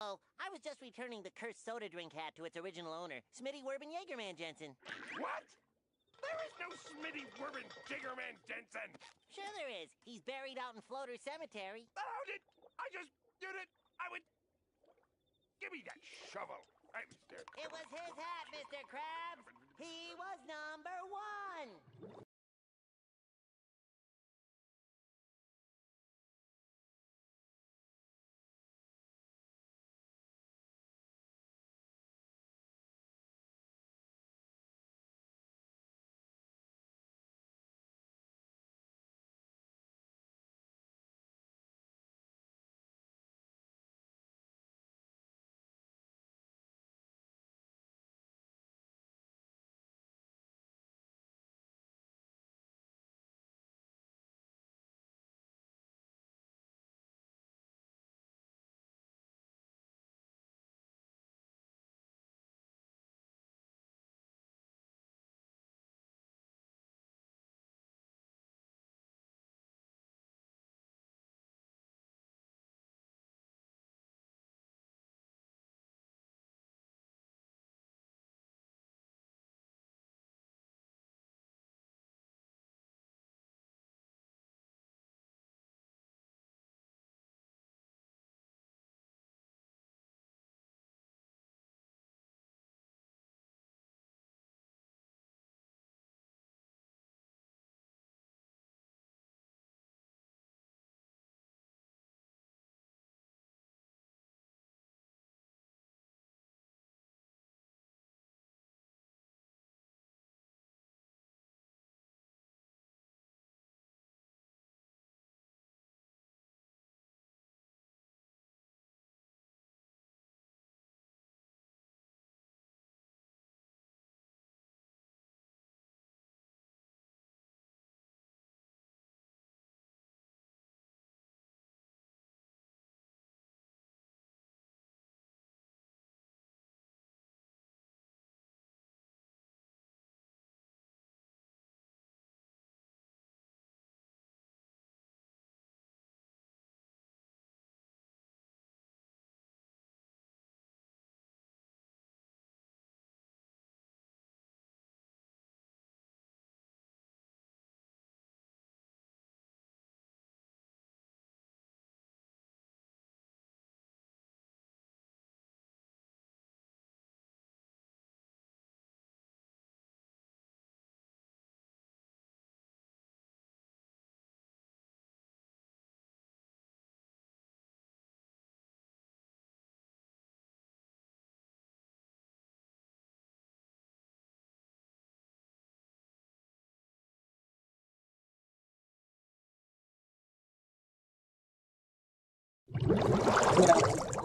Oh, I was just returning the cursed soda drink hat to its original owner, Smitty Werben Jagerman Jensen. What? There is no Smitty Werben Jiggerman Jensen! Sure there is. He's buried out in Floater Cemetery. How did I just do it? I would... Give me that shovel. It was his hat, Mr. Krabs. He was number one.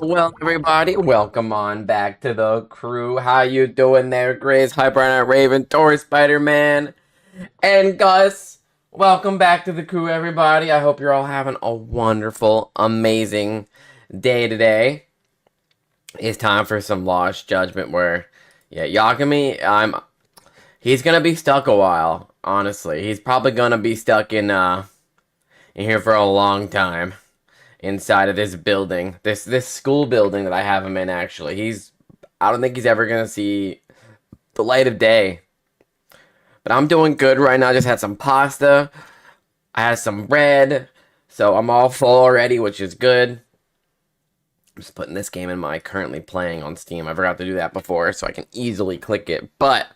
Well, everybody, welcome on back to the crew. How you doing there, Grace, Hyper Knight, Raven, Tor, Spider-Man, and Gus? Welcome back to the crew, everybody. I hope you're all having a wonderful, amazing day today. It's time for some Lost Judgment where, yeah, Yagami, he's gonna be stuck a while, honestly. He's probably gonna be stuck in here for a long time. Inside of this building, this school building that I have him in. Actually, I don't think he's ever gonna see the light of day. But I'm doing good right now. I just had some pasta. I had some bread, so I'm all full already, which is good. I'm just putting this game in my currently playing on Steam. I forgot to do that before, so I can easily click it. But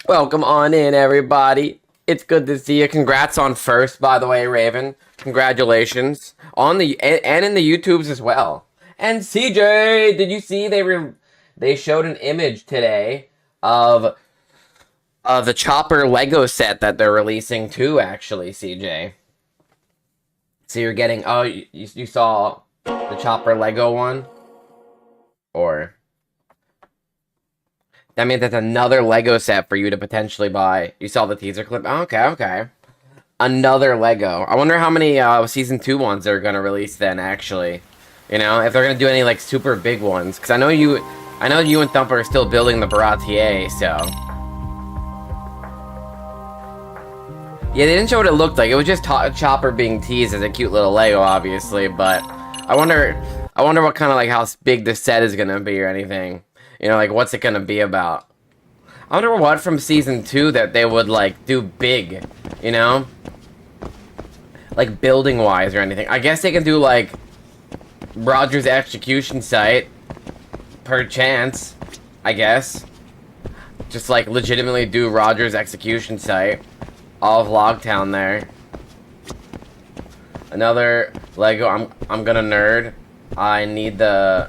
welcome on in, everybody. It's good to see you. Congrats on first, by the way, Raven. Congratulations on the and in the YouTubes as well. And CJ, did you see they showed an image today of the Chopper Lego set that they're releasing too? Actually, CJ. So you're getting you saw the Chopper Lego one, or that means that's another Lego set for you to potentially buy. You saw the teaser clip? Oh, okay. Another Lego. I wonder how many season 2 ones they're gonna release then. Actually, you know, if they're gonna do any like super big ones, because I know you and Thumper are still building the Baratier. So yeah, they didn't show what it looked like. It was just Chopper being teased as a cute little Lego, obviously. But I wonder I wonder what kind of, like, how big the set is gonna be or anything. You know, like, what's it gonna be about? I wonder what from Season 2 that they would, like, do big, you know? Like, building-wise or anything. I guess they can do, like, Roger's execution site. Per chance, I guess. Just, like, legitimately do Roger's execution site. All of Logtown there. Another Lego, I'm gonna nerd. I need the...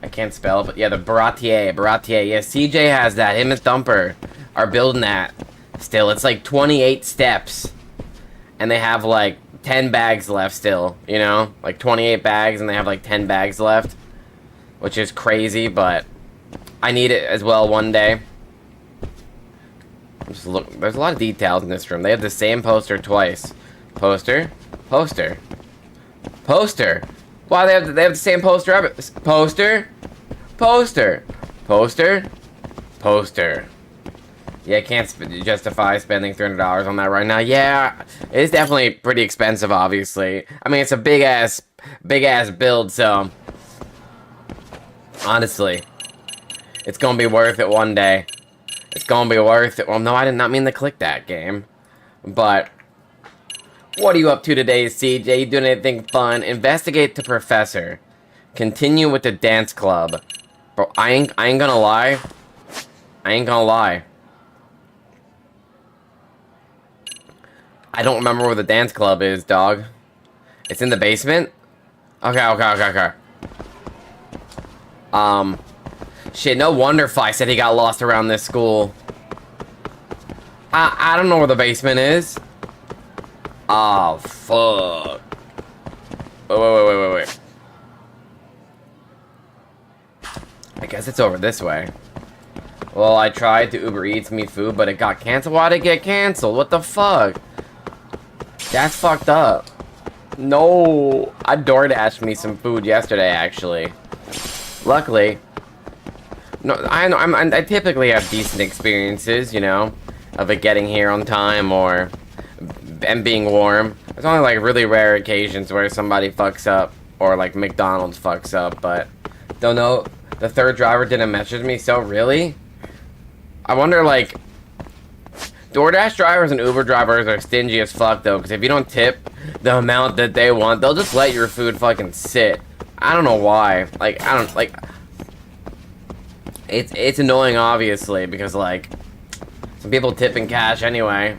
I can't spell, but yeah, the Baratier. Yeah, CJ has that. Him and Thumper are building that still. It's like 28 steps. And they have like 10 bags left still, you know? Like 28 bags and they have like 10 bags left. Which is crazy, but I need it as well one day. Just look, there's a lot of details in this room. They have the same poster twice. Poster. Wow, they have the same poster ever. Poster. Yeah, I can't justify spending $300 on that right now. Yeah, it's definitely pretty expensive, obviously. I mean, it's a big ass build, so honestly, it's gonna be worth it one day. It's gonna be worth it. Well, no, I did not mean to click that game, but. What are you up to today, CJ? You doing anything fun? Investigate the professor. Continue with the dance club. Bro, I ain't gonna lie. I don't remember where the dance club is, dog. It's in the basement? Okay. Shit, no wonder Fi said he got lost around this school. I don't know where the basement is. Oh, fuck. Wait. I guess it's over this way. Well, I tried to Uber Eats me food, but it got canceled. Why'd it get canceled? What the fuck? That's fucked up. No. I DoorDashed me some food yesterday, actually. Luckily. No, I typically have decent experiences, you know, of it getting here on time or... and being warm. There's only like really rare occasions where somebody fucks up or like McDonald's fucks up, but don't know. The third driver didn't message me, so really? I wonder, like, DoorDash drivers and Uber drivers are stingy as fuck though, because if you don't tip the amount that they want, they'll just let your food fucking sit. I don't know why. Like, I don't, like, it's annoying obviously, because like, some people tip in cash anyway.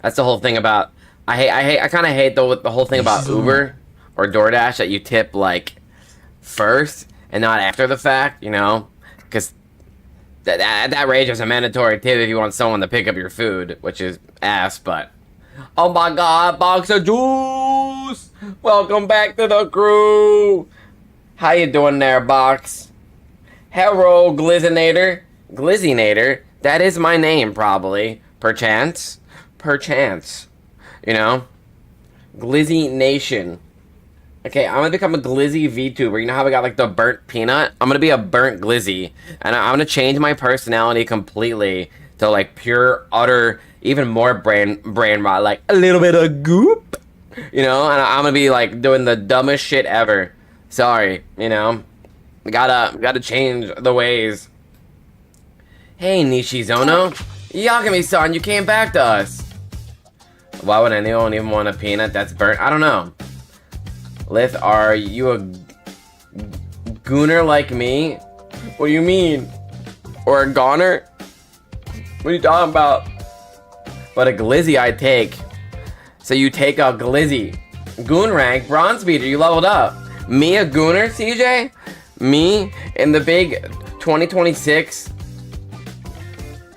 That's the whole thing about, I kind of hate the whole thing about Uber or DoorDash, that you tip like first and not after the fact, you know, because at that rate there's a mandatory tip if you want someone to pick up your food, which is ass. But oh my god, box of juice, welcome back to the crew. How you doing there, Box? Hello, Glizzinator, that is my name, probably, perchance, you know, Glizzy Nation. Okay, I'm gonna become a Glizzy VTuber. You know how we got like the burnt peanut? I'm gonna be a burnt Glizzy, and I'm gonna change my personality completely to like pure, utter, even more brain rot, like a little bit of goop, you know. And I'm gonna be like doing the dumbest shit ever. Sorry, you know, gotta change the ways. Hey, Nishizono, Yagami-san, you came back to us. Why would anyone even want a peanut that's burnt? I don't know. Lith, are you a gooner like me? What do you mean? Or a goner? What are you talking about? But a glizzy I take. So you take a glizzy. Goon rank, bronze beater, you leveled up. Me a gooner, CJ? Me in the big 2026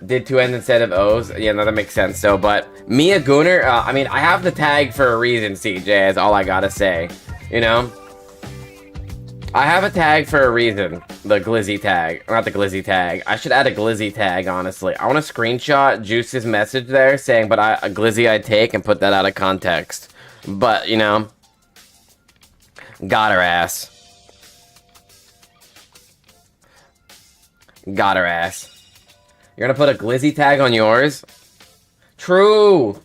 did 2 N's instead of O's. Yeah, no, that makes sense. So, but me a gooner, I mean, I have the tag for a reason, CJ, is all I gotta say. You know? I have a tag for a reason. The Glizzy tag. Not the Glizzy tag. I should add a Glizzy tag, honestly. I want to screenshot Juice's message there saying, but a Glizzy I take, and put that out of context. But, you know. Got her ass. Got her ass. You're gonna put a Glizzy tag on yours? True!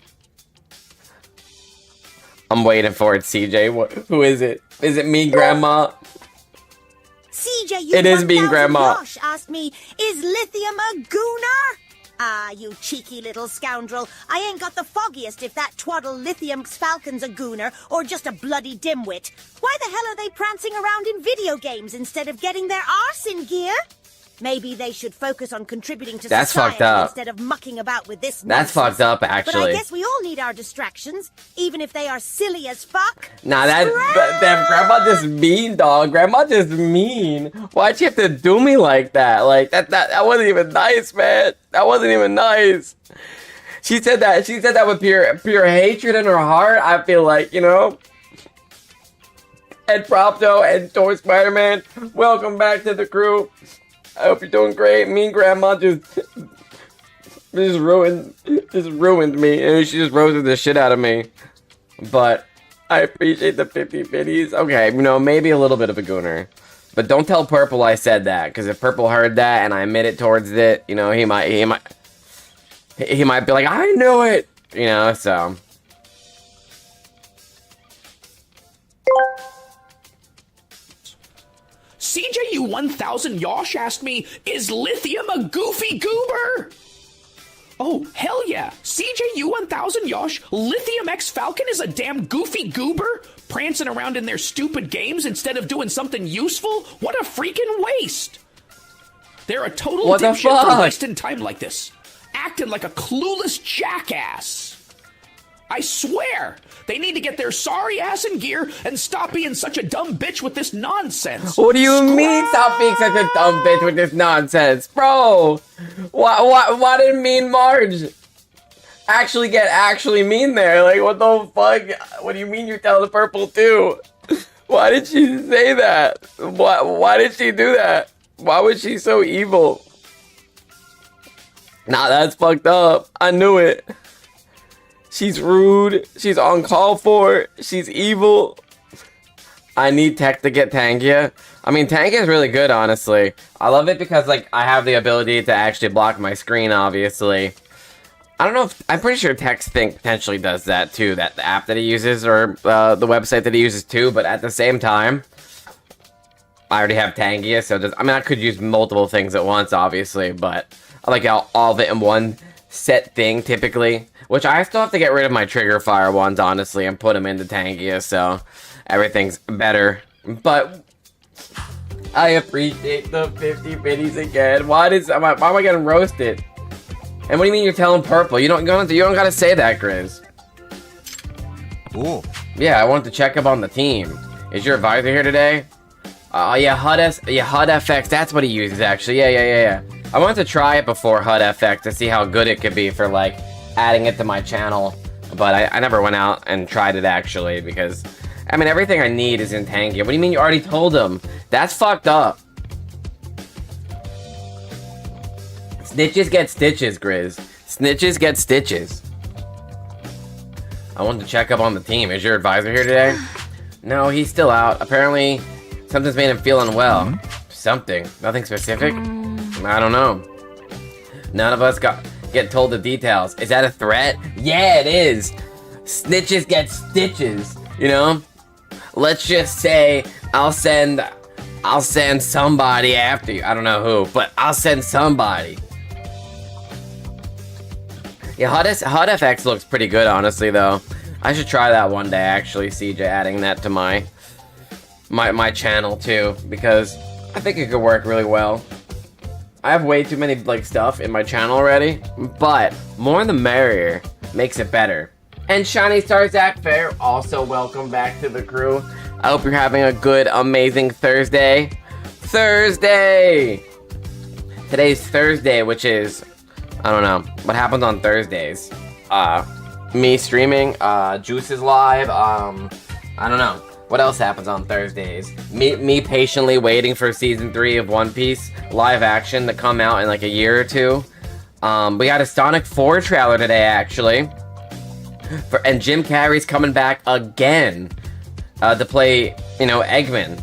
I'm waiting for it, CJ. Who is it? Is it me, Grandma? CJ, you It is being 1000 Grandma. Yosh asked me, is lithium a gooner? Ah, you cheeky little scoundrel. I ain't got the foggiest if that twaddle Lithium's Falcon's a gooner or just a bloody dimwit. Why the hell are they prancing around in video games instead of getting their arse in gear? Maybe they should focus on contributing to That's society fucked up. instead of mucking about with this That's nonsense. fucked up, But I actually. guess we all need our distractions, even if they are silly as fuck. Nah, that Grandma just mean, dog. Grandma just mean. Why'd you have to do me like that? Like, that wasn't even nice, man. That wasn't even nice. She said that with pure hatred in her heart. I feel like, you know. And Propto and Toy Spider-Man, welcome back to the crew. I hope you're doing great. Me and Grandma just ruined me, and she just roasted the shit out of me. But I appreciate the 50 biddies. Okay, you know, maybe a little bit of a gooner, but don't tell Purple I said that, because if Purple heard that and I admitted towards it, you know, he might be like, I knew it, you know. So. CJU 1000 Yosh asked me, is lithium a goofy goober? Oh, hell yeah. CJU 1000 Yosh, Lithium X Falcon is a damn goofy goober? Prancing around in their stupid games instead of doing something useful? What a freaking waste. They're a total What the dipshit for fuck? wasting time like this. Acting like a clueless jackass. I swear, they need to get their sorry ass in gear and stop being such a dumb bitch with this nonsense. What do you mean stop being such a dumb bitch with this nonsense? Bro, why did Mean Marge actually mean there? Like, what the fuck? What do you mean you're telling Purple too? Why did she say that? Why did she do that? Why was she so evil? Nah, that's fucked up. I knew it. She's rude. She's uncalled for. She's evil. I need Tech to get Tangia. I mean, Tangia is really good, honestly. I love it because, like, I have the ability to actually block my screen, obviously. I don't know if... I'm pretty sure Tech's Think potentially does that, too. That the app that he uses, or the website that he uses, too. But at the same time, I already have Tangia, so I mean, I could use multiple things at once, obviously. But I like all of it in one set thing, typically. Which I still have to get rid of my trigger fire ones, honestly, and put them into Tangia, so everything's better. But I appreciate the 50 biddies again. Why am I getting roasted? And what do you mean you're telling Purple? You don't gotta say that, Grizz. Ooh. Yeah, I wanted to check up on the team. Is your advisor here today? Yeah, HUD FX. That's what he uses, actually. Yeah. I wanted to try it before HUD FX to see how good it could be for, like, adding it to my channel, but I never went out and tried it, actually, because, I mean, everything I need is in Tangia. What do you mean you already told him? That's fucked up. Snitches get stitches, Grizz. Snitches get stitches. I wanted to check up on the team. Is your advisor here today? No, he's still out. Apparently, something's made him feel unwell. Something. Nothing specific? I don't know. None of us get told the details. Is that a threat? Yeah, it is. Snitches get stitches, you know? Let's just say I'll send somebody after you. I don't know who, but I'll send somebody. Yeah, HUD FX looks pretty good, honestly, though. I should try that one day, actually, CJ, adding that to my channel, too, because I think it could work really well. I have way too many, like, stuff in my channel already, but more the merrier makes it better. And Shiny Star Zach Fair, also welcome back to the crew. I hope you're having a good, amazing Thursday. Today's Thursday, which is, I don't know, what happens on Thursdays? Me streaming, Juice is live, I don't know. What else happens on Thursdays? Me patiently waiting for season 3 of One Piece live action to come out in like a year or two. We got a Sonic 4 trailer today, actually. And Jim Carrey's coming back again to play, you know, Eggman,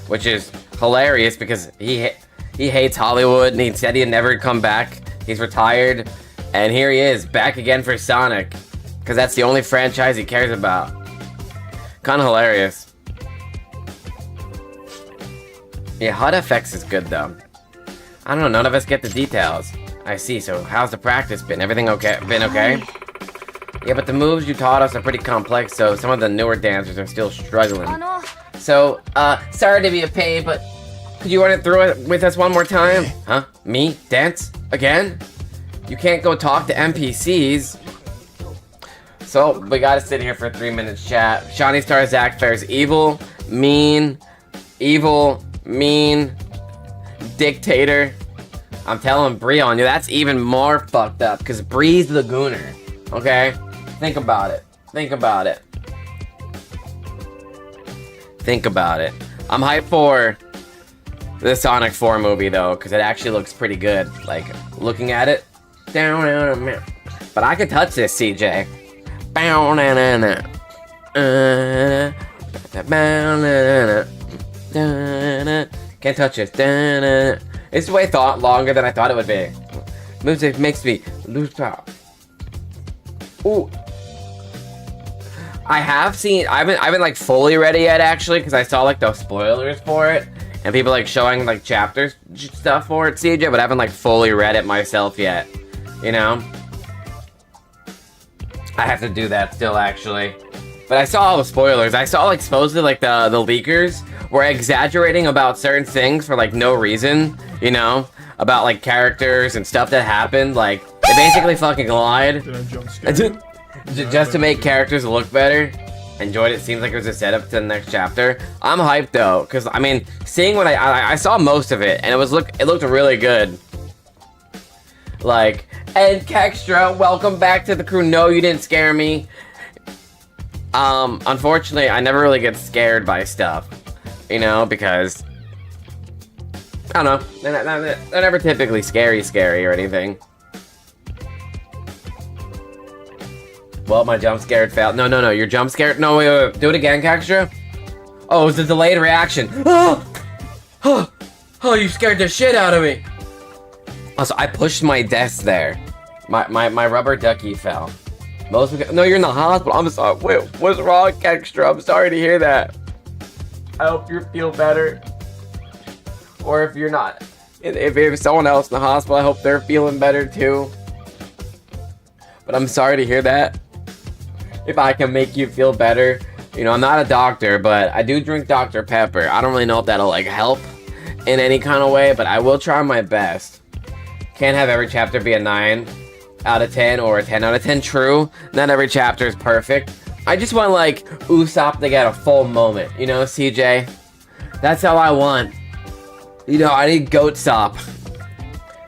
which is hilarious because he hates Hollywood and he said he'd never come back. He's retired, and here he is back again for Sonic, because that's the only franchise he cares about. Kind of hilarious. Yeah, HUD effects is good though. I don't know, none of us get the details. I see, so how's the practice been? Everything okay? Been okay? Yeah, but the moves you taught us are pretty complex, so some of the newer dancers are still struggling. So, sorry to be a pain, but could you run it through it with us one more time? Huh? Me? Dance? Again? You can't go talk to NPCs. So, we gotta sit here for 3 minutes chat. Shiny Star Zack Fair's evil, mean, dictator. I'm telling Bree on you, that's even more fucked up, because Bree's the Gooner, okay? Think about it. Think about it. Think about it. I'm hyped for the Sonic 4 movie, though, because it actually looks pretty good. Like, looking at it. But I can touch this, CJ. Can't touch this. It's way longer than I thought it would be. Music makes me lose power. Ooh. I haven't like fully read it yet, actually, because I saw like those spoilers for it. And people like showing like chapters stuff for it, CJ, but I haven't like fully read it myself yet. You know? I have to do that still, actually. But I saw all the spoilers. I saw like supposedly like the leakers were exaggerating about certain things for like no reason, you know? About like characters and stuff that happened. Like, they basically fucking lied. Did I jump scare? Just to make characters look better. Enjoyed it. Seems like it was a setup to the next chapter. I'm hyped though, because I mean, seeing what I saw most of it, and it looked really good. Like, and Kextra, welcome back to the crew. No, you didn't scare me. Unfortunately, I never really get scared by stuff, you know, because I don't know, they're never typically scary or anything. Well, my jump scare failed. No, your jump scare. No, wait. Do it again, Kextra. Oh, it's a delayed reaction. Oh, you scared the shit out of me. Also, I pushed my desk there. My rubber ducky fell. No, you're in the hospital. I'm sorry. Wait, what's wrong, Kextra? I'm sorry to hear that. I hope you feel better. Or if you're not, if someone else in the hospital, I hope they're feeling better too. But I'm sorry to hear that. If I can make you feel better. You know, I'm not a doctor, but I do drink Dr. Pepper. I don't really know if that'll, like, help in any kind of way, but I will try my best. Can't have every chapter be a 9 out of 10 or a 10 out of 10 true. Not every chapter is perfect. I just want, like, Usopp to get a full moment. You know, CJ? That's how I want. You know, I need Goat Sop.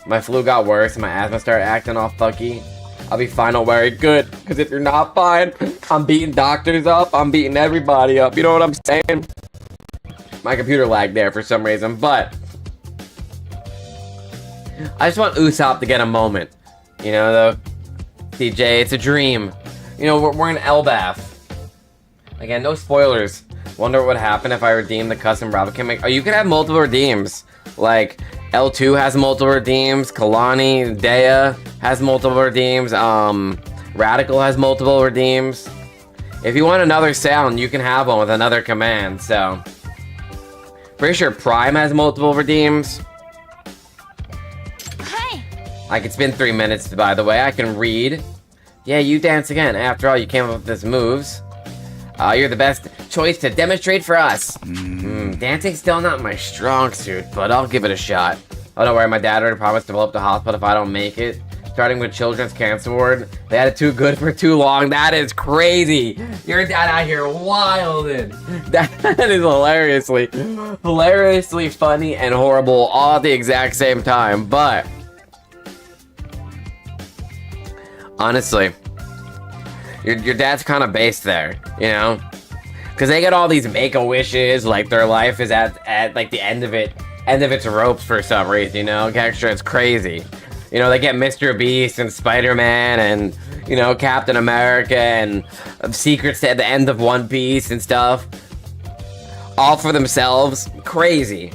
My flu got worse and my asthma started acting all fucky. I'll be fine, don't worry. Good. Because if you're not fine, I'm beating doctors up. I'm beating everybody up. You know what I'm saying? My computer lagged there for some reason, but I just want Usopp to get a moment. You know, though. CJ, it's a dream. You know, we're in Elbaf. Again, no spoilers. Wonder what would happen if I redeem the custom Rabbit. Oh, you can have multiple redeems. Like, L2 has multiple redeems, Kalani, Dea has multiple redeems, Radical has multiple redeems. If you want another sound, you can have one with another command, so. Pretty sure Prime has multiple redeems. Hi. Like, it's been 3 minutes, by the way, I can read. Yeah, you dance again. After all, you came up with these moves. You're the best choice to demonstrate for us. Dancing's still not my strong suit, but I'll give it a shot. Oh, don't worry, my dad already promised to blow up the hospital if I don't make it. Starting with Children's Cancer Ward. They had it too good for too long. That is crazy. Your dad out here wildin'. That is hilariously funny and horrible all at the exact same time, but honestly, your dad's kind of based there, you know? Because they get all these make-a-wishes, like their life is at like the end of its ropes for some reason, you know? Extra, it's crazy. You know, they get Mr. Beast and Spider-Man and, you know, Captain America and secrets at the end of One Piece and stuff. All for themselves. Crazy.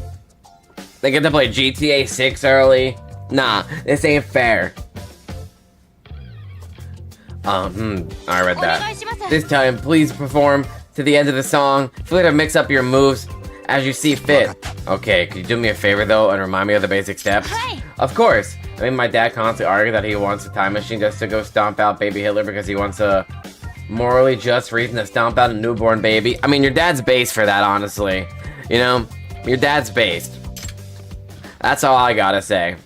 They get to play GTA 6 early. Nah, this ain't fair. I read that. This time, please perform to the end of the song. Feel free to mix up your moves as you see fit. Okay, could you do me a favor though and remind me of the basic steps? Hey. Of course. I mean, my dad constantly argued that he wants a time machine just to go stomp out baby Hitler because he wants a morally just reason to stomp out a newborn baby. I mean, your dad's based for that, honestly. You know, your dad's based. That's all I gotta say.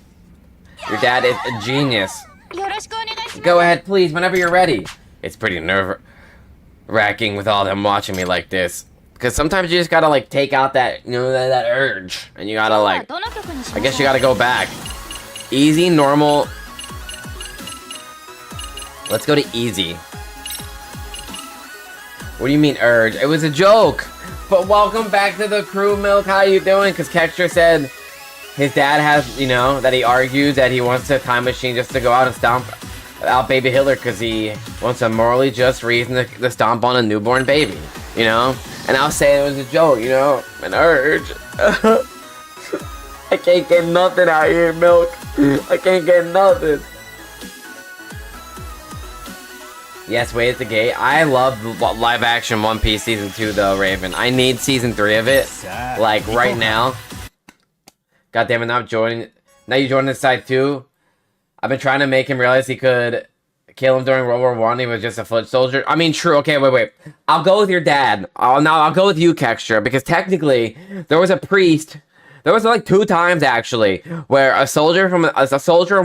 Your dad is a genius. Go ahead, please, whenever you're ready. It's pretty nerve-wracking with all them watching me like this. Because sometimes you just gotta, like, take out that, you know, that urge. And you gotta, like, I guess you gotta go back. Easy, normal. Let's go to easy. What do you mean, urge? It was a joke. But welcome back to the crew, Milk. How you doing? Because Kextra said his dad has, you know, that he argues that he wants a time machine just to go out and stomp out baby Hitler because he wants a morally just reason to stomp on a newborn baby, you know? And I'll say it was a joke, you know? An urge. I can't get nothing out here, Milk. I can't get nothing. Yes, wait at the gate. I love live action One Piece Season 2 though, Raven. I need Season 3 of it. Like, right now. God damn it, now you joining this side too? I've been trying to make him realize he could kill him during World War I. He was just a foot soldier. I mean, true. Okay, wait. I'll go with your dad. I'll go with you, Kextra, because technically, there was a priest. There was like 2 times actually where a soldier in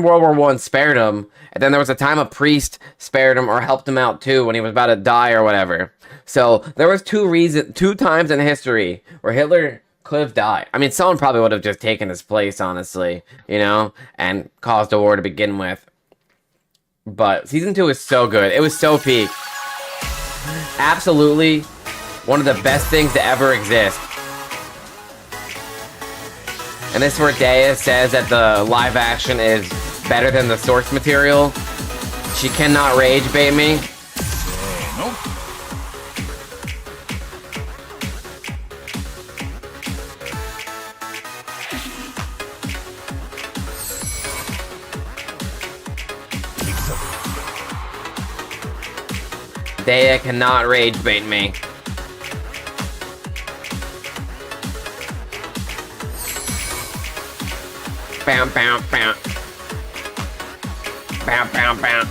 World War I spared him, and then there was a time a priest spared him or helped him out too when he was about to die or whatever. So there was 2 times in history where Hitler could have died. I mean, someone probably would have just taken his place, honestly, you know, and caused a war to begin with. But Season 2 is so good. It was so peak. Absolutely one of the best things to ever exist. And this is where Dea says that the live action is better than the source material. She cannot rage bait me. Nope. Dea cannot rage bait me. Bam, bam, bam. Bam, bam, bam.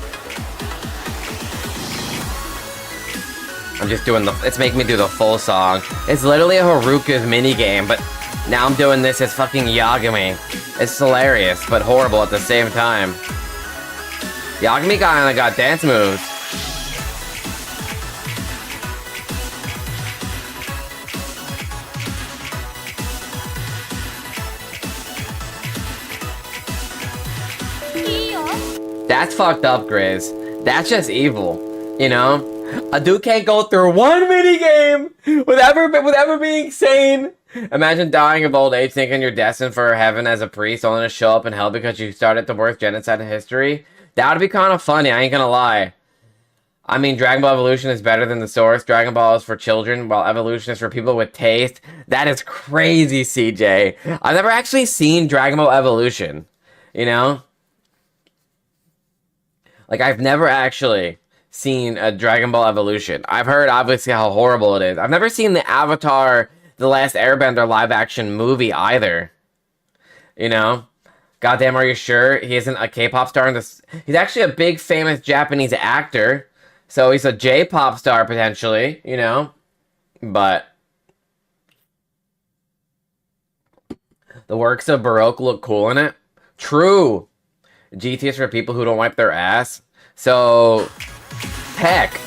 I'm just doing it's making me do the full song. It's literally a Haruka's minigame, but now I'm doing this as fucking Yagami. It's hilarious, but horrible at the same time. Yagami kinda got dance moves. That's fucked up, Grizz. That's just evil, you know? A dude can't go through one minigame with ever being sane. Imagine dying of old age thinking you're destined for heaven as a priest only to show up in hell because you started the worst genocide in history. That would be kind of funny, I ain't gonna lie. I mean, Dragon Ball Evolution is better than the source. Dragon Ball is for children, while Evolution is for people with taste. That is crazy, CJ. I've never actually seen Dragon Ball Evolution, you know? Like, I've never actually seen a Dragon Ball Evolution. I've heard, obviously, how horrible it is. I've never seen the Avatar The Last Airbender live-action movie, either. You know? Goddamn, are you sure he isn't a K-pop star in this? He's actually a big, famous Japanese actor. So he's a J-pop star, potentially, you know? But the works of Baroque look cool in it. True. GT is for people who don't wipe their ass. So, heck,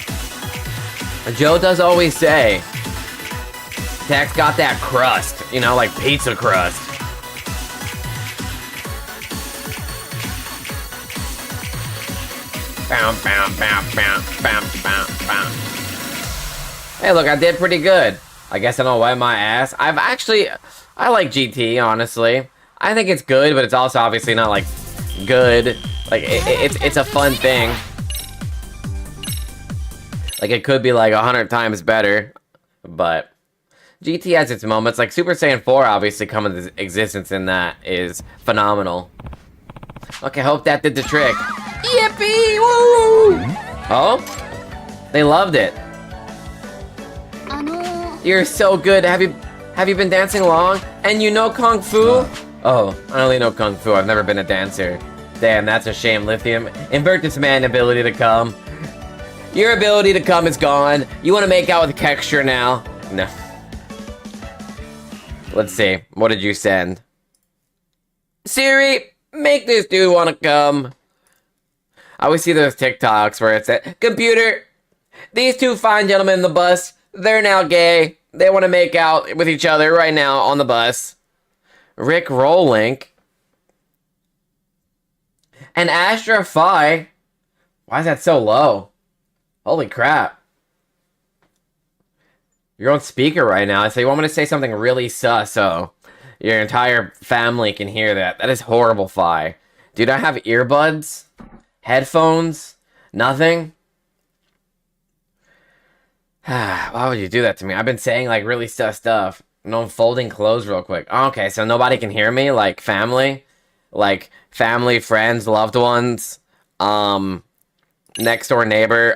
Joe does always say, Tech's got that crust, you know, like pizza crust. Bow, bow, bow, bow, bow, bow, bow. Hey, look, I did pretty good. I guess I don't wipe my ass. I like GT, honestly. I think it's good, but it's also obviously not, like, good. Like, it's a fun thing. Like, it could be, like, 100 times better. But GT has its moments. Like, Super Saiyan 4 obviously coming into existence in that is phenomenal. Okay, hope that did the trick. Yippee! Woo! Oh? They loved it. You're so good. Have you been dancing long? And you know Kung Fu? Oh, I only know Kung Fu. I've never been a dancer. Damn, that's a shame, Lithium. Invert this man's ability to come. Your ability to come is gone. You want to make out with Kexture now? No. Let's see. What did you send? Siri, make this dude want to come. I always see those TikToks where it's at, computer, these two fine gentlemen in the bus, they're now gay. They want to make out with each other right now on the bus. Rick Rollink. And Astra Phi. Why is that so low? Holy crap. You're on speaker right now, so you want me to say something really sus, so your entire family can hear that. That is horrible, Phi. Dude, I have earbuds, headphones, nothing. Why would you do that to me? I've been saying, like, really sus stuff. No, I'm folding clothes real quick. Okay, so nobody can hear me? Like, family? Like, family, friends, loved ones? Next door neighbor?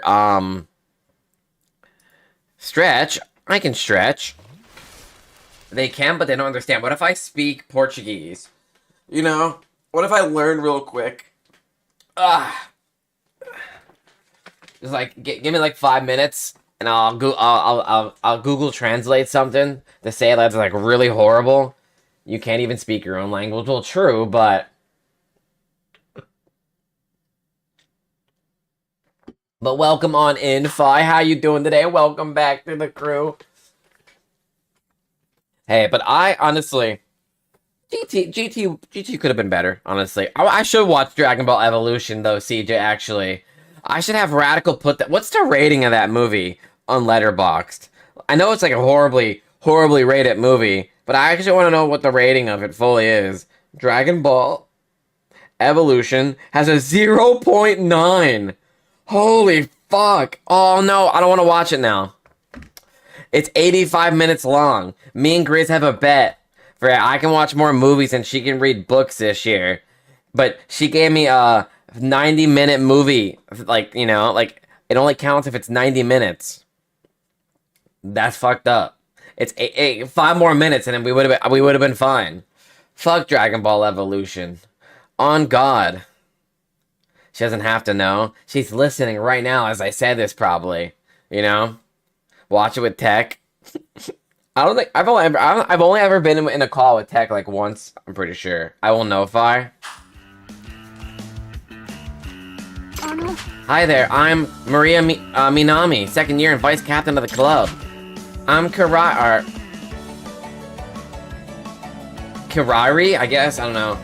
Stretch? I can stretch. They can, but they don't understand. What if I speak Portuguese? You know? What if I learn real quick? Just, like, give me, like, 5 minutes. And I'll Google Translate something to say that's like really horrible. You can't even speak your own language. Well, true, but welcome on in, Phi. How you doing today? Welcome back to the crew. Hey, but I honestly, GT could have been better. Honestly, I should watch Dragon Ball Evolution though. CJ, actually. I should have Radical put that. What's the rating of that movie on Letterboxd? I know it's like a horribly rated movie, but I actually want to know what the rating of it fully is. Dragon Ball Evolution has a 0.9. Holy fuck. Oh no, I don't want to watch it now. It's 85 minutes long. Me and Grizz have a bet for I can watch more movies and she can read books this year. But she gave me a 90-minute movie, like, you know, like, it only counts if it's 90 minutes. That's fucked up. It's 5 more minutes, and then we would have been fine. Fuck Dragon Ball Evolution. On God. She doesn't have to know. She's listening right now as I said this, probably. You know? Watch it with Tech. I don't think I've only ever been in a call with Tech like once. I'm pretty sure. I will notify. Hi there, I'm Maria Minami, 2nd year and vice captain of the club. I'm Kirari, I guess, I don't know.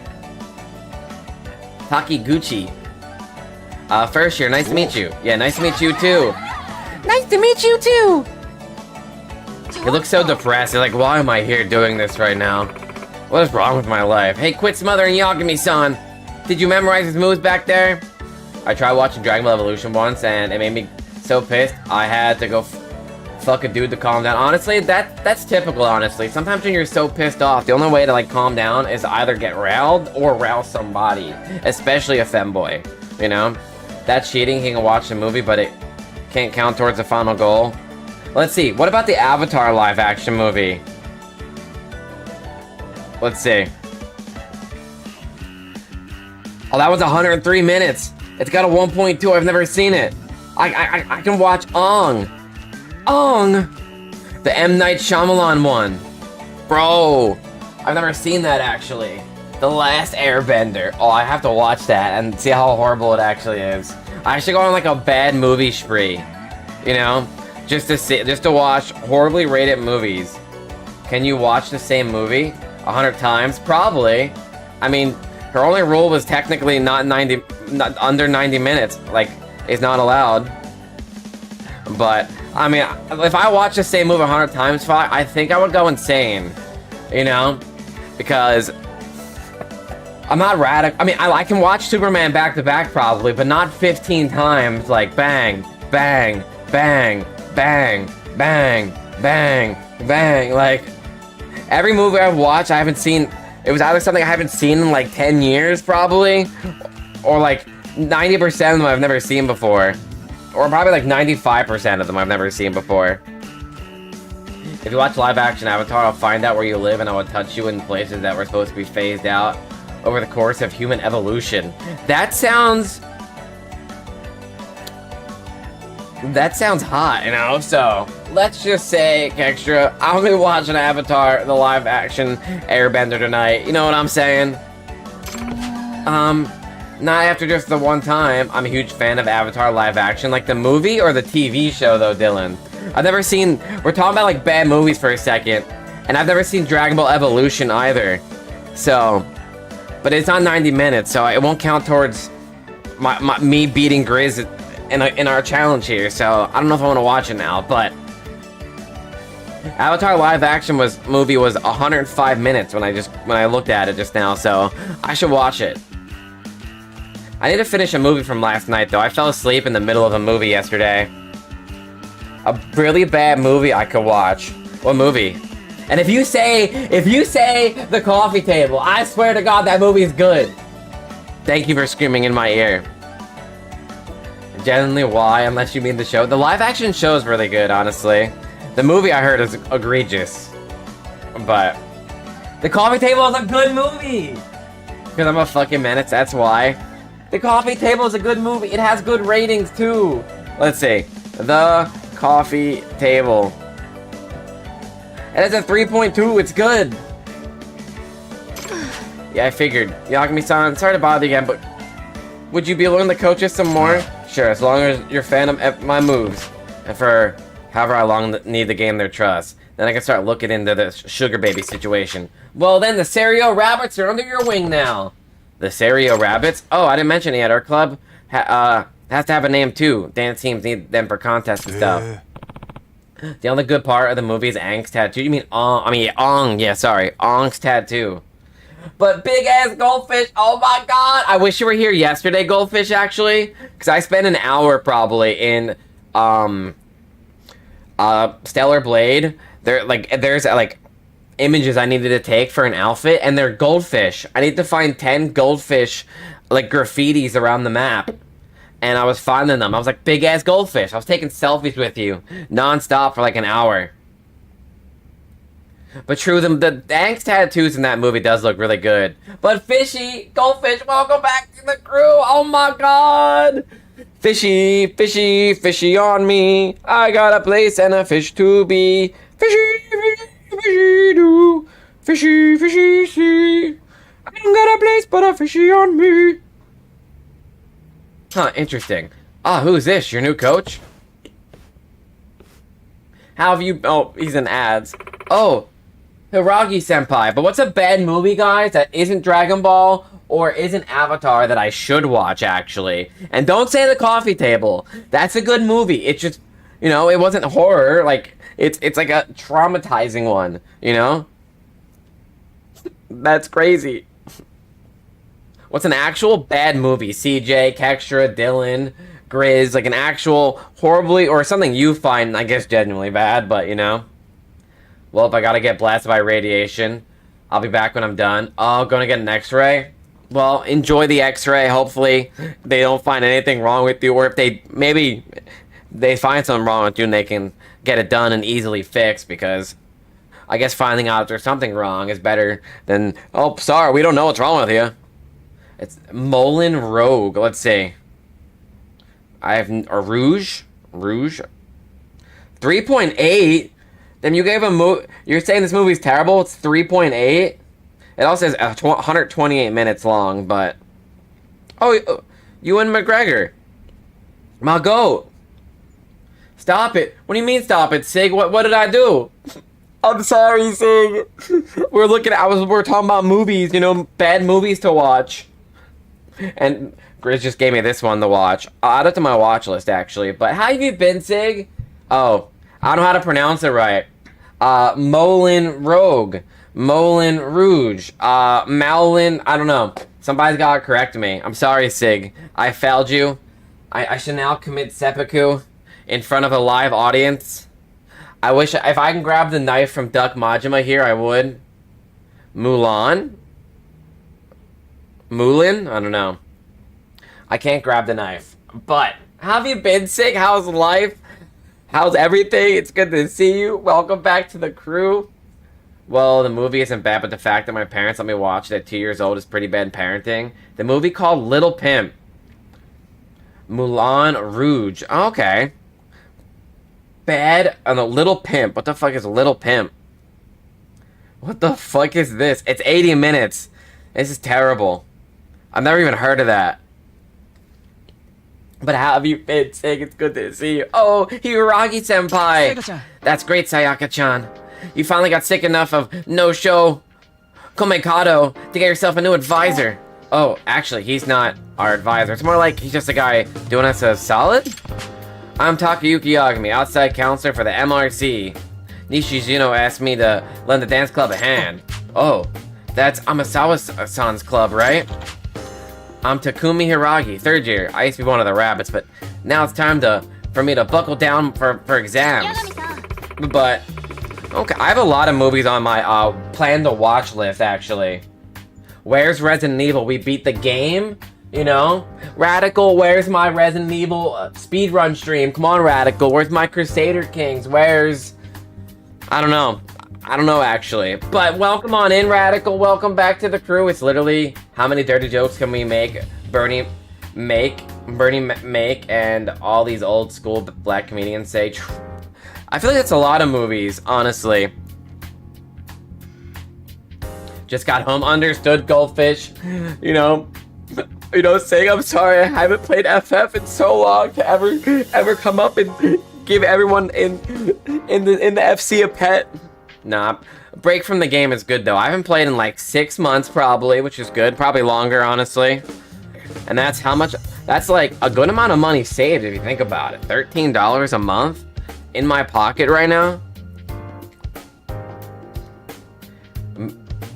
Takiguchi. 1st year, nice to meet you. Yeah, nice to meet you too. Nice to meet you too! You look so depressed, you're like, why am I here doing this right now? What is wrong with my life? Hey, quit smothering Yagami-san! Did you memorize his moves back there? I tried watching Dragon Ball Evolution once, and it made me so pissed, I had to go fuck a dude to calm down. Honestly, that's typical, honestly. Sometimes when you're so pissed off, the only way to, like, calm down is to either get riled or rouse somebody. Especially a femboy, you know? That's cheating, he can watch the movie, but it can't count towards the final goal. Let's see, what about the Avatar live-action movie? Let's see. Oh, that was 103 minutes! It's got a 1.2. I've never seen it. I can watch Ong. The M. Night Shyamalan one. Bro, I've never seen that actually. The Last Airbender. Oh, I have to watch that and see how horrible it actually is. I should go on like a bad movie spree. You know? Just to watch horribly rated movies. Can you watch the same movie 100 times? Probably. I mean, her only rule was technically not under 90 minutes. Like, it's not allowed. But, I mean, if I watch the same movie 100 times, I think I would go insane. You know? Because I'm not radical. I mean, I can watch Superman back to back probably, but not 15 times. Like, bang, bang, bang, bang, bang, bang, bang. Like, every movie I've watched, I haven't seen. It was either something I haven't seen in like 10 years, probably, or like 90% of them I've never seen before, or probably like 95% of them I've never seen before. If you watch live action Avatar, I'll find out where you live and I will touch you in places that were supposed to be phased out over the course of human evolution. That sounds hot, you know? So, let's just say, Extra, I'll be watching Avatar, the live action Airbender tonight. You know what I'm saying? Not after just the one time. I'm a huge fan of Avatar live action. Like the movie or the TV show, though, Dylan? I've never seen... We're talking about, like, bad movies for a second. And I've never seen Dragon Ball Evolution either. So... But it's on 90 minutes, so it won't count towards me beating Grizz in our challenge here. So I don't know if I want to watch it now, but... Avatar live action movie was 105 minutes when I looked at it just now, so I should watch it. I need to finish a movie from last night, though. I fell asleep in the middle of a movie yesterday. A really bad movie I could watch. What movie? And if you say The Coffee Table, I swear to God that movie is good. Thank you for screaming in my ear. Generally, why? Unless you mean the show. The live action show is really good, honestly. The movie I heard is egregious. But The Coffee Table is a good movie. Because I'm a fucking menace, that's why. The Coffee Table is a good movie. It has good ratings, too. Let's see. The Coffee Table. It has a 3.2. It's good. Yeah, I figured. Yagami-san, sorry to bother you again, but would you be willing to coach us some more? Sure, as long as you're a fan of my moves. And for however long need to gain their trust. Then I can start looking into the sugar baby situation. Well, then the Serio Rabbits are under your wing now. The Serio Rabbits? Oh, I didn't mention it yet. Our club has to have a name too. Dance teams need them for contests and stuff. The only good part of the movie is Aang's tattoo. You mean Aang? Yeah, sorry. Aang's tattoo. But big ass goldfish. Oh my God! I wish you were here yesterday, Goldfish. Actually, because I spent an hour probably in Stellar Blade. There's images I needed to take for an outfit, and they're goldfish. I need to find 10 goldfish, like, graffitis around the map. And I was finding them. I was like, big ass goldfish. I was taking selfies with you, non-stop for like an hour. But true, the Aang's tattoos in that movie does look really good. But Fishy, Goldfish, welcome back to the crew. Oh my God. Fishy, fishy, fishy on me. I got a place and a fish to be. Fishy, fishy, fishy do. Fishy, fishy, see. I ain't got a place but a fishy on me. Huh, interesting. Who's this? Your new coach? How have you... Oh, he's in ads. Oh, Hiragi-senpai. But what's a bad movie, guys, that isn't Dragon Ball or isn't Avatar that I should watch, actually? And don't say The Coffee Table. That's a good movie. It's just, you know, it wasn't horror. Like, it's like a traumatizing one, you know? That's crazy. What's an actual bad movie? CJ, Kextra, Dylan, Grizz, like an actual horribly, or something you find, I guess, genuinely bad, but, you know. Well, if I gotta get blasted by radiation, I'll be back when I'm done. Oh, gonna get an x-ray? Well, enjoy the x-ray. Hopefully, they don't find anything wrong with you, or if maybe they find something wrong with you and they can get it done and easily fixed, because I guess finding out if there's something wrong is better than, oh, sorry, we don't know what's wrong with you. It's Molin Rogue. Let's see. I have a Rouge. 3.8. Then you gave a You're saying this movie's terrible? It's 3.8. It also says 128 minutes long, but Ewan McGregor. My goat. Stop it. What do you mean stop it, Sig? What did I do? I'm sorry, Sig. We're talking about movies, you know, bad movies to watch. And Grizz just gave me this one to watch. Add it to my watch list, actually. But how have you been, Sig? Oh, I don't know how to pronounce it right. Molin Rogue. Molin Rouge. Maulin, I don't know. Somebody's gotta correct me. I'm sorry, Sig. I failed you. I should now commit seppuku in front of a live audience. I wish, if I can grab the knife from Duck Majima here, I would. Mulan? Moulin? I don't know. I can't grab the knife. But, how have you been, Sig? How's life? How's everything? It's good to see you. Welcome back to the crew. Well, the movie isn't bad, but the fact that my parents let me watch it at 2 years old is pretty bad parenting. The movie called Little Pimp. Moulin Rouge. Okay. Bad on the Little Pimp. What the fuck is Little Pimp? What the fuck is this? It's 80 minutes. This is terrible. I've never even heard of that. But how have you been, Sig? It's good to see you. Oh, Hiragi-senpai! That's great, Sayaka-chan. You finally got sick enough of no-show Komekado to get yourself a new advisor. Oh, actually, he's not our advisor. It's more like he's just a guy doing us a solid? I'm Takayuki Yagami, outside counselor for the MRC. Nishizuno asked me to lend the dance club a hand. Oh, that's Amasawa-san's club, right? I'm Takumi Hiragi, 3rd year. I used to be one of the rabbits, but now it's time for me to buckle down for exams. But, okay, I have a lot of movies on my plan to watch list, actually. Where's Resident Evil? We beat the game, you know? Radical, where's my Resident Evil speedrun stream? Come on, Radical, where's my Crusader Kings? Where's... I don't know, actually. But welcome on in, Radical. Welcome back to the crew. It's literally, how many dirty jokes can we make? Bernie make, and all these old school black comedians say. I feel like that's a lot of movies, honestly. Just got home, understood, Goldfish. You know, saying I'm sorry I haven't played FF in so long to ever come up and give everyone in the FC a pet. Nah, break from the game is good though. I haven't played in like 6 months probably, which is good. Probably longer, honestly. And that's how much, that's like a good amount of money saved if you think about it. $13 a month in my pocket right now.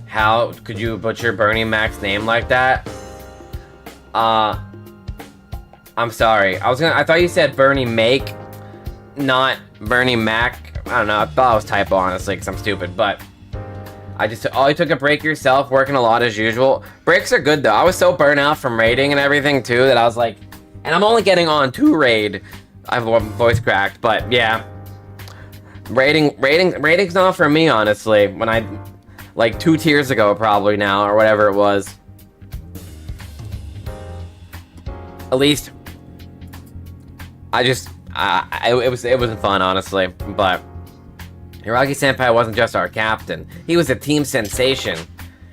How could you butcher Bernie Mac's name like that? I'm sorry. I thought you said Bernie Make, not Bernie Mac. I don't know, I thought I was typo, honestly, because I'm stupid, but you took a break yourself, working a lot as usual. Breaks are good, though. I was so burnt out from raiding and everything, too, that I was like, and I'm only getting on 2 raid. I have one voice cracked, but yeah. Raiding's not for me, honestly, when like 2 tiers ago, probably now, or whatever it was. At least, it wasn't fun, honestly, but Hiragi-senpai wasn't just our captain. He was a team sensation.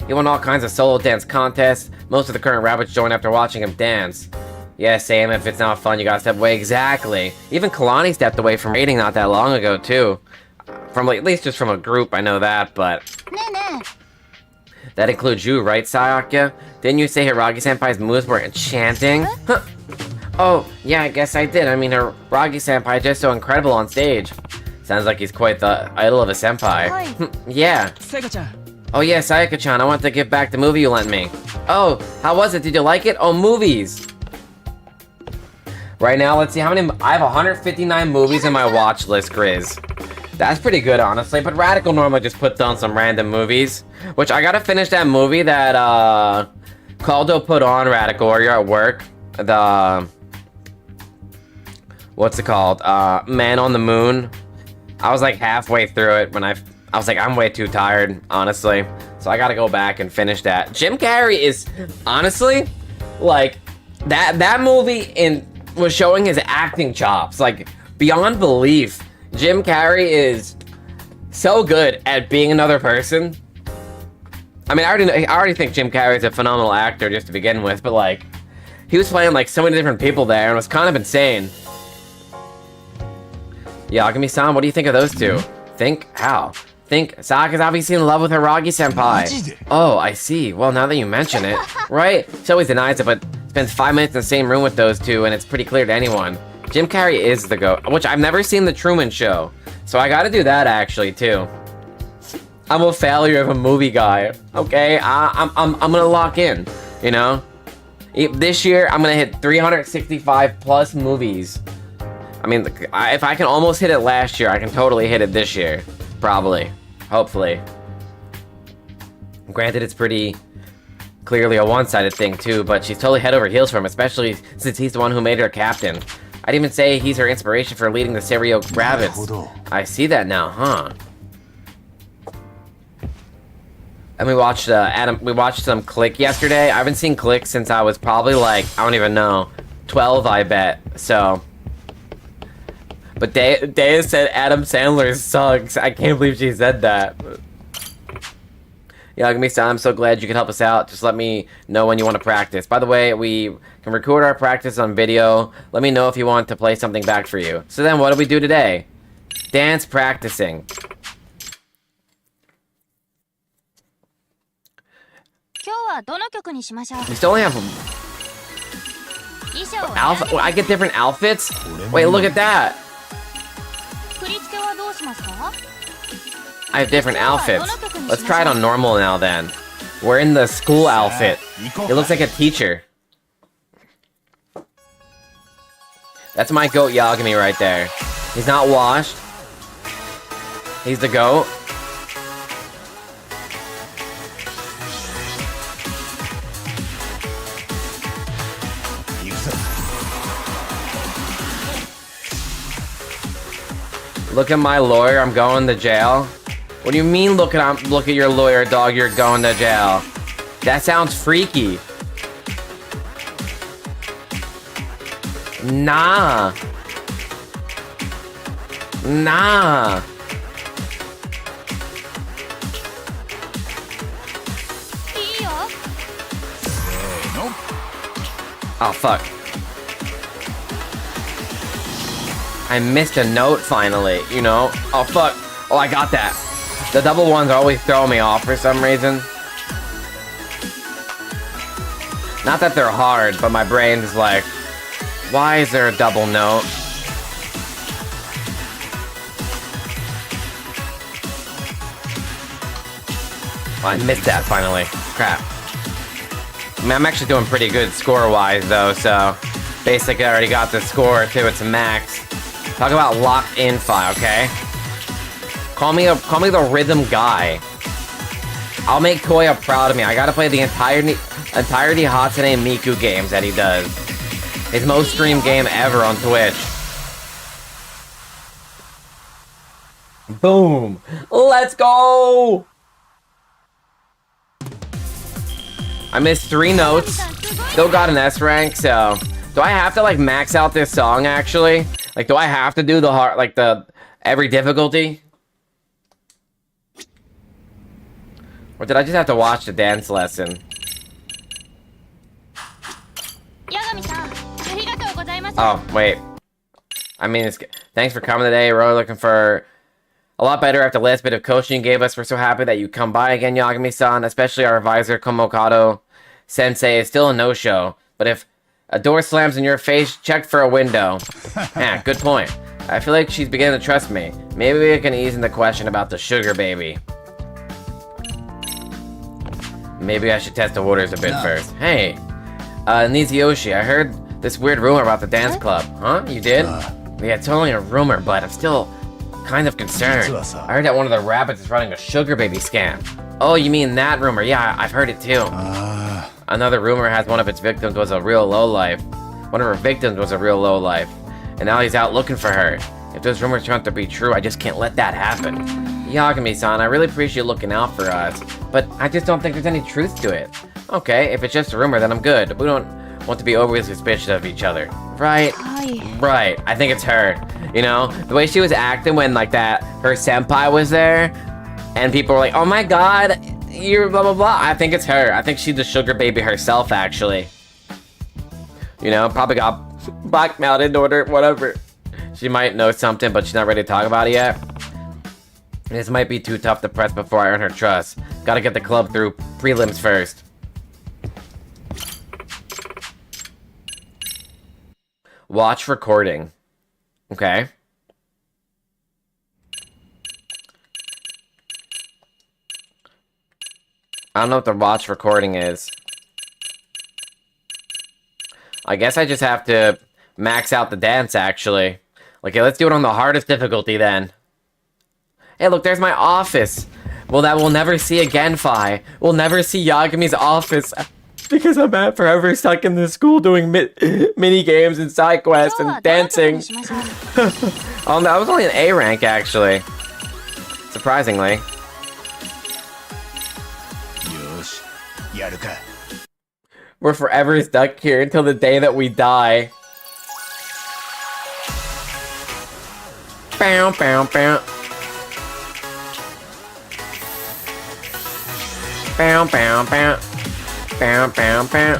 He won all kinds of solo dance contests. Most of the current rabbits joined after watching him dance. Yeah, Sam, if it's not fun, you gotta step away. Exactly. Even Kalani stepped away from raiding not that long ago, too. From, like, at least just from a group, I know that, but... That includes you, right, Sayaka? Didn't you say Hiragi-senpai's moves were enchanting? Huh. Oh, yeah, I guess I did. I mean, Hiragi-senpai is just so incredible on stage. Sounds like he's quite the idol of a senpai. Yeah. Oh yeah, Sayaka-chan, I want to give back the movie you lent me. Oh, how was it? Did you like it? Oh, movies. Right now, let's see how many... I have 159 movies in my watch list, Grizz. That's pretty good, honestly, but Radical normally just puts on some random movies. Which, I gotta finish that movie that, Caldo put on, Radical, or you're at work. The... What's it called? Man on the Moon. I was like halfway through it when I was like, I'm way too tired, honestly. So I gotta go back and finish that. Jim Carrey is, honestly, like, that movie was showing his acting chops, like, beyond belief. Jim Carrey is so good at being another person. I mean, I already think Jim Carrey is a phenomenal actor just to begin with, but like, he was playing like so many different people there and it was kind of insane. Yagami-san, what do you think of those two? Think how? Think Sayaka's obviously in love with Hiragi-senpai. Oh, I see. Well, now that you mention it, right? She always denies it, but spends 5 minutes in the same room with those two, and it's pretty clear to anyone. Jim Carrey is the GOAT, which I've never seen The Truman Show, so I gotta do that actually too. I'm a failure of a movie guy. Okay, I'm gonna lock in. You know, this year I'm gonna hit 365 plus movies. I mean, if I can almost hit it last year, I can totally hit it this year. Probably. Hopefully. Granted, it's pretty clearly a one-sided thing, too, but she's totally head over heels for him, especially since he's the one who made her captain. I'd even say he's her inspiration for leading the Serio Rabbits. I see that now, huh? And we watched some Click yesterday. I haven't seen Click since I was probably like, I don't even know, 12, I bet. So, but Dea said Adam Sandler sucks. I can't believe she said that. Yagami-san, I'm so glad you can help us out. Just let me know when you want to practice. By the way, we can record our practice on video. Let me know if you want to play something back for you. So then, what do we do today? Dance practicing. We still only have alpha. I get different outfits. Wait, look at that. I have different outfits. Let's try it on normal now then. We're in the school outfit. It looks like a teacher. That's my goat Yagami right there. He's not washed. He's the goat. Look at my lawyer, I'm going to jail. What do you mean look at your lawyer, dog, you're going to jail? That sounds freaky. Nah. Nah. Oh, fuck. I missed a note finally, you know? Oh, fuck. Oh, I got that. The double ones always throw me off for some reason. Not that they're hard, but my brain's like, why is there a double note? Oh, I missed that finally. Crap. I mean, I'm actually doing pretty good score-wise, though, so basically I already got the score to its max. Talk about locked-in file, okay? Call me the rhythm guy. I'll make Koya proud of me. I gotta play the entirety Hatsune Miku games that he does. His most streamed game ever on Twitch. Boom! Let's go! I missed 3 notes. Still got an S rank, so... Do I have to, like, max out this song, actually? Like, do I have to do the hard, like, the... every difficulty? Or did I just have to watch the dance lesson? Oh, wait. I mean, thanks for coming today. We're really looking for a lot better after the last bit of coaching you gave us. We're so happy that you come by again, Yagami-san. Especially our advisor, Komokado Sensei, is still a no-show. But if a door slams in your face, check for a window. Yeah, good point. I feel like she's beginning to trust me. Maybe we can ease in the question about the sugar baby. Maybe I should test the waters a bit first. Hey, Niziyoshi, I heard this weird rumor about the dance club. Huh? You did? Yeah, it's only a rumor, but I'm still kind of concerned. I heard that one of the rabbits is running a sugar baby scam. Oh, you mean that rumor? Yeah, I've heard it too. Another rumor has one of its victims was a real lowlife. One of her victims was a real lowlife. And now he's out looking for her. If those rumors turn out to be true, I just can't let that happen. Yagami-san, I really appreciate you looking out for us, but I just don't think there's any truth to it. Okay, if it's just a rumor, then I'm good. We don't want to be overly suspicious of each other. Right? Right. I think it's her. You know, the way she was acting when, like, her senpai was there, and people were like, oh my god, you're blah blah blah. I think it's her. I think she's the sugar baby herself, actually. You know, probably got blackmailed in order, whatever. She might know something, but she's not ready to talk about it yet. This might be too tough to press before I earn her trust. Gotta get the club through prelims first. Watch recording. Okay. I don't know what the watch recording is. I guess I just have to max out the dance, actually. Okay, let's do it on the hardest difficulty, then. Hey, look, there's my office. Well, that we'll never see again, Fi. We'll never see Yagami's office. because I'm forever stuck in this school doing mini games and side quests and dancing. Oh, that was only an A rank, actually. Surprisingly. We're forever stuck here until the day that we die. Bow, bow, bow. Bow, bow, bow. Bow, bow, bow.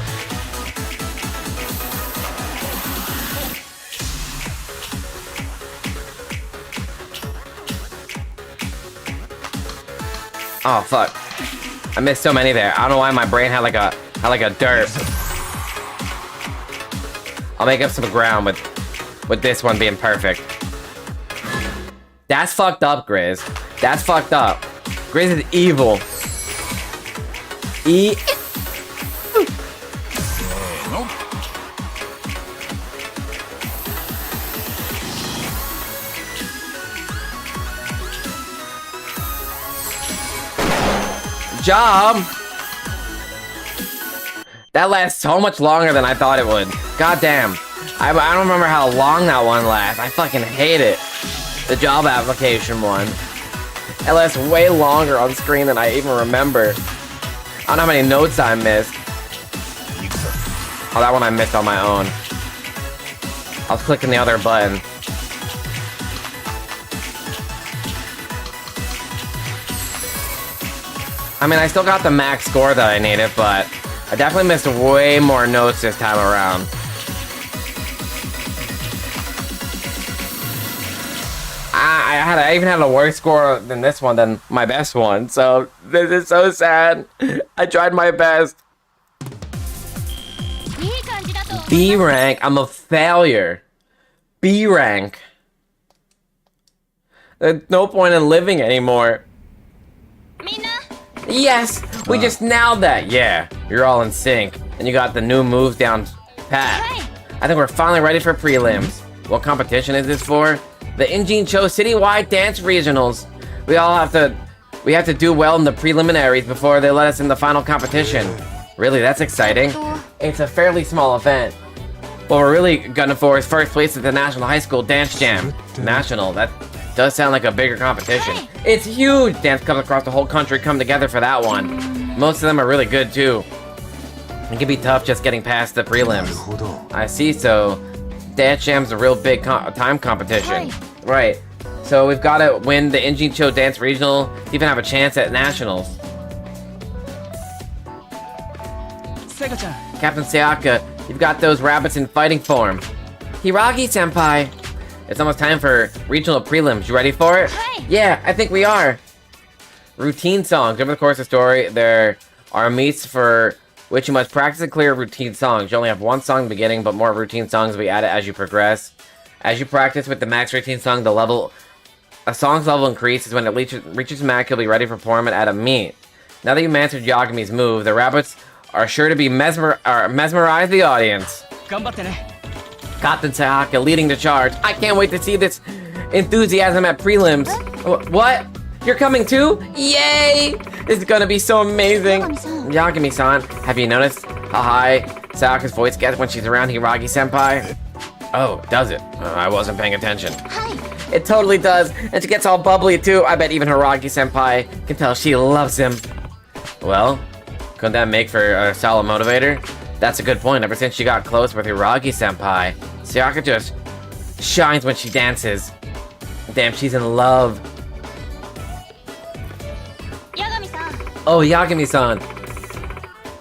Oh, fuck. I missed so many there. I don't know why my brain had like a derp. I'll make up some ground with this one being perfect. That's fucked up, Grizz. That's fucked up. Grizz is evil. Job. That lasts so much longer than I thought it would. God damn. I don't remember how long that one lasts. I fucking hate it. The job application one. It lasts way longer on screen than I even remember. I don't know how many notes I missed. Oh, that one I missed on my own. I was clicking the other button. I mean, I still got the max score that I needed, but I definitely missed way more notes this time around. I even had a worse score than this one than my best one, so this is so sad. I tried my best. B rank, I'm a failure. B rank. There's no point in living anymore. Yes, we just nailed that. Yeah, you're all in sync, and you got the new moves down pat. I think we're finally ready for prelims. What competition is this for? The Injin Cho Citywide Dance Regionals. We have to do well in the preliminaries before they let us in the final competition. Really, that's exciting. It's a fairly small event. What we're really gunning for is first place at the National High School Dance Jam. National, that does sound like a bigger competition. It's huge! Dance clubs across the whole country come together for that one. Most of them are really good too. It can be tough just getting past the prelims. I see, so Dance Jam's a real big time competition. Right. So we've got to win the Injin Cho Dance Regional to even have a chance at Nationals. Captain Sayaka, you've got those rabbits in fighting form. Hiragi-senpai! It's almost time for regional prelims. You ready for it? Yeah, I think we are. Routine songs. Over the course of the story, there are meets for which you must practice and clear routine songs. You only have one song in the beginning, but more routine songs will be added as you progress. As you practice with the max routine song, a song's level increases. When it reaches max, you'll be ready for performance at a meet. Now that you've mastered Yagami's move, the rabbits are sure to be mesmerize the audience. Captain Sayaka leading the charge. I can't wait to see this enthusiasm at prelims. What? You're coming too? Yay! This is gonna be so amazing. Yagami-san, have you noticed how high Sayaka's voice gets when she's around Hiragi-senpai? Oh, does it? I wasn't paying attention. It totally does, and she gets all bubbly too. I bet even Hiragi-senpai can tell she loves him. Well, couldn't that make for a solid motivator? That's a good point. Ever since she got close with Hiragi-senpai, Sayaka just shines when she dances. Damn, she's in love. Oh, Yagami-san.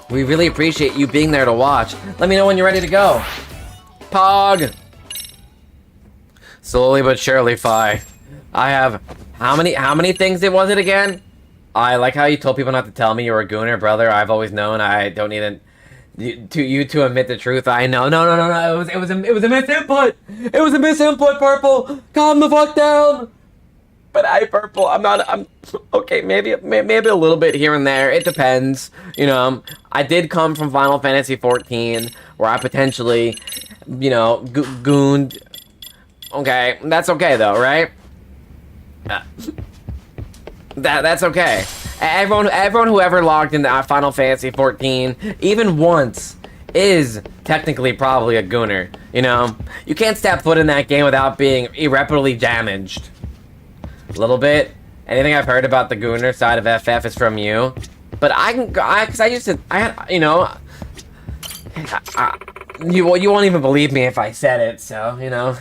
We really appreciate you being there to watch. Let me know when you're ready to go. Pog! Slowly but surely, Fi. I have... How many things was it again? I like how you told people not to tell me you were a gooner, brother. I've always known. I don't need you to admit the truth. I know. No. It was a misinput. It was a misinput, Purple. Calm the fuck down. But Purple, I'm okay, maybe a little bit here and there. It depends. You know, I did come from Final Fantasy 14, where I potentially, you know, gooned. Okay, that's okay though, right? That's okay. Everyone who ever logged into Final Fantasy 14, even once, is technically probably a gooner. You know, you can't step foot in that game without being irreparably damaged. A little bit. Anything I've heard about the gooner side of FF is from you, but because I used to, you know, you won't even believe me if I said it. So you know,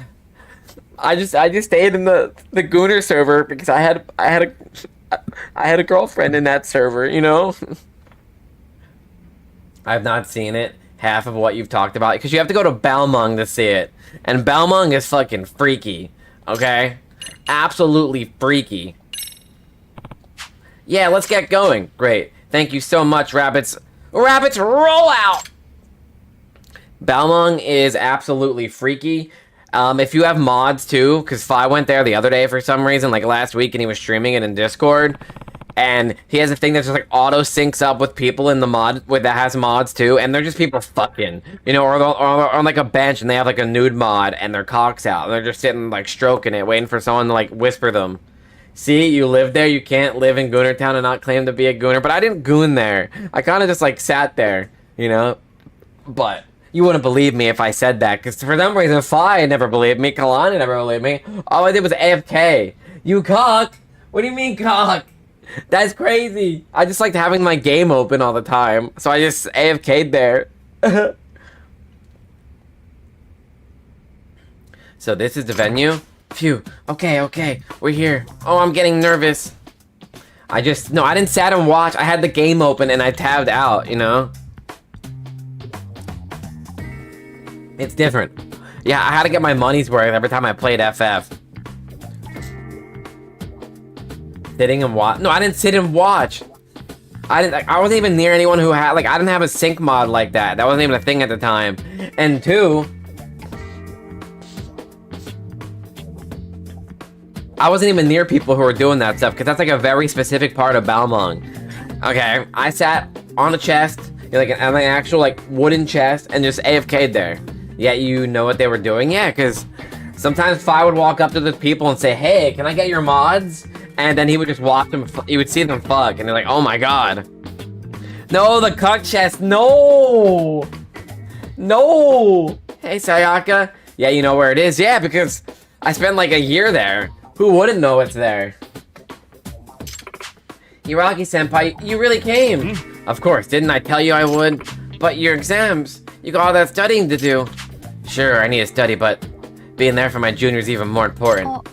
I just stayed in the gooner server because I had a girlfriend in that server, you know? I've not seen it, half of what you've talked about, because you have to go to Balmung to see it. And Balmung is fucking freaky, okay? Absolutely freaky. Yeah, let's get going. Great. Thank you so much, Rabbits. Rabbits, roll out! Balmung is absolutely freaky. If you have mods too, because Fi went there the other day for some reason, like last week, and he was streaming it in Discord, and he has a thing that just like auto syncs up with people in the mod that has mods too, and they're just people fucking, you know, or on like a bench and they have like a nude mod and their cocks out and they're just sitting like stroking it, waiting for someone to like whisper them. See, you live there, you can't live in Gooner Town and not claim to be a gooner, but I didn't goon there. I kind of just like sat there, you know, but. You wouldn't believe me if I said that, because for some reason, Fi never believed me, Kalani never believed me. All I did was AFK. You cock? What do you mean cock? That's crazy. I just liked having my game open all the time, so I just AFK'd there. So this is the venue? Phew. Okay, we're here. Oh, I'm getting nervous. I didn't sat and watch. I had the game open and I tabbed out, you know? It's different. Yeah, I had to get my money's worth every time I played FF. Sitting and watch. No, I didn't sit and watch. I wasn't even near anyone who had, like, I didn't have a sync mod like that. That wasn't even a thing at the time. And two, I wasn't even near people who were doing that stuff, because that's like a very specific part of Balmung. Okay, I sat on a chest, like an actual like wooden chest, and just AFK'd there. Yeah, you know what they were doing? Yeah, because sometimes Fi would walk up to the people and say, hey, can I get your mods? And then he would just watch them, he would see them fuck, and they're like, oh my god. No, the cuck chest, no! No! Hey, Sayaka. Yeah, you know where it is? Yeah, because I spent like a year there. Who wouldn't know it's there? Hiraki-senpai, you really came! Of course, didn't I tell you I would? But your exams, you got all that studying to do. Sure, I need to study, but being there for my junior's even more important.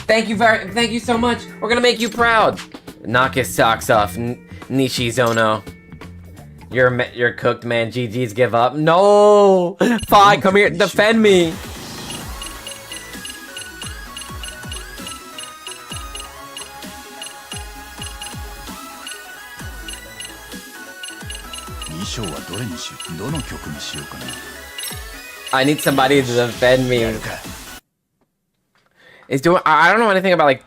Thank you so much. We're gonna make you proud. Knock his socks off, Nishizono. You're cooked, man. GG's, give up. No! Fine, come here, defend me. I need somebody to defend me. I don't know anything about, like,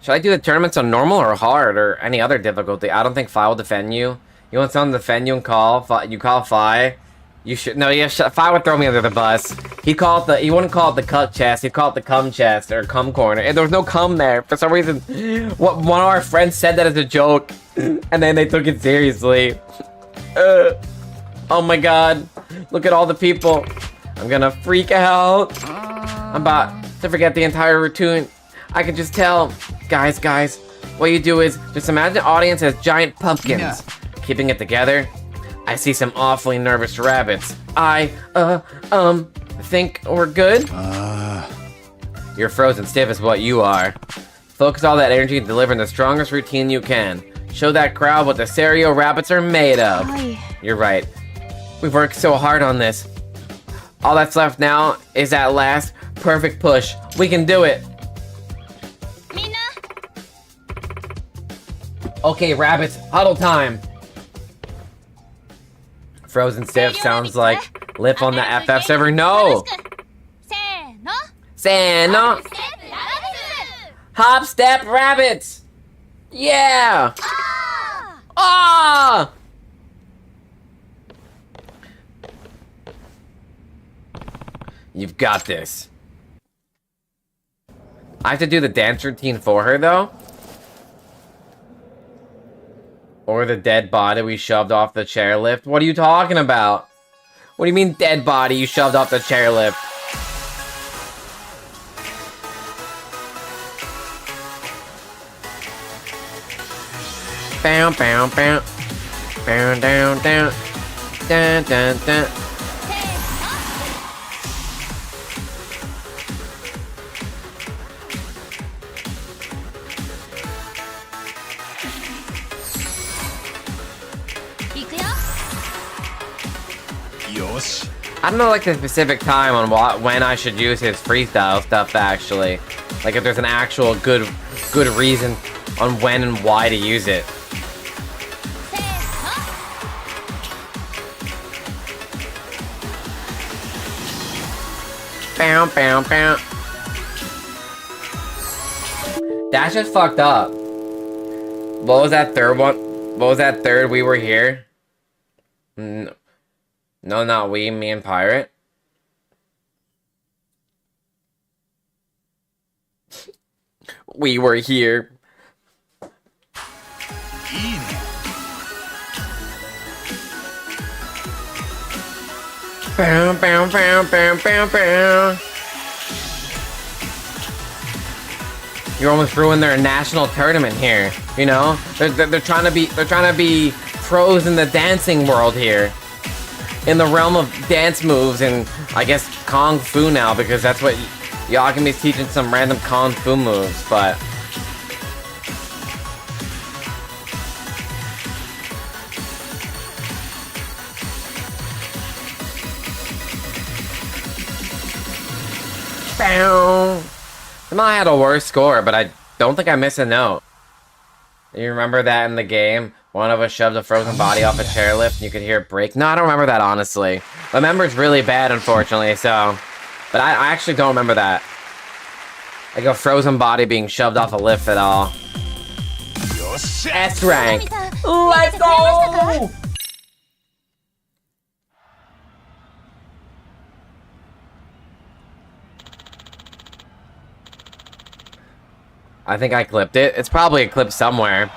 should I do the tournaments on normal or hard or any other difficulty? I don't think Fi will defend you. You want someone to defend you and call Fi? You should, no, yeah, Fi would throw me under the bus. He wouldn't call it the cut chest, he'd call it the cum chest or cum corner. And there was no cum there. For some reason, one of our friends said that as a joke, and then they took it seriously. Oh my god, look at all the people. I'm gonna freak out. I'm about to forget the entire routine. I can just tell. Guys, what you do is just imagine the audience as giant pumpkins. Keeping it together. I see some awfully nervous rabbits. I think we're good? You're frozen stiff is what you are. Focus all that energy into delivering the strongest routine you can. Show that crowd what the Serio rabbits are made of. You're right. We've worked so hard on this. All that's left now is that last perfect push. We can do it. Okay, rabbits, huddle time. Frozen stiff sounds like lip on the FF server. No! Sano! Hop step rabbits! Yeah! Ah! You've got this. I have to do the dance routine for her, though? Or the dead body we shoved off the chairlift? What are you talking about? What do you mean dead body you shoved off the chairlift? Bow, bow, bow. Bow, down, down. Dun, dun, dun. I don't know like the specific time on when I should use his freestyle stuff actually. Like if there's an actual good reason on when and why to use it. Bow, bow, bow. That's just fucked up. What was that third one? What was that third we were here? No, not we, me and Pirate. We were here. Bow, bow, bow, bow, bow, bow. You almost ruined their national tournament here. You know, they're trying to be pros in the dancing world here, in the realm of dance moves and I guess Kung Fu now because that's what Yagami's teaching some random Kung Fu moves, but. I had a worse score, but I don't think I missed a note. You remember that in the game? One of us shoved a frozen body off a chairlift and you could hear it break? No, I don't remember that, honestly. My memory's really bad, unfortunately, so... But I actually don't remember that. Like a frozen body being shoved off a lift at all. S rank! Let's go! I think I clipped it. It's probably a clip somewhere.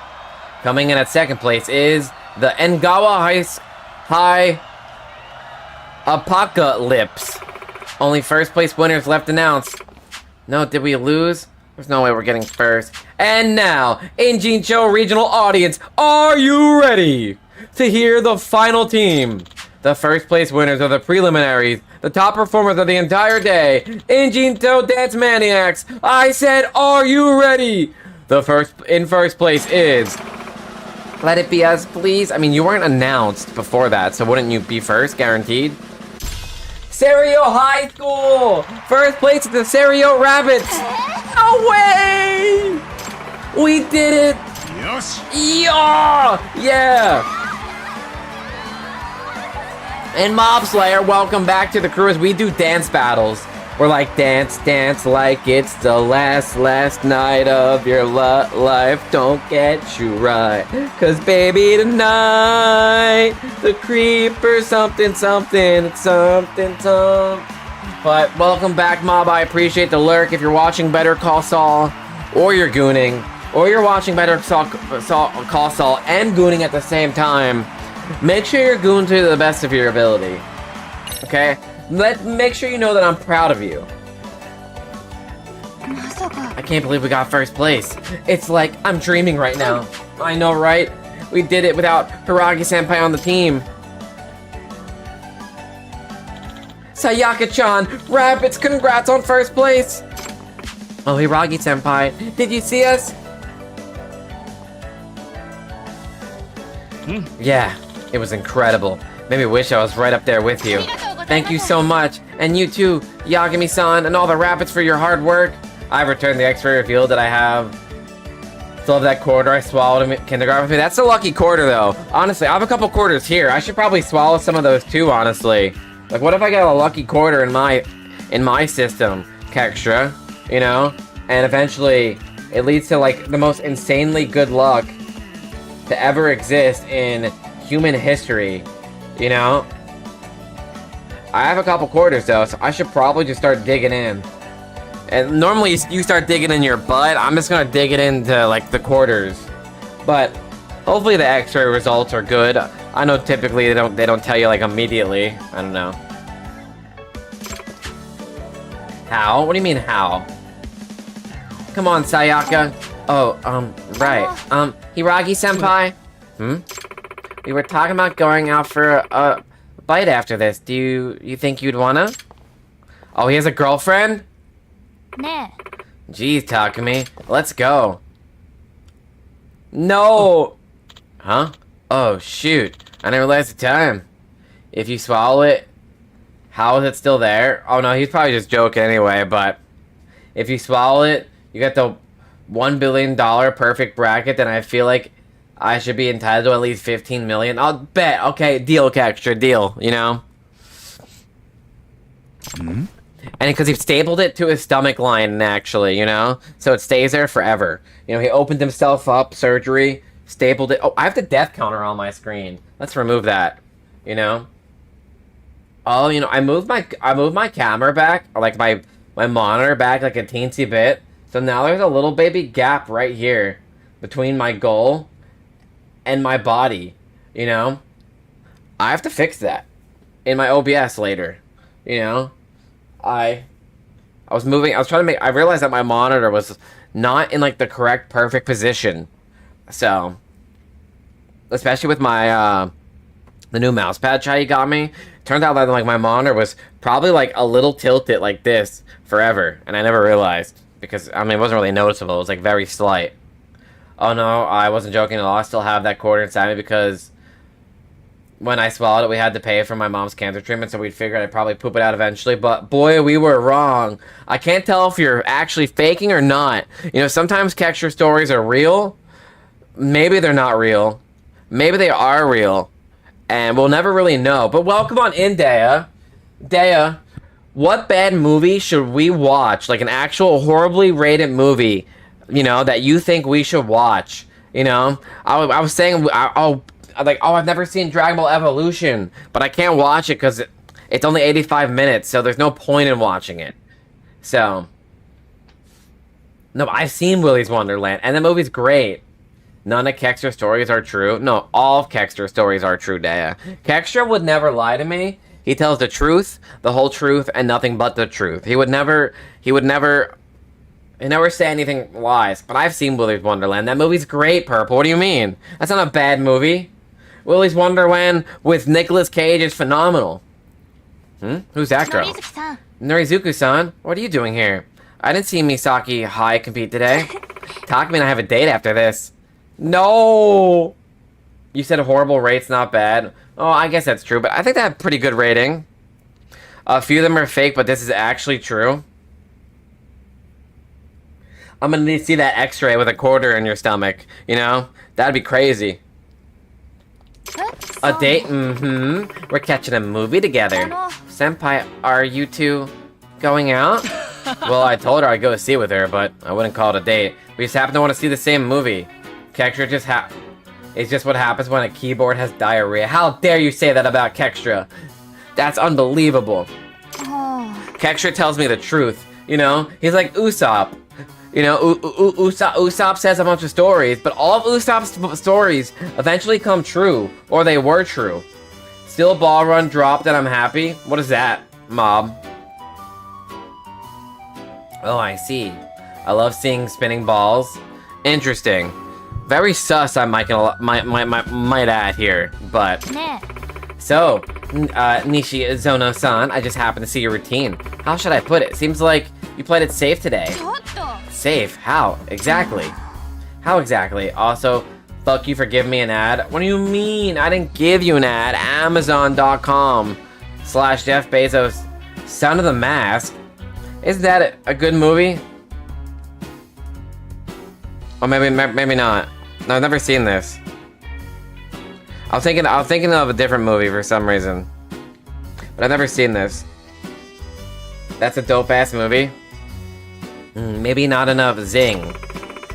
Coming in at second place is the Engawa High Apocalypse. Only first place winners left announced. No, did we lose? There's no way we're getting first. And now, Injincho Regional Audience, are you ready to hear the final team? The first place winners of the preliminaries, the top performers of the entire day, Injincho Dance Maniacs. I said, are you ready? In first place is... Let it be us, please. I mean, you weren't announced before that, so wouldn't you be first, guaranteed? Serio High School! First place is the Serio Rabbits! No way! We did it! Yeah! Yeah! And Mob Slayer, welcome back to the crew as we do dance battles. We're like, dance, dance like it's the last night of your life. Don't get you right. Cause baby, tonight, the creeper something. But welcome back, Mob. I appreciate the lurk. If you're watching Better Call Saul, or you're gooning, or you're watching Better Call Saul and gooning at the same time, make sure you're gooning to the best of your ability. Okay? Make sure you know that I'm proud of you. I can't believe we got first place. It's like I'm dreaming right now. I know, right? We did it without Hiragi-senpai on the team. Sayaka-chan, Rabbits, congrats on first place. Oh, Hiragi-senpai, did you see us? Yeah, it was incredible. Made me wish I was right up there with you. Thank you so much, and you too, Yagami-san, and all the Rabbits for your hard work. I've returned the X-ray reveal that I have. Still have that quarter I swallowed in kindergarten with me. That's a lucky quarter, though. Honestly, I have a couple quarters here. I should probably swallow some of those too, honestly. Like, what if I get a lucky quarter in my system, Kextra, you know? And eventually, it leads to, like, the most insanely good luck to ever exist in human history, you know? I have a couple quarters though, so I should probably just start digging in. And normally you start digging in your butt. I'm just gonna dig it into like the quarters. But Hopefully the X-ray results are good. I know typically they don't tell you like immediately. I don't know. How? What do you mean how? Come on, Sayaka. Oh, right. Hiragi-senpai? We were talking about going out for a bite after this. Do you think you'd wanna? Oh, he has a girlfriend? Nah. Jeez, Takumi. Let's go. No! Huh? Oh, shoot. I didn't realize the time. If you swallow it, how is it still there? Oh, no, he's probably just joking anyway, but if you swallow it, you get the $1 billion perfect bracket, then I feel like I should be entitled to at least 15 million. I'll bet. Okay, deal, Kextra, deal, you know? And because he stapled it to his stomach line, actually, you know? So it stays there forever. You know, he opened himself up, surgery, stapled it. Oh, I have the death counter on my screen. Let's remove that, you know? Oh, you know, I moved my camera back, or like my monitor back like a teensy bit. So now there's a little baby gap right here between my goal and my body, you know? I have to fix that in my OBS later, you know? I was trying to make, I realized that my monitor was not in like the correct perfect position. So, especially with my, the new mouse pad Yagami, turned out that like my monitor was probably like a little tilted like this forever. And I never realized because, I mean, it wasn't really noticeable. It was like very slight. Oh no, I wasn't joking at all. I still have that quarter inside me because when I swallowed it, we had to pay for my mom's cancer treatment, so we figured I'd probably poop it out eventually, but boy, we were wrong. I can't tell if you're actually faking or not. You know, sometimes Kextra stories are real. Maybe they're not real. Maybe they are real. And we'll never really know. But welcome on in, Dea. Dea, what bad movie should we watch? Like an actual horribly rated movie, you know, that you think we should watch? You know, I was saying, I've never seen Dragon Ball Evolution, but I can't watch it because it's only 85 minutes, so there's no point in watching it. So, no, I've seen Willy's Wonderland, and the movie's great. None of Kextra's stories are true. No, all of Kextra's stories are true, Dea. Kextra would never lie to me. He tells the truth, the whole truth, and nothing but the truth. He never say anything lies. But I've seen Willy's Wonderland. That movie's great, Purple. What do you mean? That's not a bad movie. Willy's Wonderland with Nicolas Cage is phenomenal. Who's that girl? Norizuku-san, what are you doing here? I didn't see Misaki Hai compete today. Takumi and I have a date after this. No! You said horrible rate's not bad. Oh, I guess that's true, but I think they have pretty good rating. A few of them are fake, but this is actually true. I'm gonna need to see that x-ray with a quarter in your stomach, you know? That'd be crazy. A date? We're catching a movie together. Senpai, are you two going out? Well, I told her I'd go see it with her, but I wouldn't call it a date. We just happen to want to see the same movie. Kextra it's just what happens when a keyboard has diarrhea. How dare you say that about Kextra? That's unbelievable. Kextra tells me the truth, you know? He's like Usopp. You know, Usopp says a bunch of stories, but all of Usopp's stories eventually come true, or they were true. Still ball run dropped and I'm happy? What is that, Mob? Oh, I see. I love seeing spinning balls. Interesting. Very sus, I might add here, but... So, Nishizono-san, I just happened to see your routine. How should I put it? Seems like you played it safe today. Safe? How? Exactly. How exactly? Also, fuck you for giving me an ad. What do you mean? I didn't give you an ad. Amazon.com/Jeff Bezos. Son of the Mask. Isn't that a good movie? Or maybe not. No, I've never seen this. I was thinking of a different movie for some reason. But I've never seen this. That's a dope-ass movie. Maybe not enough zing.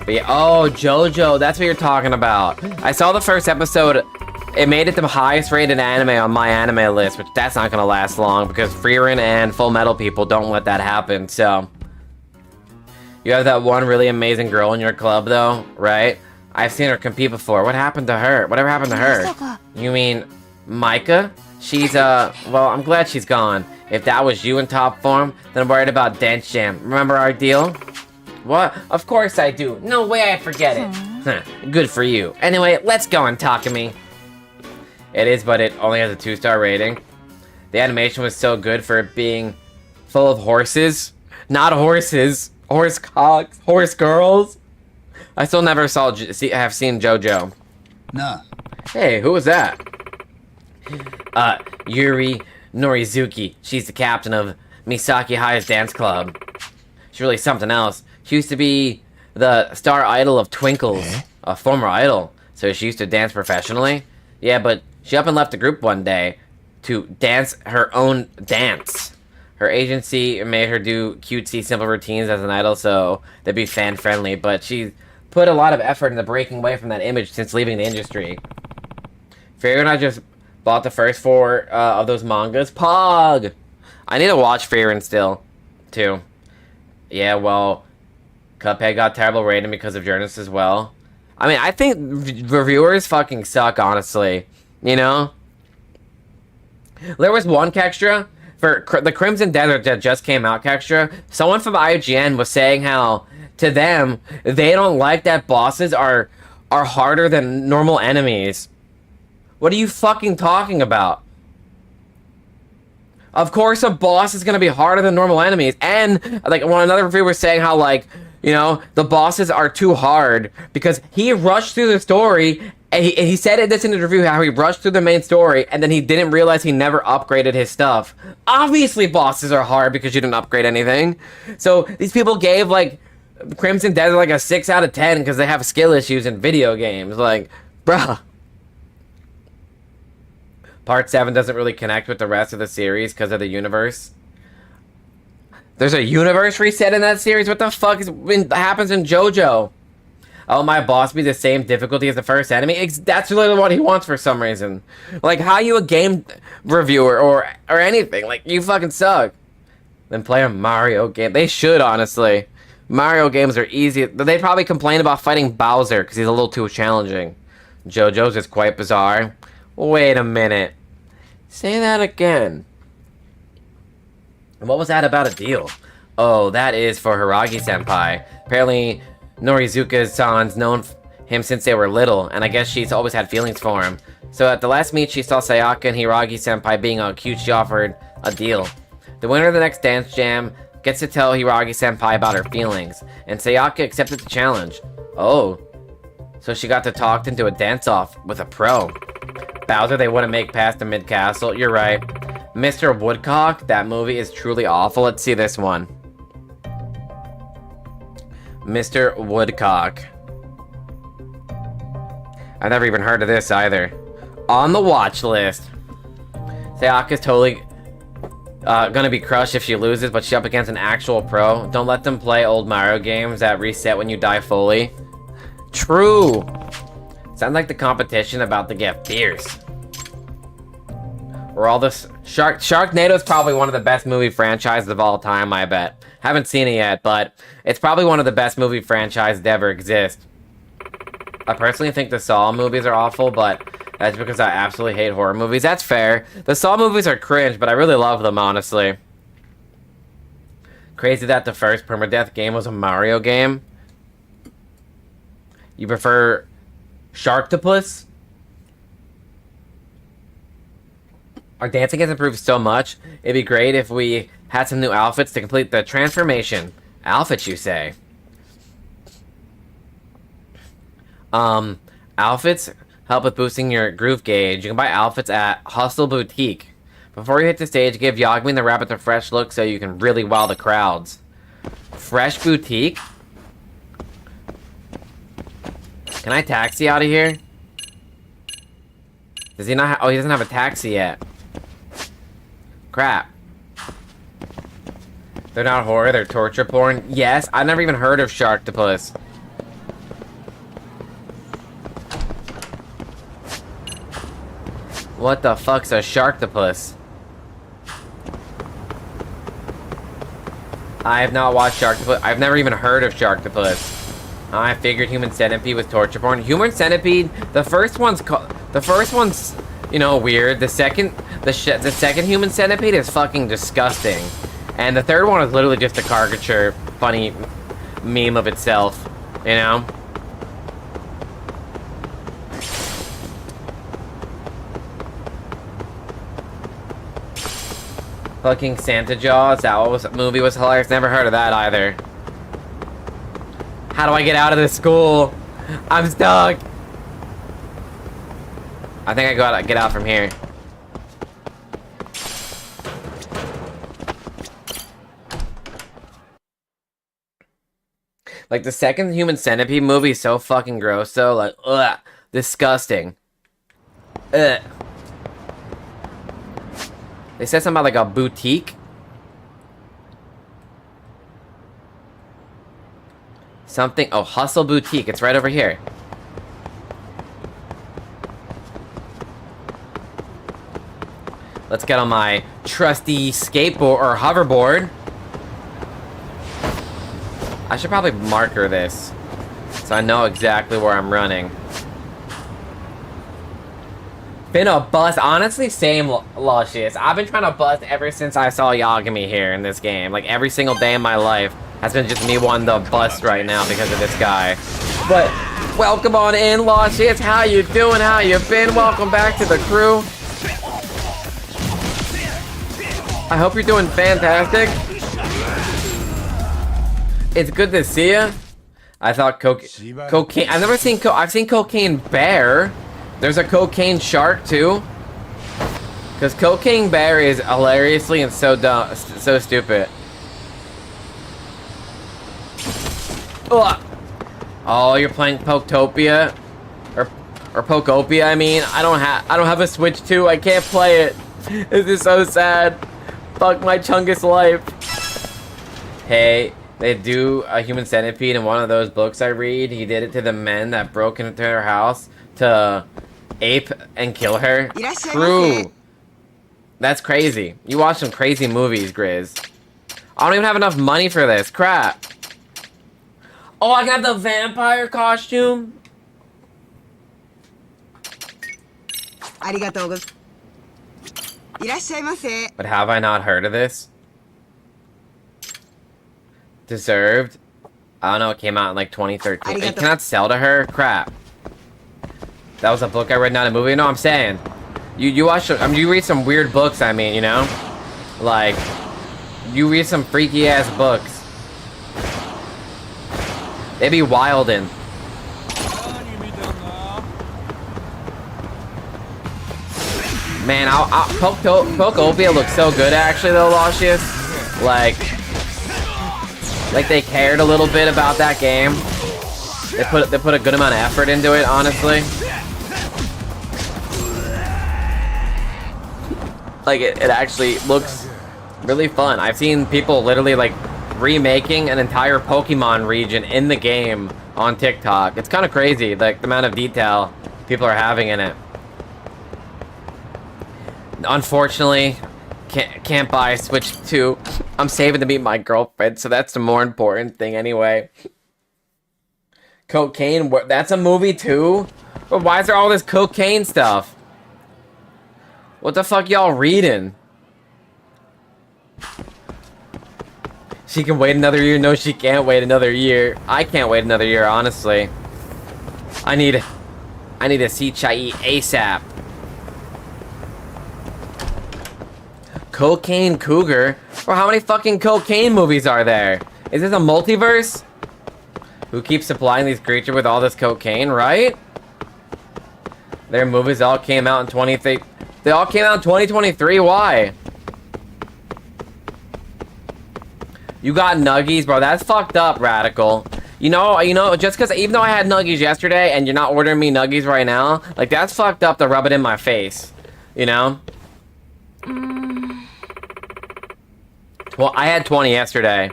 But yeah, oh, JoJo, that's what you're talking about. I saw the first episode. It made it the highest rated anime on my anime list, which that's not gonna last long because Frieren and Full Metal people don't let that happen, so. You have that one really amazing girl in your club, though, right? I've seen her compete before. What happened to her? Whatever happened to her? You mean Micah? She's, well, I'm glad she's gone. If that was you in top form, then I'm worried about Dance Jam. Remember our deal? What? Of course I do. No way I forget it. Huh. Good for you. Anyway, let's go on Takumi. It is, but it only has a 2-star rating. The animation was so good for it being full of horses. Not horses. Horse cocks. Horse girls. I still never have seen JoJo. Nah. Hey, who was that? Yuri Norizuki. She's the captain of Misaki High's dance club. She's really something else. She used to be the star idol of Twinkles, a former idol. So she used to dance professionally. Yeah, but she up and left the group one day to dance her own dance. Her agency made her do cutesy, simple routines as an idol so they'd be fan-friendly, but she put a lot of effort into breaking away from that image since leaving the industry. Fairy and I just bought the first 4 of those mangas. Pog! I need to watch Fairy still, too. Yeah, well, Cuphead got terrible rating because of journalists as well. I mean, I think reviewers fucking suck, honestly. You know? There was one Kextra for the Crimson Desert that just came out, Kextra. Someone from IGN was saying how, to them, they don't like that bosses are harder than normal enemies. What are you fucking talking about? Of course a boss is gonna be harder than normal enemies. And, like, another reviewer was saying how, like, you know, the bosses are too hard because he rushed through the story. And he said this in the review how he rushed through the main story and then he didn't realize he never upgraded his stuff. Obviously bosses are hard because you didn't upgrade anything. So these people gave, like, Crimson Desert like a 6 out of 10 because they have skill issues in video games. Like, bruh. Part 7 doesn't really connect with the rest of the series because of the universe. There's a universe reset in that series? What the fuck happens in JoJo? Oh, my boss be the same difficulty as the first enemy? That's really what he wants for some reason. Like, how you a game reviewer or anything? Like, you fucking suck. Then play a Mario game. They should, honestly. Mario games are easy. They probably complain about fighting Bowser because he's a little too challenging. JoJo's is quite bizarre. Wait a minute. Say that again. What was that about a deal? Oh, that is for Hiragi-senpai. Apparently, Norizuka-san's known him since they were little, and I guess she's always had feelings for him. So at the last meet, she saw Sayaka and Hiragi-senpai being all cute. She offered a deal. The winner of the next dance jam gets to tell Hiragi-senpai about her feelings, and Sayaka accepted the challenge. Oh. So she got to talk into a dance-off with a pro. Bowser, they wouldn't make past the mid-castle. You're right. Mr. Woodcock, that movie is truly awful. Let's see this one. Mr. Woodcock. I've never even heard of this either. On the watch list. Sayaka's totally gonna be crushed if she loses, but she's up against an actual pro. Don't let them play old Mario games that reset when you die fully. True. Sounds like the competition about to get fierce. Or all this Sharknado is probably one of the best movie franchises of all time, I bet. Haven't seen it yet, but it's probably one of the best movie franchises to ever exist. I personally think the Saw movies are awful, but that's because I absolutely hate horror movies. That's fair. The Saw movies are cringe, but I really love them, honestly. Crazy that the first permadeath game was a Mario game. You prefer Sharktopus? Our dancing has improved so much. It'd be great if we had some new outfits to complete the transformation. Outfits, you say? Outfits help with boosting your groove gauge. You can buy outfits at Hustle Boutique. Before you hit the stage, give Yagami and the rabbit a fresh look so you can really wow the crowds. Fresh Boutique? Can I taxi out of here? Does he not oh, he doesn't have a taxi yet. Crap. They're not horror, they're torture porn. Yes, I've never even heard of Sharktopus. What the fuck's a Sharktopus? I have not watched Sharktopus. I've never even heard of Sharktopus. I figured Human Centipede was torture porn. Human Centipede, the first one's, you know, weird. The second Human Centipede is fucking disgusting. And the third one is literally just a caricature, funny meme of itself, you know? Fucking Santa Jaws, that movie was hilarious. Never heard of that either. How do I get out of this school? I'm stuck. I think I gotta get out from here. Like, the second Human Centipede movie is so fucking gross, though. Like, ugh. Disgusting. Ugh. They said something about, like, a boutique. Something. Oh, Hustle Boutique. It's right over here. Let's get on my trusty skateboard or hoverboard. I should probably marker this so I know exactly where I'm running. Been a bust. Honestly, same Luscious. I've been trying to bust ever since I saw Yagami here in this game. Like, every single day in my life has been just me wanting to bust right now because of this guy. But welcome on in, Luscious. How you doing? How you been? Welcome back to the crew. I hope you're doing fantastic. It's good to see you. I thought cocaine. I've never seen I've seen Cocaine Bear. There's a Cocaine Shark too. Cause Cocaine Bear is hilariously and so dumb, so stupid. Ugh. Oh, you're playing Poketopia, or Pokopia. I mean, I don't have a Switch 2. I can't play it. This is so sad. Fuck my Chungus life. Hey. They do a Human Centipede in one of those books I read. He did it to the men that broke into her house to ape and kill her. True. That's crazy. You watch some crazy movies, Grizz. I don't even have enough money for this. Crap. Oh, I got the vampire costume. But have I not heard of this? Deserved. I don't know, it came out in like 2013. You cannot sell to her? Crap. That was a book I read, not a movie. No, I'm saying. You watch, I mean, you read some weird books, I mean, you know? Like, you read some freaky ass books. They be wildin'. Man, Pokopia looks so good actually though, Luscious. Like they cared a little bit about that game. They put a good amount of effort into it, honestly. Like it actually looks really fun. I've seen people literally like remaking an entire Pokemon region in the game on TikTok. It's kind of crazy, like the amount of detail people are having in it. Unfortunately, can't buy a Switch 2. I'm saving to meet my girlfriend, so that's the more important thing anyway. Cocaine, that's a movie too? But why is there all this cocaine stuff? What the fuck y'all reading? She can wait another year? No, she can't wait another year. I can't wait another year, honestly. I need to see Chai ASAP. Cocaine Cougar? Or how many fucking cocaine movies are there? Is this a multiverse? Who keeps supplying these creatures with all this cocaine, right? Their movies all came out in They all came out in 2023, why? You got nuggies, bro. That's fucked up, Radical. You know, just because even though I had nuggies yesterday and you're not ordering me nuggies right now, like that's fucked up to rub it in my face. You know? Well, I had 20 yesterday.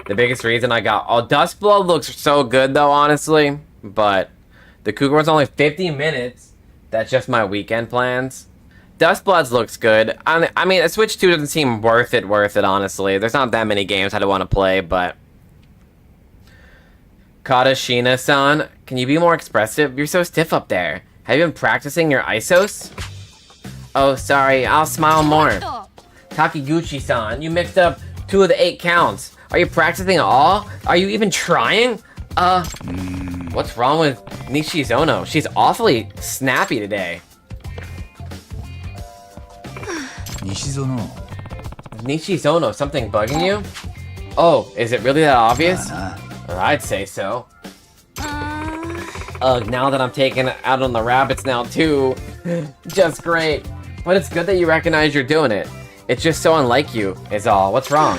The biggest reason I got... Oh, Duskblood looks so good, though, honestly. But the Cougar was only 50 minutes. That's just my weekend plans. Duskbloods looks good. I mean, a Switch 2 doesn't seem worth it, honestly. There's not that many games I don't want to play, but... Katashina-san, can you be more expressive? You're so stiff up there. Have you been practicing your isos? Oh, sorry. I'll smile more. Takiguchi-san, you mixed up 2 of the 8 counts. Are you practicing at all? Are you even trying? What's wrong with Nishizono? She's awfully snappy today. Nishizono, something bugging you? Oh, is it really that obvious? I'd say so. Now that I'm taking it out on the rabbits now too. Just great. But it's good that you recognize you're doing it. It's just so unlike you, is all. What's wrong?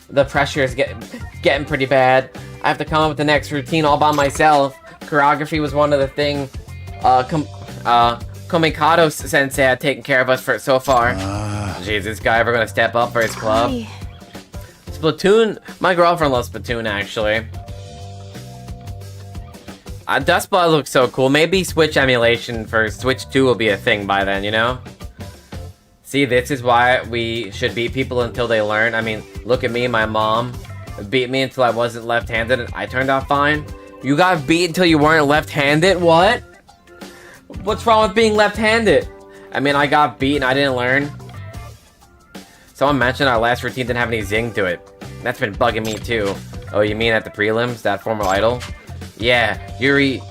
The pressure is getting pretty bad. I have to come up with the next routine all by myself. Choreography was one of the things Komikado sensei had taken care of us for so far. Jeez, this guy ever gonna step up for his club? Splatoon, my girlfriend loves Splatoon actually. Dustball looks so cool. Maybe Switch emulation for Switch 2 will be a thing by then, you know? See, this is why we should beat people until they learn. I mean, look at me, my mom beat me until I wasn't left-handed and I turned out fine. You got beat until you weren't left-handed? What? What's wrong with being left-handed? I mean, I got beat and I didn't learn. Someone mentioned our last routine didn't have any zing to it. That's been bugging me too. Oh, you mean at the prelims? That former idol? Yeah, Yuri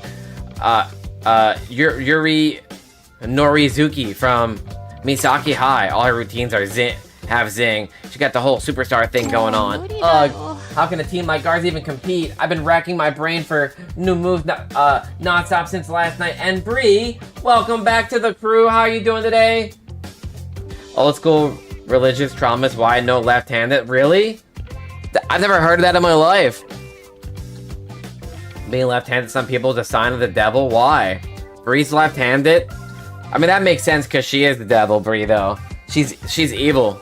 Norizuki from Misaki High. All her routines are have zing. She got the whole superstar thing going on. Ugh, how can a team like ours even compete? I've been racking my brain for new moves non-stop since last night. And Bree, welcome back to the crew. How are you doing today? Old school religious traumas, why no left-handed? Really? I've never heard of that in my life. Being left-handed, some people is a sign of the devil. Why? Bree's left-handed? I mean, that makes sense because she is the devil, Bree, though. She's evil.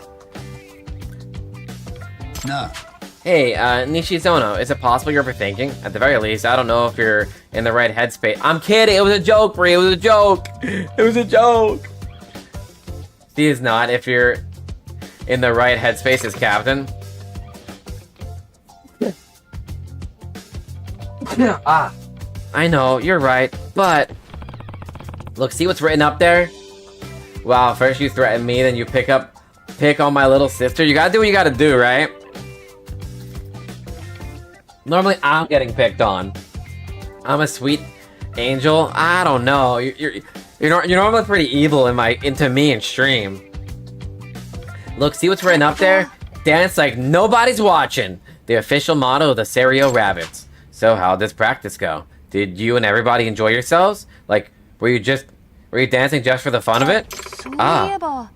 Nah. Hey, Nishizono, is it possible you're overthinking? At the very least, I don't know if you're in the right headspace. I'm kidding, it was a joke, Bree, it was a joke! It was a joke! She is not if you're in the right headspace as captain. I know, you're right, but... Look, see what's written up there? Wow, first you threaten me, then you pick on my little sister. You gotta do what you gotta do, right? Normally, I'm getting picked on. I'm a sweet angel. I don't know. You're normally pretty evil into me in stream. Look, see what's written up there? Dance like nobody's watching. The official motto of the Serio Rabbits. So how'd this practice go? Did you and everybody enjoy yourselves? Like, were you dancing just for the fun of it?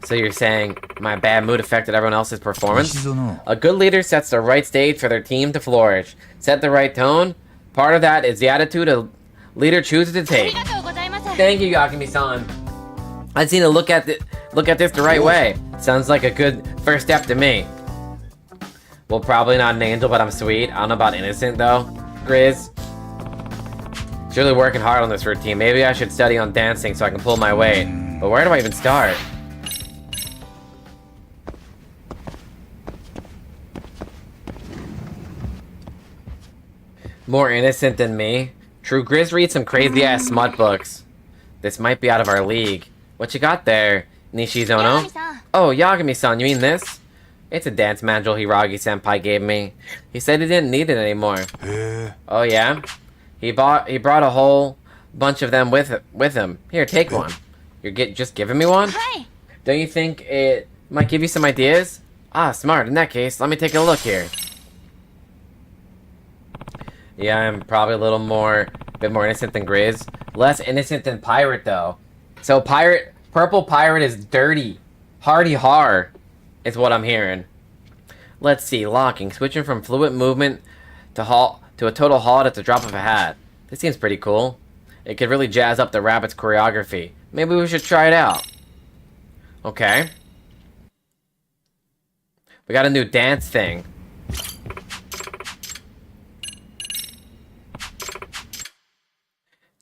So you're saying my bad mood affected everyone else's performance? A good leader sets the right stage for their team to flourish. Set the right tone. Part of that is the attitude a leader chooses to take. Thank you, Yagami-san. I just need to look at this the right way. Sounds like a good first step to me. Well, probably not an angel, but I'm sweet. I don't know about innocent, though. Grizz. She's really working hard on this routine. Maybe I should study on dancing so I can pull my weight. But where do I even start? More innocent than me? True, Grizz reads some crazy-ass smut books. This might be out of our league. What you got there, Nishizono? Oh, Yagami-san, you mean this? It's a dance manual Hiragi-senpai gave me. He said he didn't need it anymore. Oh, yeah? He brought a whole bunch of them with him. Here, take one. You're just giving me one? Don't you think it might give you some ideas? Ah, smart. In that case, let me take a look here. Yeah, I'm probably a bit more innocent than Grizz. Less innocent than Pirate, though. So Purple Pirate is dirty. Hardy har is what I'm hearing. Let's see, locking. Switching from fluid movement to a total halt at the drop of a hat. This seems pretty cool. It could really jazz up the rabbit's choreography. Maybe we should try it out. Okay. We got a new dance thing.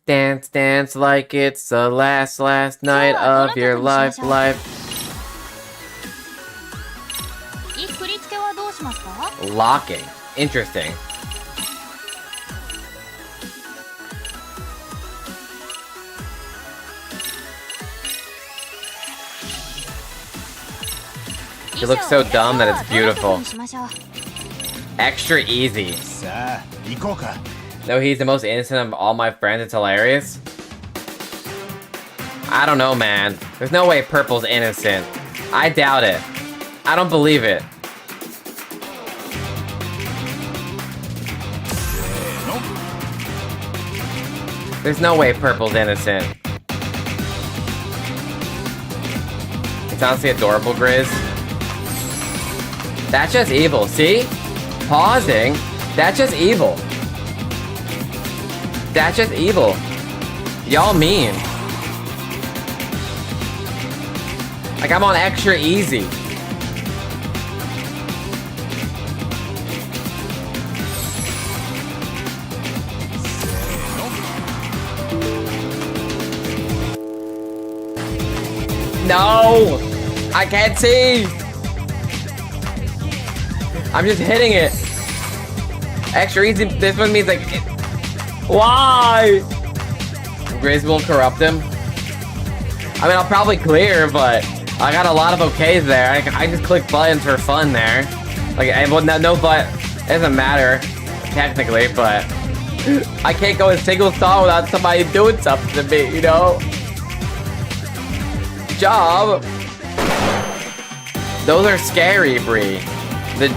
Dance, dance like it's the last night of your life. Locking. Interesting. She looks so dumb that it's beautiful. Extra easy. さあ行こうか No, he's the most innocent of all my friends. It's hilarious. I don't know, man. There's no way Purple's innocent. I doubt it. I don't believe it. There's no way Purple's innocent. It's honestly adorable, Grizz. That's just evil, see? Pausing. That's just evil. That's just evil. Y'all mean. Like, I'm on extra easy. No! I can't see! I'm just hitting it. Extra easy, this one means like... Why? Grizz will corrupt him. I mean, I'll probably clear, but I got a lot of okays there. I just click buttons for fun there. Like, well, no, but it doesn't matter, technically, but I can't go a single song without somebody doing something to me, you know? Job. Those are scary, Bree. The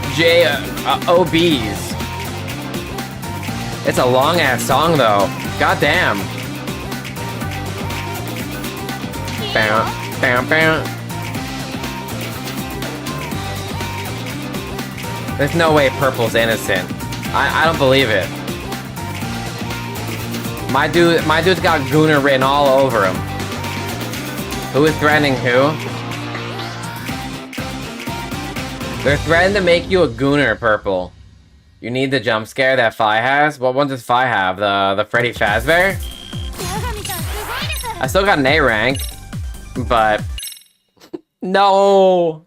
OBs. It's a long ass song though. God damn. Bam, bam, bam. There's no way Purple's innocent. I don't believe it. My dude's got Gooner written all over him. Who is threatening who? They're threatening to make you a Gooner, Purple. You need the jump scare that Fi has? What one does Fi have? The Freddy Fazbear? I still got an A rank, but no.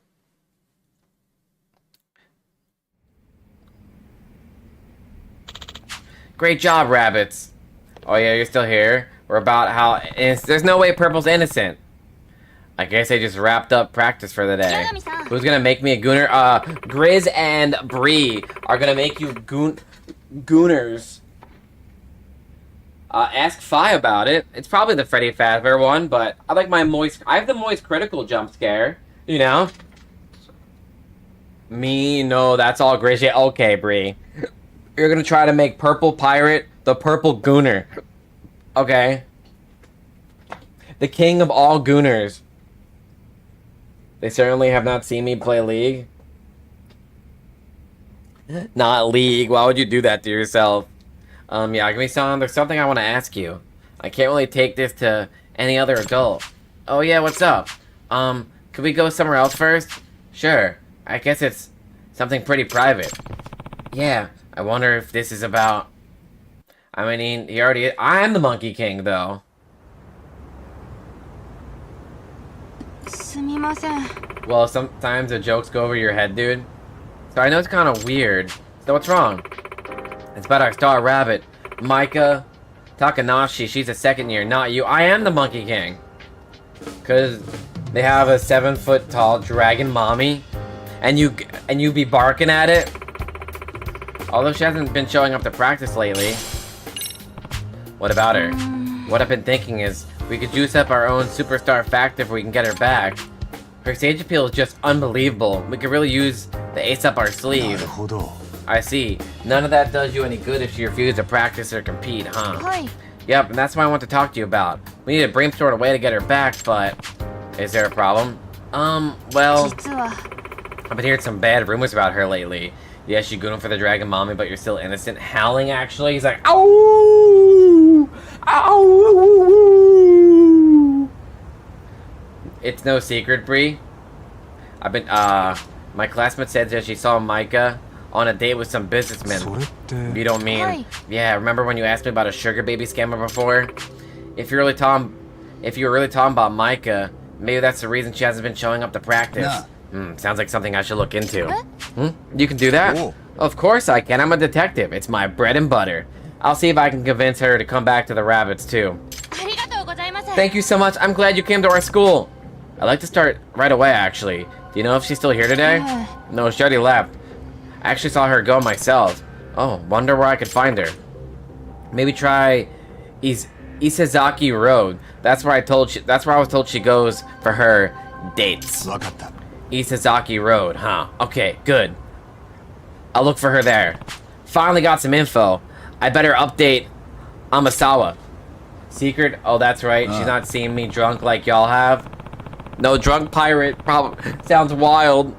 Great job, rabbits. Oh yeah, you're still here. We're about how there's no way Purple's innocent. I guess I just wrapped up practice for the day. Who's gonna make me a Gooner? Grizz and Bree are gonna make you Gooners. Ask Fi about it. It's probably the Freddy Fazbear one, but I like my moist. I have the moist critical jump scare. You know. Me, no, that's all Grizz. Yeah, okay, Bree. You're gonna try to make Purple Pirate the Purple Gooner. Okay. The king of all Gooners. They certainly have not seen me play League. Not League. Why would you do that to yourself? Yagami-san, there's something I want to ask you. I can't really take this to any other adult. Oh yeah, what's up? Could we go somewhere else first? Sure. I guess it's something pretty private. Yeah, I wonder if this is about... I mean, he already is. I am the Monkey King, though. Well, sometimes the jokes go over your head, dude. So I know it's kind of weird. So what's wrong? It's about our star rabbit, Micah Takanashi. She's a second year, not you. I am the Monkey King. Because they have a 7-foot-tall dragon mommy. And you be barking at it. Although she hasn't been showing up to practice lately. What about her? What I've been thinking is, we could juice up our own superstar factor if we can get her back. Her stage appeal is just unbelievable. We could really use the ace up our sleeve. I see. None of that does you any good if she refuses to practice or compete, huh? Hi. Yep, and that's what I want to talk to you about. We need to brainstorm a way to get her back, but... Is there a problem? Well... I've been hearing some bad rumors about her lately. Yes, you're going for the dragon mommy, but you're still innocent. Howling, actually. He's like, ow! Ow! It's no secret, Bree. I've been, my classmate said that she saw Micah on a date with some businessman. You don't mean... Hi. Yeah, remember when you asked me about a sugar baby scammer before? If you were really talking about Micah, maybe that's the reason she hasn't been showing up to practice. Sounds like something I should look into. You can do that? Cool. Of course I can. I'm a detective. It's my bread and butter. I'll see if I can convince her to come back to the rabbits, too. Thank you so much. I'm glad you came to our school. I'd like to start right away, actually. Do you know if she's still here today? No, she already left. I actually saw her go myself. Oh, wonder where I could find her. Maybe try Isazaki Road. That's where I was told she goes for her dates. わかった。 Isazaki Road, huh? Okay, good. I'll look for her there. Finally got some info. I better update Amasawa. Secret? Oh, that's right. She's not seeing me drunk like y'all have. No, drunk pirate. Probably sounds wild.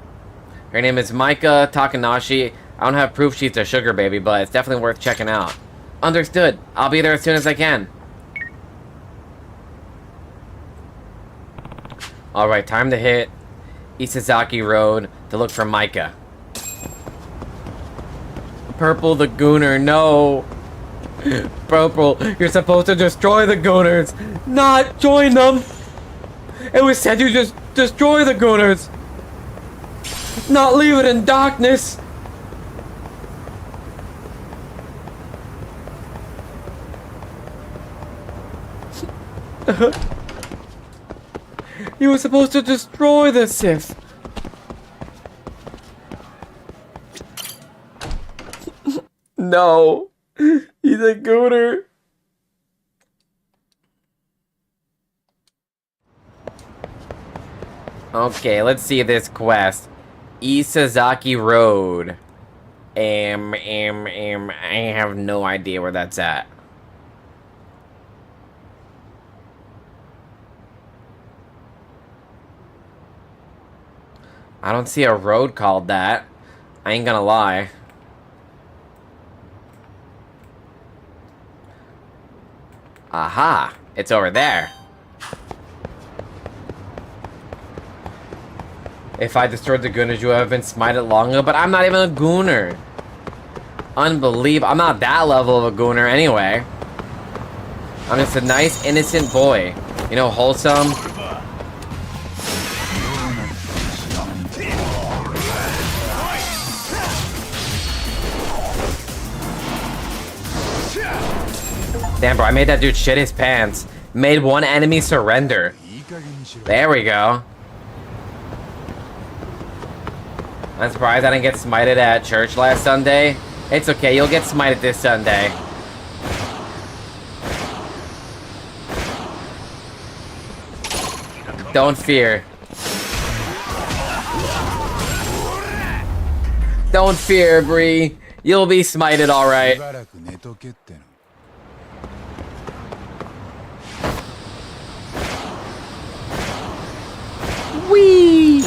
Her name is Maika Takanashi. I don't have proof she's a sugar baby, but it's definitely worth checking out. Understood. I'll be there as soon as I can. Alright, time to hit Isazaki Road to look for Maika. Purple the Gooner, no! Purple, you're supposed to destroy the Gooners, not join them! It was said you just destroy the Gooners! Not leave it in darkness! You were supposed to destroy the Sith! No! He's a Gooner! Okay, let's see this quest. Isazaki Road. I have no idea where that's at. I don't see a road called that. I ain't gonna lie. Aha! It's over there. If I destroyed the Gooners, you would have been smited long ago, but I'm not even a Gooner. Unbelievable. I'm not that level of a Gooner anyway. I'm just a nice, innocent boy. You know, wholesome. Damn, bro, I made that dude shit his pants. Made one enemy surrender. There we go. I'm surprised I didn't get smited at church last Sunday. It's okay, you'll get smited this Sunday. Don't fear. Don't fear, Bree. You'll be smited alright. Whee!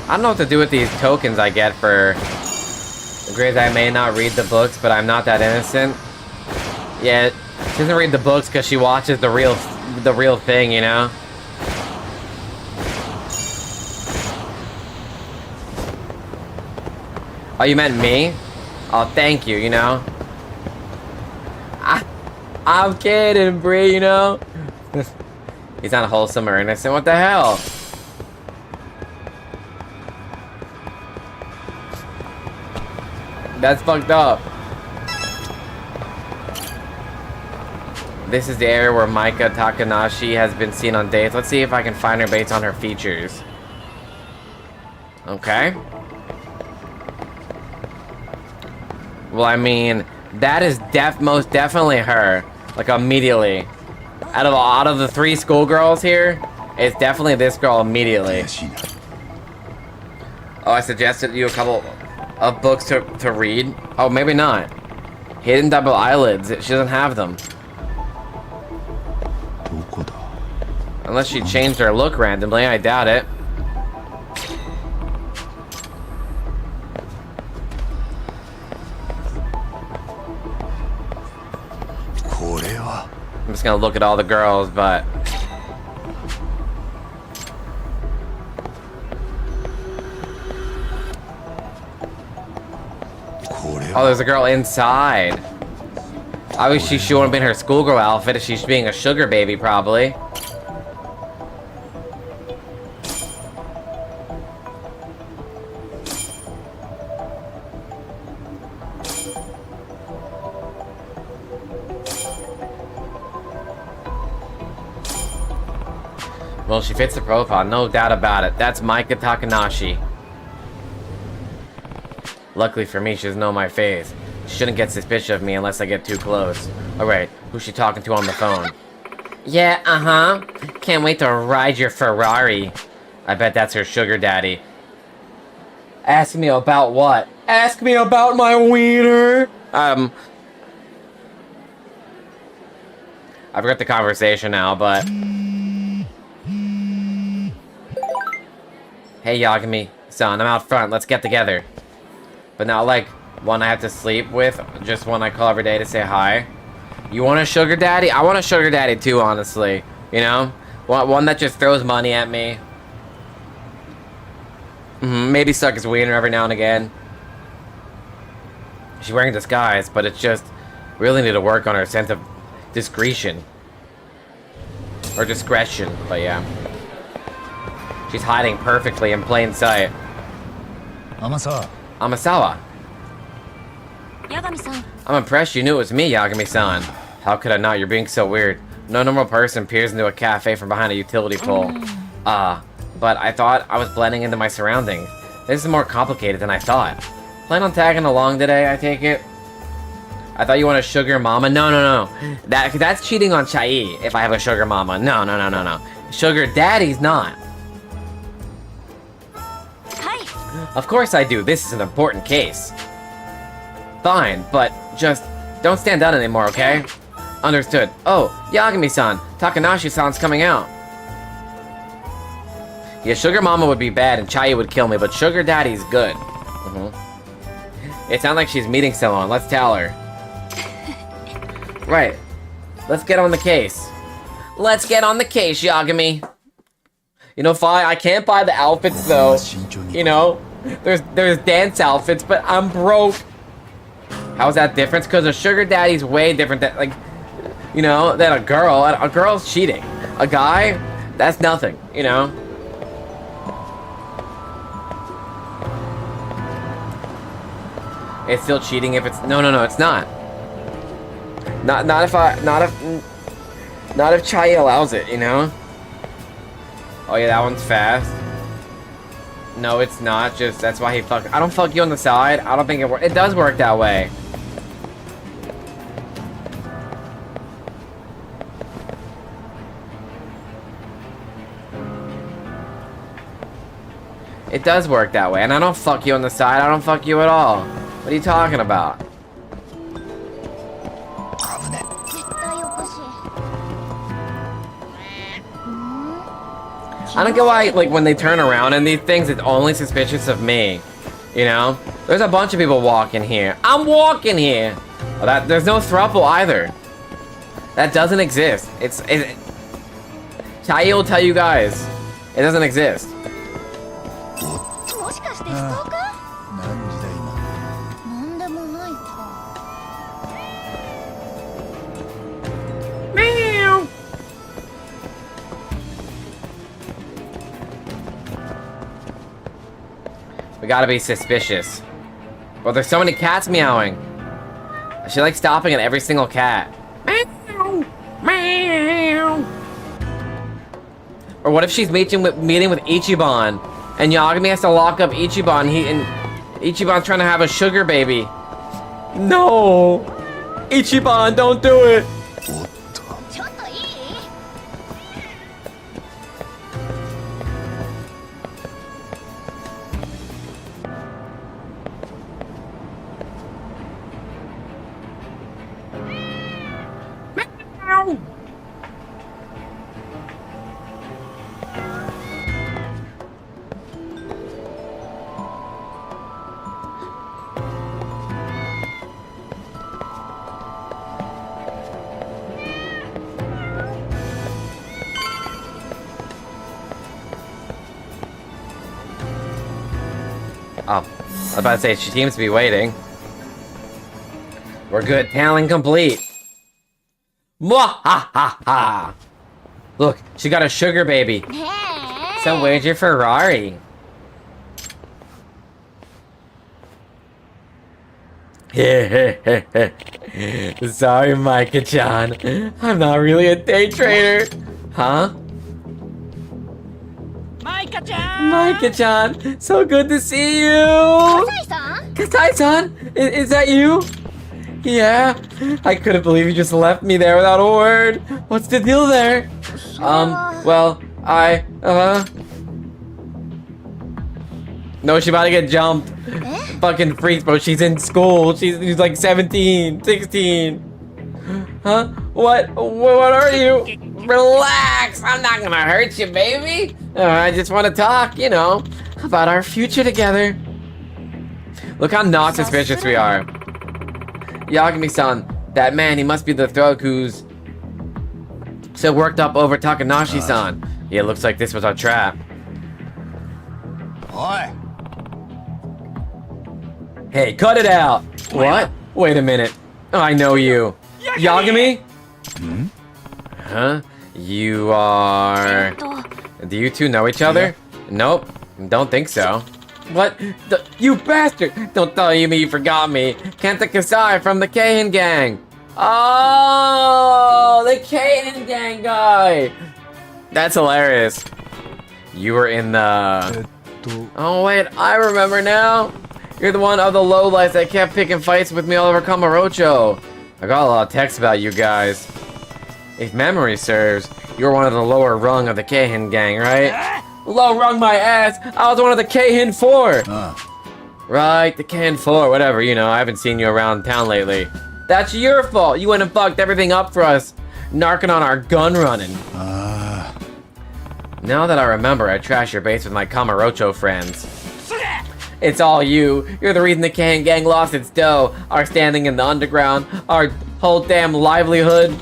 I don't know what to do with these tokens I get for the grades. I may not read the books, but I'm not that innocent. Yeah, she doesn't read the books because she watches the real thing, you know? Oh, you meant me? Oh, thank you, you know? I'm kidding, Bree, you know? He's not wholesome or innocent. What the hell? That's fucked up. This is the area where Maika Takanashi has been seen on dates. Let's see if I can find her based on her features. Okay. Well, I mean, that is most definitely her. Like, immediately. Out of the 3 schoolgirls here, it's definitely this girl immediately. Oh, I suggested you a couple of books to read. Oh, maybe not. Hidden double eyelids. She doesn't have them. Unless she changed her look randomly, I doubt it. I'm just gonna look at all the girls, but... Oh, there's a girl inside. Obviously, she wouldn't have been her schoolgirl outfit if she's being a sugar baby, probably. Well, she fits the profile, no doubt about it. That's Maika Takanashi. Luckily for me, she doesn't know my face. She shouldn't get suspicious of me unless I get too close. Alright, who's she talking to on the phone? Yeah, uh-huh. Can't wait to ride your Ferrari. I bet that's her sugar daddy. Ask me about what? Ask me about my wiener! I forgot the conversation now, but... Hey, Yagami. Son, I'm out front. Let's get together. But not like one I have to sleep with, just one I call every day to say hi. You want a sugar daddy? I want a sugar daddy too, honestly. You know? One that just throws money at me. Maybe suck his wiener every now and again. She's wearing a disguise, but it's just... really need to work on her sense of discretion. Or discretion, but yeah. She's hiding perfectly in plain sight. Amasawa. Yagami-san. I'm impressed you knew it was me, Yagami-san. How could I not? You're being so weird. No normal person peers into a cafe from behind a utility pole. But I thought I was blending into my surroundings. This is more complicated than I thought. Plan on tagging along today, I take it? I thought you want a sugar mama? No. That's cheating on Chai if I have a sugar mama. No. Sugar daddy's not. Hi. Of course I do. This is an important case. Fine, but just don't stand out anymore, okay? Understood. Oh, Yagami-san. Takanashi-san's coming out. Yeah, sugar mama would be bad and Chai would kill me, but sugar daddy's good. It sounds like she's meeting someone. Let's tell her. Right. Let's get on the case. Let's get on the case, Yagami. You know, fine, I can't buy the outfits though. You know, there's dance outfits, but I'm broke. How's that different? Because a sugar daddy's way different than, like, you know, than a girl. A girl's cheating. A guy, that's nothing, you know? It's still cheating if it's... No, it's not. Not if Chai allows it, you know? Oh yeah, that one's fast. No, it's not. Just, that's why he fuck... I don't fuck you on the side. I don't think it works. It does work that way. It does work that way. And I don't fuck you on the side. I don't fuck you at all. What are you talking about? I don't get why, like, when they turn around and these things, it's only suspicious of me. You know? There's a bunch of people walking here. I'm walking here! Well, there's no throuple either. That doesn't exist. Chai will tell you guys. It doesn't exist. We gotta be suspicious. Well, there's so many cats meowing. She likes stopping at every single cat. Meow, meow. Or what if she's meeting with Ichiban, and Yagami has to lock up Ichiban? And Ichiban's trying to have a sugar baby. No, Ichiban, don't do it. Oh, I was about to say, she seems to be waiting. We're good. Talent complete. Mwahaha! Look, she got a sugar baby. So where's your Ferrari? Sorry, Micah-chan. I'm not really a day trader. Huh? Micah-chan, so good to see you! Kasai-san, is that you? Yeah, I couldn't believe you just left me there without a word. What's the deal there? Well, No, she's about to get jumped. Fucking freaks, bro. She's in school. She's like 17, 16. Huh? What are you? Relax. I'm not gonna hurt you, baby. I just want to talk, you know, about our future together. Look how not suspicious we are. Yagami-san, that man, he must be the thug who's so worked up over Takanashi-san. Yeah, it looks like this was our trap. Oi. Hey, cut it out! What? Wait a minute. Oh, I know you. Yagami? Huh? You are... Do you two know each other? Nope. Don't think so. What? You bastard! Don't tell me you forgot me. Kenta Kasai from the Keihin gang. Oh, the Keihin gang guy. That's hilarious. You were in the... Oh wait, I remember now. You're the one of the lowlights that kept picking fights with me all over Kamurocho. I got a lot of texts about you guys. If memory serves, you were one of the lower rung of the Keihin gang, right? Low rung my ass! I was one of the Keihin 4! Right, the Keihin 4, whatever, you know, I haven't seen you around town lately. That's your fault! You went and fucked everything up for us, narking on our gun running. Now that I remember, I trashed your base with my Kamurocho friends. It's all you. You're the reason the Keihin gang lost its dough, our standing in the underground, our whole damn livelihood.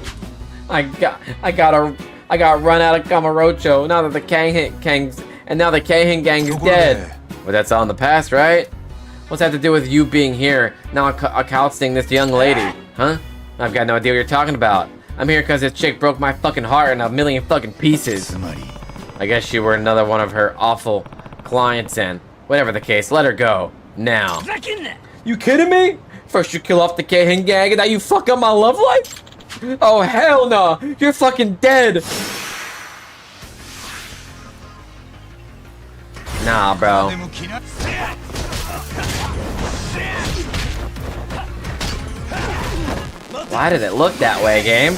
I got run out of Kamurocho. Now that the Keihin gang's dead. Well, that's all in the past, right? What's that to do with you being here? Now accosting this young lady, huh? I've got no idea what you're talking about. I'm here because this chick broke my fucking heart in a million fucking pieces. I guess you were another one of her awful clients and whatever the case, let her go. Now. You kidding me? First you kill off the Keihin gang and now you fuck up my love life? Oh hell no! You're fucking dead! Nah, bro. Why did it look that way, game?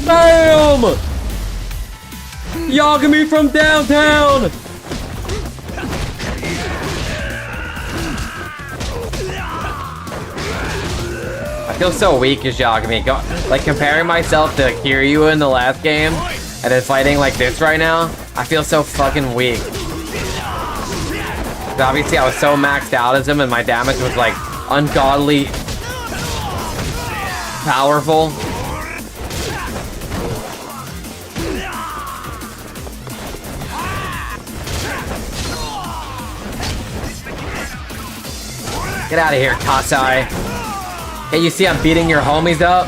BAM! Yagami from downtown! I feel so weak as Yagami. Like comparing myself to Kiryu in the last game and then fighting like this right now, I feel so fucking weak. Obviously I was so maxed out as him and my damage was like ungodly powerful. Get out of here, Kasai. Hey, you see I'm beating your homies up?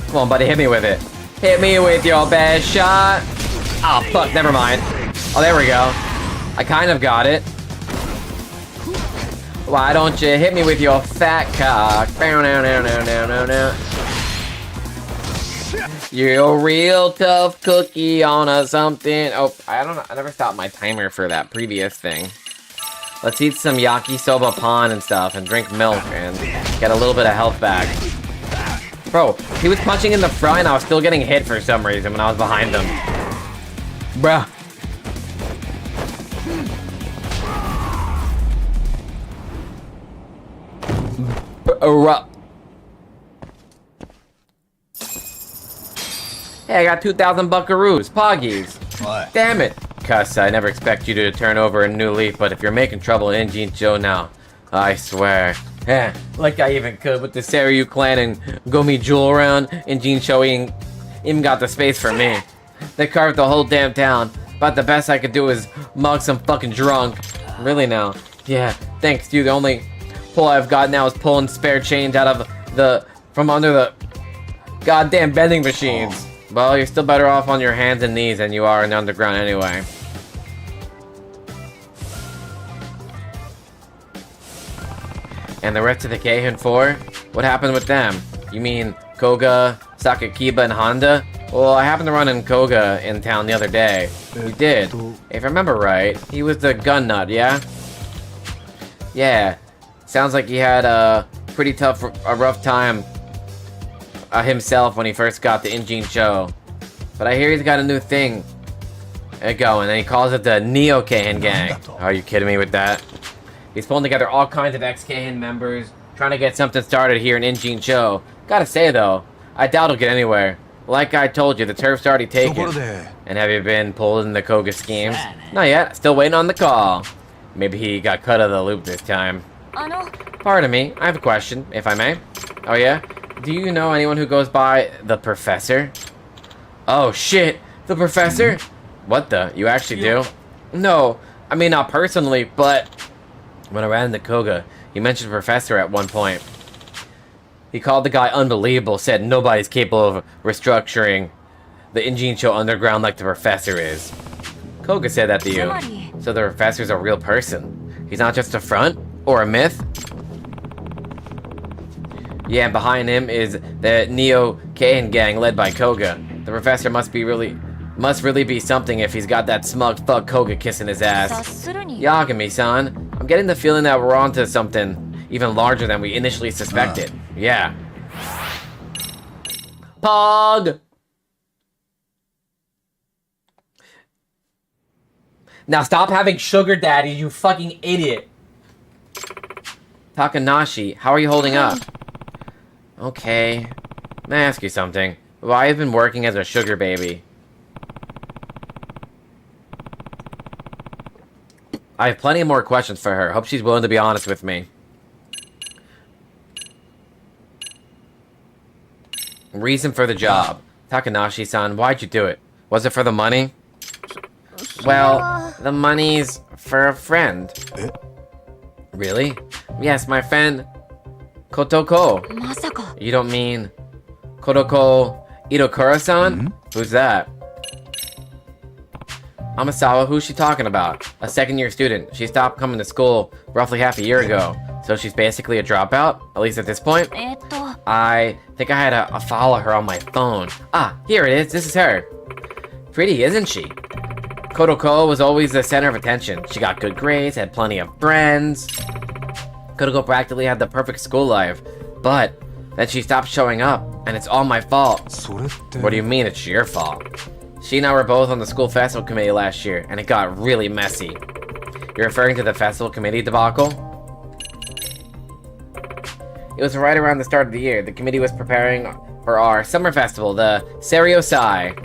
Come on, buddy, hit me with it. Hit me with your best shot. Oh, fuck, never mind. Oh, there we go. I kind of got it. Why don't you hit me with your fat cock? You're a real tough cookie on a something. Oh, I don't know. I never stopped my timer for that previous thing. Let's eat some yakisoba pan and stuff and drink milk and get a little bit of health back. Bro, he was punching in the front and I was still getting hit for some reason when I was behind him. Bruh. Hey, I got 2,000 buckaroos, poggies. What? Damn it. Cuss, I never expect you to turn over a new leaf, but if you're making trouble in Jincho now, I swear. Yeah, like I even could with the Seiryu clan and Gomi Jewel around in Jincho even got the space for me. They carved the whole damn town. About the best I could do is mug some fucking drunk. Really now. Yeah, thanks to you, the only pull I've got now is pulling spare change out of from under the goddamn vending machines. Well, you're still better off on your hands and knees than you are in the underground anyway. And the rest of the Keihin 4? What happened with them? You mean Koga, Sakakiba, and Honda? Well, I happened to run in Koga in town the other day. You did. If I remember right, he was the gun nut, yeah? Yeah. Sounds like he had a pretty rough time himself when he first got the Injin show. But I hear he's got a new thing going, and he calls it the Neo Keihin Gang. Are you kidding me with that? He's pulling together all kinds of ex-Keihin members, trying to get something started here in Injin Show. Gotta say though, I doubt he'll get anywhere. Like I told you, the turf's already taken. And have you been pulled in the Koga schemes? Not yet, still waiting on the call. Maybe he got cut out of the loop this time. Pardon me, I have a question, if I may. Oh yeah? Do you know anyone who goes by the Professor? Oh shit, the Professor? What the? You actually do? No, I mean not personally, but when I ran into Koga, he mentioned Professor at one point. He called the guy unbelievable, said nobody's capable of restructuring the Injin Show underground like the Professor is. Koga said that to you. So the Professor's a real person. He's not just a front or a myth. Yeah, and behind him is the Neo Keihin Gang led by Koga. The Professor must really be something if he's got that smug fuck Koga kissing his ass. Yagami-san, I'm getting the feeling that we're onto something even larger than we initially suspected. Yeah. Pog! Now stop having sugar daddy, you fucking idiot. Takanashi, how are you holding up? Okay. May I ask you something? Why have you been working as a sugar baby? I have plenty more questions for her. Hope she's willing to be honest with me. Reason for the job. Takanashi-san, why'd you do it? Was it for the money? Well, the money's for a friend. Really? Yes, my friend Kotoko. You don't mean Kotoko Irokura-san? Who's that? Amasawa, who's she talking about? A second-year student. She stopped coming to school roughly half a year ago. So she's basically a dropout, at least at this point? I think I had to follow her on my phone. Ah, here it is. This is her. Pretty, isn't she? Kotoko was always the center of attention. She got good grades, had plenty of friends. Kotoko practically had the perfect school life. But then she stopped showing up, and it's all my fault. What do you mean it's your fault? She and I were both on the school festival committee last year, and it got really messy. You're referring to the festival committee debacle? It was right around the start of the year. The committee was preparing for our summer festival, the Serio Sai.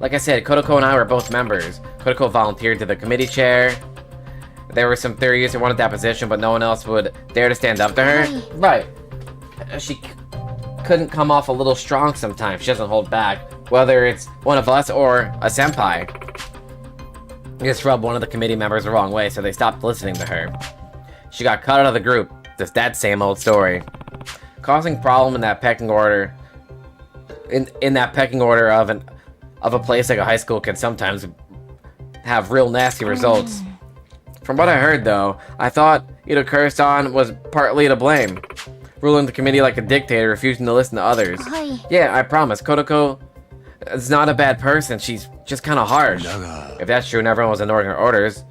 Like I said, Kotoko and I were both members. Kotoko volunteered to the committee chair. There were some theories who wanted that position, but no one else would dare to stand up to her. Right. She couldn't come off a little strong sometimes. She doesn't hold back, whether it's one of us or a senpai. Just rubbed one of the committee members the wrong way, so they stopped listening to her. She got cut out of the group. Just that same old story. Causing problem in that pecking order. In that pecking order of a place like a high school can sometimes have real nasty results. From what I heard though, I thought Irokura-san was partly to blame. Ruling the committee like a dictator, refusing to listen to others. Yeah, I promise, Kotoko is not a bad person, she's just kinda harsh. If that's true and everyone was ignoring her orders,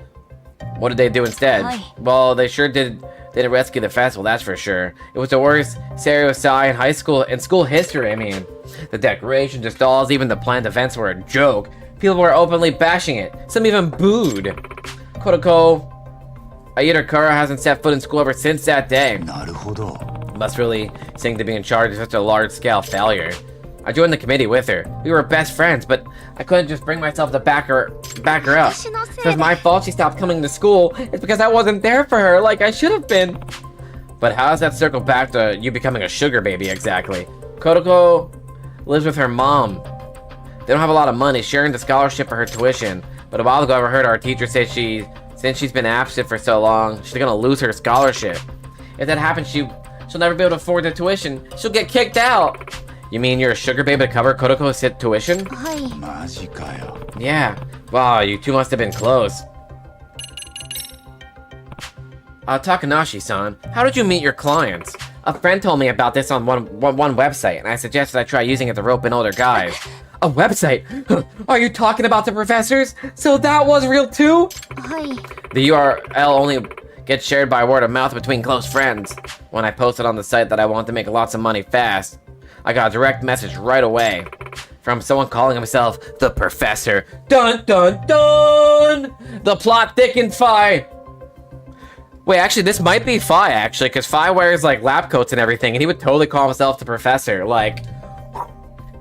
what did they do instead? Well, they sure didn't rescue the festival, that's for sure. It was the worst Serio Sai in high school and school history, I mean. The decorations, the stalls, even the planned events were a joke. People were openly bashing it. Some even booed. Kotoko Irokura hasn't set foot in school ever since that day. Must really sing to be in charge of such a large-scale failure. I joined the committee with her. We were best friends, but I couldn't just bring myself to back her up. So it's my fault she stopped coming to school. It's because I wasn't there for her like I should have been. But how does that circle back to you becoming a sugar baby exactly? Kotoko lives with her mom. They don't have a lot of money. She earned a scholarship for her tuition. But a while ago I heard our teacher say she Since she's been absent for so long, she's gonna lose her scholarship. If that happens, she'll never be able to afford the tuition. She'll get kicked out. You mean you're a sugar baby to cover Kotoko's tuition? Yeah. Wow, you two must have been close. Takanashi-san, how did you meet your clients? A friend told me about this on one website, and I suggested I try using it to rope in older guys. A website? Are you talking about the professors? So that was real too? The URL only gets shared by word of mouth between close friends. When I posted on the site that I want to make lots of money fast, I got a direct message right away from someone calling himself the Professor. Dun dun dun! The plot thickened Phi. Wait, actually, this might be Phi, actually, because Phi wears, like, lab coats and everything, and he would totally call himself the Professor. Like,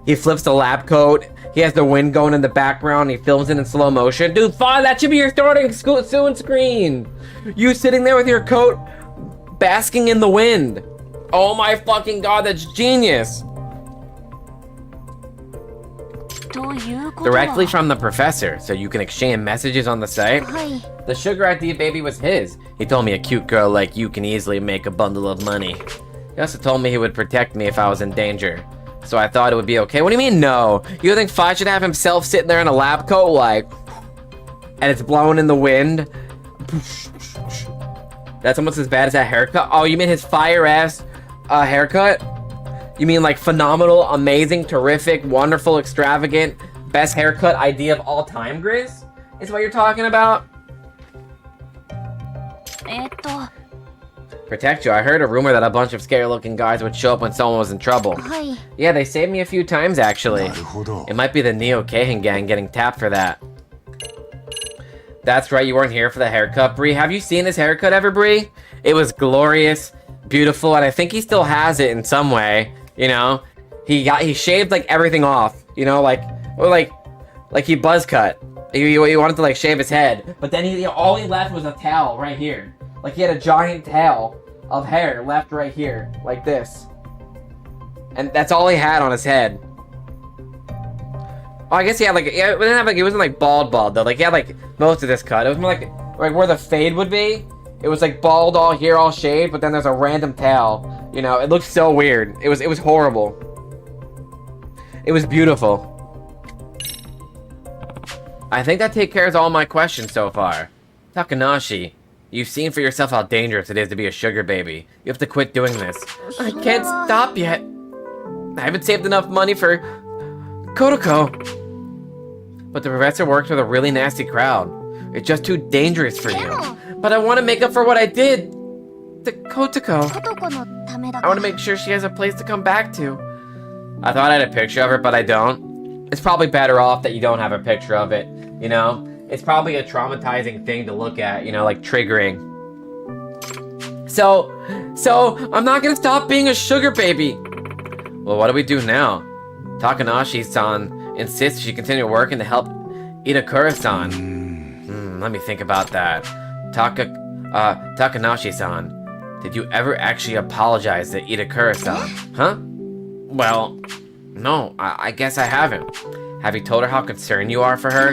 he flips the lab coat, he has the wind going in the background, he films it in slow motion. Dude, Phi, that should be your starting soon screen! You sitting there with your coat, basking in the wind. Oh my fucking god, that's genius! Directly from the Professor, so you can exchange messages on the site. The sugar ID baby was his. He told me a cute girl like you can easily make a bundle of money. He also told me he would protect me if I was in danger. So I thought it would be okay. What do you mean no? You think Phi should have himself sitting there in a lab coat like, and it's blowing in the wind? That's almost as bad as that haircut? Oh, you mean his fire-ass haircut? You mean like phenomenal, amazing, terrific, wonderful, extravagant, best haircut idea of all time, Grizz? Is what you're talking about? Protect you. I heard a rumor that a bunch of scary-looking guys would show up when someone was in trouble. Yeah, they saved me a few times, actually. It might be the Neo Keihin gang getting tapped for that. That's right, you weren't here for the haircut, Bree. Have you seen his haircut ever, Bree? It was glorious, beautiful, and I think he still has it in some way. You know, he shaved like everything off. You know, like he buzz cut. He wanted to like shave his head, but then all he left was a towel right here. Like he had a giant towel of hair left right here, like this, and that's all he had on his head. Oh, I guess he had like it wasn't like bald though. Like he had like most of this cut. It was more like where the fade would be. It was like bald all here, all shaved, but then there's a random towel. You know, it looked so weird. It was horrible. It was beautiful. I think that takes care of all my questions so far. Takanashi, you've seen for yourself how dangerous it is to be a sugar baby. You have to quit doing this. I can't stop yet. I haven't saved enough money for Kotoko. But the Professor works with a really nasty crowd. It's just too dangerous for you. But I want to make up for what I did to Kotoko. I want to make sure she has a place to come back to. I thought I had a picture of her, but I don't. It's probably better off that you don't have a picture of it, you know? It's probably a traumatizing thing to look at, you know, like triggering. So I'm not gonna stop being a sugar baby. Well, what do we do now? Takanashi-san insists she continue working to help Itakura-san. Let me think about that. Takanashi-san, did you ever actually apologize to Itakura-san? Huh? Well, no, I guess I haven't. Have you told her how concerned you are for her?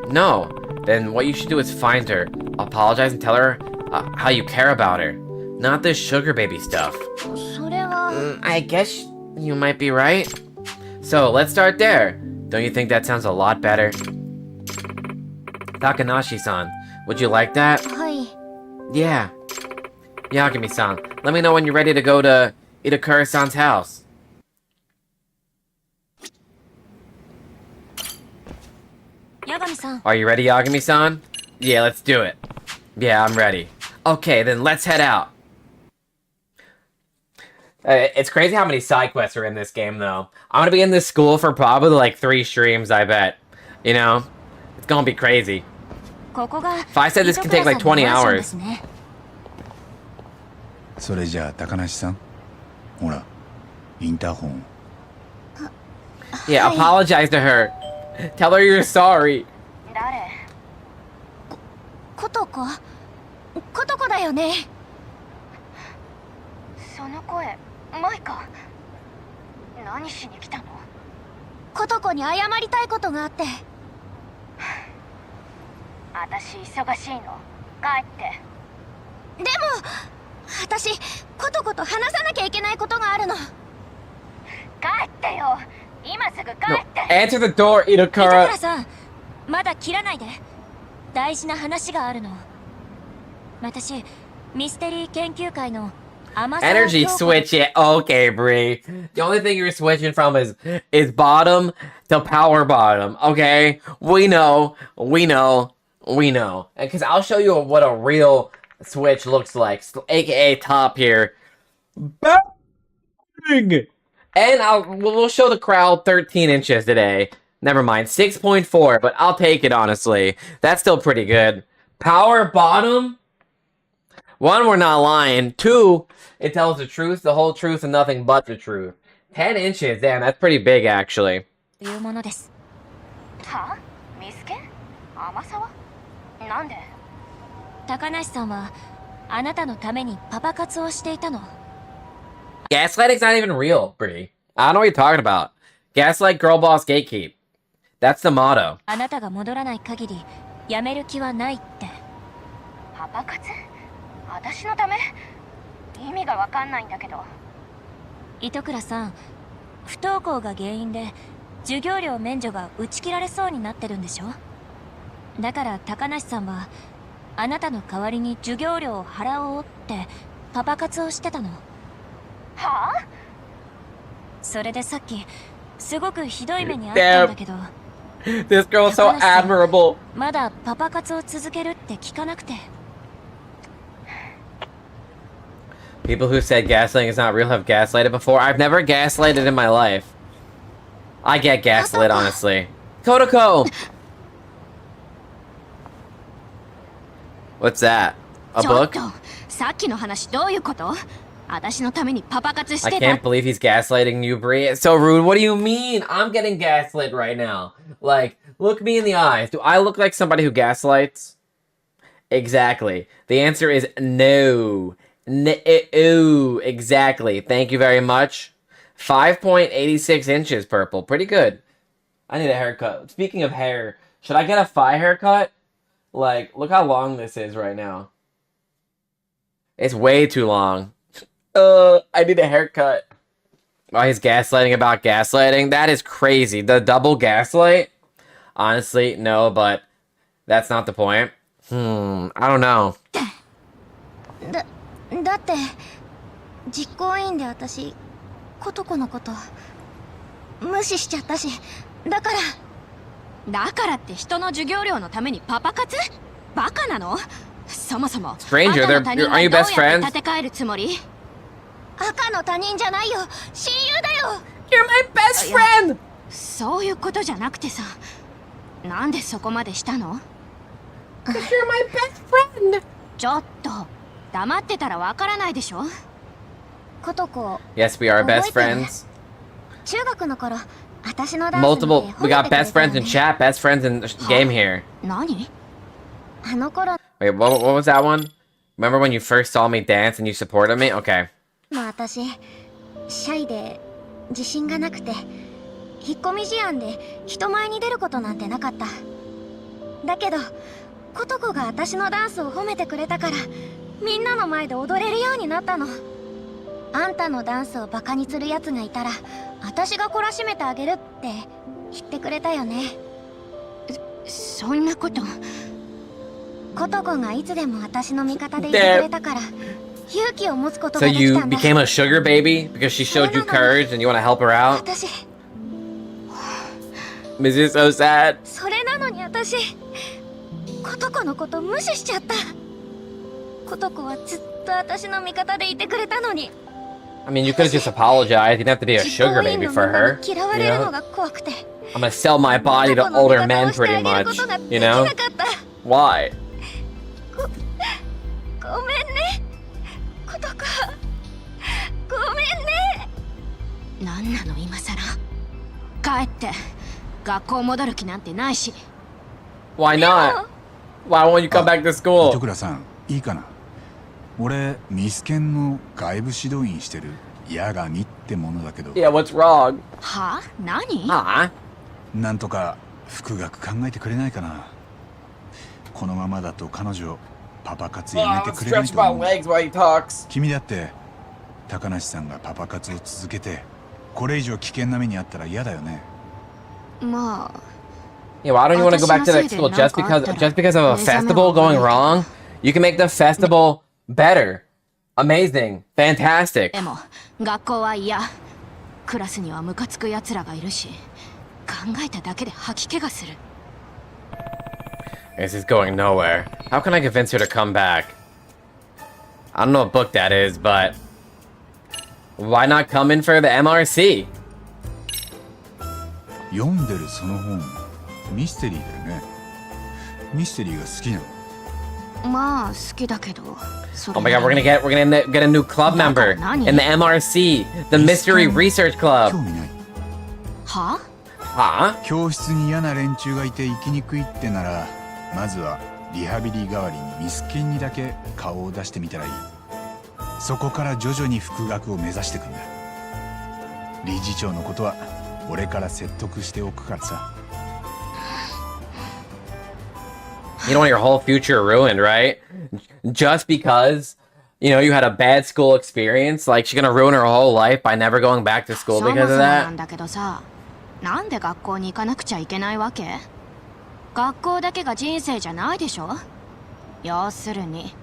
No. Then what you should do is find her, apologize and tell her how you care about her. Not this sugar baby stuff. I guess you might be right. So, let's start there. Don't you think that sounds a lot better? Takanashi-san, would you like that? Yeah. Yagami-san, let me know when you're ready to go to Itakura-san's house. Are you ready, Yagami-san? Yeah, let's do it. Yeah, I'm ready. Okay, then let's head out. It's crazy how many side quests are in this game, though. I'm gonna be in this school for probably like 3 streams, I bet. You know? It's gonna be crazy. If I said this can take like 20 hours. それじゃあ高梨さん、ほら、インターホン。Yeah, apologize to her. Tell her you're sorry. ことこだよね。その声、マイカ。何しに来たの？ことこに謝りたいことがあって。私忙しいの。帰って。でも私ことこと話さなきゃいけないことがあるの。帰ってよ、今すぐ帰 No, って。 answer the door, 板 Itakura. 倉さん、まだ切らないで。大事な話があるの。私ミステリー研究会の天沢 Energy 京子。 switch it. Okay, Bree. The only thing you're switching from is bottom to power bottom. Okay, we know. And because I'll show you what a real switch looks like, aka top here. Bang! And we'll show the crowd 13 inches today. Never mind, 6.4, but I'll take it honestly. That's still pretty good. Power bottom. 1, we're not lying. 2, it tells the truth, the whole truth, and nothing but the truth. 10 inches, damn, that's pretty big, actually. というものです。は？ミスケ？天沢？なんで？高梨さんはあなたのためにパパ活をしていたの。Gaslighting's not even real, Bree. I don't know what you're talking about. Gaslight, girl boss, gatekeep. That's the motto. あなたが戻らない限りやめる気はないって。パパ活？私のため？意味がわかんないんだけど。糸倉さん、不登校が原因で授業料免除が打ち切られそうになってるんでしょ。だから高梨さんはあなたの代わりに授業料を払おうってパパ活をしてたの。はあ？それでさっきすごくひどい目にあったんだけど。This girl's so admirable. まだパパ活を続けるって聞かなくて。People who said gaslighting is not real have gaslighted before. I've never gaslighted in my life. I get gaslit, honestly. Kodako! What's that? A book? さっきの話どういうこと？私のためにパパ活し I てた。 can't believe he's gaslighting you, Bree. It's so rude. What do you mean? I'm getting gaslit right now. Like, look me in the eyes. Do I look like somebody who gaslights? Exactly. The answer is no. No. Exactly. Thank you very much. 5.86 inches, purple. Pretty good. I need a haircut. Speaking of hair, should I get a thigh haircut? Like, look how long this is right now. It's way too long. I need a haircut. Oh, he's gaslighting about gaslighting? That is crazy. The double gaslight? Honestly, no, but that's not the point. I don't know. だって実行委員で私ことこのこと無視しちゃったし、だからって人の授業料のためにパパ活？バカなの？そもそも Stranger, aren't you best friends? 立て替えるつもり？赤の他人じゃないよ、親友だよ。 You're my best friend! そういうことじゃなくてさ、なんでそこまでしたの？ You're my best friend! ちょっと黙ってたらわからないでしょ。ことこ Yes, we are best friends. 中学の頃私のダンス Multiple. We got best friends in chat, best friends in game here. 何？あの頃 Wait, what was that one? Remember when you first saw me dance and you supported me? Okay. 私シャイで自信がなくて引っ込み思案で人前に出ることなんてなかった。だけどことこが私のダンスを褒めてくれたからみんなの前で踊れるようになったの。あんたのダンスをバカにするやつがいたら私が懲らしめてあげるって言ってくれたよね。そんなことことこがいつでも私の味方でいてくれたから勇気を持つことが So でき you たんだ。 became a sugar baby because she showed you courage and you want to help her out? 私 Is this so sad? それなのに私ことこのこと無視しちゃった。ことこはずっと私の味方でいてくれたのに。 I mean, you could have just apologized. You didn't have to be a sugar baby for her. 嫌わ You れるの know? が怖くて。 I'm gonna sell my body to older men pretty much. You know? Why? ごめんね。ことこ。ごめんね。なんなの今さら。帰って。学校戻る気なんてないし。 Why not? Why won't you come back to 糸 school? 倉さんいいかな。俺ミスケンの外部指導員してる八神ってものだけど、 Yeah, what's wrong? は？何？ Huh? なんとか復学考えてくれないかな。このままだと彼女パパ活やめ Oh, てくれない stretch と思 my うんだ。 legs while he talks. 君だって高梨さんがパパ活を続けてこれ以上危険な目にあったら嫌だよね。まあ Yeah, why don't you want to go back to that school just because of a festival going wrong? You can make the festival better, amazing, fantastic. でも学校は嫌。クラスにはムカつく奴らがいるし、考えただけで吐き気がする。 This is going nowhere. How can I convince her to come back? I don't know what book that is, but why not come in for the MRC? 読んでるその本ミステリーだよね。ミステリーが好きなの。まあ好きだけど。 Oh my god, we're gonna get a new club member in the MRC, the Mystery Research 興 Club. 味ない。は？ Huh? 教室に嫌な連中がいて生きにくいってなら、まずはリハビリ代わりにミスケンにだけ顔を出してみたらいい。そこから徐々に復学を目指していくんだ。理事長のことは俺から説得しておくからさ。 You don't want your whole future ruined, right? Just because, you know, you had a bad school experience, like she's gonna ruin her whole life by never going back to school そも because そ of もな that? んだけどさ、なんで学校に行かなくちゃいけないわけ？学校だけが人生じゃないでしょ？要するに、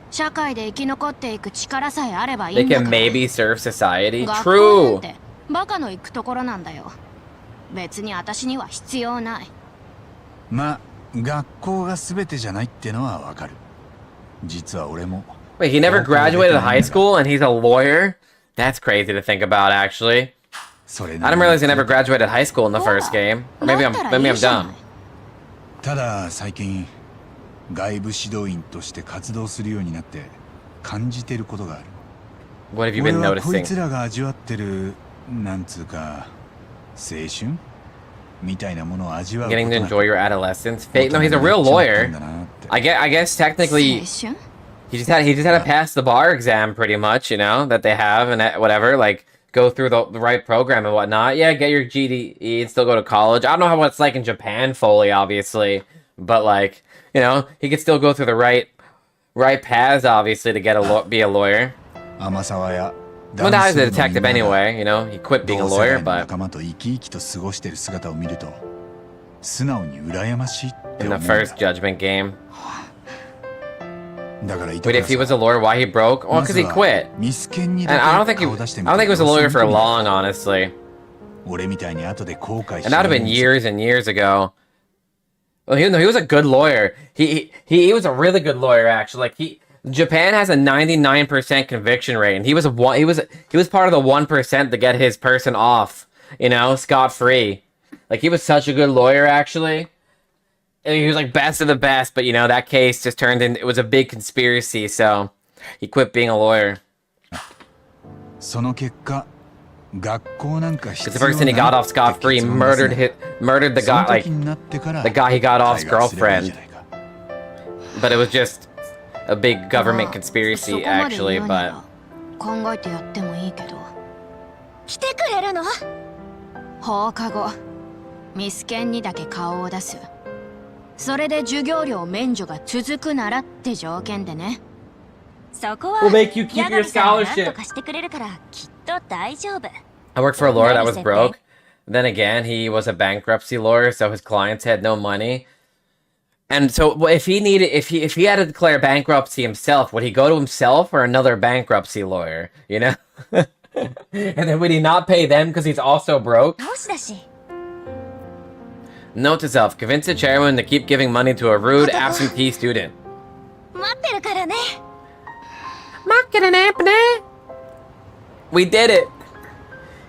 社会で生き残っていく力さえあればいい They んだ can から。 maybe serve society. 学校なん True. てバカの行くところなんだよ。別に私には必要ない。まあ学校が全てじゃないってのはわかる。実は俺も。 Wait, he never graduated high school and he's a lawyer? That's crazy to think about, actually. それ I な didn't りに realize he never graduated high school in the first game. Or maybe I'm dumb. ただ最近外部指導員として活動するようになって感じてることがある。 What have you 俺 been はこいつ noticing? らが味わってるなんつうか青春みたいなものを味わうこと Getting to なく enjoy your adolescence? Fate? No, he's a real lawyer. I guess technically 青春？ he just had to pass the bar exam pretty much, you know, that they have and that, whatever, like go through the right program and whatnot. Yeah, get your GDE and still go to college. I don't know how it's like in Japan fully, obviously, but like, you know, he could still go through the right paths, obviously, to be a lawyer. 天沢や Well, now he's a detective anyway, you know, he quit being a 同世 lawyer, 代の but 仲間と生き生きと過ごしてる姿を見ると素直に羨ましいって in 思 the うんだ。 first Judgment game. だから言って Wait, if he was a lawyer, why he broke? Well, because he quit. ミスケンに And だ I け don't think he 顔出してみ was a lawyer for 様子を見てみろ。 long, honestly. 俺みたいに後で後悔し And that would have been years and years ago. Well, he was a good lawyer. He was a really good lawyer, actually. Like Japan has a 99% conviction rate, and he was part of the 1% to get his person off, you know, scot free. Like he was such a good lawyer, actually. And he was like best of the best, but you know that case just turned in. It was a big conspiracy, so he quit being a lawyer. その結果学校なんか Because 必 the 要 person he ない got off って scot free 結論出すね。 murdered the その guy, like 時になってから the guy he got off's 海外すればいい girlfriend. じゃないか。 But it was just a big government まあ conspiracy, そこまで actually. 言うな But ら考えてやってもいいけど。来てくれるの？放課後、ミスケンにだけ顔を出す。それで授業料免除が続くならって条件でね。そこは We'll make you keep your ヤガミさんが scholarship. 何とかしてくれるからきっと大丈夫。 I worked for a lawyer that was Notice it, broke. Then again, he was a bankruptcy lawyer, so his clients had no money. And so, if he had to declare bankruptcy himself, would he go to himself or another bankruptcy lawyer? You know, and then would he not pay them because he's also broke? もしだし。 Note to self: convince the chairman to keep giving money to a rude absentee student. 待ってるからね。 We did it.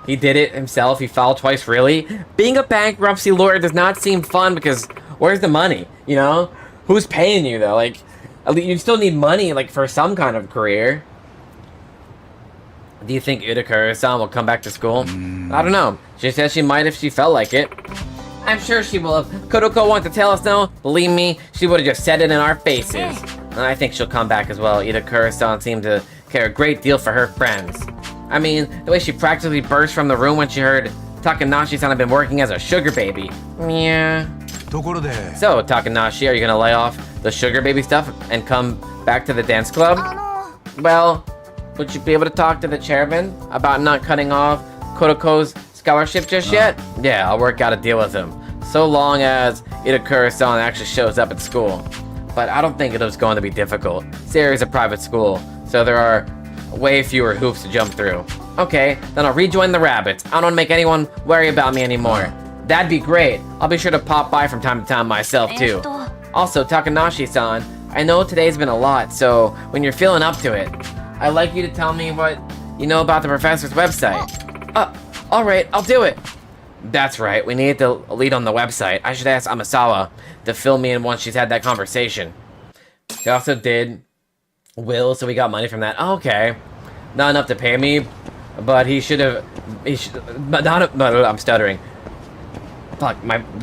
He did it himself. He filed twice. Really, being a bankruptcy lawyer does not seem fun because where's the money? You know, who's paying you though? Like, at least you still need money, like for some kind of career. Do you think Udakura-san will come back to school? I don't know. She says she might if she felt like it. I'm sure she will. If Kuroko wants to tell us no, believe me, she would have just said it in our faces. And I think she'll come back as well. Udakura-san seemed to care a great deal for her friends. I mean, the way she practically burst from the room when she heard Takanashi-san had been working as a sugar baby. Yeah. ところで So, Takanashi, are you gonna lay off the sugar baby stuff and come Back to the dance club? Well, would you be able to talk to the chairman about not cutting off Kotoko's scholarship just yet? Yeah, I'll work out a deal with him. So long as Itakura-san actually shows up at school. But I don't think it was going to be difficult. Siri's a private school, so there are way fewer hoops to jump through. Okay, then I'll rejoin the rabbits. I don't want to make anyone worry about me anymore. That'd be great. I'll be sure to pop by from time to time myself, too. Also, Takanashi-san, I know today's been a lot, so when you're feeling up to it, I'd like you to tell me what you know about the professor's website. Alright, I'll do it. That's right, we need to lead on the website. I should ask Amasawa to fill me in once she's had that conversation. He also did Will, so we got money from that. Okay. Not enough to pay me, but I'm stuttering. Fuck,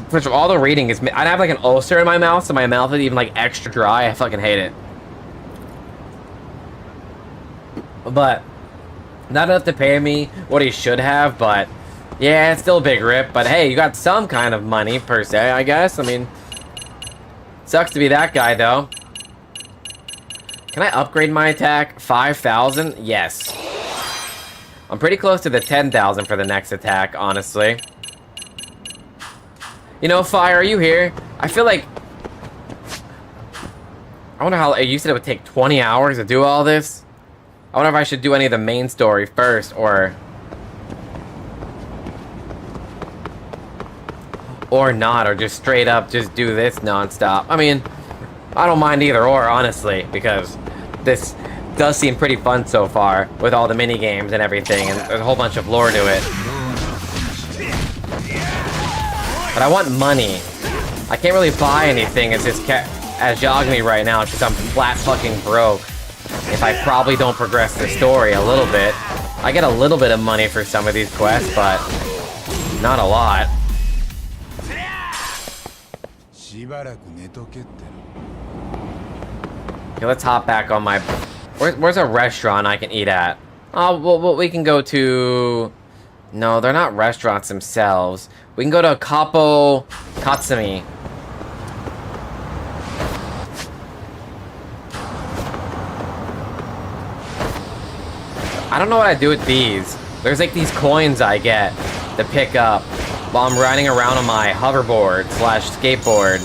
first of all, the reading is, I'd have like an ulcer in my mouth, so my mouth is even like extra dry. I fucking hate it. But, not enough to pay me what he should have, but yeah, it's still a big rip. But hey, you got some kind of money, per se, I guess. I mean, sucks to be that guy, though. Can I upgrade my attack? 5,000? Yes. I'm pretty close to the 10,000 for the next attack, honestly. You know, Fire, are you here? I feel like... I wonder how... You said it would take 20 hours to do all this? I wonder if I should do any of the main story first, or not, or just straight up just do this non-stop. I mean, I don't mind either or, honestly, because this does seem pretty fun so far, with all the mini-games and everything, and there's a whole bunch of lore to it. But I want money. I can't really buy anything as Yagami right now, because I'm flat fucking broke. If I probably don't progress the story a little bit. I get a little bit of money for some of these quests, but not a lot. Okay, let's hop back on my... Where's a restaurant I can eat at? Oh, well, we can go to... No, they're not restaurants themselves. We can go to Kapo Katsumi. I don't know what I do with these. There's like these coins I get to pick up while I'm riding around on my hoverboard slash skateboard.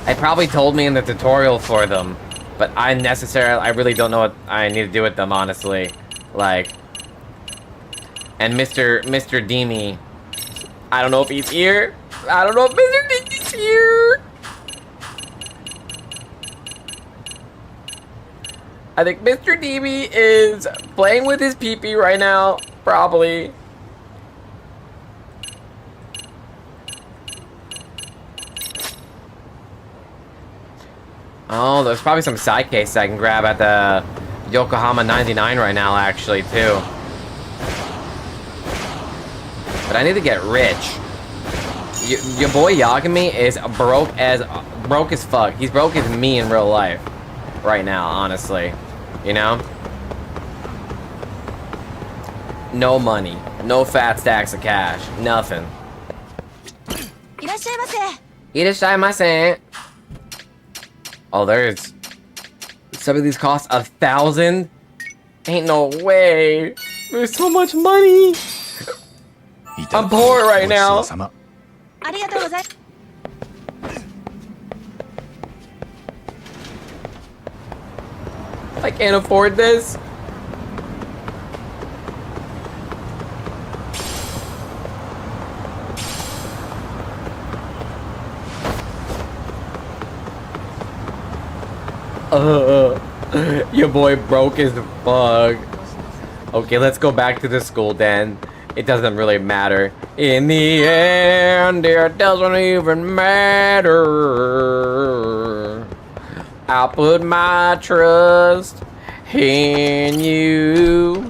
I probably told me in the tutorial for them, but I really don't know what I need to do with them, honestly. Like, and Mr. Demi, I don't know if he's here. I don't know if Mr. Demi's here. I think Mr. Demi is playing with his pee-pee right now, probably. Oh, there's probably some side cases I can grab at the Yokohama 99 right now, actually, too. But I need to get rich. Your boy Yagami is broke as fuck. He's broke as me in real life right now, honestly. You know? No money. No fat stacks of cash. Nothing. Irashaimase. Oh, there's... Some of these cost 1,000? Ain't no way. There's so much money. I'm poor right now. I can't afford this. Your boy broke as fuck. Okay, let's go back to the school then. It doesn't really matter. In the end, it doesn't even matter. I'll put my trust in you.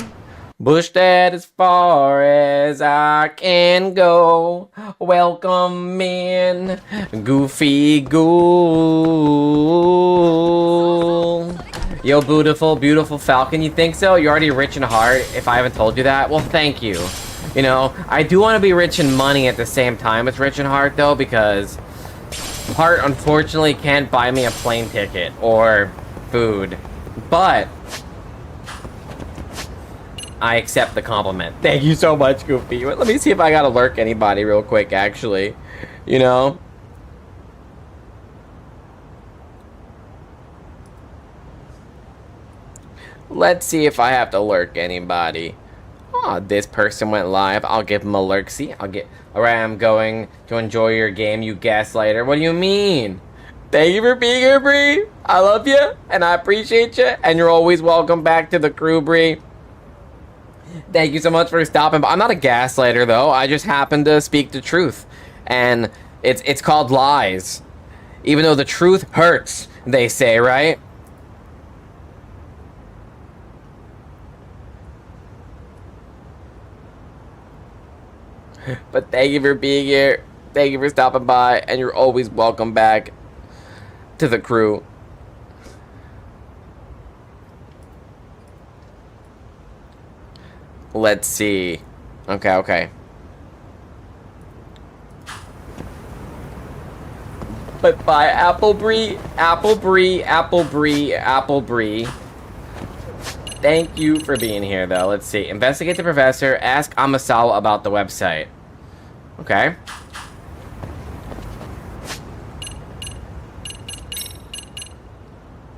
Push that as far as I can go. Welcome in, Goofy Ghoul. Yo, beautiful, beautiful Falcon, you think so? You're already rich in heart, if I haven't told you that? Well, thank you. You know, I do want to be rich in money at the same time as rich in heart, though, because Heart unfortunately can't buy me a plane ticket or food, but I accept the compliment. Thank you so much, Goofy. Let me see if I gotta lurk anybody real quick, actually. You know? Let's see if I have to lurk anybody. Oh, this person went live. I'll give him a lurksy. Alright, I'm going to enjoy your game, you gaslighter. What do you mean? Thank you for being here, Bree. I love you, and I appreciate you, and you're always welcome back to the crew, Bree. Thank you so much for stopping by. I'm not a gaslighter, though. I just happen to speak the truth. And it's called lies. Even though the truth hurts, they say, right? But thank you for being here. Thank you for stopping by. And you're always welcome back to the crew. Let's see. Okay. But bye, Applebrie. Thank you for being here, though. Let's see. Investigate the professor. Ask Amasawa about the website. Okay.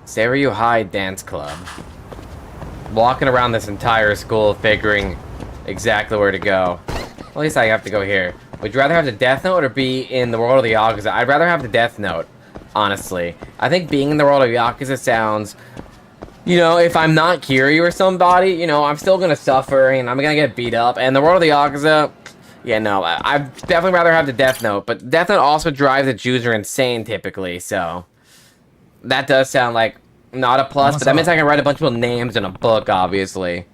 Seiryu High Dance Club. Walking around this entire school figuring exactly where to go. At least I have to go here. Would you rather have the Death Note or be in the world of the Yakuza? I'd rather have the Death Note, honestly. I think being in the world of Yakuza sounds... You know, if I'm not Kiryu or somebody, you know, I'm still gonna suffer and I'm gonna get beat up. And the world of the Yakuza... Yeah, no, I'd definitely rather have the Death Note. But Death Note also drives the Jews insane, typically, so... That does sound like... Not a plus, but that means I can write a bunch of little names in a book, obviously.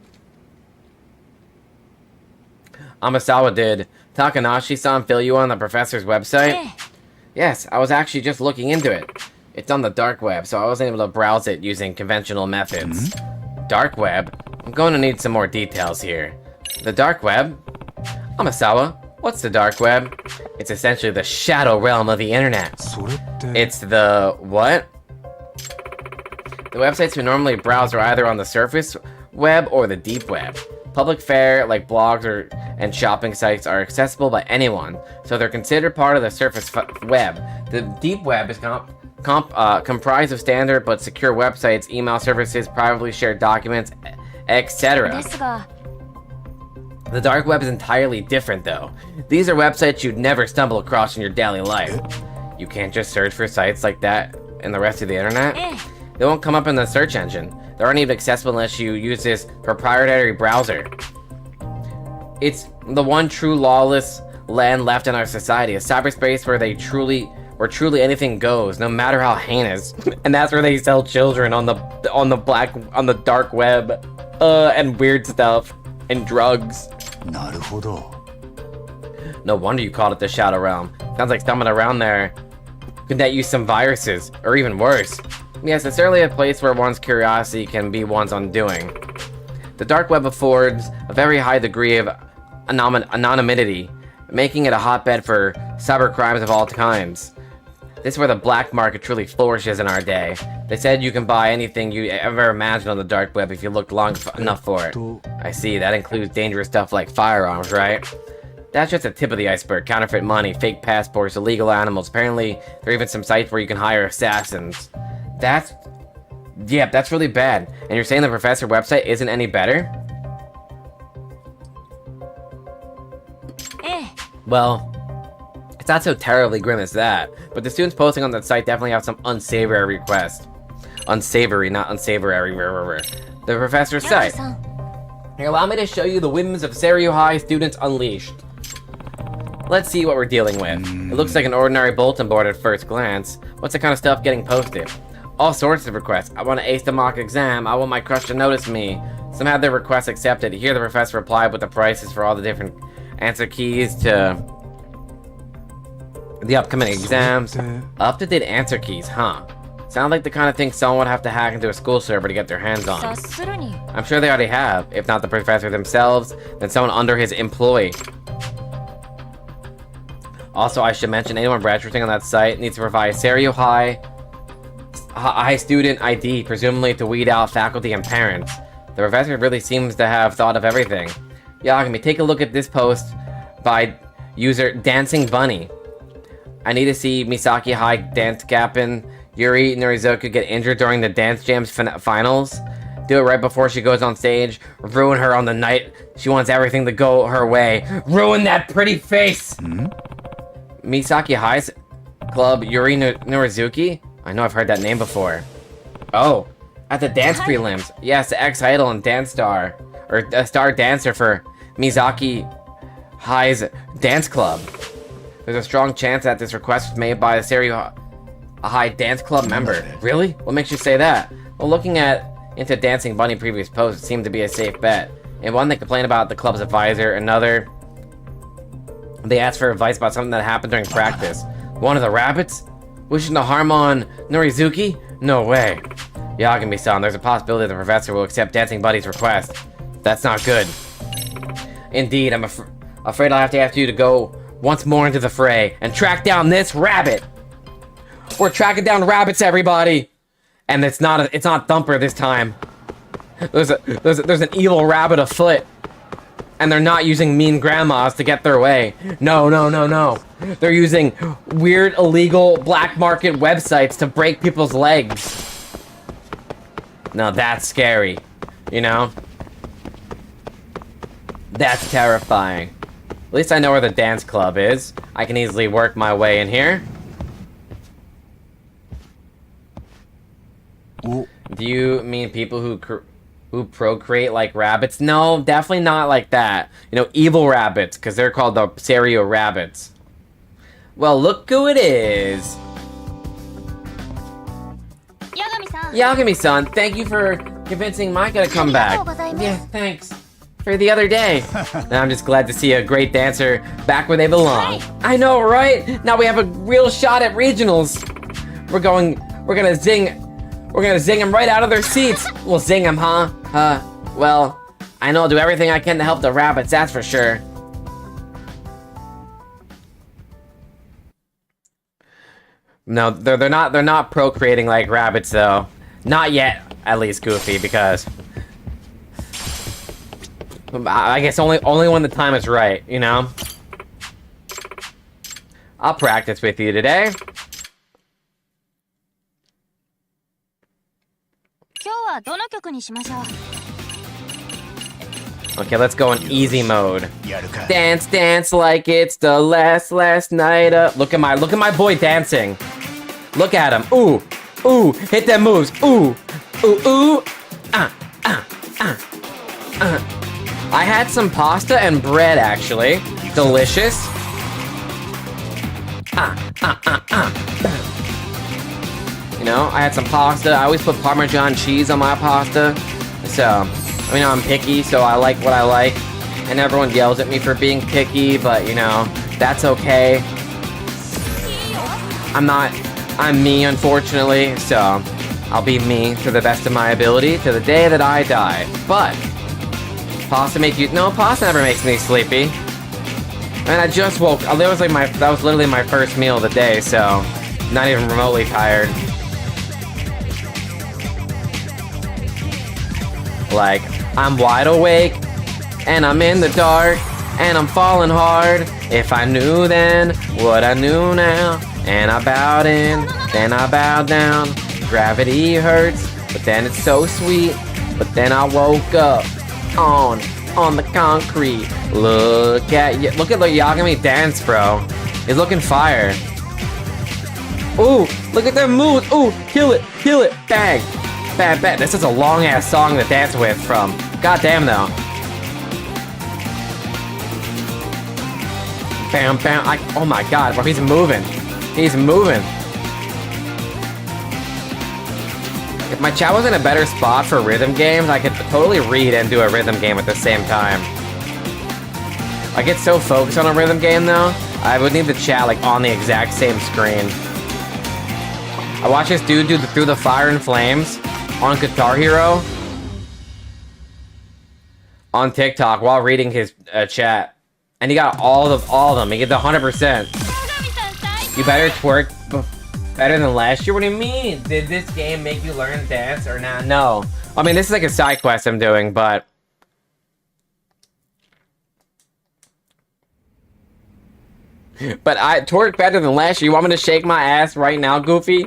Amasawa did Takanashi-san fill you on the professor's website? Yes, I was actually just looking into it. It's on the dark web, so I wasn't able to browse it using conventional methods. Dark web? I'm going to need some more details here. The dark web? Amasawa, what's the dark web? It's essentially the shadow realm of the internet. It's the... what? The websites we normally browse are either on the surface web or the deep web. Public fare, like blogs and shopping sites, are accessible by anyone, so they're considered part of the surface web. The deep web is comprised of standard but secure websites, email services, privately shared documents, etc. The dark web is entirely different, though. These are websites you'd never stumble across in your daily life. You can't just search for sites like that in the rest of the internet. They won't come up in the search engine. They aren't even accessible unless you use this proprietary browser. It's the one true lawless land left in our society, a cyberspace where truly anything goes, no matter how heinous. And that's where they sell children on the dark web, and weird stuff and drugs. No wonder you called it the Shadow Realm. Sounds like someone around there could net use some viruses, or even worse. Yes, it's certainly a place where one's curiosity can be one's undoing. The dark web affords a very high degree of anonymity, making it a hotbed for cyber crimes of all kinds. This is where the black market truly flourishes in our day. They said you can buy anything you ever imagined on the dark web if you look long enough for it. I see, that includes dangerous stuff like firearms, right? That's just the tip of the iceberg. Counterfeit money, fake passports, illegal animals. Apparently, there are even some sites where you can hire assassins. That's really bad. And you're saying the professor website isn't any better? Well, it's not so terribly grim as that, but the students posting on that site definitely have some unsavory requests. Unsavory, not unsavory. The professor's site. Here, allow me to show you the whims of Seiryu High Students Unleashed. Let's see what we're dealing with. It looks like an ordinary bulletin board at first glance. What's the kind of stuff getting posted? All sorts of requests. I want to ace the mock exam. I want my crush to notice me. Some had their requests accepted. Here the professor replied with the prices for all the different answer keys to the upcoming exams. Up-to-date answer keys, huh? Sound like the kind of thing someone would have to hack into a school server to get their hands on. I'm sure they already have. If not the professor themselves, then someone under his employ. Also, I should mention anyone registering on that site needs to provide Serio High student ID, presumably to weed out faculty and parents. The professor really seems to have thought of everything. Yagami, take a look at this post by user Dancing Bunny. I need to see Misaki High dance captain Yuri Norizuka get injured during the Dance Jams finals. Do it right before she goes on stage. Ruin her on the night she wants everything to go her way. Ruin that pretty face! Misaki High's club Yuri Norizuki? I know I've heard that name before. Oh, at the dance prelims. Yes, ex-idol and dance star. Or a star dancer for Misaki High's dance club. There's a strong chance that this request was made by a Serio High dance club member. Really? What makes you say that? Well, looking into Dancing Bunny previous posts, it seemed to be a safe bet. And one, they complained about the club's advisor. Another, they asked for advice about something that happened during practice. One of the rabbits? Wishing to harm on Norizuki? No way. Yagami-san, there's a possibility the professor will accept Dancing Bunny's request. That's not good. Indeed, I'm afraid I'll have to ask you to go once more into the fray and track down this rabbit. We're tracking down rabbits, everybody. And it's not Thumper this time. There's an evil rabbit afoot. And they're not using mean grandmas to get their way. No. They're using weird, illegal, black market websites to break people's legs. Now that's scary. You know? That's terrifying. At least I know where the dance club is. I can easily work my way in here. Do you mean people who procreate like rabbits? No, definitely not like that. You know, evil rabbits, because they're called the Serio rabbits. Well, look who it is. Yagami-san, thank you for convincing Micah to come back. Yeah, thanks. For the other day. And I'm just glad to see a great dancer back where they belong. I know, right? Now we have a real shot at regionals. We're gonna zing them right out of their seats. We'll zing them, huh? Well, I know I'll do everything I can to help the rabbits, that's for sure. No, they're not procreating like rabbits though. Not yet, at least, Goofy, because I guess only when the time is right, you know? I'll practice with you today. Okay, let's go in easy mode. Dance, dance like it's the last night up. Look at my boy dancing. Look at him. Ooh, ooh, hit them moves. Ooh, ooh, ooh. I had some pasta and bread, actually. Delicious. You know, I had some pasta. I always put Parmesan cheese on my pasta. So, I mean, I'm picky, so I like what I like. And everyone yells at me for being picky, but, you know, that's okay. I'm me, unfortunately, so I'll be me to the best of my ability to the day that I die. But pasta never makes me sleepy. And I just woke. That was literally my first meal of the day, so not even remotely tired. Like, I'm wide awake, and I'm in the dark, and I'm falling hard. If I knew then what I knew now, and I bowed in, then I bowed down. Gravity hurts, but then it's so sweet. But then I woke up on the concrete. Look at the Yagami dance, bro. He's looking fire. Ooh, look at them moves. Ooh, kill it, bang. Bang, bang. This is a long ass song to dance with from. Goddamn though. Bam, bam. Oh my god, bro, he's moving. He's moving. If my chat was in a better spot for rhythm games, I could totally read and do a rhythm game at the same time. I get so focused on a rhythm game though, I would need the chat like on the exact same screen. I watched this dude do Through the Fire and Flames on Guitar Hero on TikTok while reading his chat, and he got all of them. He got the 100%. You better twerk better than last year? What do you mean? Did this game make you learn dance or not? No. I mean, this is like a side quest I'm doing, but... But I twerk better than last year. You want me to shake my ass right now, Goofy?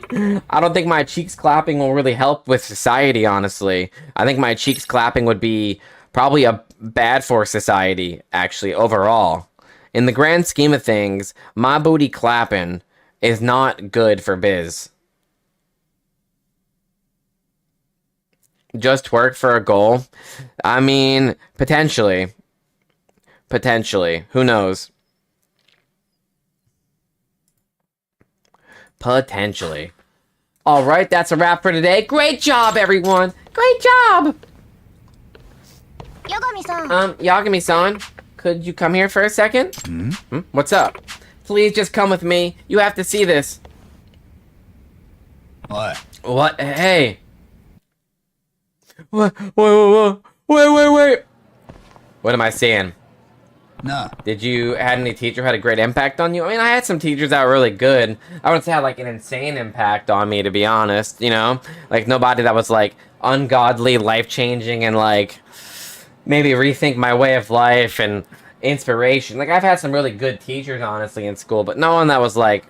I don't think my cheeks clapping will really help with society, honestly. I think my cheeks clapping would be probably bad for society, actually, overall. In the grand scheme of things, my booty clapping is not good for biz. Just twerk for a goal? I mean, potentially. Potentially. Who knows? Potentially. Alright, that's a wrap for today. Great job, everyone! Great job! Yagami-san. Yagami-san, could you come here for a second? What's up? Please just come with me. You have to see this. What? What? Hey. What? Wait. What am I saying? No. Did you had any teacher who had a great impact on you? I mean, I had some teachers that were really good. I wouldn't say had like an insane impact on me, to be honest, you know? Like nobody that was like ungodly, life-changing, and like maybe rethink my way of life and inspiration. Like I've had some really good teachers, honestly, in school, but no one that was like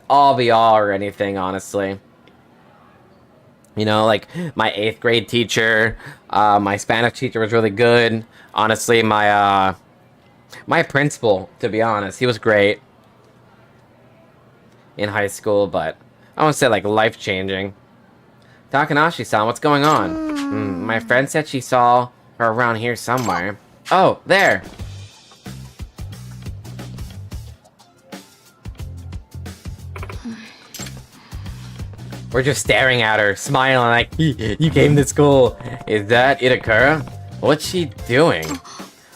all be all or anything, honestly. You know, like my 8th grade teacher, my Spanish teacher was really good. Honestly, my principal, to be honest, he was great in high school, but I won't say like life-changing. Takanashi-san, what's going on? My friend said she saw her around here somewhere. Oh, there. We're just staring at her, smiling like, you came to school. Is that Itakura? What's she doing?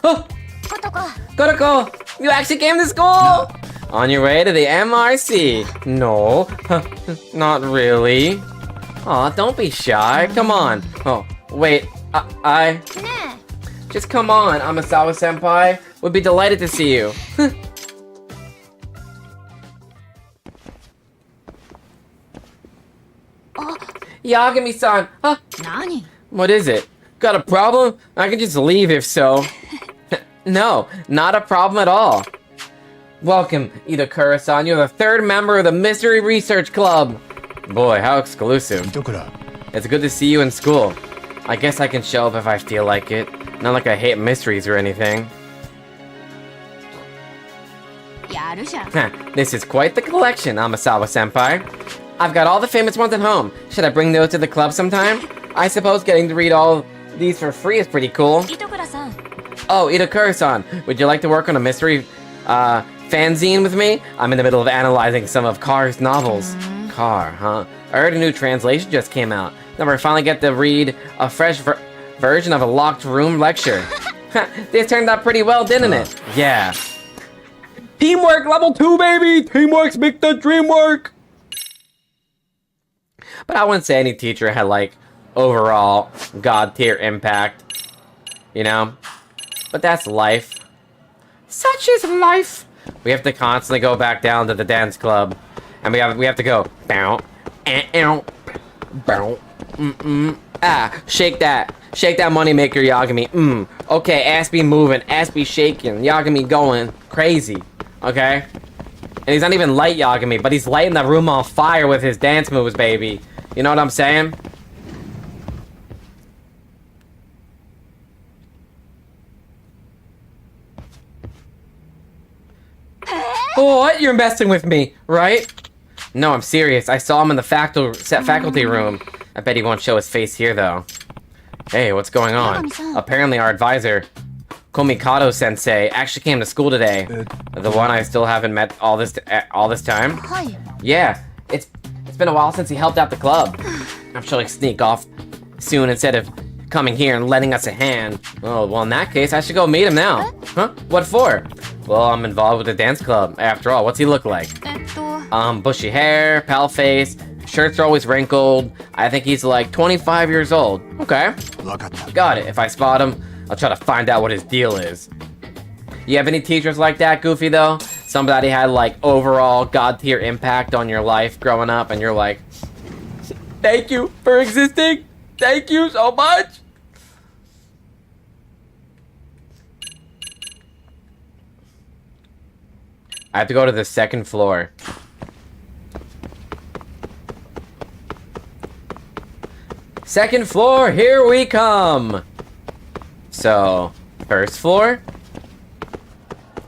Oh! Kotoko! You actually came to school? No. On your way to the MRC? No. Not really. Aw, don't be shy. Come on. Oh, wait. Just come on, Amasawa-senpai. Would be delighted to see you. Yagami-san! Huh? Nani? What is it? Got a problem? I can just leave if so. No, not a problem at all. Welcome, Itakura-san. You're the 3rd member of the Mystery Research Club. Boy, how exclusive. It's good to see you in school. I guess I can show up if I feel like it. Not like I hate mysteries or anything. This is quite the collection, Amasawa-senpai. I've got all the famous ones at home. Should I bring those to the club sometime? I suppose getting to read all these for free is pretty cool. Oh, Itakura-san, would you like to work on a mystery fanzine with me? I'm in the middle of analyzing some of Carr's novels. Carr, huh? I heard a new translation just came out. Now we finally get to read a fresh version of a locked room lecture. This turned out pretty well, didn't it? Yeah. Teamwork level 2, baby! Teamwork's make the dream work! But I wouldn't say any teacher had, like, overall god-tier impact. You know? But that's life. Such is life! We have to constantly go back down to the dance club. And we have to go. Bow. Bow. Shake that. Shake that moneymaker, Yagami. Okay, ass be moving. Ass be shaking. Yagami going crazy. Okay? And he's not even light Yagami, but he's lighting the room on fire with his dance moves, baby. You know what I'm saying? Oh, what? You're messing with me, right? No, I'm serious. I saw him in the faculty room. I bet he won't show his face here, though. Hey, what's going on? Apparently our advisor, Komikado-sensei, actually came to school today. The one I still haven't met all this time? Yeah, it's been a while since he helped out the club. I'm sure he'll sneak off soon instead of coming here and lending us a hand. Oh, well, in that case, I should go meet him now. Huh? What for? Well, I'm involved with the dance club. After all, what's he look like? Bushy hair, pale face, shirts are always wrinkled. I think he's like 25 years old. Okay. Got it. If I spot him, I'll try to find out what his deal is. You have any teachers like that, Goofy, though? somebody had like overall god tier impact on your life growing up, and you're like, thank you for existing. Thank you so much. I have to go to the second floor. Second floor, here we come. So, first floor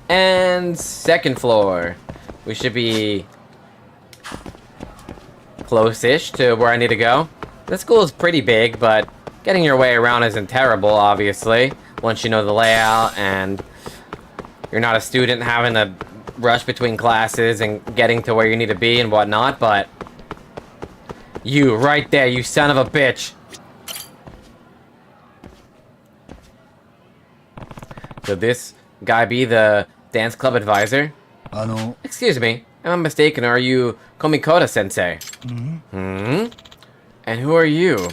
and second floor. We should be close-ish to where I need to go. The school is pretty big, but getting your way around isn't terrible, obviously, once you know the layout and you're not a student having to rush between classes and getting to where you need to be and whatnot. But you, right there, you son of a bitch. Could this guy be the dance club advisor? Excuse me, am I mistaken? Are you Komikoda-sensei? Hmm? And who are you?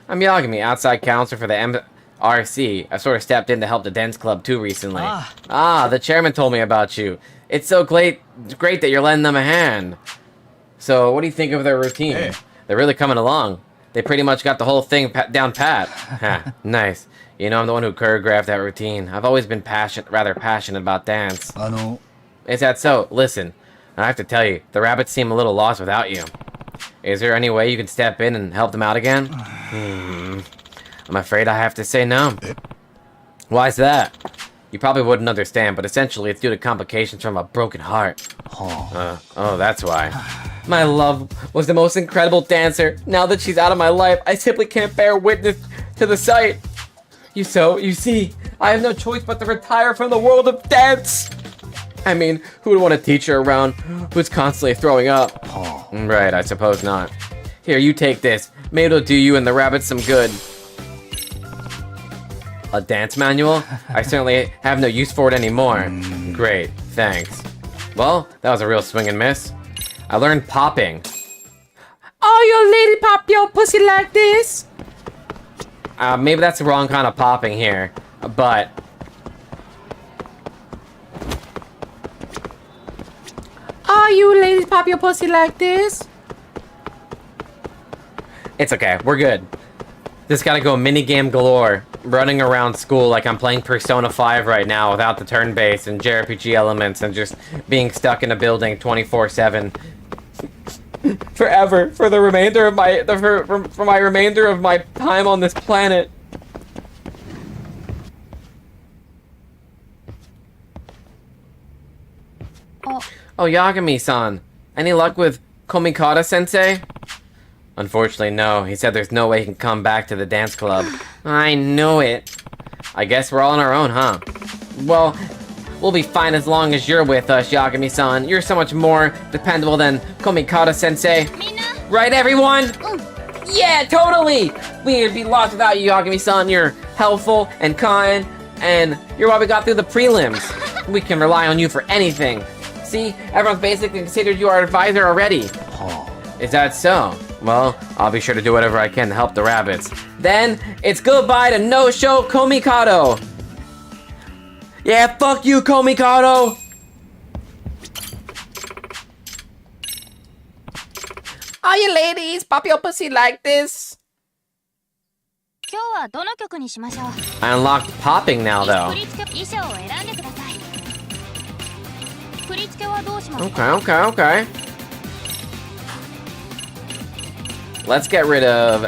I'm Yagami, outside counselor for the MRC. I sort of stepped in to help the dance club too recently. The chairman told me about you. It's so great that you're lending them a hand. So, what do you think of their routine? Hey. They're really coming along. They pretty much got the whole thing down pat. Nice. You know, I'm the one who choreographed that routine. I've always been rather passionate about dance. Is that so? Listen, I have to tell you, the rabbits seem a little lost without you. Is there any way you can step in and help them out again? I'm afraid I have to say no. Why's that? You probably wouldn't understand, but essentially it's due to complications from a broken heart. Oh, that's why. My love was the most incredible dancer. Now that she's out of my life, I simply can't bear witness to the sight. You see, I have no choice but to retire from the world of dance. I mean, who would want a teacher around who's constantly throwing up? Right, I suppose not. Here, you take this. Maybe it'll do you and the rabbits some good. A dance manual? I certainly have no use for it anymore. Great, thanks. Well, that was a real swing and miss. I learned popping. Oh, your lady pop your pussy like this? Maybe that's the wrong kind of popping here, but... Oh, you ladies pop your pussy like this? It's okay, we're good. Just gotta go minigame galore, running around school like I'm playing Persona 5 right now without the turn-based and JRPG elements and just being stuck in a building 24/7. Forever, for the remainder of my for my remainder of my time on this planet. Oh, Yagami-san, any luck with Komikata-sensei? Unfortunately, no. He said there's no way he can come back to the dance club. I know it. I guess we're all on our own, huh? Well, we'll be fine as long as you're with us, Yagami-san. You're so much more dependable than Komikata-sensei. Right, everyone? Yeah, totally! We'd be lost without you, Yagami-san. You're helpful and kind, and you're why we got through the prelims. We can rely on you for anything. See, everyone's basically considered you our advisor already. Is that so? Well, I'll be sure to do whatever I can to help the rabbits. Then, it's goodbye to no-show Komikado! Yeah, fuck you, Komikado! All you ladies, pop your pussy like this. I unlocked popping now, though. Okay. Let's get rid of...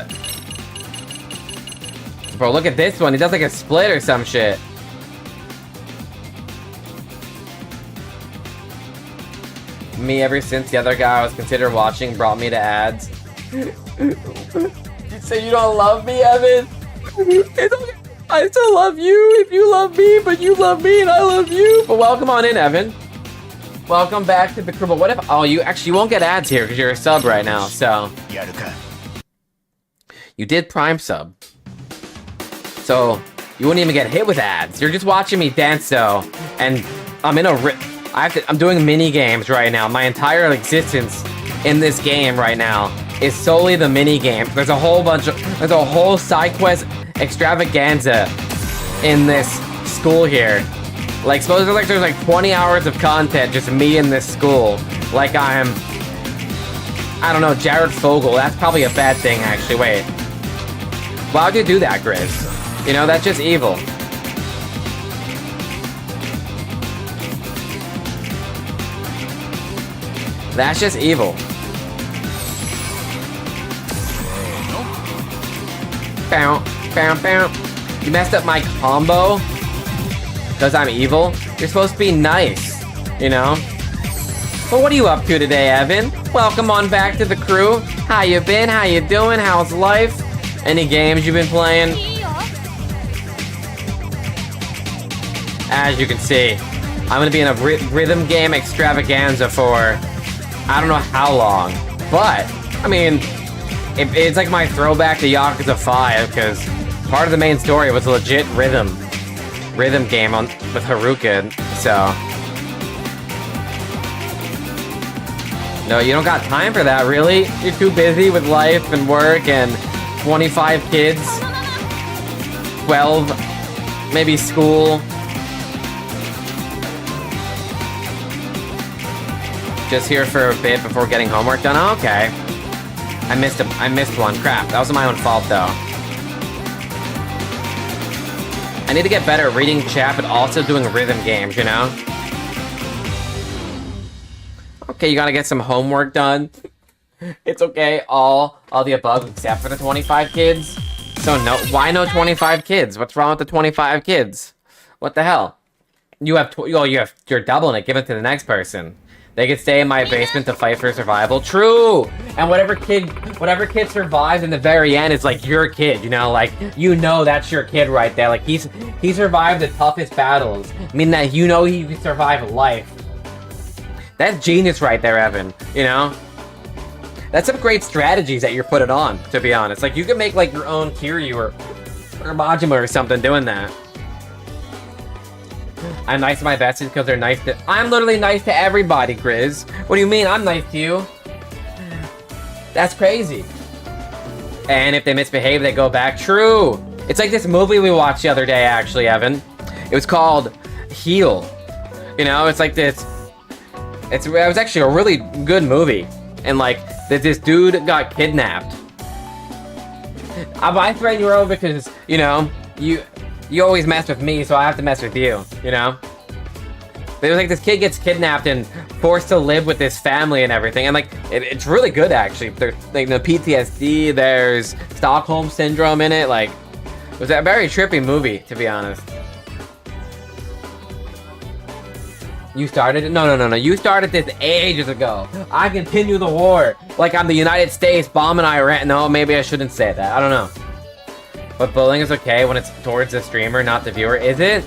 Bro, look at this one. He does like a split or some shit. Me, ever since the other guy I was considering watching brought me to ads. So you don't love me, Evan? It's okay. I still love you if you love me, but you love me and I love you. But welcome on in, Evan. Welcome back to the crew. But what if... Oh, you won't get ads here because you're a sub right now, so... You did Prime sub. So, you wouldn't even get hit with ads. You're just watching me dance, though. And I'm in a... I'm doing mini games right now. My entire existence in this game right now is solely the mini game. There's a whole side quest extravaganza in this school here. Like, suppose there's like 20 hours of content, just me in this school. Like I'm, I don't know, Jared Fogle. That's probably a bad thing, actually. Wait. Why would you do that, Grizz? You know, that's just evil. That's just evil. Bow, bow, bow. You messed up my combo because I'm evil. You're supposed to be nice, you know? Well, what are you up to today, Evan? Welcome on back to the crew. How you been? How you doing? How's life? Any games you've been playing? As you can see, I'm gonna be in a rhythm game extravaganza for I don't know how long, but I mean, it's like my throwback to Yakuza 5 because part of the main story was a legit rhythm game with Haruka. So no, you don't got time for that, really. You're too busy with life and work and 25 kids, 12, maybe school. Just here for a bit before getting homework done. Oh, okay. I missed one. Crap. That was my own fault, though. I need to get better at reading chat, but also doing rhythm games, you know? Okay, you gotta get some homework done. It's okay. All the above except for the 25 kids. So no, why no 25 kids? What's wrong with the 25 kids? What the hell? You're doubling it. Give it to the next person. They could stay in my basement to fight for survival. True! And whatever kid survives in the very end is like your kid, you know? Like, you know that's your kid right there. Like, he survived the toughest battles. I mean that you know he survived life. That's genius right there, Evan. You know? That's some great strategies that you're putting on, to be honest. Like, you could make, like, your own Kiryu or Majima or something doing that. I'm nice to my besties because they're nice to... I'm literally nice to everybody, Grizz. What do you mean I'm nice to you? That's crazy. And if they misbehave, they go back. True. It's like this movie we watched the other day, actually, Evan. It was called Heal. You know, it's like this... It was actually a really good movie. And, like, this dude got kidnapped. I threaten you over because, you know, you always mess with me, so I have to mess with you, you know? It was like this kid gets kidnapped and forced to live with this family and everything, and like, it's really good, actually. There's like the PTSD, there's Stockholm Syndrome in it, like, it was a very trippy movie, to be honest. You started it? No. You started this ages ago. I continue the war. Like I'm the United States bombing Iran. No, maybe I shouldn't say that. I don't know. But bullying is okay when it's towards the streamer, not the viewer. Is it?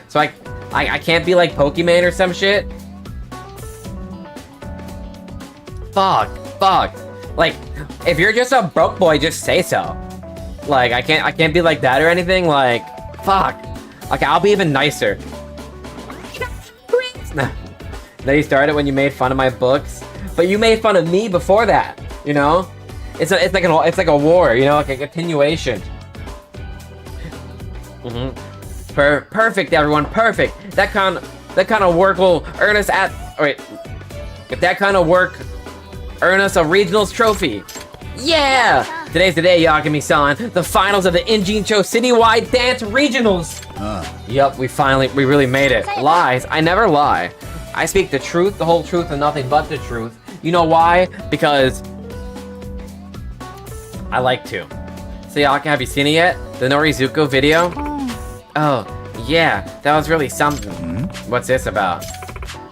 So I can't be like Pokemon or some shit? Fuck. Like, if you're just a broke boy, just say so. Like, I can't be like that or anything. Like, fuck. Okay, I'll be even nicer. Then you started when you made fun of my books, but you made fun of me before that. You know, it's like a war. You know, like a continuation. Perfect, everyone. Perfect. That kind of work will earn us if that kind of work earn us a regionals trophy. Yeah! Today's the day, Yagami-san. The finals of the Injincho Citywide Dance Regionals. Yup, we really made it. Lies? I never lie. I speak the truth, the whole truth, and nothing but the truth. You know why? Because I like to. Sayaka, have you seen it yet? The Norizuko video? Oh, yeah, that was really something. What's this about?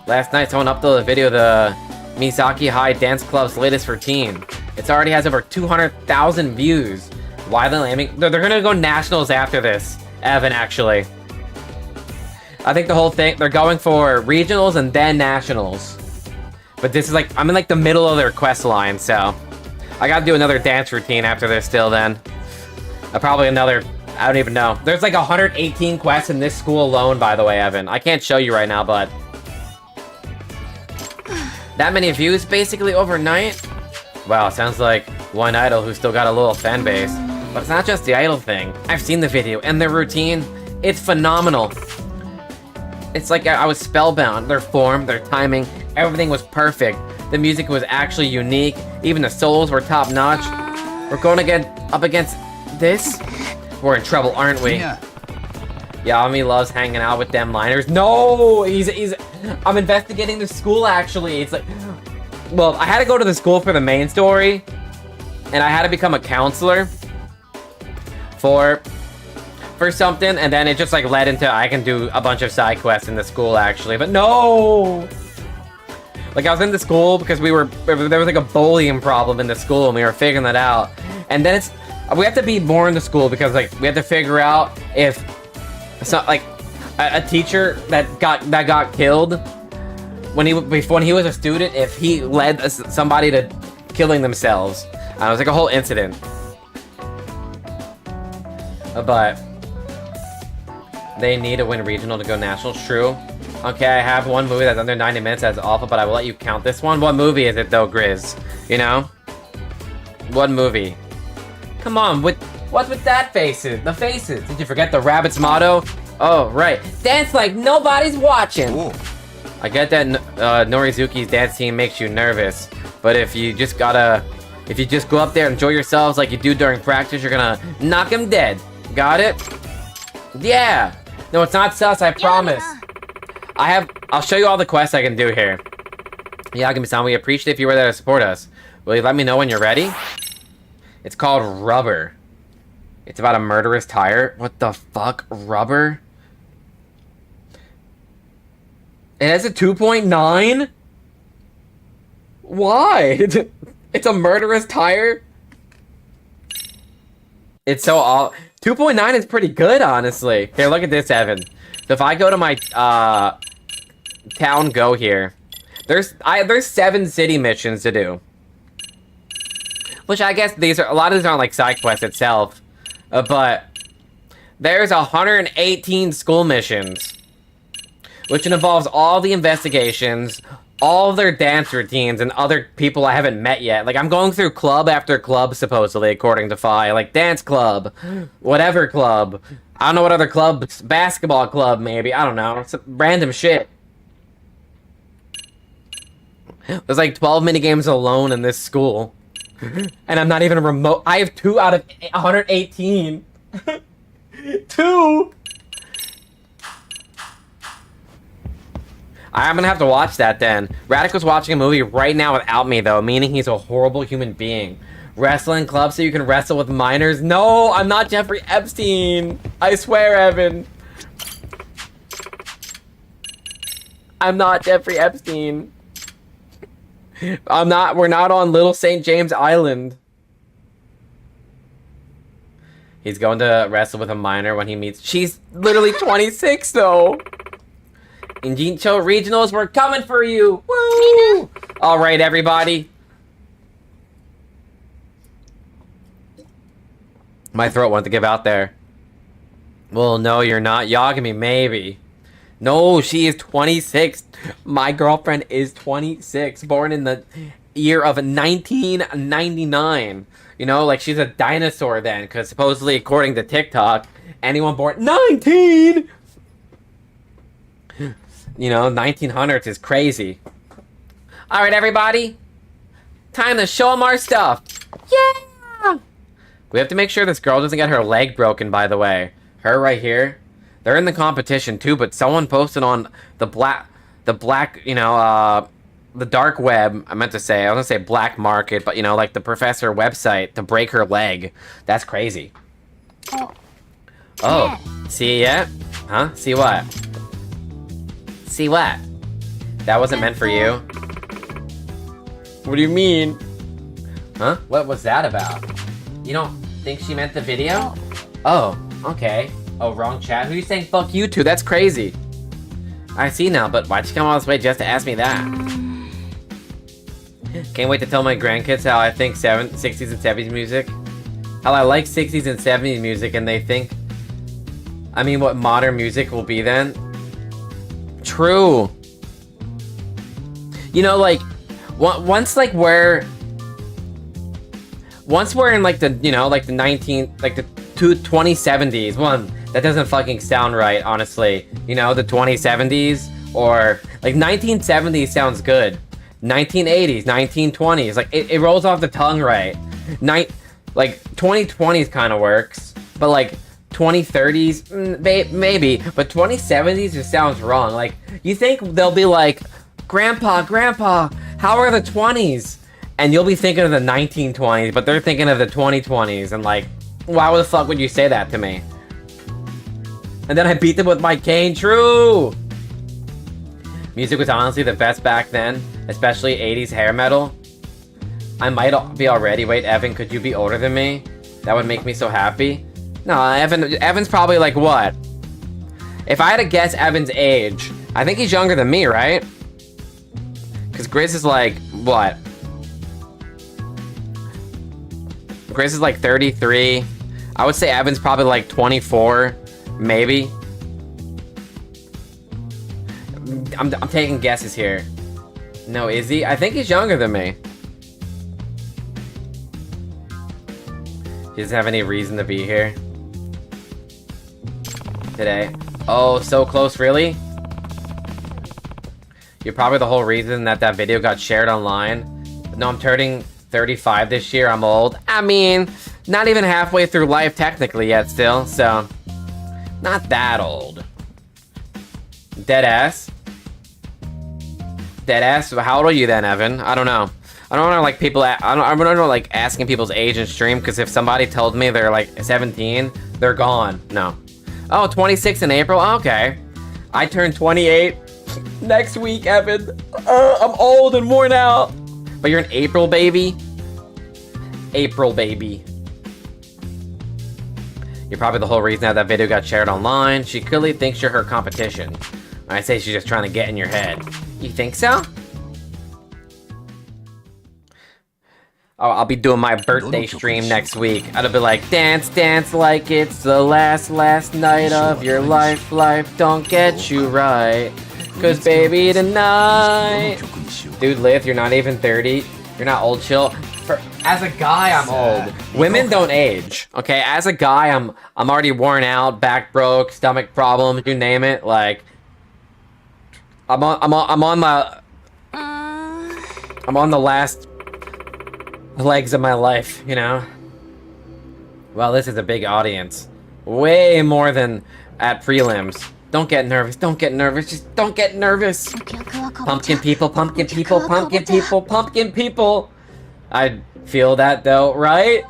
Last night, someone uploaded a video of the Misaki High Dance Club's latest routine. It already has over 200,000 views. Why they're aiming? They're gonna go nationals after this, Evan, actually. I think the whole thing, they're going for regionals and then nationals. But this is like, I'm in like the middle of their quest line, so. I gotta do another dance routine after this still then. Probably another, I don't even know. There's like 118 quests in this school alone, by the way, Evan. I can't show you right now, but... That many views basically overnight? Wow, sounds like one idol who's still got a little fan base. But it's not just the idol thing. I've seen the video and their routine. It's phenomenal. It's like I was spellbound. Their form, their timing, everything was perfect. The music was actually unique. Even the solos were top notch. We're going up against this. We're in trouble, aren't we? Yeah. Yagami loves hanging out with them liners. No, I'm investigating the school actually. It's like, well, I had to go to the school for the main story, and I had to become a counselor for something, and then it just like led into I can do a bunch of side quests in the school actually. But no, like I was in the school because there was like a bullying problem in the school, and we were figuring that out. And then we have to be more in the school because like we have to figure out if it's not like a teacher that got killed when he was a student, if he led somebody to killing themselves. It was like a whole incident. But they need to win regional to go national. True. Okay, I have one movie that's under 90 minutes that's awful, but I will let you count this one. What movie is it though, Grizz? You know? What movie? Come on, what's with that faces? The faces. Did you forget the rabbit's motto? Oh, right. Dance like nobody's watching. Ooh. I get that Norizuki's dance team makes you nervous, but if you just go up there and enjoy yourselves like you do during practice, you're gonna knock him dead. Got it? Yeah. No, it's not sus, I promise. I'll show you all the quests I can do here. Yagami-san, we appreciate if you were there to support us. Will you let me know when you're ready? It's called Rubber. It's about a murderous tire. What the fuck? Rubber? It has a 2.9? Why? It's a murderous tire? It's so all 2.9 is pretty good, honestly. Here, look at this, Evan. So if I go to my town go here, there's 7 city missions to do. Which I guess a lot of these aren't like side quests itself. But there's 118 school missions, which involves all the investigations, all of their dance routines, and other people I haven't met yet. Like, I'm going through club after club, supposedly, according to Fi. Like, dance club, whatever club. I don't know what other clubs, basketball club, maybe. I don't know. It's random shit. There's like 12 minigames alone in this school. And I'm not even a remote. I have 2 out of 118. 2! I'm gonna have to watch that then. Radical's watching a movie right now without me, though, meaning he's a horrible human being. Wrestling club so you can wrestle with minors? No, I'm not Jeffrey Epstein. I swear, Evan. I'm not Jeffrey Epstein. We're not on Little St. James Island. He's going to wrestle with a minor when he meets... She's literally 26, though. In Jincho Regionals, we're coming for you! Woo! Alright, everybody. My throat wanted to give out there. Well, no, you're not. Yagami, maybe. No, she is 26. My girlfriend is 26, born in the year of 1999. You know, like she's a dinosaur then, because supposedly, according to TikTok, anyone born 19! You know, 1900s is crazy. Alright, everybody. Time to show them our stuff. Yeah! We have to make sure this girl doesn't get her leg broken, by the way. Her right here. They're in the competition too, but someone posted on the black, you know, the dark web, I meant to say, I was gonna say black market, but you know, like the professor website to break her leg. That's crazy. Oh, see it yet? Huh? See what? See what? That wasn't meant for you. What do you mean? Huh? What was that about? You don't think she meant the video? Oh, okay. Oh, wrong chat. Who are you saying fuck you to? That's crazy. I see now, but why'd you come all this way just to ask me that? Can't wait to tell my grandkids how I think 60s and 70s music. How I like 60s and 70s music, and they think... I mean, what modern music will be then? True. You know, like... Once we're in, like, the, you know, like, the 2070s, That doesn't fucking sound right, honestly. You know, the 2070s or like 1970s sounds good. 1980s, 1920s, like it rolls off the tongue right. Like 2020s kind of works, but like 2030s, maybe, but 2070s just sounds wrong. Like, you think they'll be like, Grandpa, how are the 20s? And you'll be thinking of the 1920s, but they're thinking of the 2020s, and like, why the fuck would you say that to me? And then I beat them with my cane, true! Music was honestly the best back then, especially 80s hair metal. I might be already. Wait, Evan, could you be older than me? That would make me so happy. No, Evan's probably like what? If I had to guess Evan's age, I think he's younger than me, right? Because Grizz is like, what? Grizz is like 33. I would say Evan's probably like 24, maybe. I'm taking guesses here. No, is he? I think he's younger than me. He doesn't have any reason to be here today. Oh, so close, really? You're probably the whole reason that video got shared online. No, I'm turning 35 this year. I'm old. I mean, not even halfway through life technically yet still, so not that old. Deadass. Deadass? How old are you then, Evan? I don't know. I don't know, like, people, I don't know, like, asking people's age in stream, because if somebody told me they're, like, 17, they're gone. No. Oh, 26 in April? Okay. I turn 28 next week, Evan. I'm old and worn out. But you're an April baby? April baby. You're probably the whole reason that video got shared online. She clearly thinks you're her competition. I say she's just trying to get in your head. You think so? Oh, I'll be doing my birthday stream next week. I'll be like, dance, dance like it's the last night of your life. Life don't get you right. Cause baby tonight. Dude, Lith, you're not even 30. You're not old, chill. As a guy, I'm old. Women don't age. Okay, as a guy, I'm already worn out, back broke, stomach problems, you name it. Like, I'm on the last legs of my life, you know? Well, this is a big audience. Way more than at prelims. Don't get nervous, don't get nervous, just don't get nervous. Pumpkin people, pumpkin people, pumpkin people, pumpkin people. I feel that though, right?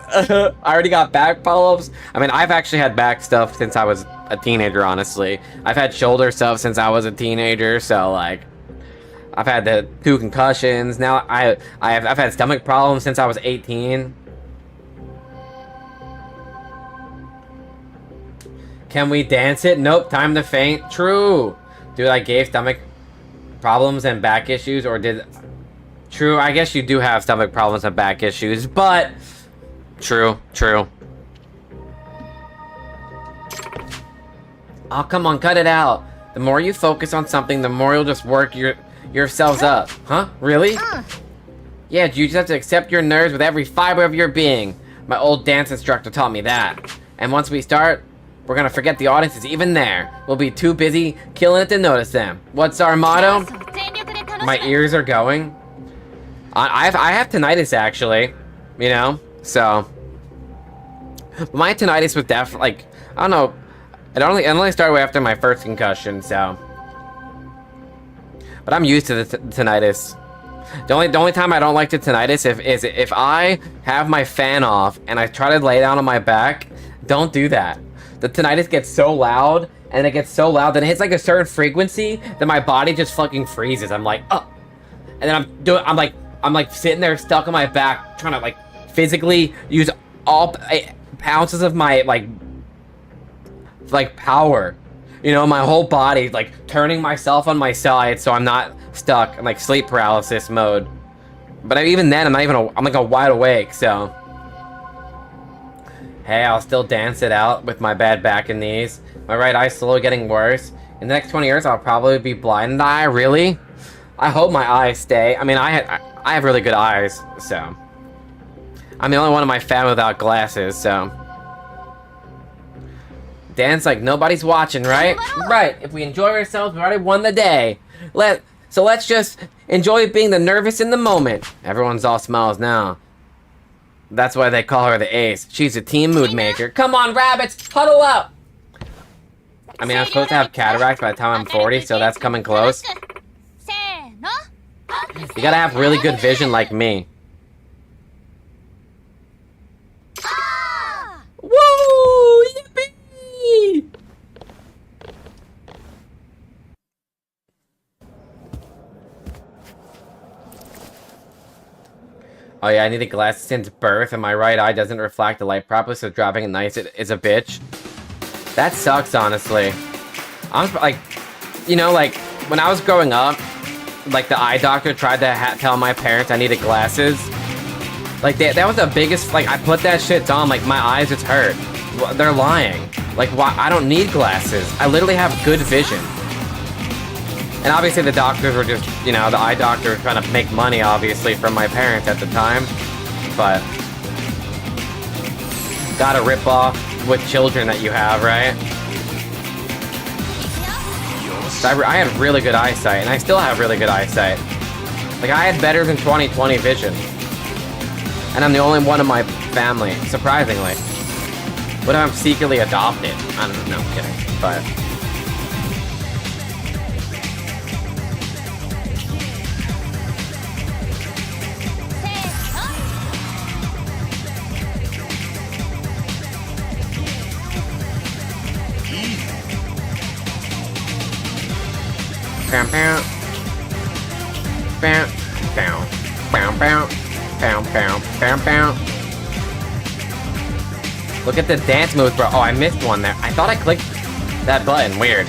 I already got back problems. I mean, I've actually had back stuff since I was a teenager, honestly. I've had shoulder stuff since I was a teenager, so like, I've had the 2 concussions. Now I've had stomach problems since I was 18. Can we dance it? Nope, time to faint. True. Dude, I gave stomach problems and back issues, or did... True, I guess you do have stomach problems and back issues, but... True. Oh, come on, cut it out. The more you focus on something, the more you'll just work yourselves up. Huh? Really? Yeah, you just have to accept your nerves with every fiber of your being. My old dance instructor taught me that. And once we start, we're gonna forget the audience is even there. We'll be too busy killing it to notice them. What's our motto? My ears are going. I have tinnitus, actually. You know? So... My tinnitus was like... I don't know. It only started after my first concussion, so... But I'm used to the tinnitus. The only time I don't like the tinnitus is if I have my fan off and I try to lay down on my back. Don't do that. The tinnitus gets so loud, and it gets so loud that it hits like a certain frequency that my body just fucking freezes. I'm like, oh, and then I'm like sitting there stuck on my back, trying to like physically use all ounces of my like power. You know, my whole body, like, turning myself on my side so I'm not stuck in, like, sleep paralysis mode. But even then, I'm like, a wide awake, so... Hey, I'll still dance it out with my bad back and knees. My right eye's slowly getting worse. In the next 20 years, I'll probably be blind in the eye, really? I hope my eyes stay. I mean, I have really good eyes, so... I'm the only one in my family without glasses, so... Dance like nobody's watching, right? Right. If we enjoy ourselves, we already won the day. So let's just enjoy being the nervous in the moment. Everyone's all smiles now. That's why they call her the ace. She's a team mood maker. Come on, rabbits, huddle up. I mean, I'm supposed to have cataracts by the time I'm 40, so that's coming close. You gotta have really good vision like me. Woo! Yippee! Oh yeah, I needed glasses since birth, and my right eye doesn't reflect the light properly, so dropping it nice is a bitch. That sucks, honestly. I'm like, you know, like, when I was growing up, like, the eye doctor tried to tell my parents I needed glasses. Like, that was the biggest, like, I put that shit on, like, my eyes just hurt. They're lying. Like, why? I don't need glasses. I literally have good vision. And obviously the doctors were just, you know, the eye doctor was trying to make money, obviously, from my parents at the time. But gotta rip off with children that you have, right? So I had really good eyesight, and I still have really good eyesight. Like, I had better than 20/20 vision. And I'm the only one in my family, surprisingly. What if I'm secretly adopted? I don't know, I'm kidding. But Bam, bam. Bam, bam, bam, bam, bam, bam, bam, bam. Look at the dance moves, bro. Oh, I missed one there. I thought I clicked that button. Weird.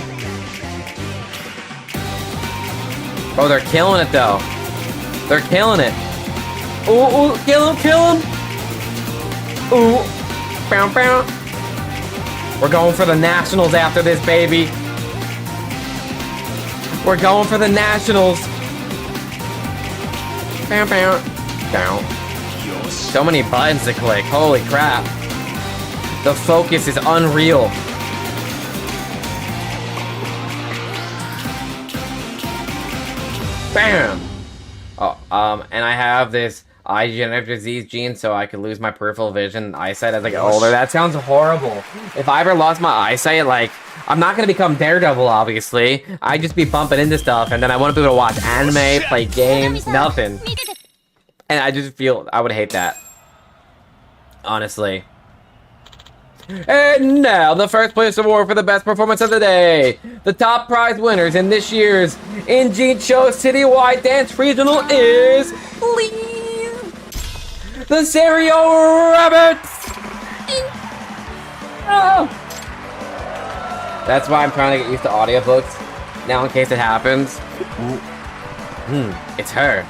Oh, they're killing it, though. They're killing it. Ooh, ooh, kill him, kill him. Ooh. Bam, bam. We're going for the Nationals after this, baby. We're going for the Nationals. Bam, bam, down. So many buttons to click. Holy crap. The focus is unreal. Bam. Oh, and I have this eye degenerative disease gene, so I could lose my peripheral vision and eyesight as I get older. That sounds horrible. If I ever lost my eyesight, like, I'm not gonna become Daredevil, obviously. I'd just be bumping into stuff, and then I wouldn't be able to watch anime, play games, nothing. And I just feel I would hate that. Honestly. And now, the first place award for the best performance of the day. The top prize winners in this year's Injincho Citywide Dance Regional is... the Serio Rabbits! Oh. That's why I'm trying to get used to audiobooks. Now in case it happens. It's her.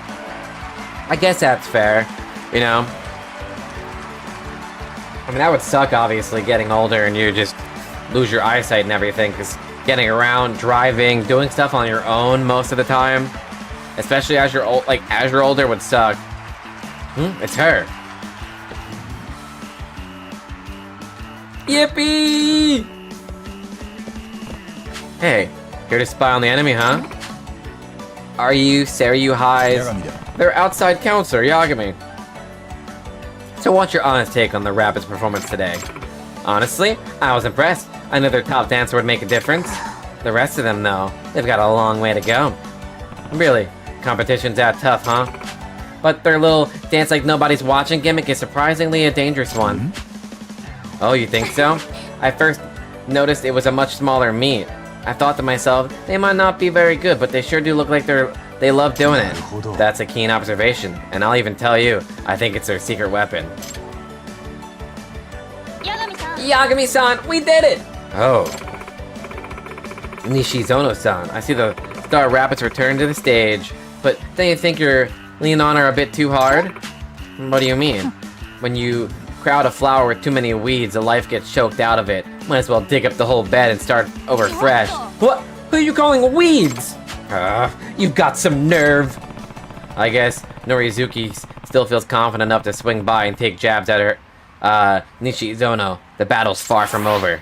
I guess that's fair, you know? I mean, that would suck, obviously, getting older and you just lose your eyesight and everything, because getting around, driving, doing stuff on your own most of the time, especially as you're old, like, as you're older would suck. It's her. Yippee! Hey, here to spy on the enemy, huh? Are you Seiryu High's... their outside counselor, Yagami. So what's your honest take on the Rabbits' performance today? Honestly, I was impressed. I knew their top dancer would make a difference. The rest of them, though, they've got a long way to go. Really, competition's that tough, huh? But their little dance like nobody's watching gimmick is surprisingly a dangerous one. Oh, you think so? I first noticed it was a much smaller meet. I thought to myself, they might not be very good, but they sure do look like they love doing it. That's a keen observation, and I'll even tell you, I think it's their secret weapon. Yagami-san, we did it! Oh. Nishizono-san, I see the Star Rapids return to the stage, but don't you think you're leaning on her a bit too hard? What do you mean? When you crowd a flower with too many weeds, the life gets choked out of it. Might as well dig up the whole bed and start over fresh. What? Who are you calling weeds? You've got some nerve. I guess Norizuki still feels confident enough to swing by and take jabs at her. Nishizono, the battle's far from over.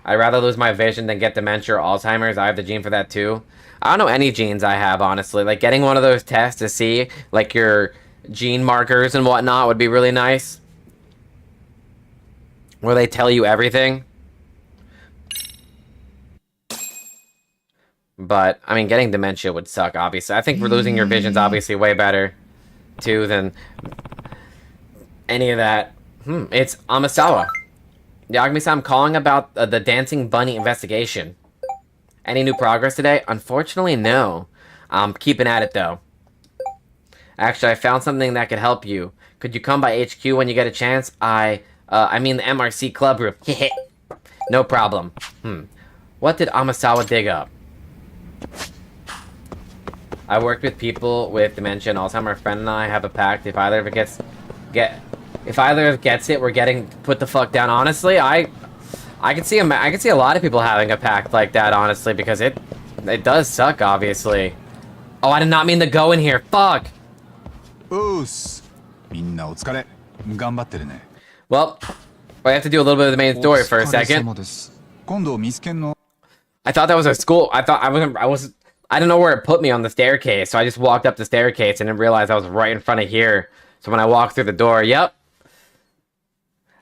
I'd rather lose my vision than get dementia or Alzheimer's. I have the gene for that too. I don't know any genes I have, honestly. Like, getting one of those tests to see, like, your gene markers and whatnot would be really nice. Where they tell you everything. But, I mean, getting dementia would suck, obviously. I think losing your vision's obviously way better, too, than any of that. It's Amasawa. Yagami-san, I'm calling about the Dancing Bunny investigation. Any new progress today? Unfortunately, no. I'm keeping at it, though. Actually, I found something that could help you. Could you come by HQ when you get a chance? I mean the MRC club room. No problem. What did Amasawa dig up? I worked with people with dementia and Alzheimer's. My friend and I have a pact. If either of it gets it, we're getting put the fuck down. Honestly, I can see a lot of people having a pact like that. Honestly, because it does suck. Obviously. Oh, I did not mean to go in here. Fuck. Well, I have to do a little bit of the main story for a second. I thought that was a school. I didn't know where it put me on the staircase, so I just walked up the staircase and didn't realize I was right in front of here. So when I walked through the door, yep.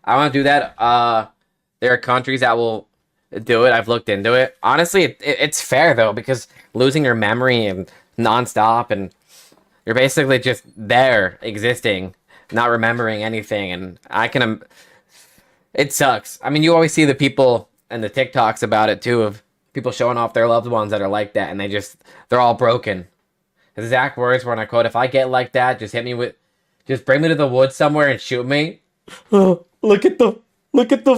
I want to do that. There are countries that will do it. I've looked into it. Honestly, it's fair, though, because losing your memory and nonstop, and you're basically just there, existing, not remembering anything, and it sucks. I mean, you always see the people and the TikToks about it, too, of people showing off their loved ones that are like that, and they're all broken. His exact words were, and I quote, "If I get like that, just bring me to the woods somewhere and shoot me." Oh, look at the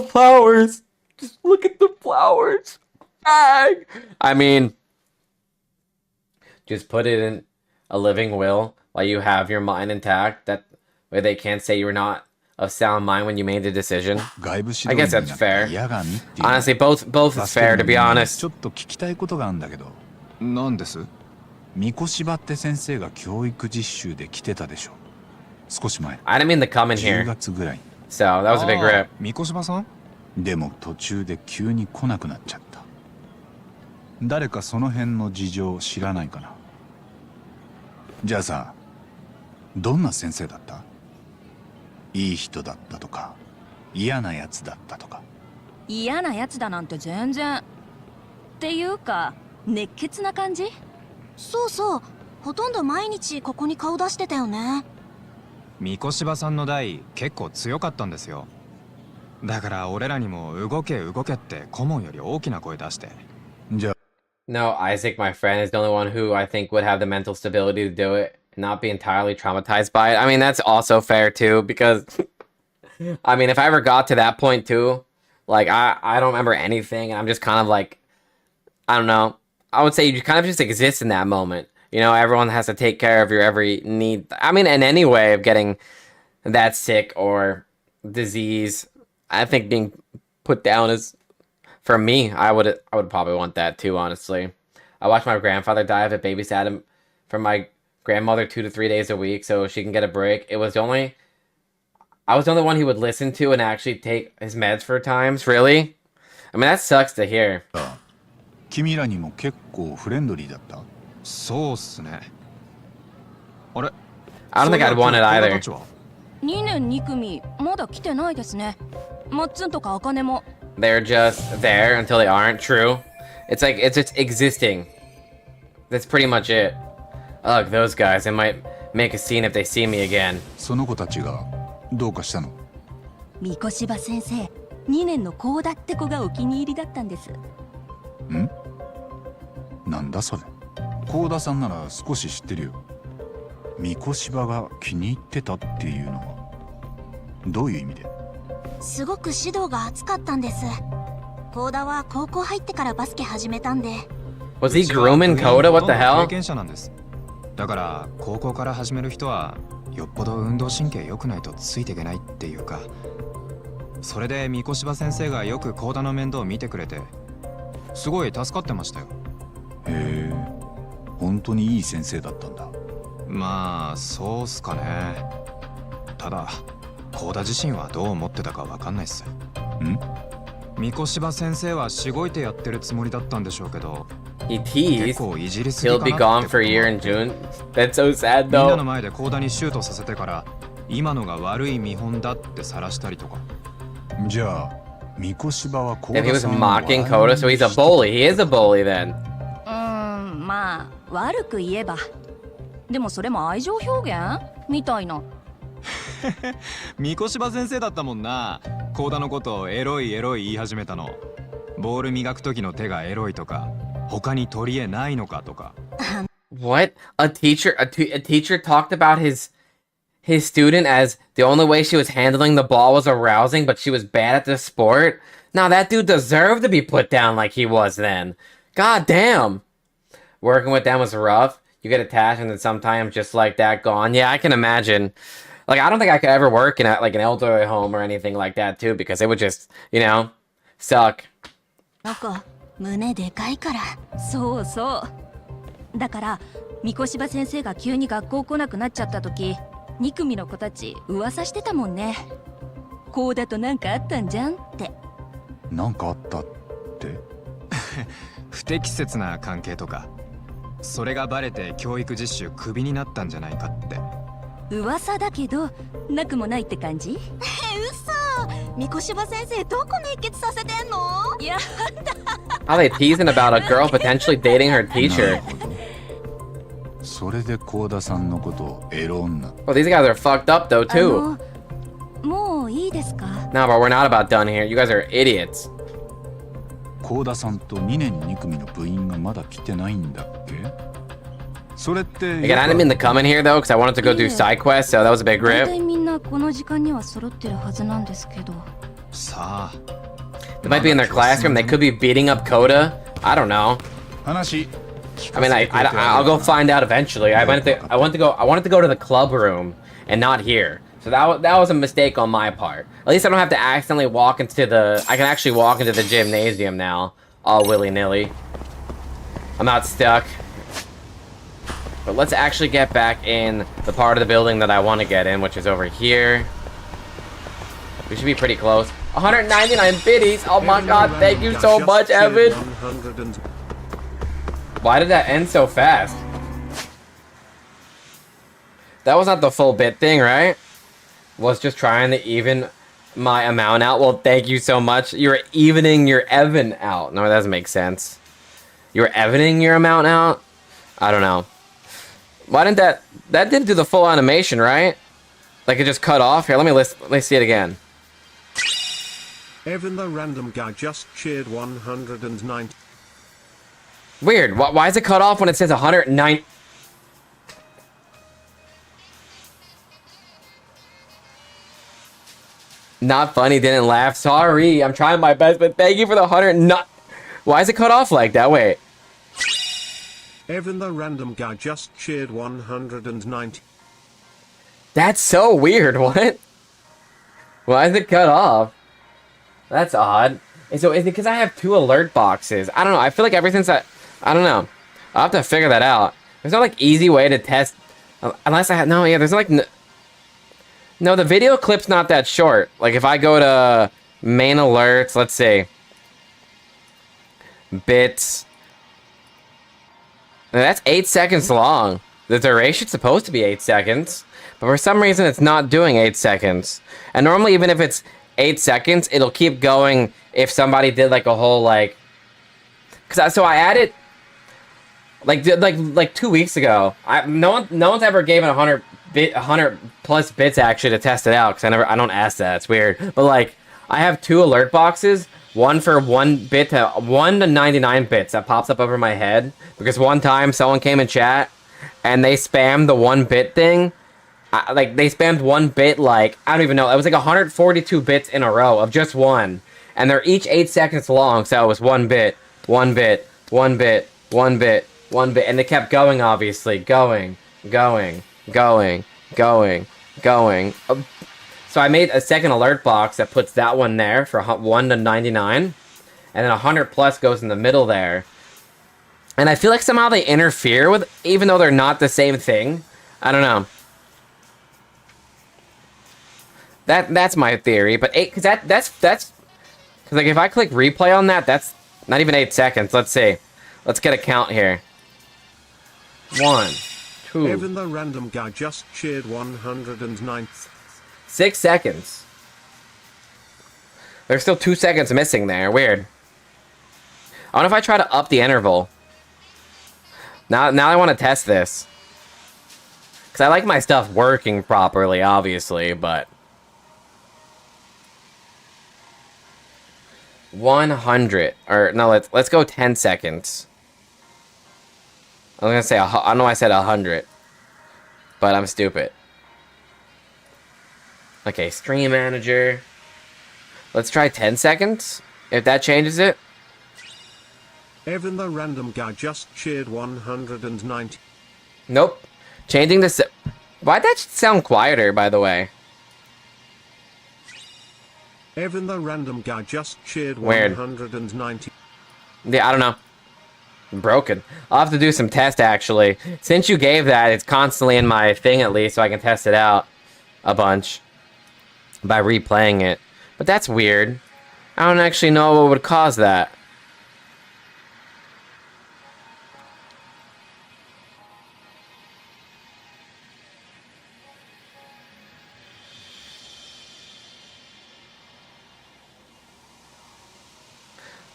flowers. Just look at the flowers. I mean, just put it in a living will while you have your mind intact. That way they can't say you were not of sound mind when you made the decision. I guess that's fair. Honestly, both is fair, to be honest. ちょっと聞きたいことがあるんだけど。なんです？三越柴って先生が教育実習で来てたでしょ。少し前。I didn't mean to come in here. 10月ぐらい。So that was a big rip. 三越柴さん？でも途中で急に来なくなっちゃった。誰かその辺の事情知らないかな。じゃあさ、どんな先生だった？いい人だったとか、嫌なやつだったとか。嫌なやつだなんて全然。っていうか、熱血な感じ？そうそう、ほとんど毎日ここに顔出してたよね。三越柴さんの代結構強かったんですよ。だから俺らにも動け動けって顧問より大きな声出して。じゃあ No, Isaac, my friend, is the only one who I think would have the mental stability to do it, and not be entirely traumatized by it. I mean, that's also fair too, because I mean, if I ever got to that point too, like I don't remember anything, and I'm just kind of like, I don't know. I would say you kind of just exist in that moment. You know, everyone has to take care of your every need. I mean, in any way of getting that sick or disease, I think being put down is, for me, I would probably want that too, honestly. I watched my grandfather die. I have to babysat him for my grandmother 2 to 3 days a week so she can get a break. I was the only one he would listen to and actually take his meds for times, really? I mean, that sucks to hear. 君らにも結構フレンドリーだった？そうっすね。あれ？ I don't think I'd want it either. 2年2組まだ来てないですね。マッツンとかアカネも。They're just there until they aren't. True. It's like, it's just existing. That's pretty much it. Ugh, those guys. They might make a scene if they see me again. その子たちがどうかしたの？三越柴先生、2年の子だって子がお気に入りだったんです。ん？なんだそれ？幸田さんなら少し知ってるよ。三越柴が気に入ってたっていうのはどういう意味で？すごく指導が熱かったんです。幸田は高校入ってからバスケ始めたんで。Was he grooming Koda? What the hell? 経験者なんです。だから高校から始める人はよっぽど運動神経良くないとついていけないっていうか。それで三越柴先生がよく幸田の面倒を見てくれて、すごい助かってましたよ。へえ、本当にいい先生だったんだ。まあそうっすかね。ただ幸田自身はどう思ってたかわかんないっす。ん？三越柴先生はしごいてやってるつもりだったんでしょうけど、 He 結 teased 構いじりすぎ he'll か be な gone って for a year in June. That's so sad みんな though. の前でコーダにシュートさせてから今のが悪い見本だって晒したりとか。じゃあ三越柴はコ If ー he ダ was さんを mocking Koda, so he's a bully. He is a bully then. まあ悪く言えば。でもそれも愛情表現みたいな。三越柴先生だったもんな。コーダのことをエロいエロい言い始めたの。ボール磨く時の手がエロいとか、他に取り柄ないのかとか。What? A teacher talked about his student as the only way she was handling the ball was arousing, but she was bad at the sport? Now that dude deserved to be put down like he was then. God damn. Working with them was rough. You get attached and then sometimes just like that gone. Yeah, I can imagine. Like, I don't think I could ever work in like an elderly home or anything like that too, because it would just, suck. なんか胸でかいから。そうそう。だから三越柴先生が急に学校来なくなっちゃった時、2組の子たち噂してたもんね。こうだとなんかあったんじゃんって。なんかあったって？不適切な関係とか。それがバレて教育実習クビになったんじゃないかって。噂だけどなくもないって感じ？嘘。三越柴先生どこ熱血させてんの？やだ。How they teasing about a girl potentially dating her teacher? それでコーダさんのことをエロ女。Well, these guys are fucked up though too. もういいですか？ No, but we're not about done here. You guys are idiots. コーダさんと2年2組の部員がまだ来てないんだっけ？それって。 Again, I didn't mean to come in here though, because I wanted to go do side quests, so that was a big 大 rip. 体みんなこの時間には揃ってるはずなんですけど。さあ。 They might be in their classroom. They could be beating up Coda. I don't know. 話。I mean, I'll go find out eventually. I wanted to go to the club room and not here. So that was a mistake on my part. At least I don't have to accidentally walk into the. I can actually walk into the gymnasium now, all willy-nilly. I'm not stuck. But let's actually get back in the part of the building that I want to get in, which is over here. We should be pretty close. 199 biddies. Oh my god, thank you so much, Evan. Why did that end so fast? That was not the full bit thing, right? Was just trying to even my amount out. Well, thank you so much. You're evening your Evan out. No, that doesn't make sense. You're evening your amount out? I don't know. Why didn't that didn't do the full animation, right? Like it just cut off? Here, let me see it again. Evan the random guy just cheered 190. Weird. Why is it cut off when it says 109? Not funny, didn't laugh. Sorry, I'm trying my best, but thank you for the 109. Why is it cut off like that? Wait. Evan the random guy just cheered 190. That's so weird. What? Why is it cut off? That's odd. And so is it because I have 2 alert boxes? I don't know. I feel like ever since I don't know. I'll have to figure that out. There's no like easy way to test unless I have no. Yeah, there's no, like no. The video clip's not that short. Like if I go to main alerts, let's see, bits. That's 8 seconds long. The duration's supposed to be 8 seconds, but for some reason it's not doing 8 seconds. And normally, even if it's 8 seconds, it'll keep going if somebody did like a whole like. So I added like 2 weeks ago. No one's ever given 100 plus bits actually to test it out because I don't ask that. It's weird. But like I have 2 alert boxes. One for 1 bit to 1 to 99 bits that pops up over my head because one time someone came in chat and they spammed the 1 bit thing. Like they spammed 1 bit like I don't even know. It was like 142 bits in a row of just one, and they're each 8 seconds long. So it was 1 bit, 1 bit, 1 bit, 1 bit, 1 bit, and they kept going. Obviously, going. So I made a second alert box that puts that one there for 1 to 99, and then 100 plus goes in the middle there. And I feel like somehow they interfere with, even though they're not the same thing. I don't know. That's my theory, but because Because, like, if I click replay on that, that's not even 8 seconds. Let's see. Let's get a count here. 1, 2... Evan the random guy just cheered 109. 6 seconds. There's still 2 seconds missing there. Weird. I wonder if I try to up the interval. Now I want to test this. Because I like my stuff working properly, obviously, but... 100. Or, no, let's go 10 seconds. I was going to say, I know I said 100. But I'm stupid. Okay, stream manager. Let's try 10 seconds. If that changes it. Evan the random guy just cheered 190. Nope. Changing this. Why'd that sound quieter, by the way? Evan the random guy just cheered Weird. 190. Yeah, I don't know. Broken. I'll have to do some test, actually. Since you gave that, it's constantly in my thing, at least, so I can test it out a bunch by replaying it. But that's weird. I don't actually know what would cause that.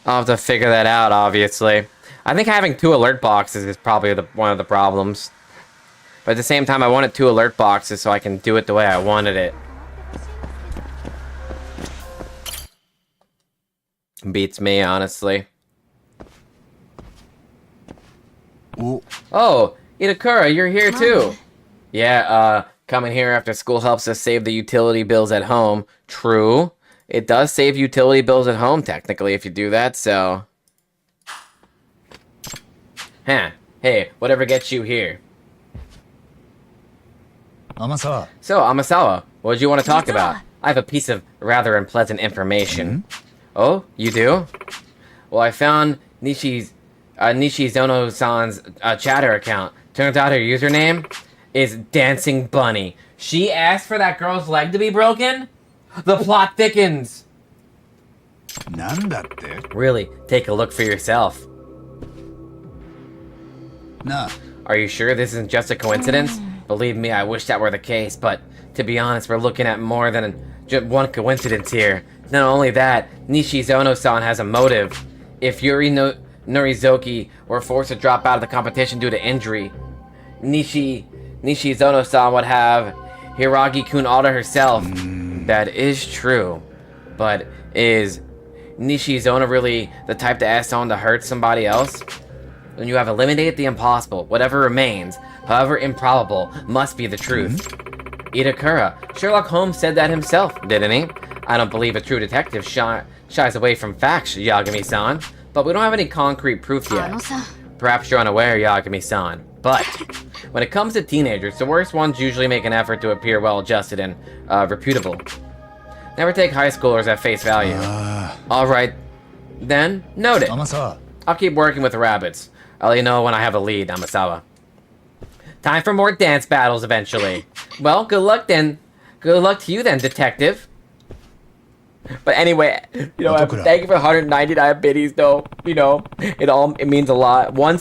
I'll have to figure that out, obviously. I think having 2 alert boxes is probably one of the problems. But at the same time, I wanted 2 alert boxes so I can do it the way I wanted it. Beats me, honestly. Oh, Itakura, you're here too. Yeah, coming here after school helps us save the utility bills at home. True. It does save utility bills at home, technically, if you do that, so... Huh. Hey, whatever gets you here. Amasawa. So, Amasawa, what did you want to talk about? I have a piece of rather unpleasant information. Oh, you do? Well, I found Nishizono-san's chatter account. Turns out her username is Dancing Bunny. She asked for that girl's leg to be broken? The plot thickens. Really, take a look for yourself. Nah. Are you sure this isn't just a coincidence? Believe me, I wish that were the case, but to be honest, we're looking at more than just one coincidence here. Not only that, Nishizono-san has a motive. If Yuri Norizoki were forced to drop out of the competition due to injury, Nishizono-san would have Hiragi-kun all to herself. That is true. But is Nishizono really the type to ask someone to hurt somebody else? When you have eliminated the impossible, whatever remains, however improbable, must be the truth. Itakura, Sherlock Holmes said that himself, didn't he? I don't believe a true detective shies away from facts, Yagami-san. But we don't have any concrete proof yet. Perhaps you're unaware, Yagami-san. But when it comes to teenagers, the worst ones usually make an effort to appear well-adjusted and reputable. Never take high schoolers at face value. Alright, then, noted. I'll keep working with the rabbits. I'll let you know when I have a lead, Amasawa. Time for more dance battles eventually. Well, good luck then. Good luck to you then, detective. But anyway, you know, thank you for 199 biddies, though. You know, it means a lot. One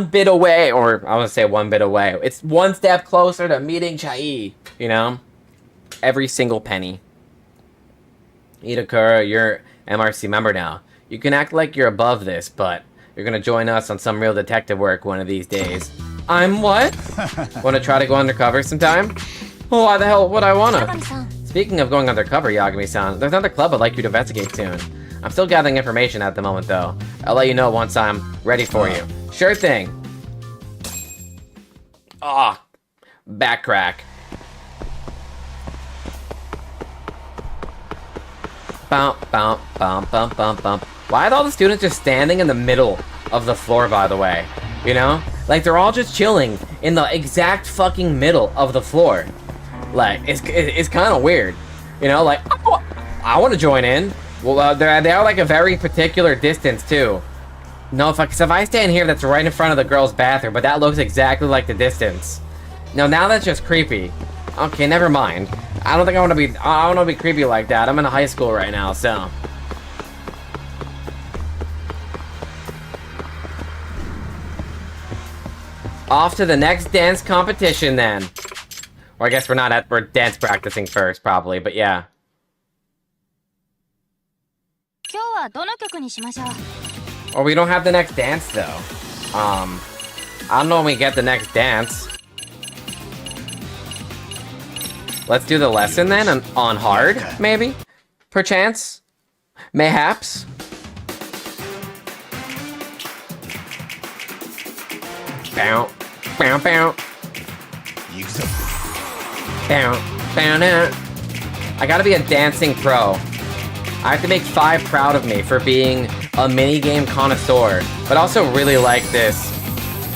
bit away, or I want to say 1 bit away. It's 1 step closer to meeting Chai. You know, every single penny. Itakura, you're MRC member now. You can act like you're above this, but you're gonna join us on some real detective work one of these days. I'm what? Wanna try to go undercover sometime? Oh, why the hell would I wanna? Speaking of going undercover, Yagami-san, there's another club I'd like you to investigate soon. I'm still gathering information at the moment, though. I'll let you know once I'm ready for you. Sure thing. Ah, back crack. Bump, bump, bump, bump, bump, bump. Why are all the students just standing in the middle of the floor, by the way? You know? Like, they're all just chilling in the exact fucking middle of the floor. Like, it's kind of weird. You know, like, I want to join in. Well, they're like a very particular distance, too. No, if I stand here, that's right in front of the girls' bathroom, but that looks exactly like the distance. No, now that's just creepy. Okay, never mind. I don't think I want to be creepy like that. I'm in high school right now, so. Off to the next dance competition then. Or I guess we're dance practicing first, probably, but yeah. Or we don't have the next dance though. I don't know when we get the next dance. Let's do the lesson then on hard, maybe? Perchance? Mayhaps? Bow, bow, bow. Bow, bow, now. I gotta be a dancing pro. I have to make 5 proud of me for being a minigame connoisseur, but also really like this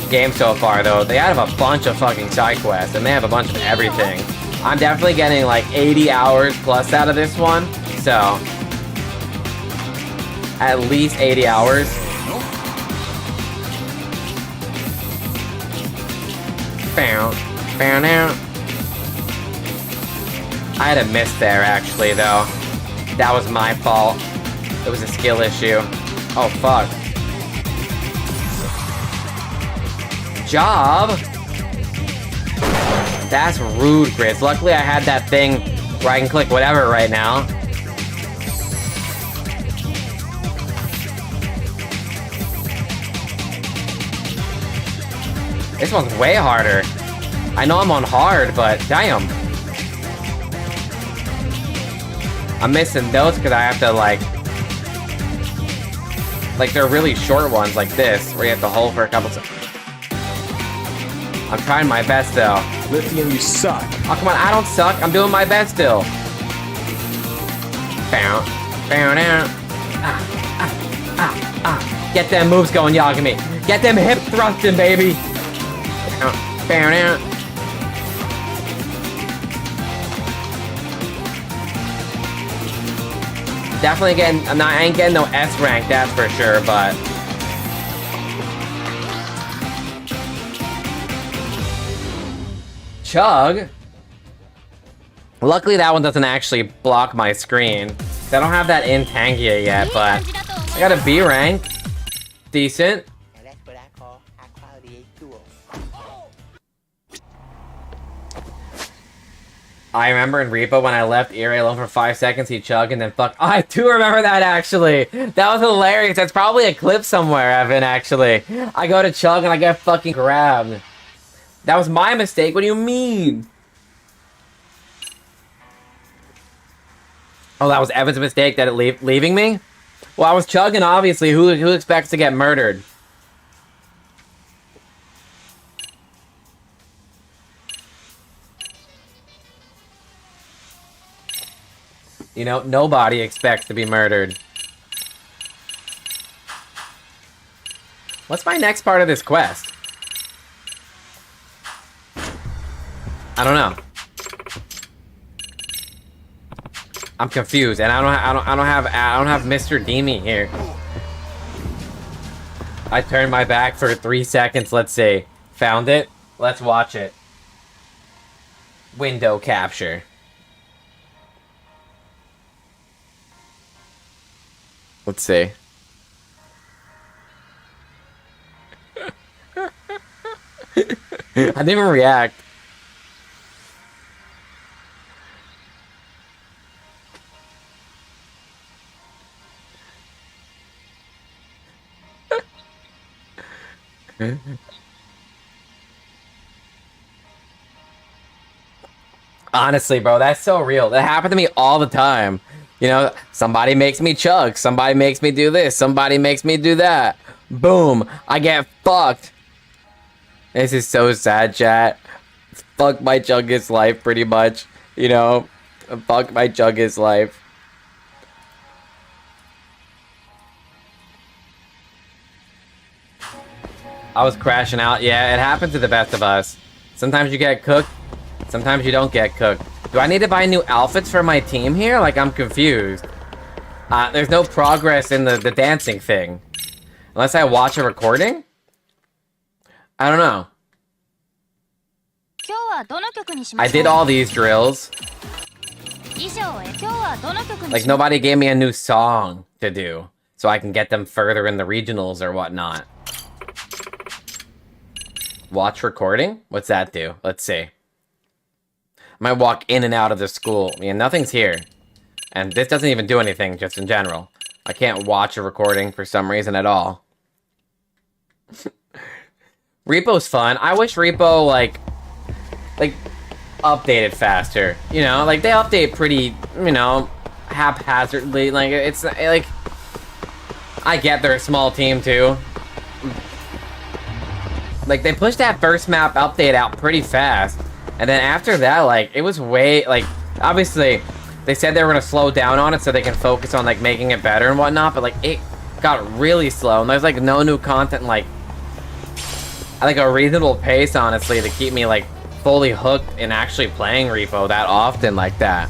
game so far, though. They have a bunch of fucking side quests, and they have a bunch of everything. I'm definitely getting like 80 hours plus out of this one, so at least 80 hours. Bow, bow, now. I had a miss there, actually, though. That was my fault. It was a skill issue. Oh, fuck. Job? That's rude, Grizz. Luckily, I had that thing where I can click whatever right now. This one's way harder. I know I'm on hard, but damn. I'm missing those because I have to, like, they're really short ones like this, where you have to hold for a couple seconds. I'm trying my best, though. Lithium, you suck. Oh, come on, I don't suck. I'm doing my best still. Bow, bow, down. Get them moves going, Yagami. Get them hip thrusting, baby. Bow, bow, down. Definitely getting, I ain't getting no S rank, that's for sure, but. Chug? Luckily that one doesn't actually block my screen. I don't have that in Tangia yet, but I got a B rank. Decent. That's what I call high quality H2O. I remember in Repo when I left Eerie alone for 5 seconds, he chugged and then fuck. Oh, I do remember that actually. That was hilarious. That's probably a clip somewhere, Evan, actually. I go to chug and I get fucking grabbed. That was my mistake. What do you mean? Oh, that was Evan's mistake that it leaving me? Well, I was chugging, obviously. Who expects to get murdered? You know, nobody expects to be murdered. What's my next part of this quest? I don't know. I'm confused, and I don't have Mr. Demi here. I turned my back for 3 seconds. Let's see. Found it. Let's watch it. Window capture. Let's see. I didn't even react. Honestly, bro, that's so real. That happened to me all the time. You know, somebody makes me chug, somebody makes me do this, somebody makes me do that. Boom, I get fucked. This is so sad, chat. Fuck my Chuggus life, pretty much. You know, fuck my Chuggus life. I was crashing out. Yeah, it happens to the best of us. Sometimes you get cooked, sometimes you don't get cooked. Do I need to buy new outfits for my team here? Like, I'm confused. There's no progress in the dancing thing. Unless I watch a recording? I don't know. I did all these drills. Like, nobody gave me a new song to do, so I can get them further in the regionals or whatnot. Watch recording? What's that do? Let's see. I might walk in and out of the school. Yeah, nothing's here. And this doesn't even do anything, just in general. I can't watch a recording for some reason at all. Repo's fun. I wish Repo, like, updated faster. You know, like, they update pretty, you know, haphazardly. Like, it's, like, I get they're a small team, too. Like, they pushed that first map update out pretty fast. And then after that, like, it was way, like, obviously, they said they were gonna slow down on it so they can focus on, like, making it better and whatnot, but, like, it got really slow. And there's, like, no new content, like, at, like, a reasonable pace, honestly, to keep me, like, fully hooked in actually playing Repo that often like that.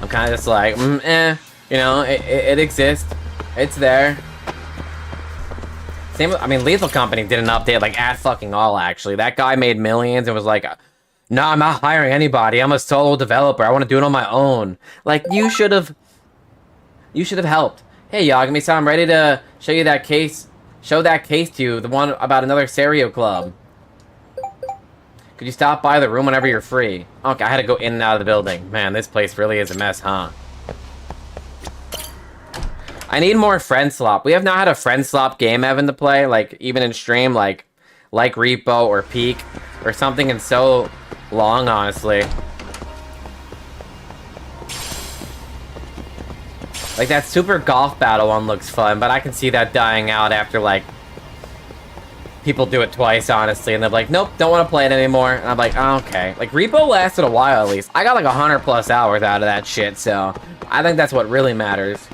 I'm kind of just like, you know, it exists. It's there. Same, I mean, Lethal Company did an update, like, at fucking all, actually. That guy made millions and was like, no, I'm not hiring anybody. I'm a solo developer. I want to do it on my own. Like, you should have helped. Hey, Yagami, so I'm ready to show you that case. Show that case to you, the one about another Serio club. Could you stop by the room whenever you're free? Okay, I had to go in and out of the building. Man, this place really is a mess, huh? I need more friend slop. We have not had a friend slop game, Evan, to play, like, even in stream, like Repo or Peak or something in so long, honestly. Like, that Super Golf Battle one looks fun, but I can see that dying out after, like, people do it twice, honestly, and they're like, nope, don't want to play it anymore. And I'm like, oh, okay. Like, Repo lasted a while, at least. I got, like, 100+ hours out of that shit, so I think that's what really matters.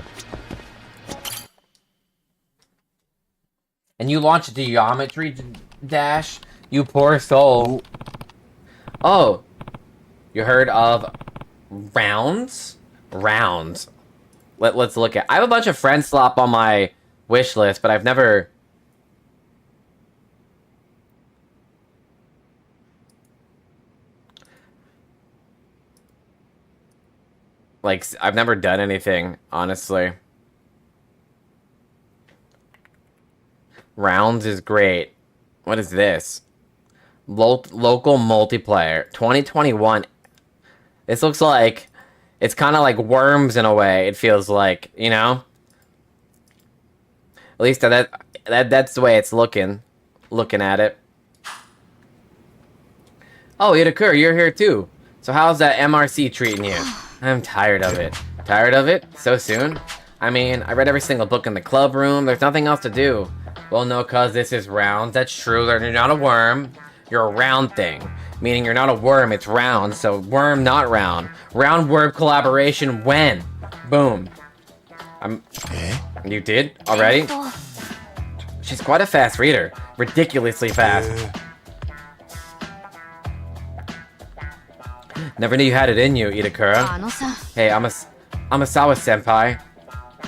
And you launched the Geometry Dash? You poor soul. Oh. You heard of rounds? Rounds. Let's look at... I have a bunch of friend slop on my wish list, but I've never... Like, I've never done anything, honestly. Rounds is great. What is this? Local multiplayer. 2021. This looks like... It's kind of like Worms in a way, it feels like, you know? At least that's the way it's looking. Looking at it. Oh, Itakura, you're here too. So how's that MRC treating you? I'm tired of it. Tired of it? So soon? I mean, I read every single book in the club room. There's nothing else to do. Well, no, cuz this is rounds. That's true. You're not a worm. You're a round thing. Meaning you're not a worm, it's round. So worm, not round. Round word collaboration when? Boom. You did? Already? She's quite a fast reader. Ridiculously fast. Never knew you had it in you, Itakura. Hey, Amasawa-senpai.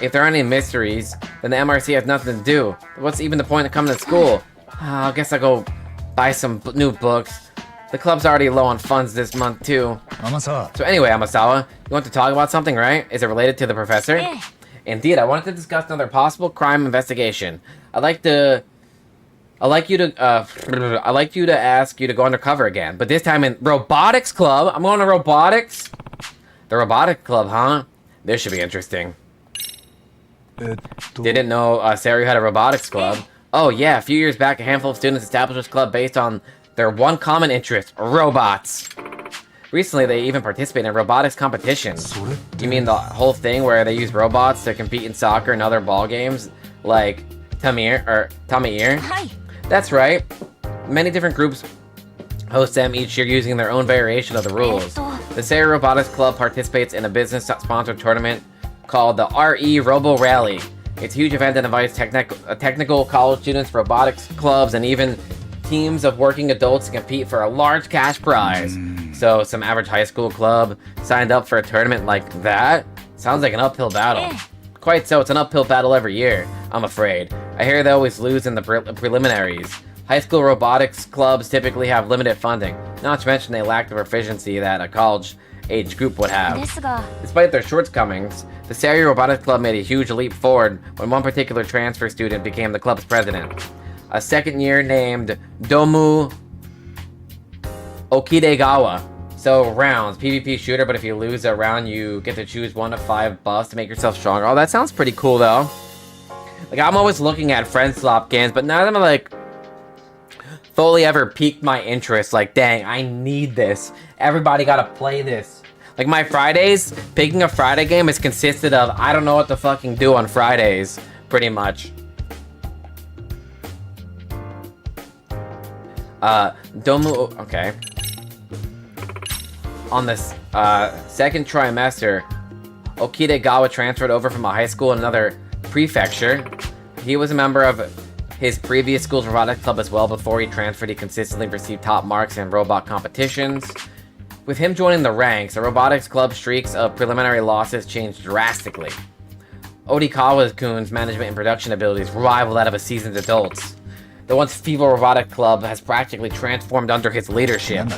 If there aren't any mysteries, then the MRC has nothing to do. What's even the point of coming to school? I guess I'll go buy some new books. The club's already low on funds this month, too. So anyway, Amasawa, you want to talk about something, right? Is it related to the professor? Indeed, I wanted to discuss another possible crime investigation. I'd like you to ask you to go undercover again, but this time in robotics club. I'm going to robotics. The robotic club, huh? This should be interesting. Didn't know Serio had a robotics club. Oh yeah, a few years back, a handful of students established this club based on their one common interest: robots. Recently, they even participate in robotics competitions. You mean the whole thing where they use robots to compete in soccer and other ball games, like Tamir? That's right. Many different groups host them each year using their own variation of the rules. The Serio Robotics Club participates in a business-sponsored tournament called the RE Robo Rally. It's a huge event that invites technical college students, robotics clubs, and even teams of working adults to compete for a large cash prize. So some average high school club signed up for a tournament like that? Sounds like an uphill battle. Quite so, it's an uphill battle every year, I'm afraid. I hear they always lose in the preliminaries. High school robotics clubs typically have limited funding, not to mention they lack the proficiency that a college age group would have. ですが Despite their shortcomings, the Serio Robotics Club made a huge leap forward when one particular transfer student became the club's president. A second year named Domu Okidegawa. So rounds, PvP shooter, but if you lose a round, you get to choose 1 of 5 buffs to make yourself stronger. Oh, that sounds pretty cool though. Like, I'm always looking at friend swap games, but none of them like fully ever piqued my interest. Like, dang, I need this. Everybody gotta play this. Like, my Fridays, picking a Friday game has consisted of, I don't know what to fucking do on Fridays, pretty much. Domu, okay. On this, second trimester, Okidegawa transferred over from a high school in another prefecture. He was a member of his previous school's robotics club as well. Before he transferred, he consistently received top marks in robot competitions. With him joining the ranks, the robotics club streaks of preliminary losses changed drastically. Odikawa-kun's management and production abilities rival that of a seasoned adults. The once feeble robotic club has practically transformed under his leadership.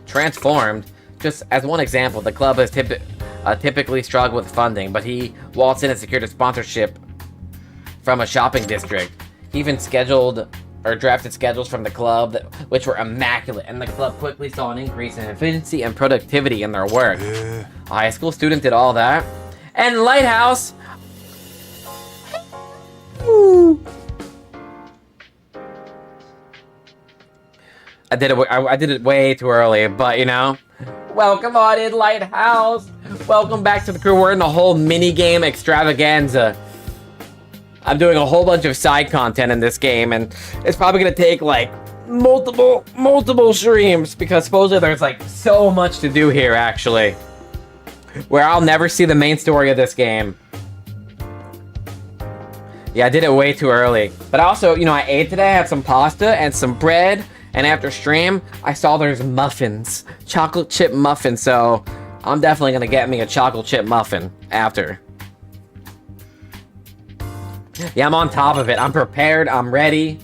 Transformed? Just as one example, the club has typically struggled with funding, but he waltzed in and secured a sponsorship from a shopping district. He even drafted schedules from the club, which were immaculate, and the club quickly saw an increase in efficiency and productivity in their work. A high school student did all that. And Lighthouse! I did it way too early, but you know. Welcome on in, Lighthouse! Welcome back to the crew. We're in a whole mini-game extravaganza. I'm doing a whole bunch of side content in this game, and it's probably gonna take like multiple streams because supposedly there's like so much to do here actually, where I'll never see the main story of this game. Yeah, I did it way too early, but also, you know, I ate today. I had some pasta and some bread, and after stream, I saw there's muffins, chocolate chip muffins. So I'm definitely gonna get me a chocolate chip muffin after. Yeah, I'm on top of it. I'm prepared. I'm ready.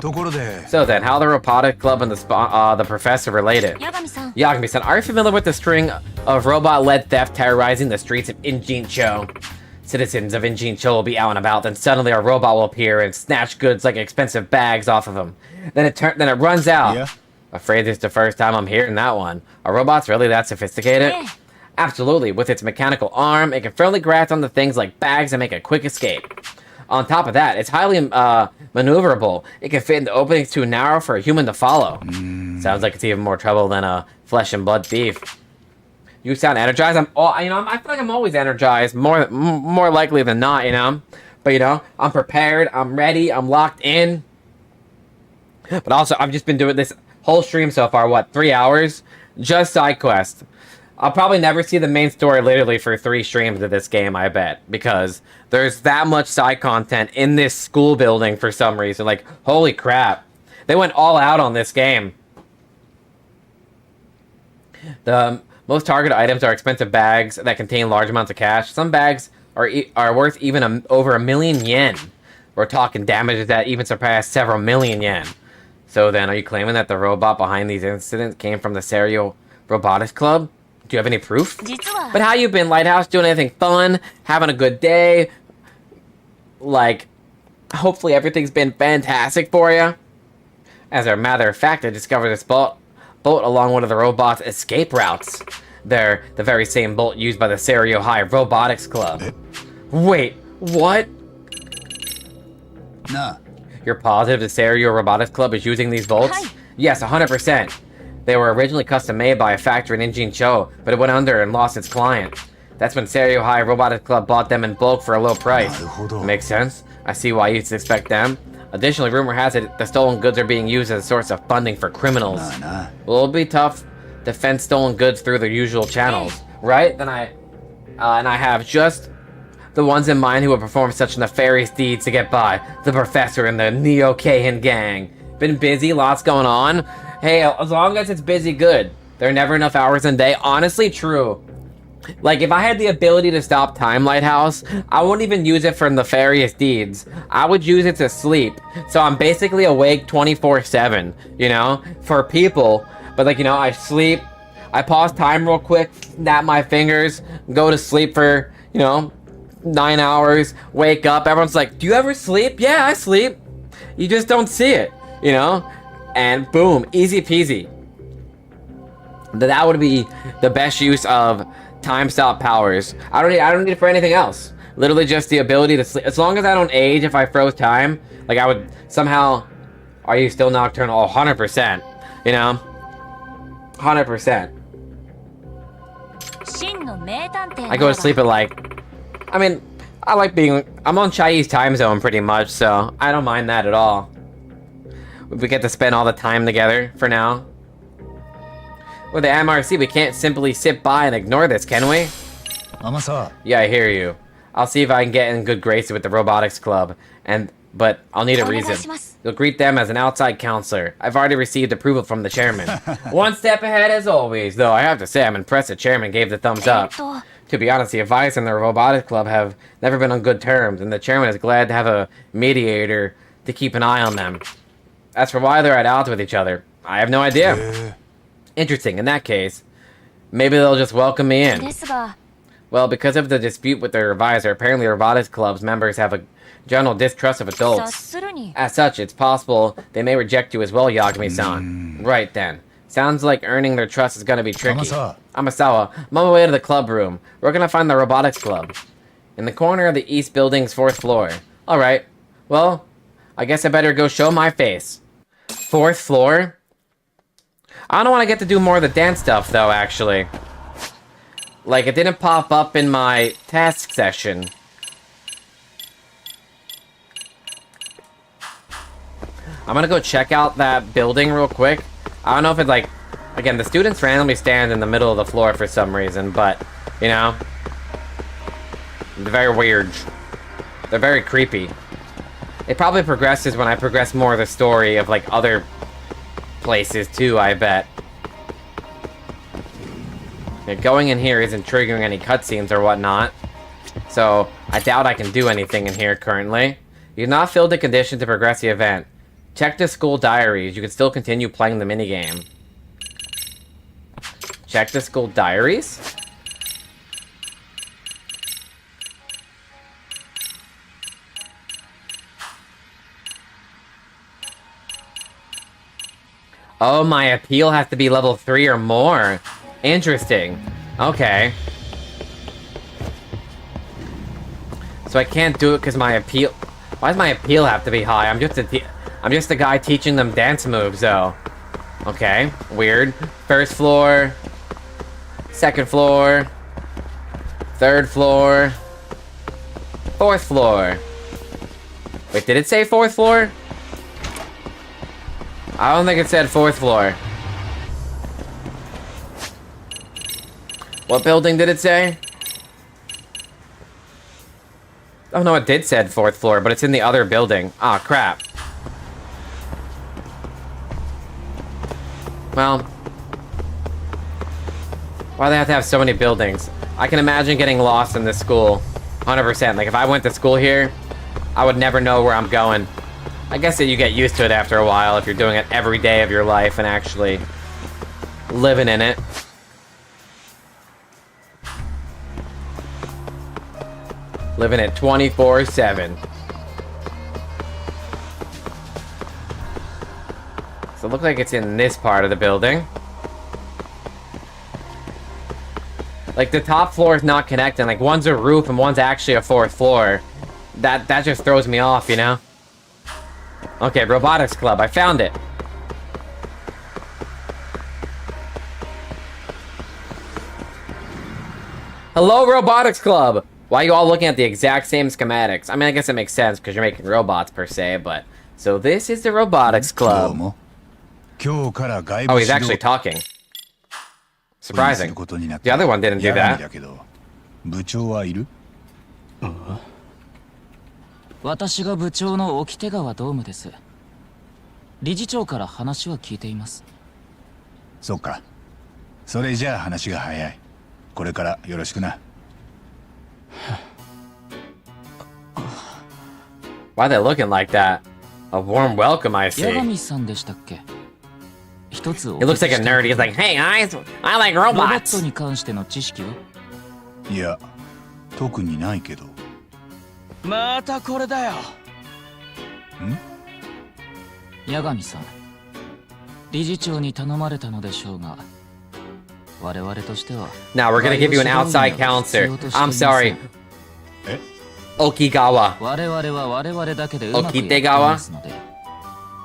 So then, how are the robotic club and the professor related? Yagami-san. Yagami-san, are you familiar with the string of robot-led theft terrorizing the streets of Injincho? Citizens of Injincho will be out and about, then suddenly a robot will appear and snatch goods like expensive bags off of them. Then it runs out. Yeah. Afraid this is the first time I'm hearing that one. Are robots really that sophisticated? Yeah. Absolutely. With its mechanical arm, it can firmly grasp onto things like bags and make a quick escape. On top of that, it's highly maneuverable. It can fit into openings too narrow for a human to follow. Sounds like it's even more trouble than a flesh and blood thief. You sound energized. I feel like I'm always energized, more likely than not, you know. But you know, I'm prepared. I'm ready. I'm locked in. But also, I've just been doing this whole stream so far. What, 3 hours? Just side quest. I'll probably never see the main story literally for 3 streams of this game, I bet. Because there's that much side content in this school building for some reason. Like, holy crap. They went all out on this game. The most targeted items are expensive bags that contain large amounts of cash. Some bags are worth even over 1 million yen. We're talking damages that even surpass several million yen. So then, are you claiming that the robot behind these incidents came from the Serio Robotics Club? Do you have any proof? But how you been, Lighthouse? Doing anything fun? Having a good day? Like, hopefully everything's been fantastic for you. As a matter of fact, I discovered this bolt along one of the robot's escape routes. They're the very same bolt used by the Serio High Robotics Club. Wait, what? Nah. You're positive the Serio Robotics Club is using these bolts? Hi. Yes, 100%. They were originally custom made by a factory in Injincho, but it went under and lost its client. That's when Serio High Robotics Club bought them in bulk for a low price. Makes sense. I see why you'd expect them. Additionally, rumor has it the stolen goods are being used as a source of funding for criminals. Well, it'll be tough to fence stolen goods through the usual channels, right? Then I have just the ones in mind who will perform such nefarious deeds to get by. The professor and the Neo-Keihan gang. Been busy, lots going on. Hey, as long as it's busy, good. There are never enough hours in a day. Honestly, true. Like, if I had the ability to stop time, Lighthouse, I wouldn't even use it for nefarious deeds. I would use it to sleep. So I'm basically awake 24/7, you know, for people. But, like, you know, I sleep, I pause time real quick, snap my fingers, go to sleep for, 9 hours, wake up. Everyone's like, do you ever sleep? Yeah, I sleep. You just don't see it, And boom, easy peasy. That would be the best use of time stop powers. I don't need it for anything else. Literally just the ability to sleep. As long as I don't age if I froze time, like I would somehow... Are you still nocturnal? Oh, 100%. 100%. I go to sleep at I like being... I'm on Chinese time zone pretty much, so I don't mind that at all. We get to spend all the time together for now. With the MRC, we can't simply sit by and ignore this, can we? Yeah, I hear you. I'll see if I can get in good graces with the Robotics Club, but I'll need a reason. You'll greet them as an outside counselor. I've already received approval from the chairman. One step ahead as always, though I have to say I'm impressed the chairman gave the thumbs up. To be honest, the advisors in the Robotics Club have never been on good terms, and the chairman is glad to have a mediator to keep an eye on them. As for why they're at odds with each other, I have no idea. Interesting, in that case, maybe they'll just welcome me in. Well, because of the dispute with their advisor, apparently Robotics Club's members have a general distrust of adults. As such, it's possible they may reject you as well, Yagami-san. Right then. Sounds like earning their trust is gonna be tricky. Amasawa, I'm on my way to the club room. We're gonna find the Robotics Club. In the corner of the East Building's 4th floor. Alright. Well, I guess I better go show my face. 4th floor? I don't want to get to do more of the dance stuff, though, actually. Like, it didn't pop up in my task session. I'm gonna go check out that building real quick. I don't know if it's like... Again, the students randomly stand in the middle of the floor for some reason, but, they're very weird. They're very creepy. It probably progresses when I progress more of the story of, like, other places, too, I bet. Yeah, going in here isn't triggering any cutscenes or whatnot, so I doubt I can do anything in here currently. You've not filled the condition to progress the event. Check the school diaries. You can still continue playing the minigame. Check the school diaries? Oh, my appeal has to be level 3 or more. Interesting. Okay. So I can't do it because my appeal... Why does my appeal have to be high? I'm just a guy teaching them dance moves, though. Okay. Weird. 1st floor. 2nd floor. 3rd floor. 4th floor. Wait, did it say 4th floor? I don't think it said 4th floor. What building did it say? Oh no, it did said 4th floor, but it's in the other building. Ah, crap. Well. Why do they have to have so many buildings? I can imagine getting lost in this school. 100%. Like, if I went to school here, I would never know where I'm going. I guess that you get used to it after a while if you're doing it every day of your life and actually living in it. Living it 24/7. So it looks like it's in this part of the building. Like, the top floor is not connecting. Like, one's a roof and one's actually a 4th floor. That just throws me off, Okay, Robotics Club. I found it. Hello, Robotics Club! Why are you all looking at the exact same schematics? I mean, I guess it makes sense because you're making robots, per se, but... So this is the Robotics Club. Oh, he's actually talking. Surprising. The other one didn't do that. 私が部長の沖手川ドームです。理事長から話は聞いています。そうか。それじゃあ話が早い。これからよろしくな。Why are they looking like that? A warm welcome, I see. 八神さんでしたっけ？一一つお He looks like a nerd. He's like, hey guys, I like ロボッ robots. トに関しての知識はいや特にないけど。またこれだよ。八神さん、理事長に頼まれたのでしょうが、我々としては。Now we're gonna give you an outside counselor. I'm sorry. Okigawa. 我々は我々だけでうまくやっていますので、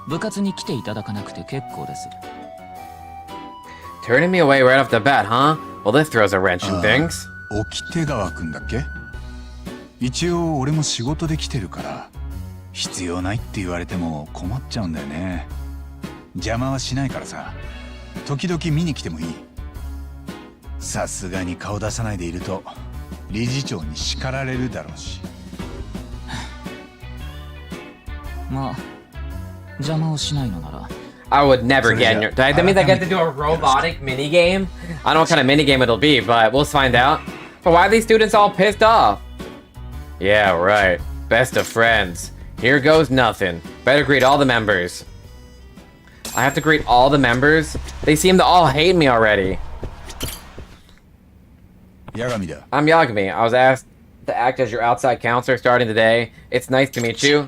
部活に来ていただかなくて結構です。Turning me away right off the bat, huh? Well, this throws a wrench in things. 沖手川くんだっけ？一応俺も仕事で来てるから必要ないって言われても困っちゃうんだよね。邪魔はしないからさ、時々見に来てもいい。さすがに顔出さないでいると理事長に叱られるだろうし。まあ邪魔をしないのなら。 I would never get in your... That means I get to do a robotic minigame? I don't know what kind of minigame it'll be, but we'll find out. But why are these students all pissed off? Yeah, right. Best of friends. Here goes nothing. Better greet all the members. I have to greet all the members? They seem to all hate me already. Yagami da. I'm Yagami. I was asked to act as your outside counselor starting today. It's nice to meet you.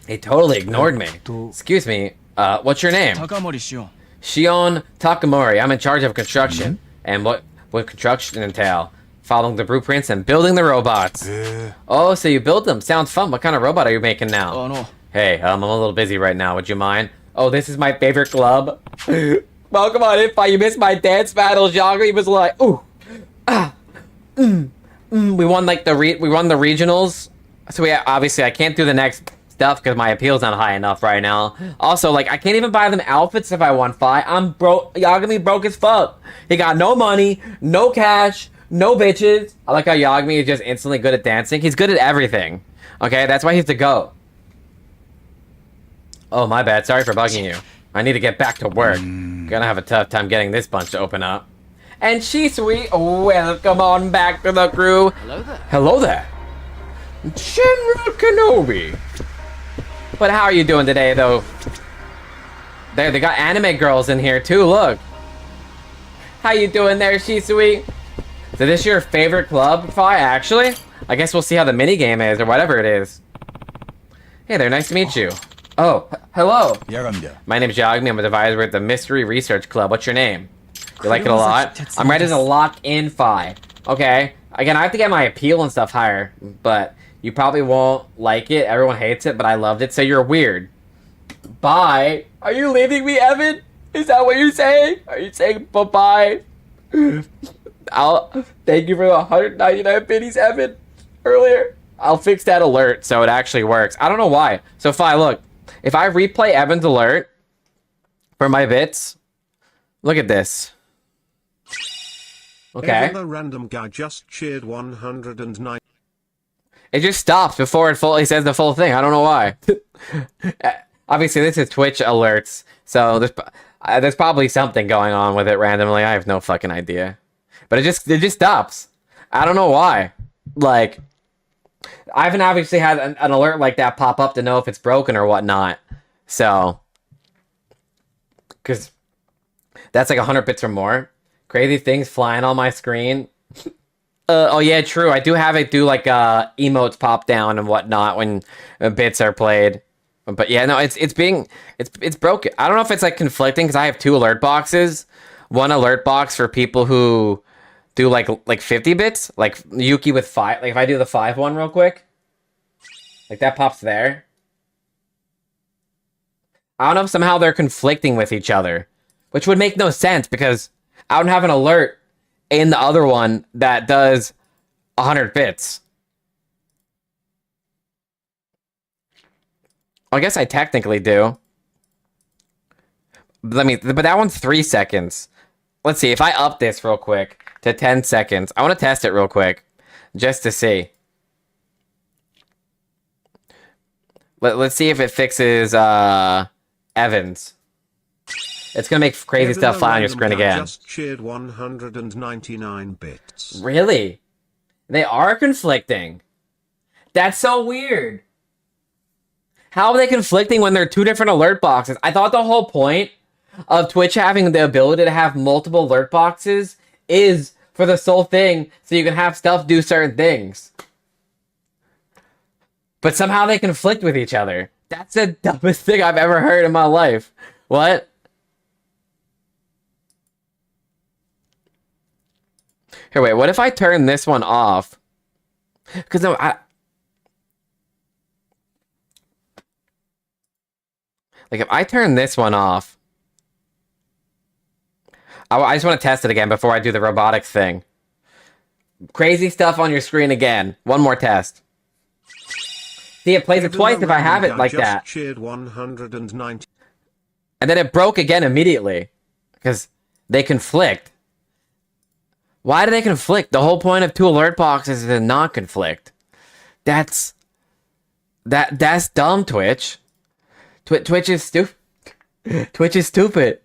He totally ignored me. Excuse me, what's your name? Shion Takamori. I'm in charge of construction. And what construction entail? Following the blueprints and building the robots. Oh, so you build them. Sounds fun. What kind of robot are you making now? Oh, no. Hey, I'm a little busy right now. Would you mind? Oh, this is my favorite club. Welcome on in. You missed my dance battles. Yagami was like, ooh, We won like we won the regionals. So obviously I can't do the next stuff because my appeal's not high enough right now. Also, like I can't even buy them outfits if I won 5. I'm broke. Yagami broke as fuck. He got no money, no cash. No bitches. I like how Yagami is just instantly good at dancing. He's good at everything. Okay, that's why he's the GOAT. Oh, my bad. Sorry for bugging you. I need to get back to work. Gonna have a tough time getting this bunch to open up. And Shisui, welcome on back to the crew. Hello there. Hello there. General Kenobi. But how are you doing today, though? There, they got anime girls in here, too. Look. How you doing there, Shisui? Is this your favorite club, Fi? Actually? I guess we'll see how the minigame is, or whatever it is. Hey there, nice to meet you. Oh, hello. My name's Yagami. I'm an advisor at the Mystery Research Club. What's your name? You like it a lot? I'm ready to lock in Fi. Okay. Again, I have to get my appeal and stuff higher, but you probably won't like it. Everyone hates it, but I loved it, so you're weird. Bye. Are you leaving me, Evan? Is that what you're saying? Are you saying bye-bye? I'll thank you for the 199 biddies, Evan, earlier. I'll fix that alert so it actually works. I don't know why. So Fi, look, if I replay Evan's alert for my bits, look at this. Okay. Evan the random guy just cheered 109. It just stops before it fully says the full thing. I don't know why. Obviously, this is Twitch alerts, so there's probably something going on with it randomly. I have no fucking idea. But it just stops. I don't know why. Like, I haven't obviously had an alert like that pop up to know if it's broken or whatnot. So, because that's like 100 bits or more. Crazy things flying on my screen. Oh yeah, true. I do have it do like emotes pop down and whatnot when bits are played. But yeah, no, it's broken. I don't know if it's like conflicting because I have 2 alert boxes. One alert box for people who do like 50 bits, like Yuki with 5. Like if I do the 5 one real quick, like that pops there. I don't know if somehow they're conflicting with each other, which would make no sense because I don't have an alert in the other one that does 100 bits. I guess I technically do. But that one's 3 seconds. Let's see if I up this real quick to 10 seconds. I want to test it real quick just to see. Let's see if it fixes Evans. It's gonna make crazy stuff fly on your screen again. Just cheered 199 bits. Really? They are conflicting. That's so weird. How are they conflicting when they're 2 different alert boxes? I thought the whole point of Twitch having the ability to have multiple alert boxes is for the sole thing so you can have stuff do certain things. But somehow they conflict with each other. That's the dumbest thing I've ever heard in my life. What? Here, wait, what if I turn this one off? Because no, like, if I turn this one off... I just want to test it again before I do the robotics thing. Crazy stuff on your screen again. One more test. See, it plays it twice if I have it like that. And then it broke again immediately. Because they conflict. Why do they conflict? The whole point of 2 alert boxes is to not conflict. That's dumb, Twitch. Twitch is stupid. Twitch is stupid.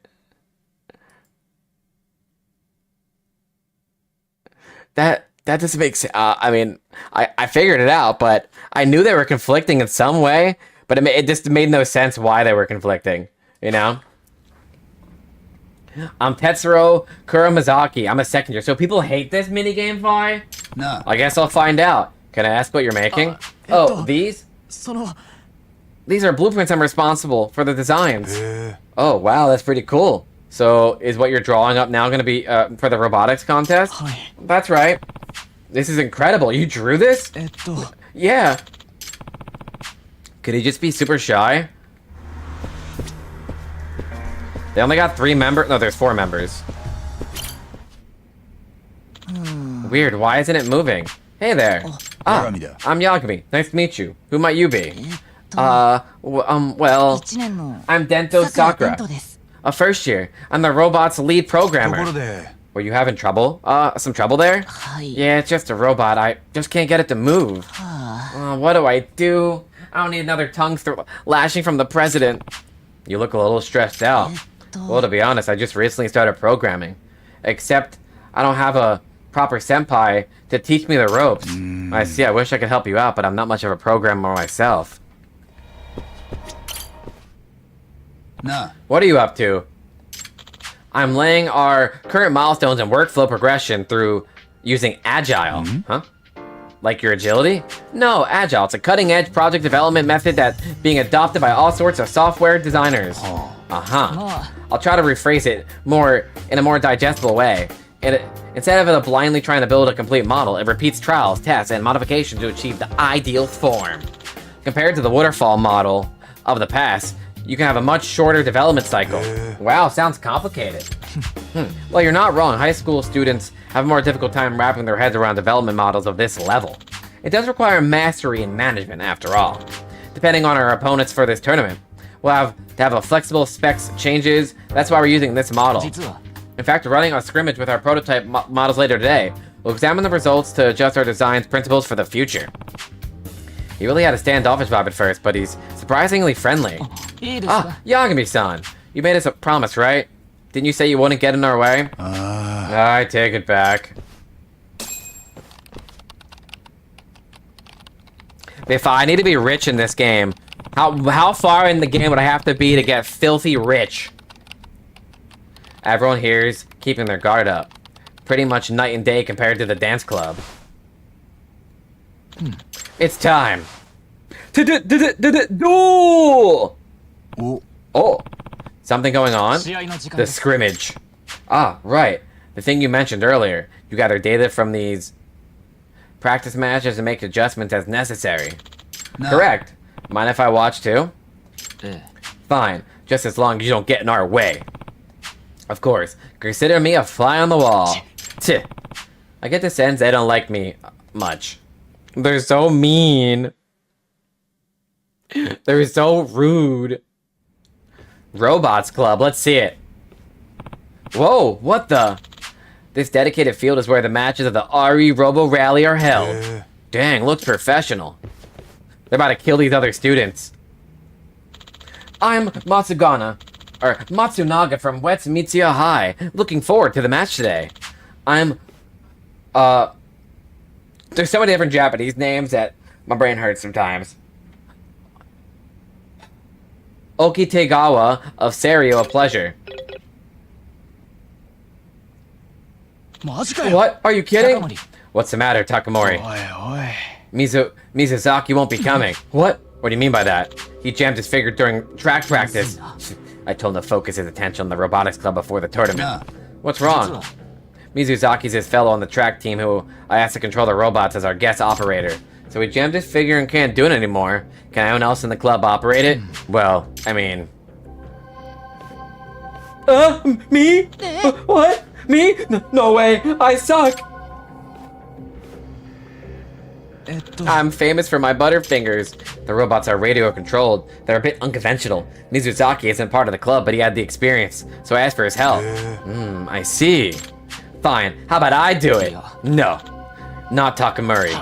That doesn't make sense. I mean, I figured it out, but I knew they were conflicting in some way, but it just made no sense why they were conflicting, you know? I'm Tetsuro Kuramazaki. I'm a second year. So people hate this minigame, Fi? No. I guess I'll find out. Can I ask what you're making? These? These are blueprints I'm responsible for the designs. Oh, wow, that's pretty cool. So, is what you're drawing up now going to be for the robotics contest? That's right. This is incredible. You drew this? Yeah. Could he just be super shy? They only got 3 members. No, there's 4 members. Weird. Why isn't it moving? Hey there. I'm Yagami. Nice to meet you. Who might you be? Well, I'm Dento Sakura. A first year. I'm the robot's lead programmer. Were you having trouble? Some trouble there? Yeah, it's just a robot. I just can't get it to move. What do? I don't need another tongue lashing from the president. You look a little stressed out. Well, to be honest, I just recently started programming. Except, I don't have a proper senpai to teach me the ropes. I see, I wish I could help you out, but I'm not much of a programmer myself. Nah. What are you up to? I'm laying our current milestones and workflow progression through using Agile. Huh? Like your agility? No, Agile. It's a cutting-edge project development method that's being adopted by all sorts of software designers. I'll try to rephrase it in a more digestible way. Instead of blindly trying to build a complete model, it repeats trials, tests, and modifications to achieve the ideal form. Compared to the waterfall model of the past, you can have a much shorter development cycle. Wow, sounds complicated. Well, you're not wrong. High school students have a more difficult time wrapping their heads around development models of this level. It does require mastery in management, after all. Depending on our opponents for this tournament, we'll have to have a flexible specs changes. That's why we're using this model. In fact, we're running a scrimmage with our prototype models later today. We'll examine the results to adjust our design's principles for the future. He really had a standoffish vibe at first, but he's surprisingly friendly. Yagami-san, you made us a promise, right? Didn't you say you wouldn't get in our way? I take it back. If I need to be rich in this game, how far in the game would I have to be to get filthy rich? Everyone here's keeping their guard up. Pretty much night and day compared to the dance club. It's time. Duel! Oh, something going on? The scrimmage. Ah, right. The thing you mentioned earlier. You gather data from these practice matches and make adjustments as necessary. No. Correct. Mind if I watch too? Fine. Just as long as you don't get in our way. Of course. Consider me a fly on the wall. I get the sense they don't like me much. They're so mean. They're so rude. Robots Club, let's see it. Whoa, what the? This dedicated field is where the matches of the RE Robo Rally are held. Dang, looks professional. They're about to kill these other students. I'm Matsunaga from West Mitsuya High. Looking forward to the match today. There's so many different Japanese names that my brain hurts sometimes. Okitegawa of Serio, a pleasure. What? Are you kidding? What's the matter, Takamori? Mizuzaki won't be coming. What? What do you mean by that? He jammed his figure during track practice. I told him to focus his attention on the robotics club before the tournament. What's wrong? Mizuzaki's his fellow on the track team who I asked to control the robots as our guest operator. So he jammed his figure and can't do it anymore. Can anyone else in the club operate it? Well, I mean... Me? What? Me? No way. I suck. I'm famous for my butterfingers. The robots are radio controlled. They're a bit unconventional. Mizuzaki isn't part of the club, but he had the experience, so I asked for his help. I see. Fine, how about I do it? No, not Takamori.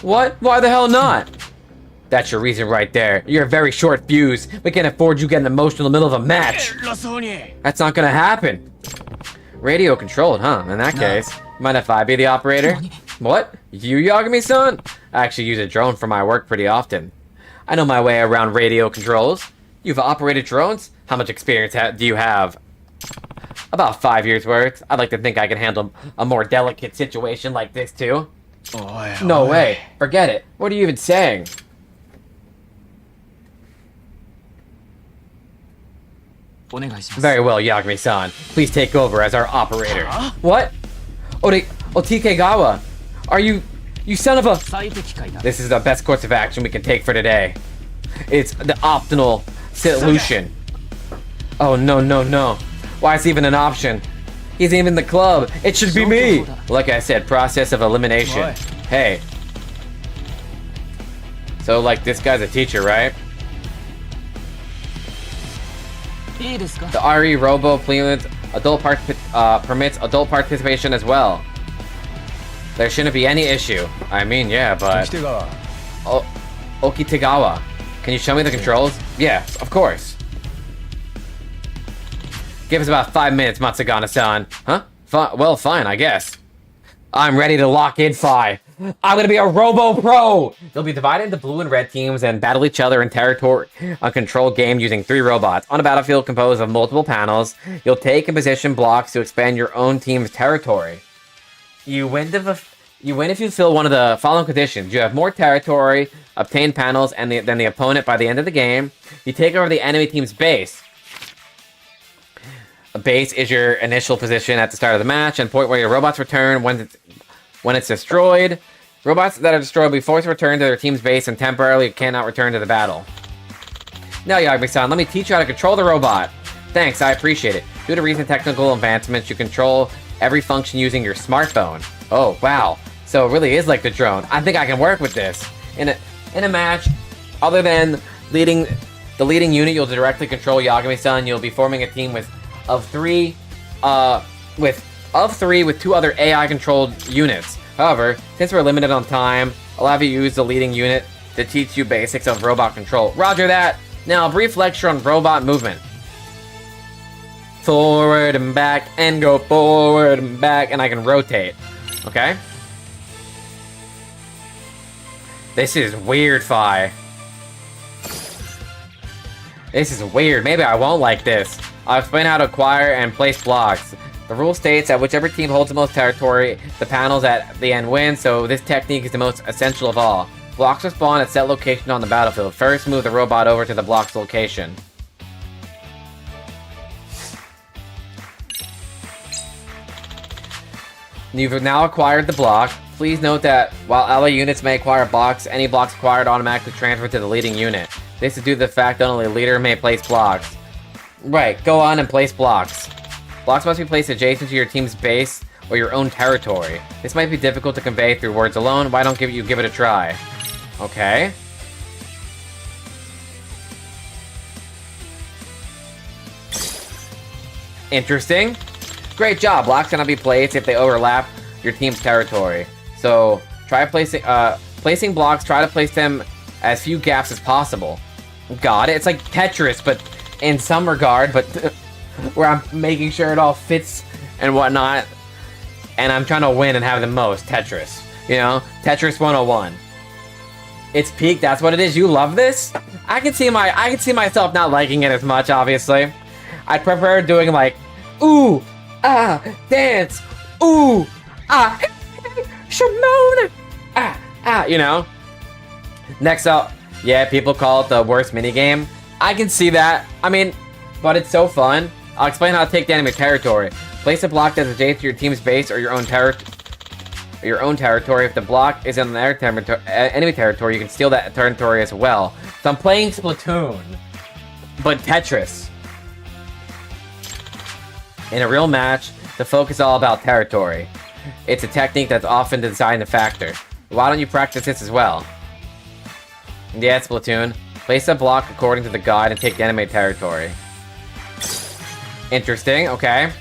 What? Why the hell not? That's your reason right there. You're a very short fuse. We can't afford you getting emotional in the middle of a match. That's not gonna happen. Radio controlled, huh? In that case, mind if I be the operator? What? You, Yagami-san? I actually use a drone for my work pretty often. I know my way around radio controls. You've operated drones? How much experience do you have? About 5 years worth. I'd like to think I can handle a more delicate situation like this too. No way. Forget it. What are you even saying? Very well, Yagami-san. Please take over as our operator. What? Otikegawa. Are you son of a... This is the best course of action we can take for today. It's the optimal solution. Oh, no. Why is it even an option? He's even in the club. It should be me. Like I said, process of elimination. Hey. So, like, this guy's a teacher, right? The RE Robo permits adult participation as well. There shouldn't be any issue. I mean, yeah, but... Okitegawa. Can you show me the controls? Yeah, of course. Give us about 5 minutes, Matsugana-san. Huh? Well, fine, I guess. I'm ready to lock in Phi. I'm gonna be a Robo Pro! They'll be divided into blue and red teams and battle each other in territory, a control game using 3 robots. On a battlefield composed of multiple panels, you'll take and position blocks to expand your own team's territory. You win if you fill one of the following conditions. You have more territory, obtain panels, than the opponent by the end of the game. You take over the enemy team's base. A base is your initial position at the start of the match and point where your robots return when it's destroyed. Robots that are destroyed will be forced to return to their team's base and temporarily cannot return to the battle. Now, Yagami-san, let me teach you how to control the robot. Thanks, I appreciate it. Due to recent technical advancements, you control every function using your smartphone. Oh, wow. So it really is like the drone. I think I can work with this. In a match, other than the leading unit, you'll directly control Yagami-san. You'll be forming a team of three with 2 other AI-controlled units. However, since we're limited on time, I'll have you use the leading unit to teach you basics of robot control. Roger that! Now, a brief lecture on robot movement. Forward and back, and go forward and back, and I can rotate. Okay? This is weird, Phi. This is weird. Maybe I won't like this. I'll explain how to acquire and place blocks. The rule states that whichever team holds the most territory, the panels at the end win, so this technique is the most essential of all. Blocks will spawn at set location on the battlefield. First, move the robot over to the block's location. You've now acquired the block. Please note that while ally units may acquire blocks, any blocks acquired automatically transfer to the leading unit. This is due to the fact that only a leader may place blocks. Right, go on and place blocks. Blocks must be placed adjacent to your team's base or your own territory. This might be difficult to convey through words alone. Why don't you give it a try? Okay. Interesting. Great job. Blocks cannot be placed if they overlap your team's territory. So try placing blocks. Try to place them as few gaps as possible. Got it. It's like Tetris, but in some regard, but where I'm making sure it all fits and whatnot, and I'm trying to win and have the most Tetris. You know, Tetris 101. It's peak. That's what it is. You love this? I can see myself not liking it as much. Obviously, I'd prefer doing like, ooh, ah, dance, ooh, Shimon! You know? Next up, yeah, people call it the worst minigame. I can see that. I mean, but it's so fun. I'll explain how to take the enemy territory. Place a block that's adjacent to your team's base or your own territory. If the block is in their enemy territory, you can steal that territory as well. So I'm playing Splatoon, but Tetris. In a real match, the focus is all about territory. It's a technique that's often the deciding factor. Why don't you practice this as well? Yeah, Splatoon. Place a block according to the guide and take the enemy territory. Interesting, okay.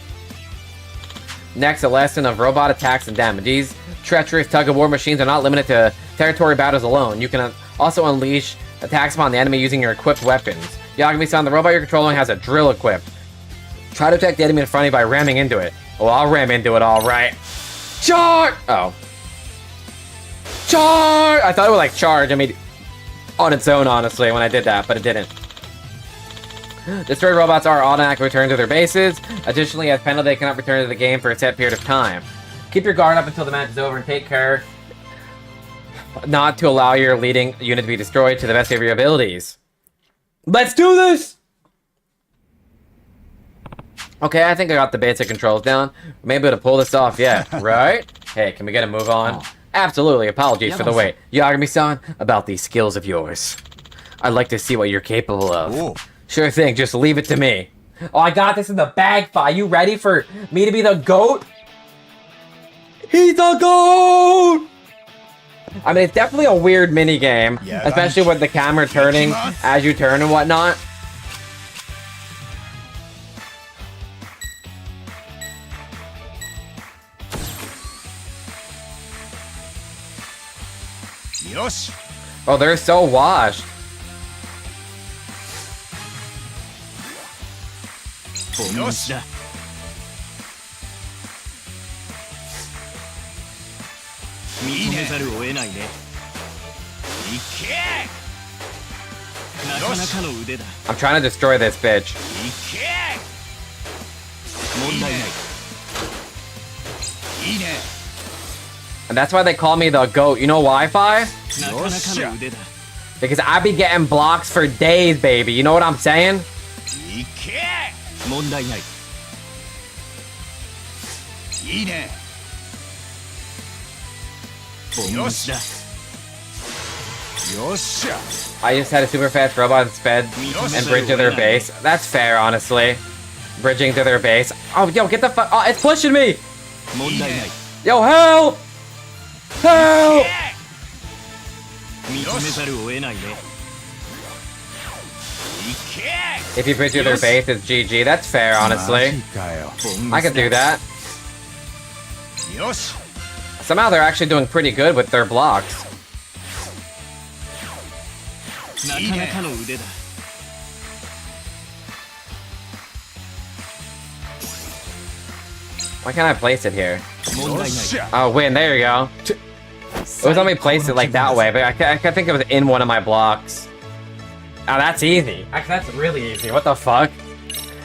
Next, a lesson of robot attacks and damage. These treacherous tug-of-war machines are not limited to territory battles alone. You can also unleash attacks upon the enemy using your equipped weapons. Yagami-san, the robot you're controlling has a drill equipped. Try to attack the enemy in front of you by ramming into it. Oh, I'll ram into it, alright. Charge! Oh. Charge! I thought it would like charge, I mean, on its own, honestly, when I did that, but it didn't. Destroyed robots are automatically returned to their bases. Additionally, as penalty, they cannot return to the game for a set period of time. Keep your guard up until the match is over and take care not to allow your leading unit to be destroyed to the best of your abilities. Let's do this! Okay, I think I got the basic controls down. Maybe to pull this off, yeah, right? Hey, can we get a move on? Absolutely, apologies for the wait. Yagami-san, about these skills of yours. I'd like to see what you're capable of. Ooh. Sure thing, just leave it to me. Oh, I got this in the bag, Fi. You ready for me to be the GOAT? He's the GOAT! I mean, it's definitely a weird minigame, especially with the camera turning as you turn and whatnot. Yosh. Oh, they're so washed. Yosh. 認めざるを得ないね。いけ！なかなかの腕だ。 I'm trying to destroy this bitch. いけ！問題ない。いいね。 And that's why they call me the GOAT. You know why, Fi? なかなかの腕だ。 Because I be getting blocks for days, baby. You know what I'm saying? いけ！問題ない。いいね。 Yosh. Yosh. I just had a super fast robot and sped and bridged to their base. That's fair, honestly. Bridging to their base. Oh, yo, get the fuck. Oh, it's pushing me. Yo, help! Help! 認めざるを得ないね。いけ！ If you bridge to their base, it's GG. That's fair, honestly. I could do that. Yosh. Somehow they're actually doing pretty good with their blocks. なかなかの腕だ。 Why can't I place it here? 問題ない。 Oh, win. There you go. It was only placed it like that way, but I think it was in one of my blocks. Oh, that's easy. Actually, that's really easy. What the fuck?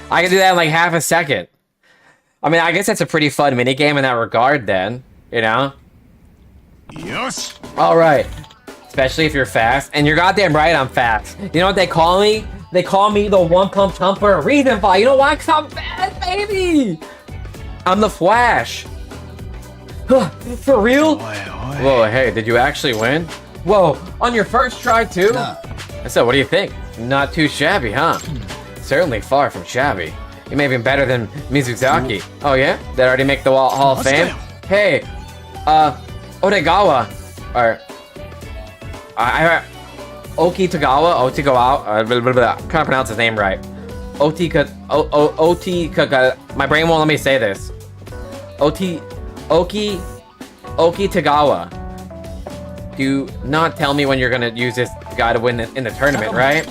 I can do that in like half a second. I mean, I guess that's a pretty fun minigame in that regard then. You know? Yosh. Alright. Especially if you're fast. And you're goddamn right I'm fast. You know what they call me? They call me the One Pump Chump for a reason, Fi. You know why? Because I'm fast, baby! I'm the Flash. For real? Whoa, hey, did you actually win? Whoa, on your first try too? So, what do you think? Not too shabby, huh? Certainly far from shabby. You may have been better than Mizuzaki. Oh yeah? Did I already make the Hall of Fame? Hey, Odegawa, or Okitagawa, I'm trying to pronounce his name right. My brain won't let me say this. Okitagawa. Do not tell me when you're gonna use this guy to win in the tournament, right?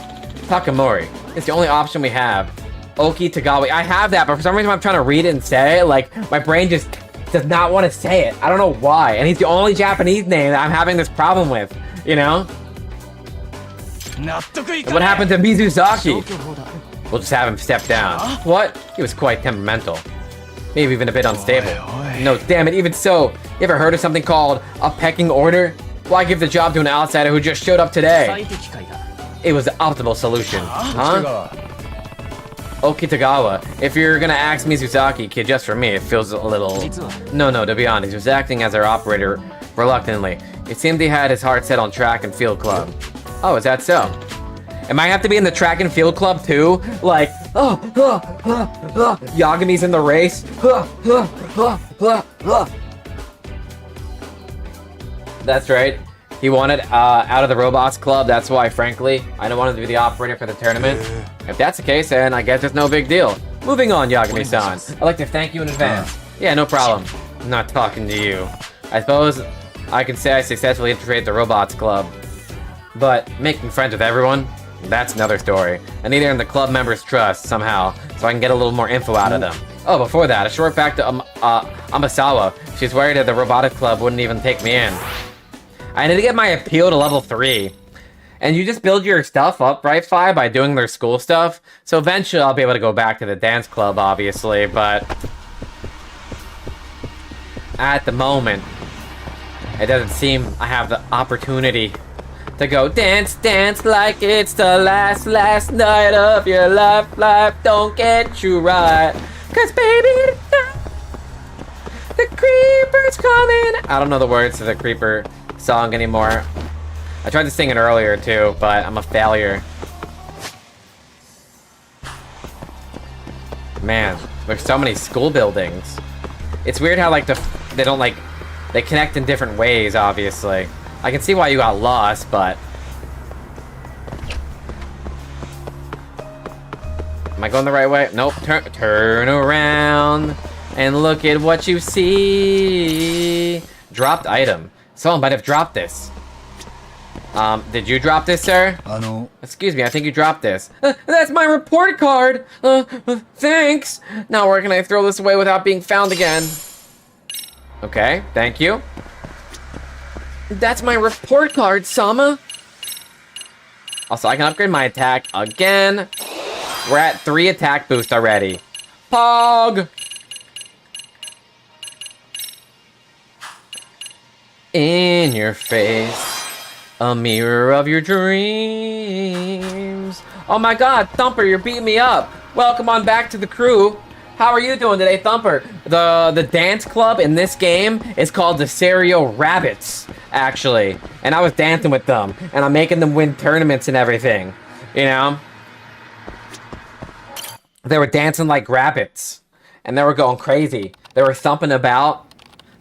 Takamori. It's the only option we have. Okitagawa. I have that, but for some reason I'm trying to read it and say it, like, my brain just does not want to say it. I don't know why. And he's the only Japanese name that I'm having this problem with, you know? And what happened to Mizuzaki? We'll just have him step down. What? He was quite temperamental. Maybe even a bit unstable. No, damn it, even so, you ever heard of something called a pecking order? Why give the job to an outsider who just showed up today? It was the optimal solution. Huh? Okitagawa. If you're gonna ask Mizusaki, kid, just for me, it feels a little... No, to be honest, he was acting as our operator reluctantly. It seemed he had his heart set on track and field club. Oh, is that so? Am I have to be in the track and field club too? Like, Yagami's in the race. That's right. He wanted out of the robots club. That's why, frankly, I don't want him to be the operator for the tournament. If that's the case, then I guess it's no big deal. Moving on, Yagami-san. I'd like to thank you in advance. Yeah, no problem. I'm not talking to you. I suppose I can say I successfully infiltrated the robots club. But making friends with everyone, that's another story. I need to earn the club members' trust somehow, so I can get a little more info out of them. Oh, before that, a short fact to Amasawa. She's worried that the robotic club wouldn't even take me in. I need to get my appeal to level 3. And you just build your stuff up, right, Fi, by doing their school stuff? So eventually I'll be able to go back to the dance club, obviously, but... at the moment, it doesn't seem I have the opportunity to go dance like it's the last night of your life don't get you right. Cause baby, the creeper's coming. I don't know the words to the creeper song anymore. I tried to sing it earlier too, but I'm a failure. Man, there's so many school buildings. It's weird how like they don't like they connect in different ways, obviously. I can see why you got lost, but am I going the right way? Nope. Turn around and look at what you see. Dropped item. Someone might have dropped this. Did you drop this, sir? Excuse me, I think you dropped this. That's my report card! Thanks! Now where can I throw this away without being found again? Okay, thank you. That's my report card, Sama! Also, I can upgrade my attack again. We're at 3 attack boost already. Pog! In your face. A mirror of your dreams. Oh my god, Thumper, you're beating me up. Welcome on back to the crew. How are you doing today, Thumper? The dance club in this game is called the Serio Rabbits, actually. And I was dancing with them, and I'm making them win tournaments and everything. You know? They were dancing like rabbits. And they were going crazy. They were thumping about.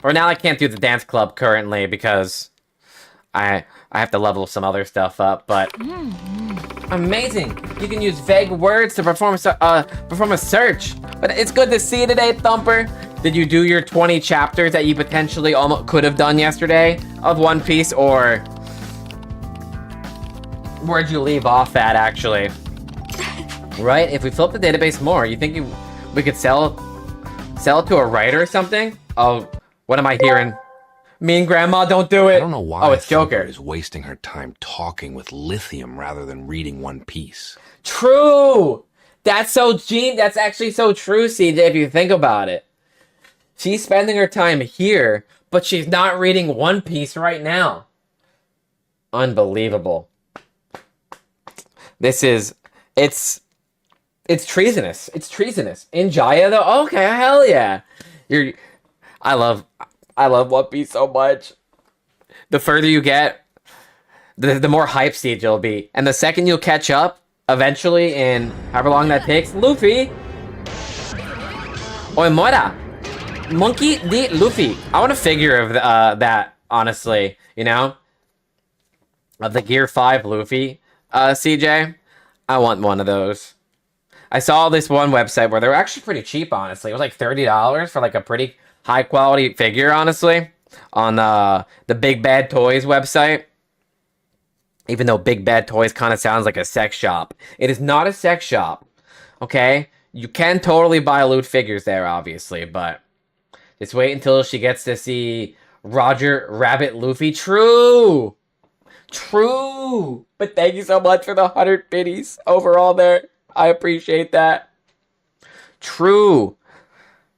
Or now I can't do the dance club currently because I have to level some other stuff up, but amazing! You can use vague words to perform a search. But it's good to see you today, Thumper. Did you do your 20 chapters that you potentially almost could have done yesterday of One Piece, or where'd you leave off at, actually? Right? If we flip the database more, you think we could sell it to a writer or something? Oh, what am I hearing? Me and Grandma, don't do it. I don't know why. Oh, it's Joker. Is wasting her time talking with Lithium rather than reading One Piece. True. That's actually so true, CJ. If you think about it, she's spending her time here, but she's not reading One Piece right now. Unbelievable. It's treasonous. It's treasonous. In Jaya, though, okay, hell yeah. I love One Piece so much. The further you get, the more hype stage you'll be. And the second you'll catch up, eventually, in however long that takes, Luffy. Oimora. Monkey D. Luffy. I want a figure of that, honestly. You know? Of the Gear 5 Luffy, CJ. I want one of those. I saw this one website where they were actually pretty cheap, honestly. It was like $30 for like a pretty high quality figure, honestly, on the Big Bad Toys website. Even though Big Bad Toys kind of sounds like a sex shop. It is not a sex shop, okay? You can totally buy loot figures there, obviously, but just wait until she gets to see Roger Rabbit Luffy. True! True! But thank you so much for the 100 biddies overall there. I appreciate that. True.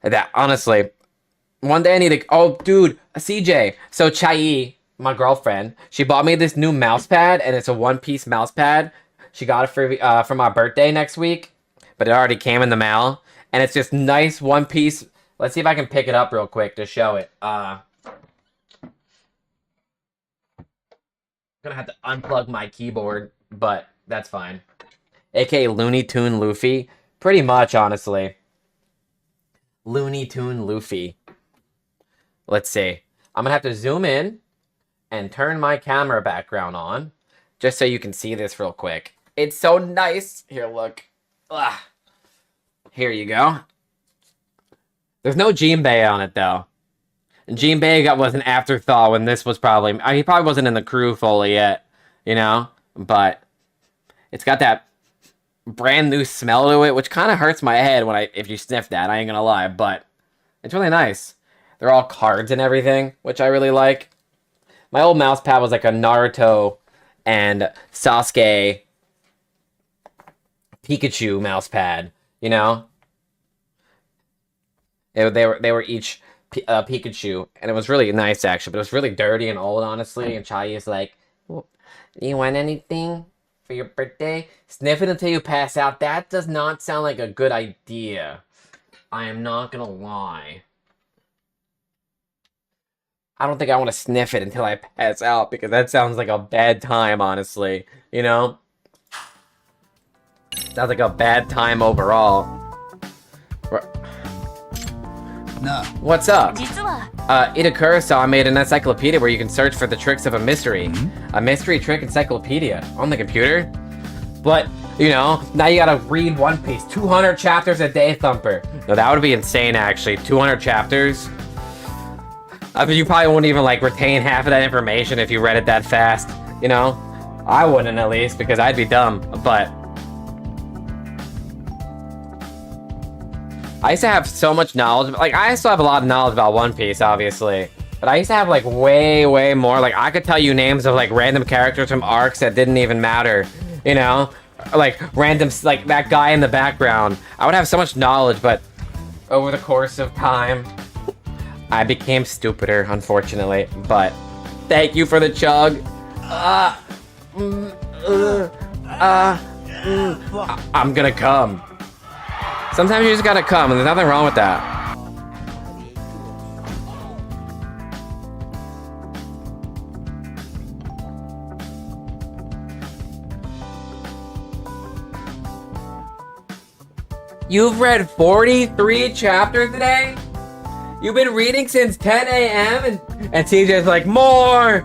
That, honestly, One day I need to... Oh, dude, CJ. So Chai, my girlfriend, she bought me this new mouse pad, and it's a one-piece mouse pad. She got it for my birthday next week, but it already came in the mail. And it's just nice one-piece... Let's see if I can pick it up real quick to show it. I'm gonna have to unplug my keyboard, but that's fine. AKA Looney Tune Luffy. Pretty much, honestly. Looney Tune Luffy. Let's see. I'm gonna have to zoom in and turn my camera background on just so you can see this real quick. It's so nice. Here, look. Ugh. Here you go. There's no Jinbei on it, though. Jinbei was an afterthought when this was probably... he probably wasn't in the crew fully yet, you know? But it's got that brand new smell to it, which kind of hurts my head if you sniff that, I ain't gonna lie, but it's really nice. They're all cards and everything, which I really like. My old mouse pad was like a Naruto and Sasuke Pikachu mouse pad, you know? They were each Pikachu, and it was really nice, actually, but it was really dirty and old, honestly, and Chai is like, you want anything for your birthday? Sniff it until you pass out. That does not sound like a good idea. I am not gonna lie. I don't think I want to sniff it until I pass out, because that sounds like a bad time, honestly. You know? Sounds like a bad time overall. Nah. What's up? Itakura-san made an encyclopedia where you can search for the tricks of a mystery. A mystery trick encyclopedia on the computer? But, you know, now you gotta read One Piece. 200 chapters a day, Thumper. No, that would be insane, actually. 200 chapters? I mean, you probably wouldn't even, like, retain half of that information if you read it that fast. You know? I wouldn't, at least, because I'd be dumb. But I used to have so much knowledge. Like, I still have a lot of knowledge about One Piece, obviously. But I used to have, like, way, way more. Like, I could tell you names of, like, random characters from arcs that didn't even matter. You know? Like, random, like, that guy in the background. I would have so much knowledge, but over the course of time, I became stupider, unfortunately. But thank you for the chug. I'm gonna come. Sometimes you just gotta come, and there's nothing wrong with that. You've read 43 chapters today? You've been reading since 10 a.m. and TJ's like, more!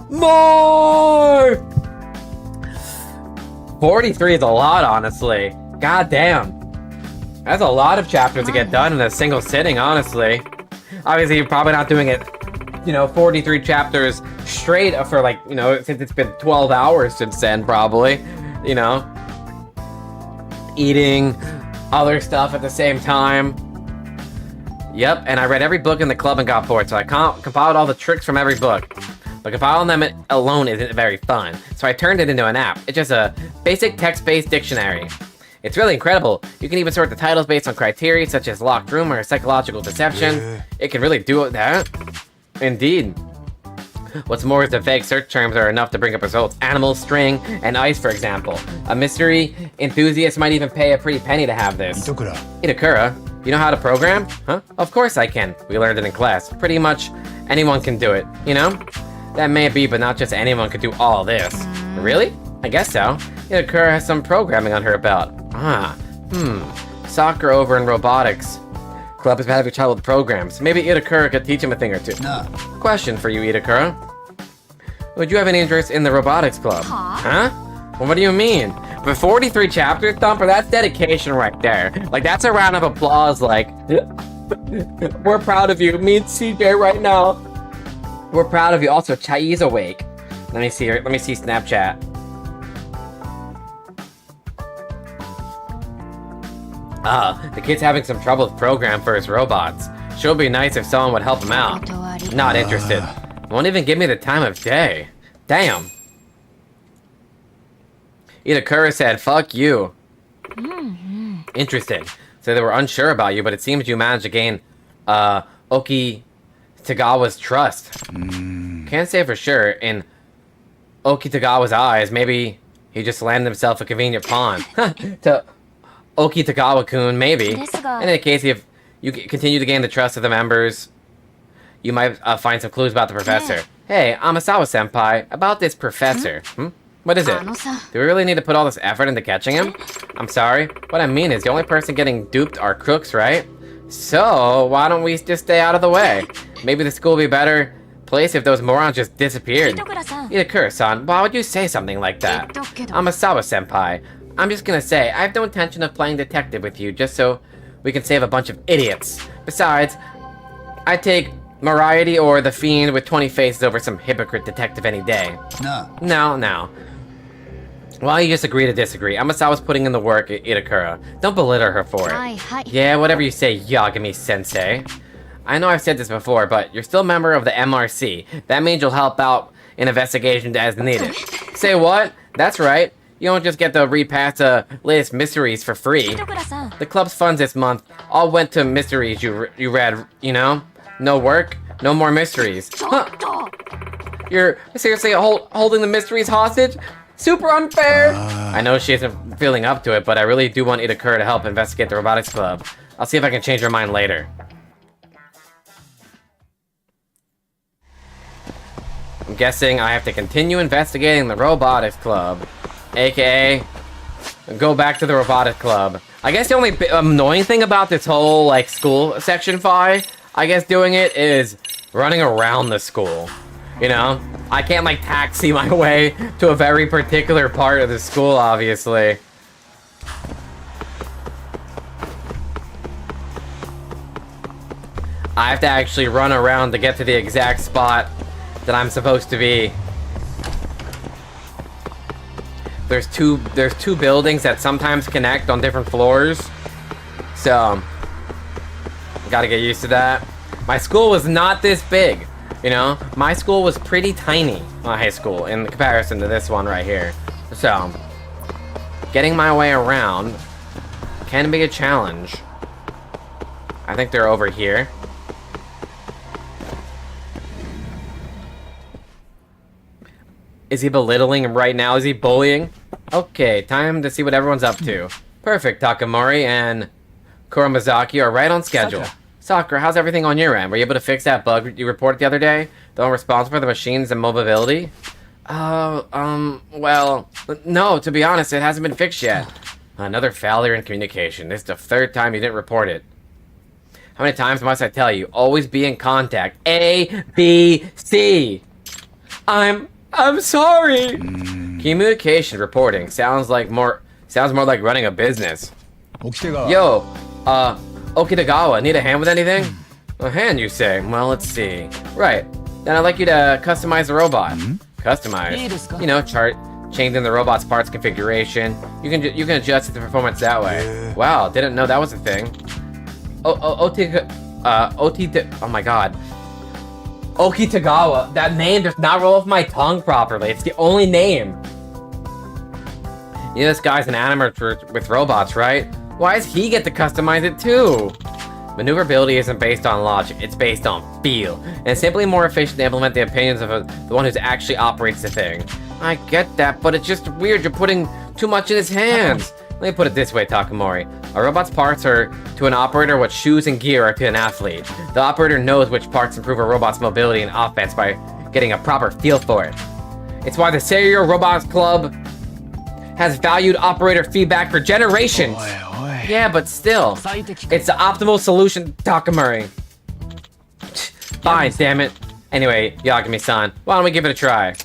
More! 43 is a lot, honestly. God damn. That's a lot of chapters to get done in a single sitting, honestly. Obviously, you're probably not doing it, you know, 43 chapters straight for, like, you know, since it's been 12 hours since then, probably. You know? Eating other stuff at the same time. Yep, and I read every book in the club and got bored, so I compiled all the tricks from every book. But compiling them alone isn't very fun, so I turned it into an app. It's just a basic text-based dictionary. It's really incredible. You can even sort the titles based on criteria such as locked room or psychological deception. Yeah. It can really do that. Indeed. What's more is the vague search terms are enough to bring up results. Animal, string, and ice, for example. A mystery enthusiast might even pay a pretty penny to have this. Itakura, you know how to program? Huh? Of course I can. We learned it in class. Pretty much anyone can do it, you know? That may be, but not just anyone could do all this. Really? I guess so. Itakura has some programming on her belt. Soccer over in robotics. Club is having trouble with programs. Maybe Itakura could teach him a thing or two. No. Question for you, Itakura. Would you have any interest in the robotics club? Huh? Well, what do you mean? For 43 chapters, Thumper, that's dedication right there. Like, that's a round of applause, like, we're proud of you. Me and CJ right now. We're proud of you. Also, Chai's awake. Let me see her. Let me see Snapchat. The kid's having some trouble with program for his robots. Sure would be nice if someone would help him out. Not interested. Won't even give me the time of day. Damn. Itakura said, fuck you. Interesting. So they were unsure about you, but it seems you managed to gain, Okitagawa's trust. Can't say for sure. In Okitagawa's eyes, maybe he just landed himself a convenient pawn. To Okitagawa-kun, maybe. In any case, if you continue to gain the trust of the members, you might find some clues about the professor. Hey, Amasawa-senpai, about this professor. What is it? Do we really need to put all this effort into catching him? I'm sorry. What I mean is the only person getting duped are crooks, right? So, why don't we just stay out of the way? Maybe the school would be a better place if those morons just disappeared. Itakura-san, why would you say something like that? Amasawa-senpai, I'm just gonna say, I have no intention of playing detective with you just so we can save a bunch of idiots. Besides, I'd take Moriarty or the Fiend with 20 faces over some hypocrite detective any day. No. Why don't you just agree to disagree? Amasawa's putting in the work, Itakura. Don't belittle her for it. Yeah, whatever you say, Yagami-sensei. I know I've said this before, but you're still a member of the MRC. That means you'll help out in investigations as needed. Say what? That's right. You don't just get to read past the latest mysteries for free. The club's funds this month all went to mysteries you read, you know? No work, no more mysteries. Huh. You're seriously holding the mysteries hostage? Super unfair! I know she isn't feeling up to it, but I really do want Itakura to help investigate the robotics club. I'll see if I can change her mind later. I'm guessing I have to continue investigating the robotics club, aka go back to the robotics club. I guess the only annoying thing about this whole like school section 5, I guess doing it is running around the school. You know, I can't like taxi my way to a very particular part of the school, obviously. I have to actually run around to get to the exact spot that I'm supposed to be. There's two buildings that sometimes connect on different floors. So, gotta get used to that. My school was not this big, you know? My school was pretty tiny, my high school, in comparison to this one right here. So, getting my way around can be a challenge. I think they're over here. Is he belittling him right now? Is he bullying? Okay, time to see what everyone's up to. Perfect, Takamori and Kuramazaki are right on schedule. Sakura, how's everything on your end? Were you able to fix that bug you reported the other day? The one responsible for the machines and mobility? Well, no, to be honest, it hasn't been fixed yet. Another failure in communication. This is the third time you didn't report it. How many times must I tell you? Always be in contact. A, B, C. I'm sorry. Communication reporting sounds more like running a business. Yo, Okitagawa, need a hand with anything? A hand, you say? Well, let's see. Right. Then I'd like you to customize the robot. Customize? You know, changing the robot's parts configuration. You can adjust the performance that way. Wow, didn't know that was a thing. Oh my god. Okitagawa. That name does not roll off my tongue properly. It's the only name. You know, this guy's an animator with robots, right? Why does he get to customize it too? Maneuverability isn't based on logic, it's based on feel. And it's simply more efficient to implement the opinions of the one who actually operates the thing. I get that, but it's just weird you're putting too much in his hands. Let me put it this way, Takamori. A robot's parts are to an operator what shoes and gear are to an athlete. The operator knows which parts improve a robot's mobility and offense by getting a proper feel for it. It's why the Serial Robots Club has valued operator feedback for generations. Yeah, but still, it's the optimal solution, Takamori. Fine, damn it. Anyway, Yagami-san, why don't we give it a try?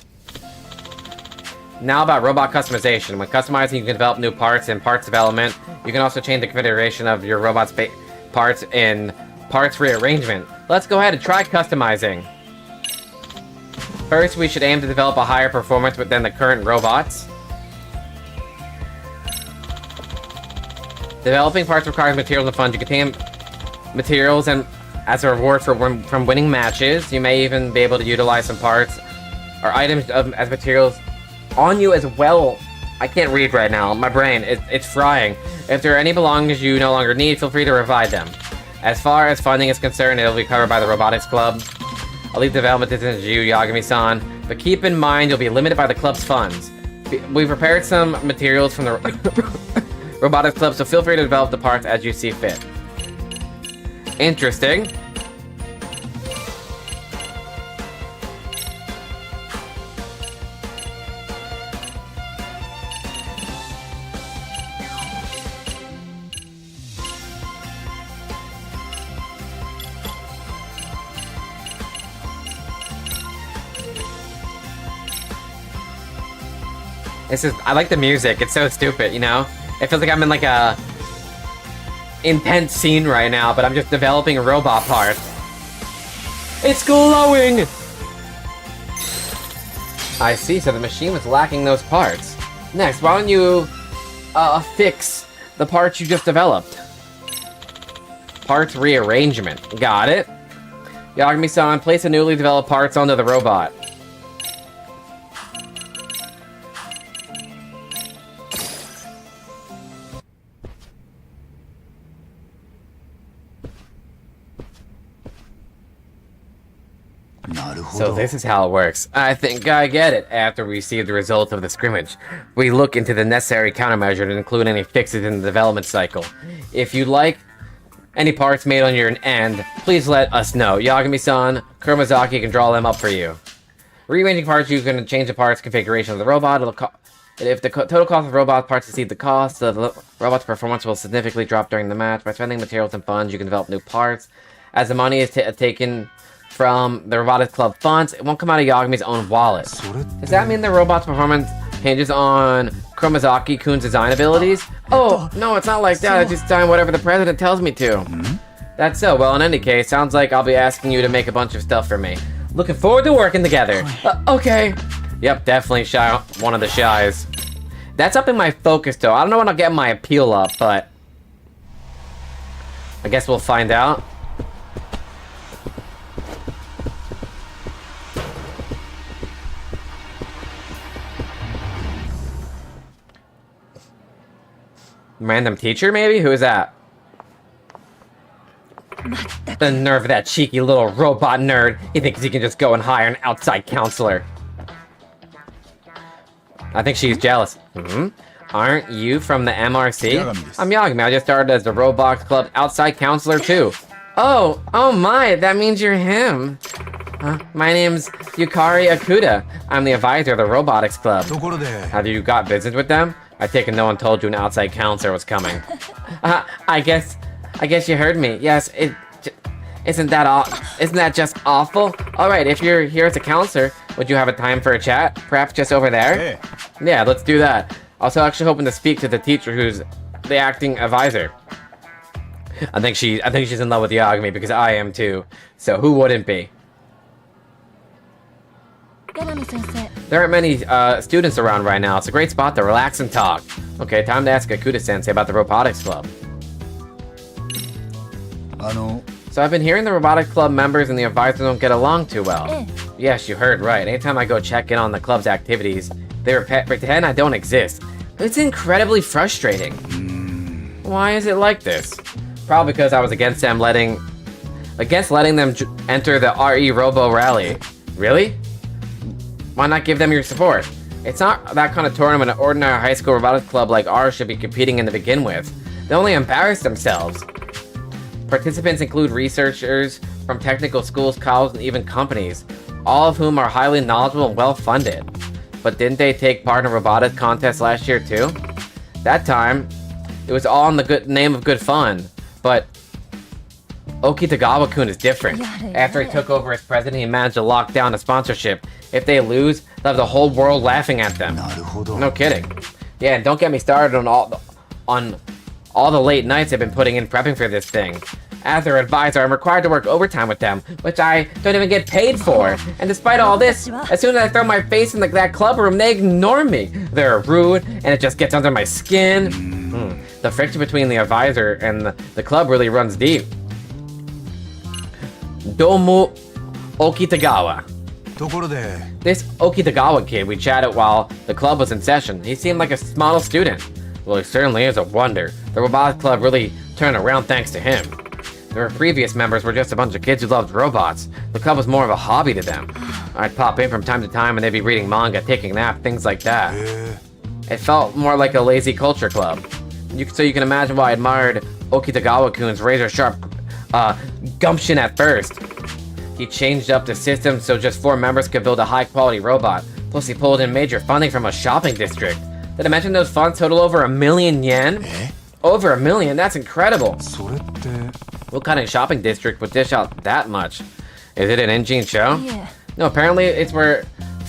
Now about robot customization. When customizing, you can develop new parts in parts development. You can also change the configuration of your robot's parts in parts rearrangement. Let's go ahead and try customizing. First, we should aim to develop a higher performance than the current robots. Developing parts requires materials and funds. You can obtain materials and as a reward from winning matches. You may even be able to utilize some parts or items as materials on you as well. I can't read right now. My brain, it's frying. If there are any belongings you no longer need, feel free to revive them. As far as funding is concerned, it'll be covered by the Robotics Club. I'll leave development decisions to you, Yagami-san, but keep in mind you'll be limited by the club's funds. We've prepared some materials from the Robotics Club, so feel free to develop the parts as you see fit. Interesting. I like the music. It's so stupid, you know? It feels like I'm in like a intense scene right now, but I'm just developing a robot part. It's glowing! I see, so the machine was lacking those parts. Next, why don't you fix the parts you just developed? Parts rearrangement. Got it. Yagami-san, place the newly developed parts onto the robot. So this is how it works. I think I get it. After we see the results of the scrimmage, we look into the necessary countermeasure to include any fixes in the development cycle. If you'd like any parts made on your end, please let us know. Yagami-san, Kuromazaki can draw them up for you. Rearranging parts, you can change the parts configuration of the robot. If the total cost of robot parts exceed the cost, the robot's performance will significantly drop during the match. By spending materials and funds, you can develop new parts. As the money is taken from the Robotics Club funds, it won't come out of Yagami's own wallet. Does that mean the robot's performance hinges on Kuromazaki-kun's design abilities? Oh, no, it's not like that. I just design whatever the president tells me to. That's so. Well, in any case, sounds like I'll be asking you to make a bunch of stuff for me. Looking forward to working together. Okay. Yep, definitely shy. One of the shies. That's up in my focus, though. I don't know when I'll get my appeal up, but I guess we'll find out. Random teacher, maybe? Who is that? The nerve of that cheeky little robot nerd. He thinks he can just go and hire an outside counselor. I think she's jealous. Aren't you from the MRC? I'm Yagami. I just started as the Roblox Club outside counselor too. Oh my, that means you're him. My name's Yukari Akuda. I'm the advisor of the Robotics Club. Have you got business with them? I take it no one told you an outside counselor was coming. I guess you heard me. Yes, isn't that just awful? All right, if you're here as a counselor, would you have a time for a chat? Perhaps just over there? Yeah, let's do that. Also, actually hoping to speak to the teacher who's the acting advisor. I think she's in love with Yagami because I am too. So who wouldn't be? There aren't many students around right now. It's a great spot to relax and talk. Okay, time to ask Akuda-sensei about the Robotics Club. So I've been hearing the Robotics Club members and the advisors don't get along too well. Yes, you heard right. Anytime I go check in on the club's activities, they pretend I don't exist. It's incredibly frustrating. Why is it like this? Probably because I was against letting them enter the RE Robo Rally. Really? Why not give them your support? It's not that kind of tournament an ordinary high school robotics club like ours should be competing in to begin with. They only embarrass themselves. Participants include researchers from technical schools, colleges, and even companies, all of whom are highly knowledgeable and well-funded. But didn't they take part in a robotics contest last year too? That time, it was all in the name of good fun, but Okitagawa-kun is different. After he took over as president, he managed to lock down the sponsorship. If they lose, they'll have the whole world laughing at them. No kidding. Yeah, and don't get me started on all the late nights I've been putting in prepping for this thing. As their advisor, I'm required to work overtime with them, which I don't even get paid for. And despite all this, as soon as I throw my face in that club room, they ignore me. They're rude, and it just gets under my skin. The friction between the advisor and the club really runs deep. Domo Okitagawa. This Okitagawa kid, we chatted while the club was in session. He seemed like a model student. Well, he certainly is a wonder. The robotics club really turned around thanks to him. Their previous members were just a bunch of kids who loved robots. The club was more of a hobby to them. I'd pop in from time to time and they'd be reading manga, taking naps, things like that. It felt more like a lazy culture club. So you can imagine why I admired Okitagawa-kun's razor-sharp gumption at first. He changed up the system so just 4 members could build a high-quality robot. Plus he pulled in major funding from a shopping district. Did I mention those funds total over 1 million yen? Over 1 million? That's incredible. What kind of shopping district would dish out that much? Is it an Engine show? Yeah. No, apparently it's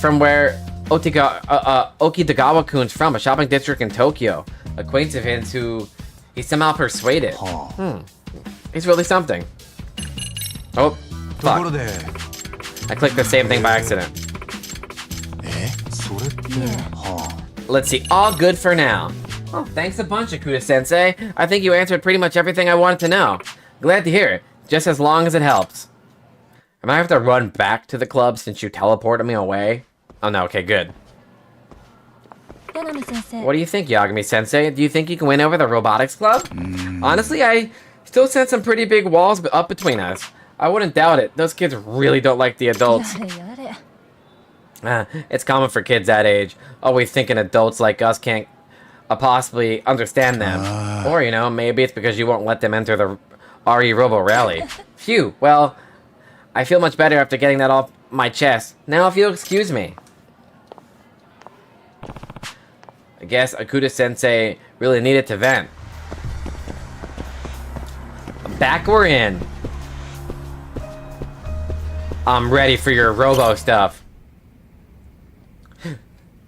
from where Okitagawa-kun's from, a shopping district in Tokyo. Acquaintance of his who he somehow persuaded. He's really something. Oh, fuck. I clicked the same thing by accident. Let's see, all good for now. Oh, thanks a bunch, Akuda-sensei. I think you answered pretty much everything I wanted to know. Glad to hear it, just as long as it helps. Am I have to run back to the club since you teleported me away? Oh no, okay, good. What do you think, Yagami-sensei? Do you think you can win over the robotics club? Honestly, I still sense some pretty big walls up between us. I wouldn't doubt it. Those kids really don't like the adults. It's common for kids that age, always thinking adults like us can't possibly understand them. Or, you know, maybe it's because you won't let them enter the RE Robo Rally. Phew, well, I feel much better after getting that off my chest. Now if you'll excuse me. I guess Akuda-sensei really needed to vent. Back we're in. I'm ready for your robo stuff.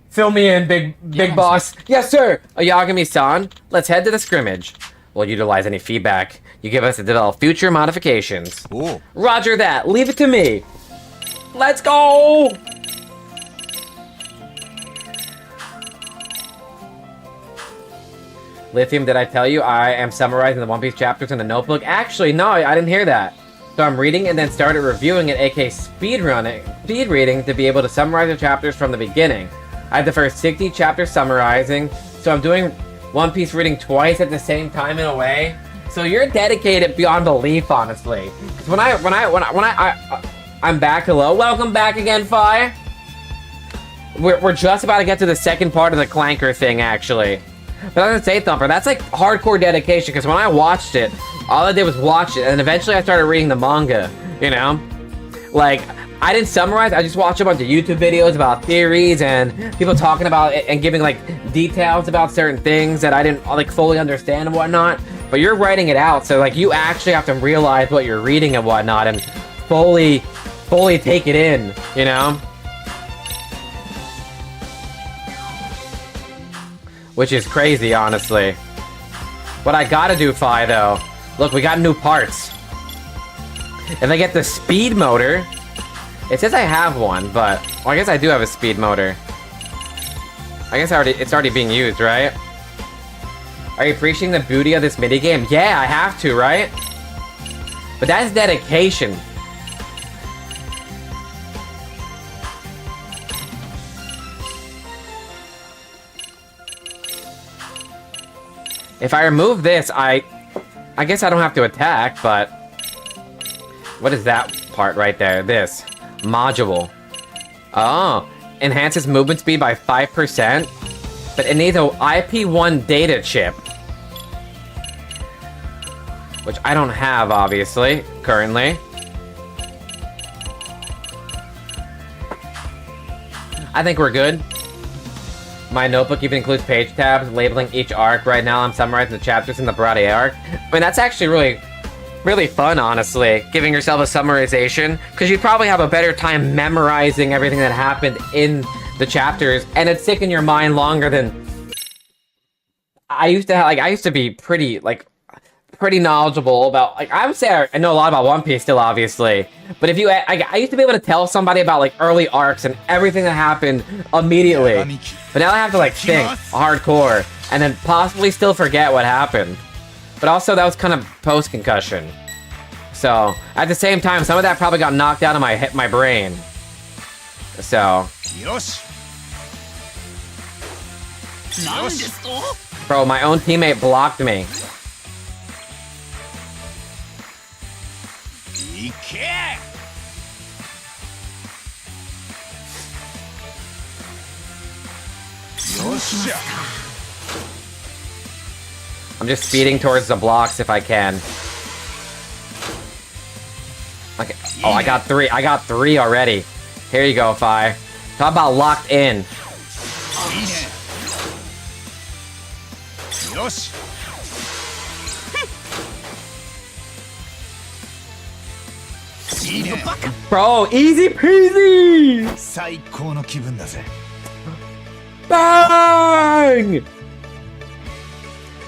Fill me in, big boss. Yes, sir! Yagami-san, let's head to the scrimmage. We'll utilize any feedback you give us to develop future modifications. Ooh. Roger that. Leave it to me. Let's go! Lithium, did I tell you I am summarizing the One Piece chapters in the notebook? Actually, no, I didn't hear that. So I'm reading and then started reviewing it, aka speed reading, to be able to summarize the chapters from the beginning. I have the first 60 chapters summarizing, so I'm doing One Piece reading twice at the same time in a way. So you're dedicated beyond belief, honestly. 'Cause when I'm back. Hello, welcome back again, Fire. We're just about to get to the second part of the Clanker thing, actually. But I was gonna say, Thumper, that's like hardcore dedication, because when I watched it, all I did was watch it, and eventually I started reading the manga, you know? Like, I didn't summarize, I just watched a bunch of YouTube videos about theories and people talking about it and giving, like, details about certain things that I didn't, like, fully understand and whatnot. But you're writing it out, so, like, you actually have to realize what you're reading and whatnot and fully take it in, you know? Which is crazy, honestly. What I gotta do, Fi, though... Look, we got new parts. If I get the speed motor... It says I have one, but... Well, I guess I do have a speed motor. I guess it's already being used, right? Are you appreciating the beauty of this minigame? Yeah, I have to, right? But that's dedication. If I remove this, I guess I don't have to attack, but... What is that part right there? This. Module. Oh. Enhances movement speed by 5%. But it needs a IP1 data chip. Which I don't have, obviously, currently. I think we're good. My notebook even includes page tabs labeling each arc. Right now I'm summarizing the chapters in the Barate arc. I mean, that's actually really fun, honestly, giving yourself a summarization, because you'd probably have a better time memorizing everything that happened in the chapters, and it'd stick in your mind longer than... I used to be pretty knowledgeable about, like, I would say I know a lot about One Piece still, obviously, but if you, I used to be able to tell somebody about, like, early arcs and everything that happened immediately, but now I have to, like, think hardcore, and then possibly still forget what happened. But also, that was kind of post-concussion. So, at the same time, some of that probably got knocked out of my brain. So... Bro, my own teammate blocked me. I'm just speeding towards the blocks if I can. Okay. Oh, I got three. I got three already. Here you go, Fi. Talk about locked in. Bro, easy peasy! Bang!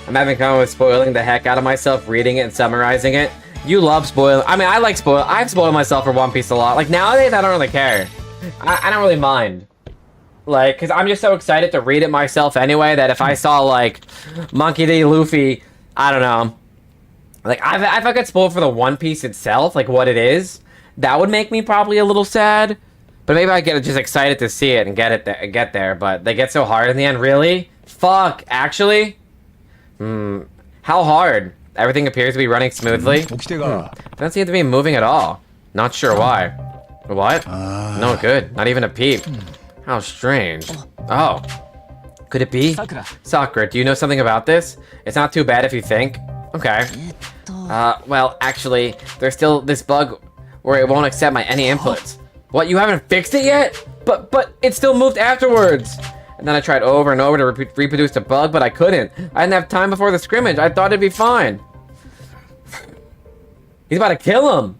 I'm having fun with spoiling the heck out of myself, reading it and summarizing it. You love spoiling. I mean, I like spoil. I've spoiled myself for One Piece a lot. Like, nowadays, I don't really care. I don't really mind. Like, because I'm just so excited to read it myself anyway, that if I saw, like, Monkey D. Luffy, I don't know. Like, if I got spoiled for the One Piece itself, like, what it is, that would make me probably a little sad. But maybe I get just excited to see it and get there. But they get so hard in the end. Really? Fuck. Actually? How hard? Everything appears to be running smoothly. Doesn't seem to be moving at all. Not sure why. What? No good. Not even a peep. How strange. Oh. Could it be? Sakura, do you know something about this? It's not too bad if you think. Okay. Well, actually, there's still this bug where it won't accept any inputs. What, you haven't fixed it yet? But it still moved afterwards. And then I tried over and over to reproduce the bug, but I couldn't. I didn't have time before the scrimmage. I thought it'd be fine. He's about to kill him.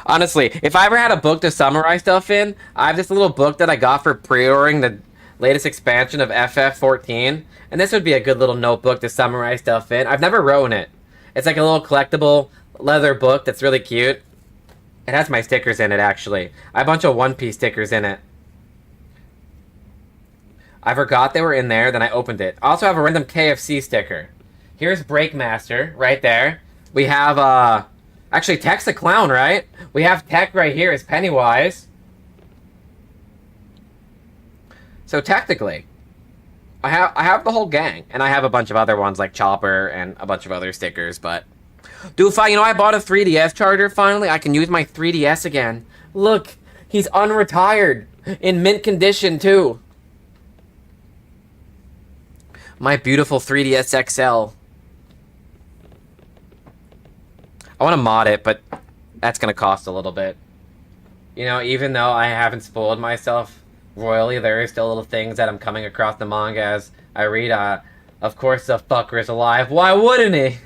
Honestly, if I ever had a book to summarize stuff in, I have this little book that I got for pre-ordering the latest expansion of FF14. And this would be a good little notebook to summarize stuff in. I've never written it. It's like a little collectible leather book that's really cute. It has my stickers in it, actually. I have a bunch of One Piece stickers in it. I forgot they were in there, then I opened it. I also have a random KFC sticker. Here's Breakmaster, right there. We have, actually, Tech's the clown, right? We have Tech right here as Pennywise. So technically, I have the whole gang. And I have a bunch of other ones like Chopper and a bunch of other stickers, but... Doofy, you know, I bought a 3DS charger finally. I can use my 3DS again. Look, he's unretired. In mint condition, too. My beautiful 3DS XL. I want to mod it, but that's going to cost a little bit. You know, even though I haven't spoiled myself royally, there are still little things that I'm coming across the manga as I read. Of course the fucker is alive. Why wouldn't he?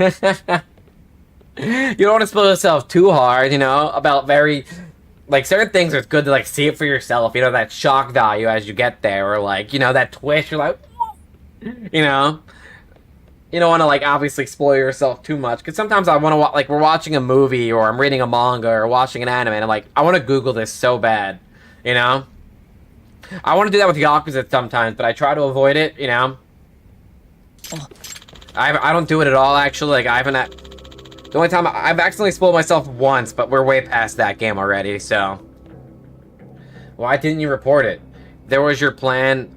You don't want to spoil yourself too hard, you know, about very... Like, certain things are good to, like, see it for yourself. You know, that shock value as you get there. Or, like, you know, that twist. You're like... You know? You don't want to, like, obviously spoil yourself too much. Because sometimes I want to, like, we're watching a movie or I'm reading a manga or watching an anime and I'm like, I want to Google this so bad. You know? I want to do that with Yakuza sometimes, but I try to avoid it, you know? I don't do it at all, actually. Like, I haven't... The only time I've accidentally spoiled myself once, but we're way past that game already, so... Why didn't you report it? There was your plan...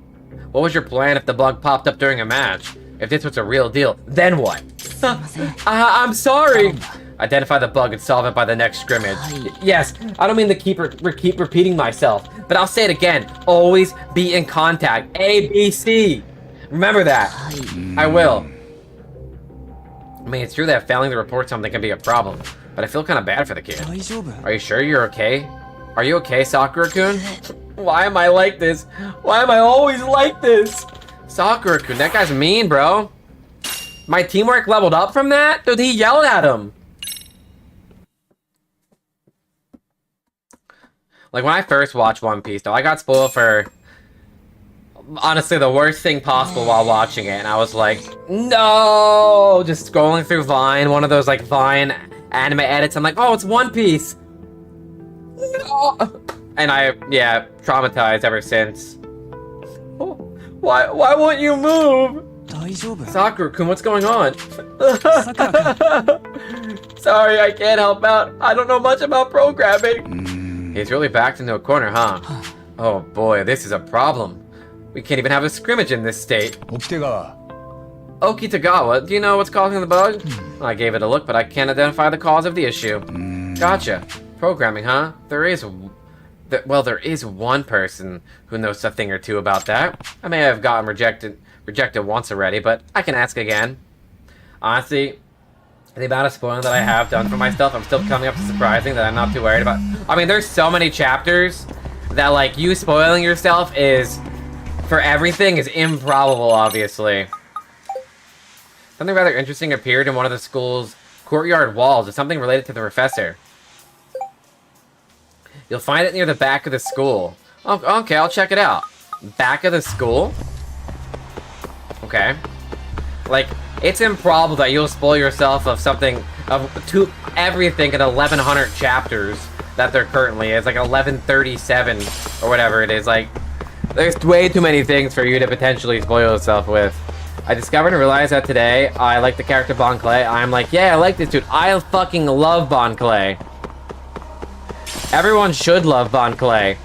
What was your plan if the bug popped up during a match? If this was a real deal, then what? I'm sorry! Identify the bug and solve it by the next scrimmage. Yes, I don't mean to keep repeating myself, but I'll say it again. Always be in contact. A, B, C. Remember that. I will. I mean, it's true that failing to report something can be a problem, but I feel kind of bad for the kid. Are you sure you're okay? Are you okay, Sakura-kun? Why am I like this? Why am I always like this? Sakura-kun, that guy's mean, bro. My teamwork leveled up from that? Dude, he yelled at him. Like, when I first watched One Piece, though, I got spoiled for... honestly, the worst thing possible while watching it, and I was like, no! Just scrolling through Vine, one of those, like, Vine anime edits, I'm like, oh, it's One Piece! No! And yeah, traumatized ever since. Oh, why won't you move? Sakura-kun, what's going on? Sorry, I can't help out. I don't know much about programming. He's really backed into a corner, huh? Oh boy, this is a problem. We can't even have a scrimmage in this state. Okitagawa, do you know what's causing the bug? I gave it a look, but I can't identify the cause of the issue. Gotcha. Programming, huh? There is one person who knows a thing or two about that. I may have gotten rejected once already, but I can ask again. Honestly, the amount of spoiling that I have done for myself, I'm still coming up to surprising that I'm not too worried about. I mean, there's so many chapters that, like, you spoiling yourself is, for everything, is improbable, obviously. Something rather interesting appeared in one of the school's courtyard walls. It's something related to the professor. You'll find it near the back of the school. Oh, okay, I'll check it out. Back of the school? Okay. Like, it's improbable that you'll spoil yourself of something, to everything in 1100 chapters that there currently is. Like 1137 or whatever it is. Like, there's way too many things for you to potentially spoil yourself with. I discovered and realized that today I like the character Bon Clay. I'm like, yeah, I like this dude. I fucking love Bon Clay. Everyone should love Bon Clay.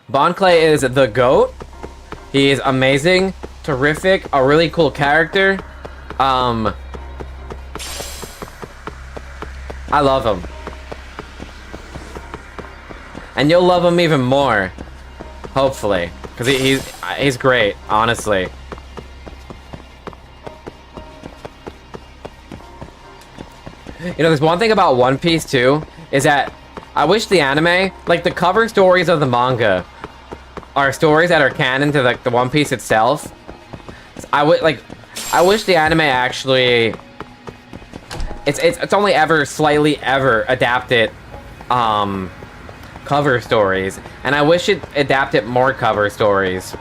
Bon Clay is the GOAT. He is amazing, terrific, a really cool character. I love him. And you'll love him even more, hopefully, because he's great, honestly. You know, there's one thing about One Piece, too, is that I wish the anime, like, the cover stories of the manga are stories that are canon to, like, the One Piece itself. I wish the anime actually... It's only ever slightly adapted, cover stories. And I wish it adapted more cover stories.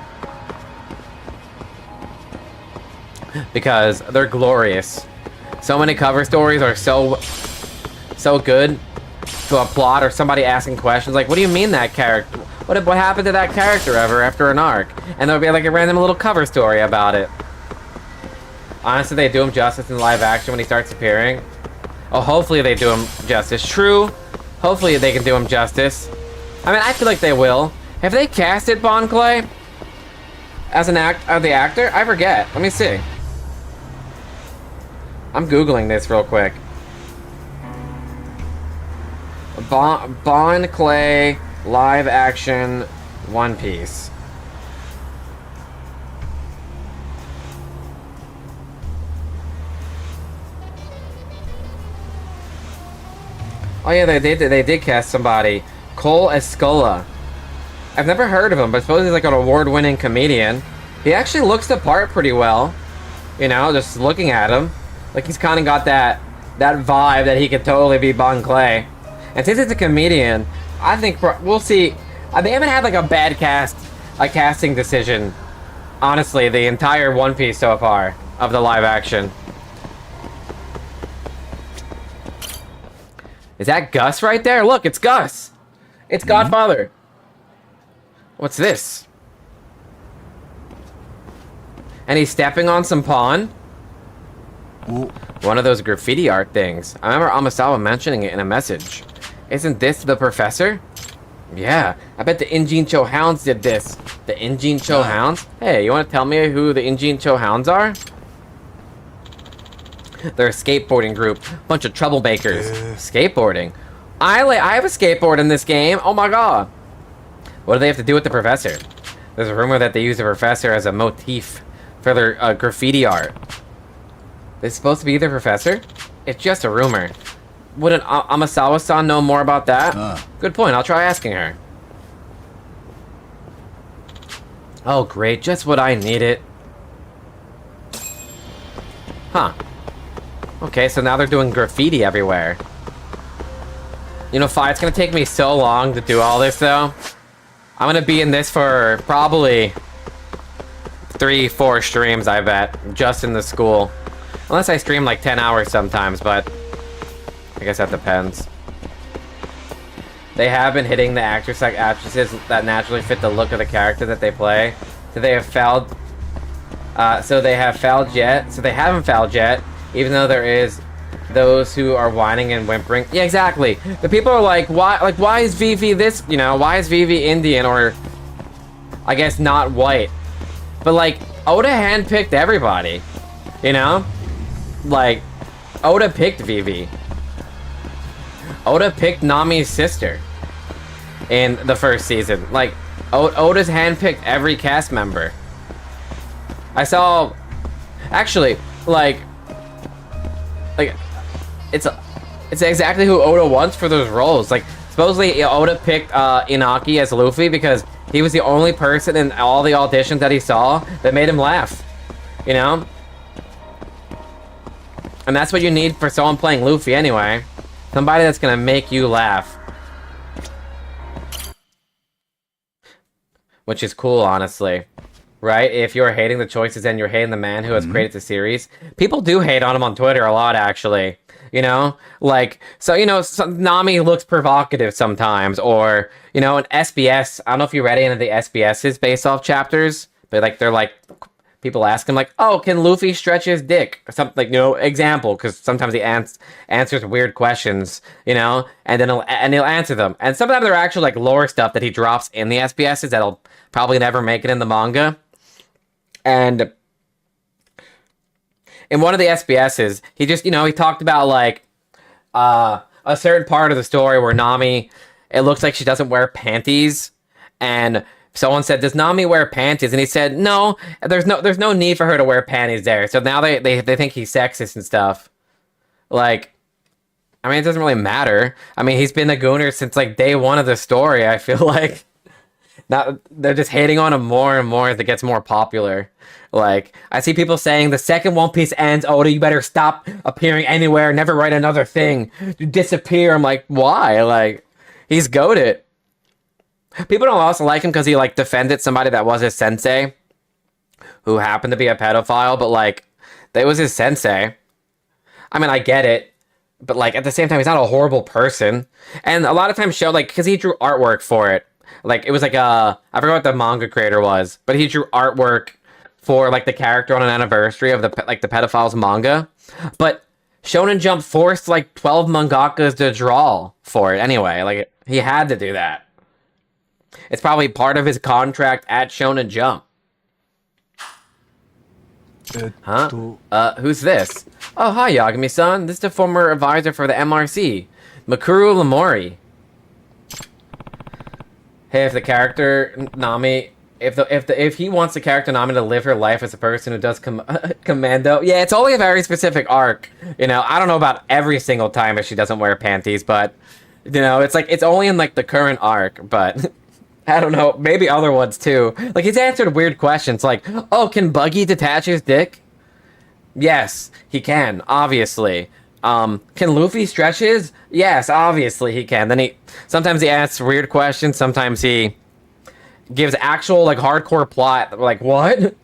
Because they're glorious. So many cover stories are so good to a plot or somebody asking questions like, what do you mean that character? What happened to that character ever after an arc? And there'll be like a random little cover story about it. Honestly, they do him justice in live action when he starts appearing. Oh, hopefully they do him justice. True. Hopefully they can do him justice. I mean, I feel like they will. Have they casted Bon Clay as the actor? I forget. Let me see. I'm Googling this real quick. Bon Clay live action One Piece. Oh yeah, they did cast somebody. Cole Escola. I've never heard of him, but I suppose he's like an award-winning comedian. He actually looks the part pretty well. You know, just looking at him. Like, he's kind of got that vibe that he could totally be Bon Clay. And since it's a comedian, I think we'll see. They haven't had like a bad casting decision. Honestly, the entire One Piece so far of the live action. Is that Gus right there? Look, it's Gus. It's Godfather. What's this? And he's stepping on some pawn. One of those graffiti art things. I remember Amasawa mentioning it in a message. Isn't this the professor? Yeah, I bet the Injincho Hounds did this. The Injincho Hounds? Hey, you want to tell me who the Injincho Hounds are? They're a skateboarding group. Bunch of troublemakers. Skateboarding? I have a skateboard in this game. Oh my god. What do they have to do with the professor? There's a rumor that they use the professor as a motif for their graffiti art. It's supposed to be the professor? It's just a rumor. Wouldn't Amasawa-san know more about that? Good point, I'll try asking her. Oh great, just what I needed. Huh. Okay, so now they're doing graffiti everywhere. You know, it's gonna take me so long to do all this though. I'm gonna be in this for probably 3-4 streams, I bet, just in the school. Unless I stream like 10 hours sometimes, but I guess that depends. They have been hitting the actresses that naturally fit the look of the character that they play. So they have fouled. So they haven't fouled yet, even though there is those who are whining and whimpering. Yeah, exactly. The people are like, why is Vivi this? You know, why is Vivi Indian or, I guess, not white? But like, Oda handpicked everybody. You know, like, Oda picked Vivi. Oda picked Nami's sister in the first season. Like, Oda's handpicked every cast member. I saw... Actually, like it's exactly who Oda wants for those roles. Like, supposedly Oda picked Inaki as Luffy because he was the only person in all the auditions that he saw that made him laugh. You know? And that's what you need for someone playing Luffy anyway. Somebody that's gonna make you laugh. Which is cool, honestly. Right? If you're hating the choices and you're hating the man who has created the series. People do hate on him on Twitter a lot, actually. You know? Like, so, you know, Nami looks provocative sometimes. Or, you know, an SBS. I don't know if you read any of the SBS's based off chapters. But, like, they're like... People ask him, like, oh, can Luffy stretch his dick? Or something, like, you know, example. Because sometimes he answers weird questions, you know? And then he'll answer them. And some of them are actual, like, lore stuff that he drops in the SBS's that'll probably never make it in the manga. And in one of the SBS's, he just, you know, he talked about, like, a certain part of the story where Nami, it looks like she doesn't wear panties. And someone said, does Nami wear panties? And he said, no, there's no need for her to wear panties there. So now they think he's sexist and stuff. Like, I mean, it doesn't really matter. I mean, he's been a gooner since, like, day one of the story, I feel like. Now, they're just hating on him more and more as it gets more popular. Like, I see people saying, the second One Piece ends, Oda, you better stop appearing anywhere, never write another thing. You disappear. I'm like, why? Like, he's goated. People don't also like him because he, like, defended somebody that was his sensei, who happened to be a pedophile, but, like, that was his sensei. I mean, I get it, but, like, at the same time, he's not a horrible person. And a lot of times show, like, because he drew artwork for it. Like, it was like I forgot what the manga creator was, but he drew artwork for, like, the character on an anniversary of the pedophile's manga. But Shonen Jump forced, like, 12 mangakas to draw for it anyway. Like, he had to do that. It's probably part of his contract at Shonen Jump. Huh? Who's this? Oh, hi, Yagami-san. This is the former advisor for the MRC, Makuru Lamori. Hey, if the character Nami, if he wants the character Nami to live her life as a person who does commando, yeah, it's only a very specific arc. You know, I don't know about every single time if she doesn't wear panties, but you know, it's like it's only in like the current arc, but. I don't know, maybe other ones too. Like, he's answered weird questions like, oh, can Buggy detach his dick? Yes, he can, obviously. Can Luffy stretch his? Yes, obviously he can. Then sometimes he asks weird questions, sometimes he gives actual, like, hardcore plot. Like, what?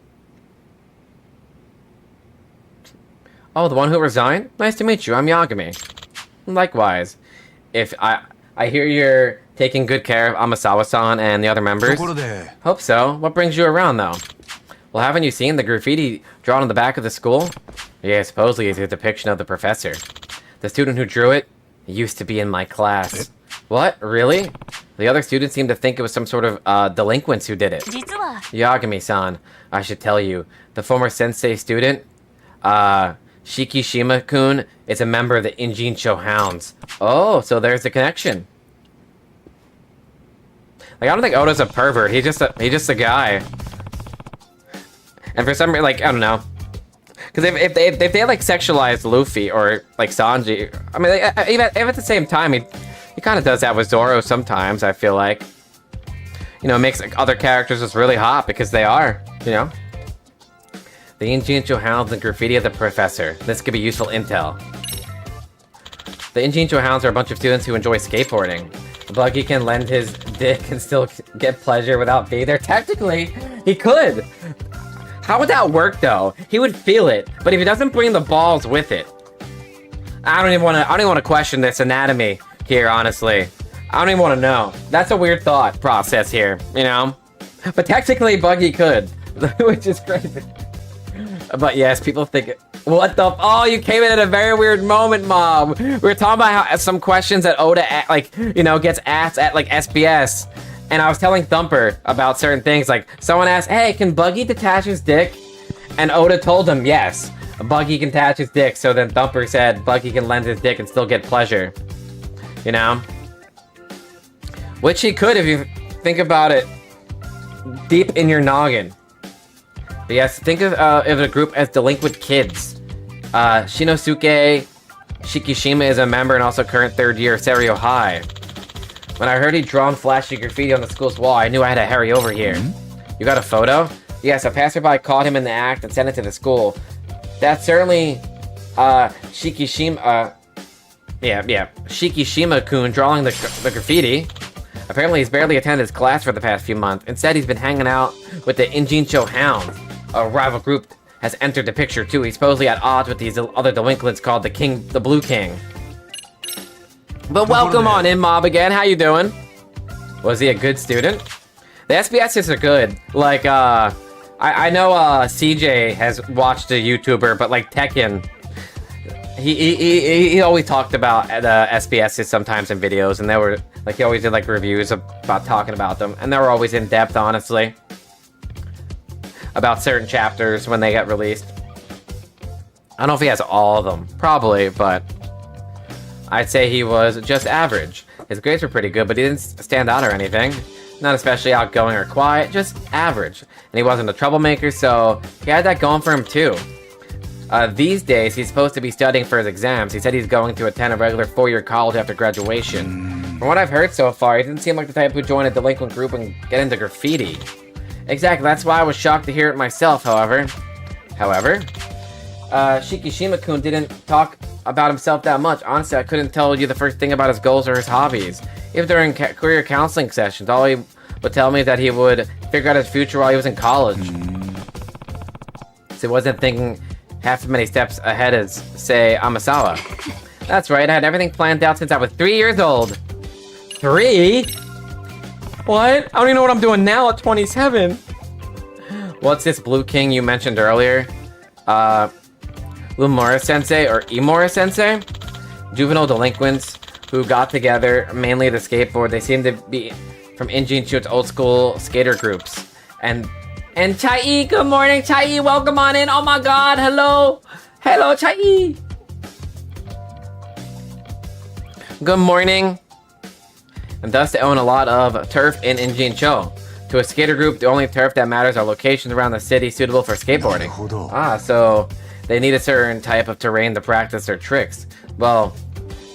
Oh, the one who resigned? Nice to meet you, I'm Yagami. Likewise. If I hear you're taking good care of Amasawa-san and the other members. Hope so. What brings you around, though? Well, haven't you seen the graffiti drawn on the back of the school? Yeah, supposedly it's a depiction of the professor. The student who drew it used to be in my class. What? Really? The other students seem to think it was some sort of delinquents who did it. Yagami-san, I should tell you, the former sensei student, Shikishima-kun, is a member of the Injincho Hounds. Oh, so there's the connection. Like, I don't think Oda's a pervert. He's just a guy. And for some reason, like, I don't know. Because if they like sexualized Luffy or like Sanji, I mean, like, even at the same time, he kind of does that with Zoro sometimes. I feel like, you know, it makes like, other characters just really hot because they are, you know. The Injincho Hounds and graffiti of the professor. This could be useful intel. The Injincho Hounds are a bunch of students who enjoy skateboarding. Buggy can lend his dick and still get pleasure without being there. Technically, he could. How would that work, though? He would feel it, but if he doesn't bring the balls with it, I don't even want to question this anatomy here. Honestly, I don't even want to know. That's a weird thought process here, you know. But technically, Buggy could, which is crazy. But yes, people think. What the? Oh, you came in at a very weird moment, Mom. We were talking about how some questions that Oda, like, you know, gets asked at, like, SBS. And I was telling Thumper about certain things. Like, someone asked, hey, can Buggy detach his dick? And Oda told him yes. Buggy can attach his dick, so then Thumper said Buggy can lend his dick and still get pleasure. You know? Which he could if you think about it deep in your noggin. But yes, think of the group as delinquent kids. Shinosuke Shikishima is a member and also current third year of Serio High. When I heard he'd drawn flashy graffiti on the school's wall, I knew I had to hurry over here. You got a photo? Yes, a passerby caught him in the act and sent it to the school. That's certainly Shikishima. Shikishima-kun drawing the graffiti. Apparently, he's barely attended his class for the past few months. Instead, he's been hanging out with the Injincho Hounds. A rival group has entered the picture too. He's supposedly at odds with these other delinquents called the Blue King. But welcome on in, Mob, again. How you doing? Was he a good student? The SBSs are good. Like, I know CJ has watched a YouTuber, but like Tekken, he always talked about the SBSs sometimes in videos, and they were like, he always did like reviews about talking about them, and they were always in depth, honestly, about certain chapters when they got released. I don't know if he has all of them, probably, but I'd say he was just average. His grades were pretty good, but he didn't stand out or anything. Not especially outgoing or quiet, just average. And he wasn't a troublemaker, so he had that going for him too. These days, he's supposed to be studying for his exams. He said he's going to attend a regular 4-year college after graduation. From what I've heard so far, he didn't seem like the type who join a delinquent group and get into graffiti. Exactly, that's why I was shocked to hear it myself, however. Shikishima-kun didn't talk about himself that much. Honestly, I couldn't tell you the first thing about his goals or his hobbies. Even during career counseling sessions, all he would tell me that he would figure out his future while he was in college. So he wasn't thinking half as many steps ahead as, say, Amasawa. That's right, I had everything planned out since I was 3 years old. 3? What? I don't even know what I'm doing now at 27. What's this Blue King you mentioned earlier? Lumura-sensei or Imura-sensei? Juvenile delinquents who got together, mainly to skateboard. They seem to be from Injinchu's old school skater groups. And Chai, good morning, Chai, welcome on in. Oh my god, hello. Hello, Chai. Good morning. And thus they own a lot of turf in Injincho. To a skater group, the only turf that matters are locations around the city suitable for skateboarding. So they need a certain type of terrain to practice their tricks. Well,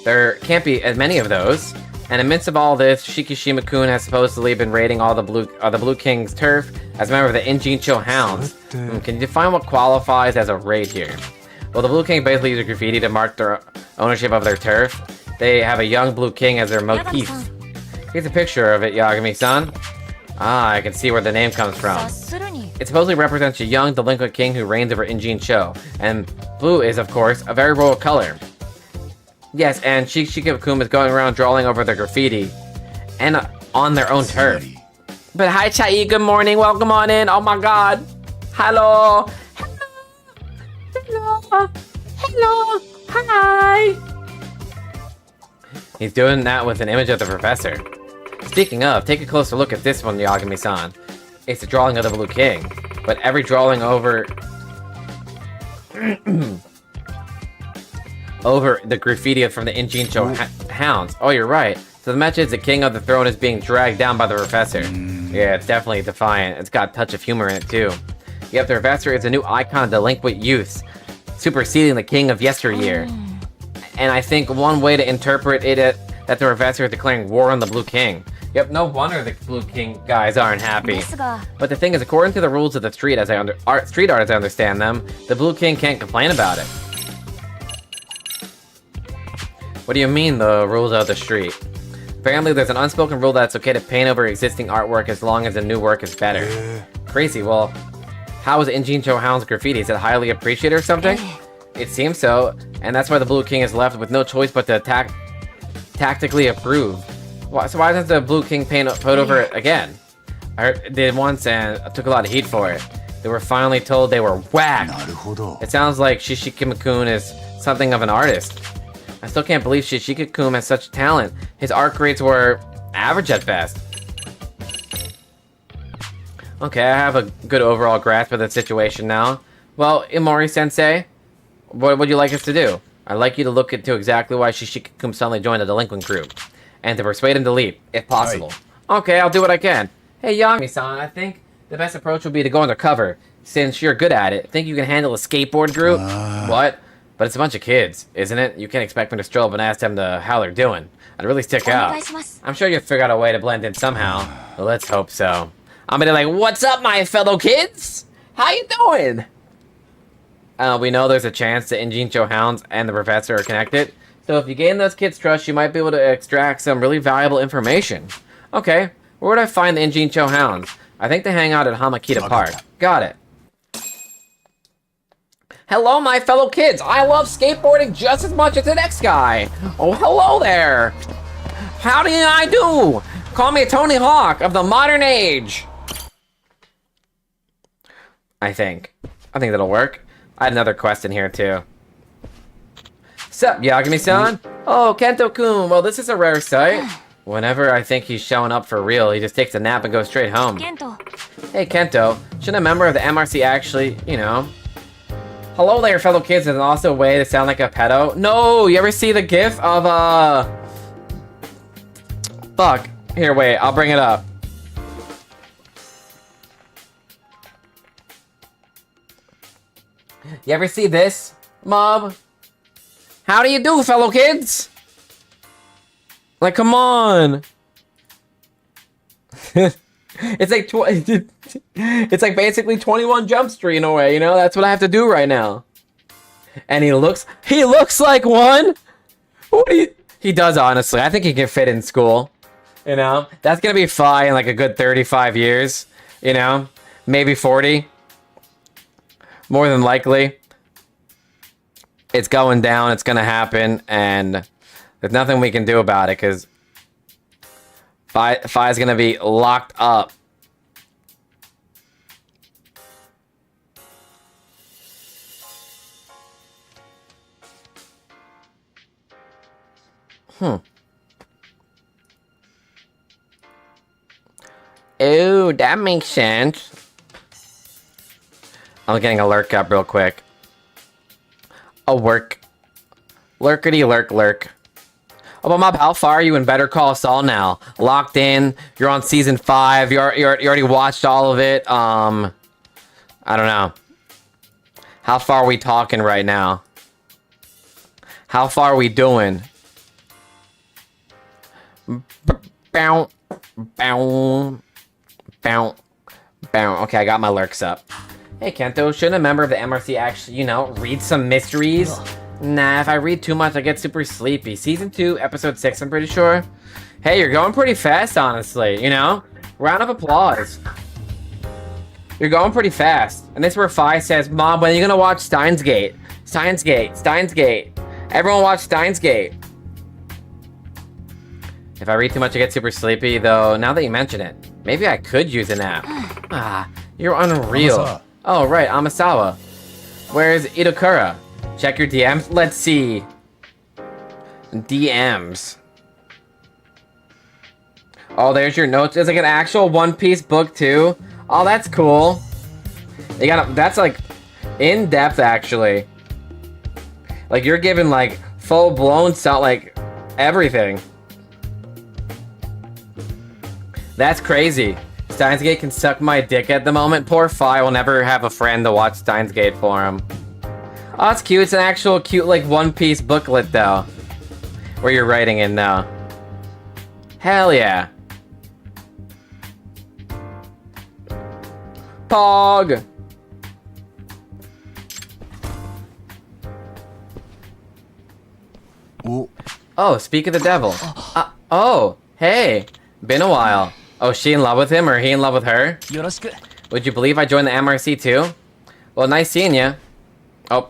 there can't be as many of those. And amidst of all this, Shikishima-kun has supposedly been raiding all the Blue King's turf as a member of the Injincho Hounds. Can you define what qualifies as a raid here? Well, the Blue King basically uses graffiti to mark their ownership of their turf. They have a young Blue King as their motif. Here's a picture of it, Yagami-san. Ah, I can see where the name comes from. It supposedly represents a young delinquent king who reigns over Injincho, and blue is, of course, a very royal color. Yes, and Shikishima-kun is going around drawing over their graffiti, and on their own turf. But hi, Chai, good morning, welcome on in, oh my god. Hello. Hello. Hi. He's doing that with an image of the professor. Speaking of, take a closer look at this one, Yagami-san. It's a drawing of the Blue King, but every drawing over the graffiti from the Injincho Hounds. Oh, you're right. So the message is the king of the throne is being dragged down by the professor. Yeah, it's definitely defiant. It's got a touch of humor in it, too. Yep, the professor is a new icon of delinquent youth, superseding the king of yesteryear. And I think one way to interpret it is that the professor is declaring war on the Blue King. Yep, no wonder the Blue King guys aren't happy. But the thing is, according to the rules of the street, street art as I understand them, the Blue King can't complain about it. What do you mean, the rules of the street? Apparently, there's an unspoken rule that it's okay to paint over existing artwork as long as the new work is better. Crazy, well, how is Injincho Hound's graffiti? Is it highly appreciated or something? It seems so, and that's why the Blue King is left with no choice but to tactically approve. So why doesn't the Blue King put over it again? I did once and I took a lot of heat for it. They were finally told they were whack. It sounds like Shikishima-kun is something of an artist. I still can't believe Shikishima-kun has such talent. His art grades were average at best. Okay, I have a good overall grasp of the situation now. Well, Imori-sensei, What would you like us to do? I'd like you to look into exactly why Shishikikun suddenly joined the delinquent group, and to persuade him to leave, if possible. Okay, I'll do what I can. Hey, Yagami-san, I think the best approach would be to go undercover, since you're good at it. Think you can handle a skateboard group? What? But it's a bunch of kids, isn't it? You can't expect me to stroll up and ask them how they're doing. I'd really stick out. I'm sure you'll figure out a way to blend in somehow. Well, let's hope so. I'm gonna be like, what's up, my fellow kids? How you doing? We know there's a chance the Injincho Hounds and the Professor are connected. So if you gain those kids' trust, you might be able to extract some really valuable information. Okay, where would I find the Injincho Hounds? I think they hang out at Hamakita Park. Got it. Hello, my fellow kids. I love skateboarding just as much as the next guy. Oh, hello there. How do I do? Call me Tony Hawk of the modern age. I think that'll work. I had another quest in here, too. Sup, Yagami-san? Oh, Kento-kun. Well, this is a rare sight. Whenever I think he's showing up for real, he just takes a nap and goes straight home. Kento. Hey, Kento. Shouldn't a member of the MRC actually, you know... Hello there, fellow kids, is also a way to sound like a pedo. No, you ever see the gif of, Fuck. Here, wait, I'll bring it up. You ever see this, Mob? How do you do, fellow kids? Like, come on. It's like it's like basically 21 Jump Street in a way, you know? That's what I have to do right now. And he looks like one. He does, honestly. I think he can fit in school. You know? That's gonna be fine in like a good 35 years. You know? Maybe 40. More than likely. It's going down, it's gonna happen, and there's nothing we can do about it, because Fi's gonna be locked up. Oh, that makes sense. I'm getting a lurk up real quick. A work. Lurkity lurk lurk. Oh, but Mob, how far are you in Better Call Saul now? Locked in? You're on season 5. You already watched all of it. I don't know. How far are we talking right now? How far are we doing? Bow, bow, bow, bow. Okay, I got my lurks up. Hey, Kento, shouldn't a member of the MRC actually, you know, read some mysteries? Ugh. Nah, if I read too much, I get super sleepy. Season 2, episode 6, I'm pretty sure. Hey, you're going pretty fast, honestly, you know? Round of applause. You're going pretty fast. And this is where Fi says, Mom, when are you gonna watch Steins Gate? Steins Gate, Steins Gate. Everyone watch Steins Gate. If I read too much, I get super sleepy, though. Now that you mention it, maybe I could use a nap. Ah, you're unreal. Amasawa. Oh, right, Amasawa. Where's Itokura? Check your DMs. Let's see. DMs. Oh, there's your notes. It's like an actual One Piece book, too. Oh, that's cool. You gotta, that's like in depth, actually. Like, you're given, like, full-blown stuff, like, everything. That's crazy. Steins Gate can suck my dick at the moment. Poor Fi will never have a friend to watch Steins Gate for him. Oh, it's cute. It's an actual cute, like, One Piece booklet, though. Where you're writing in now. Hell yeah. Pog! Oh, speak of the devil. Oh, hey. Been a while. Oh, she in love with him or he in love with her? Would you believe I joined the MRC too? Well, nice seeing you. Oh.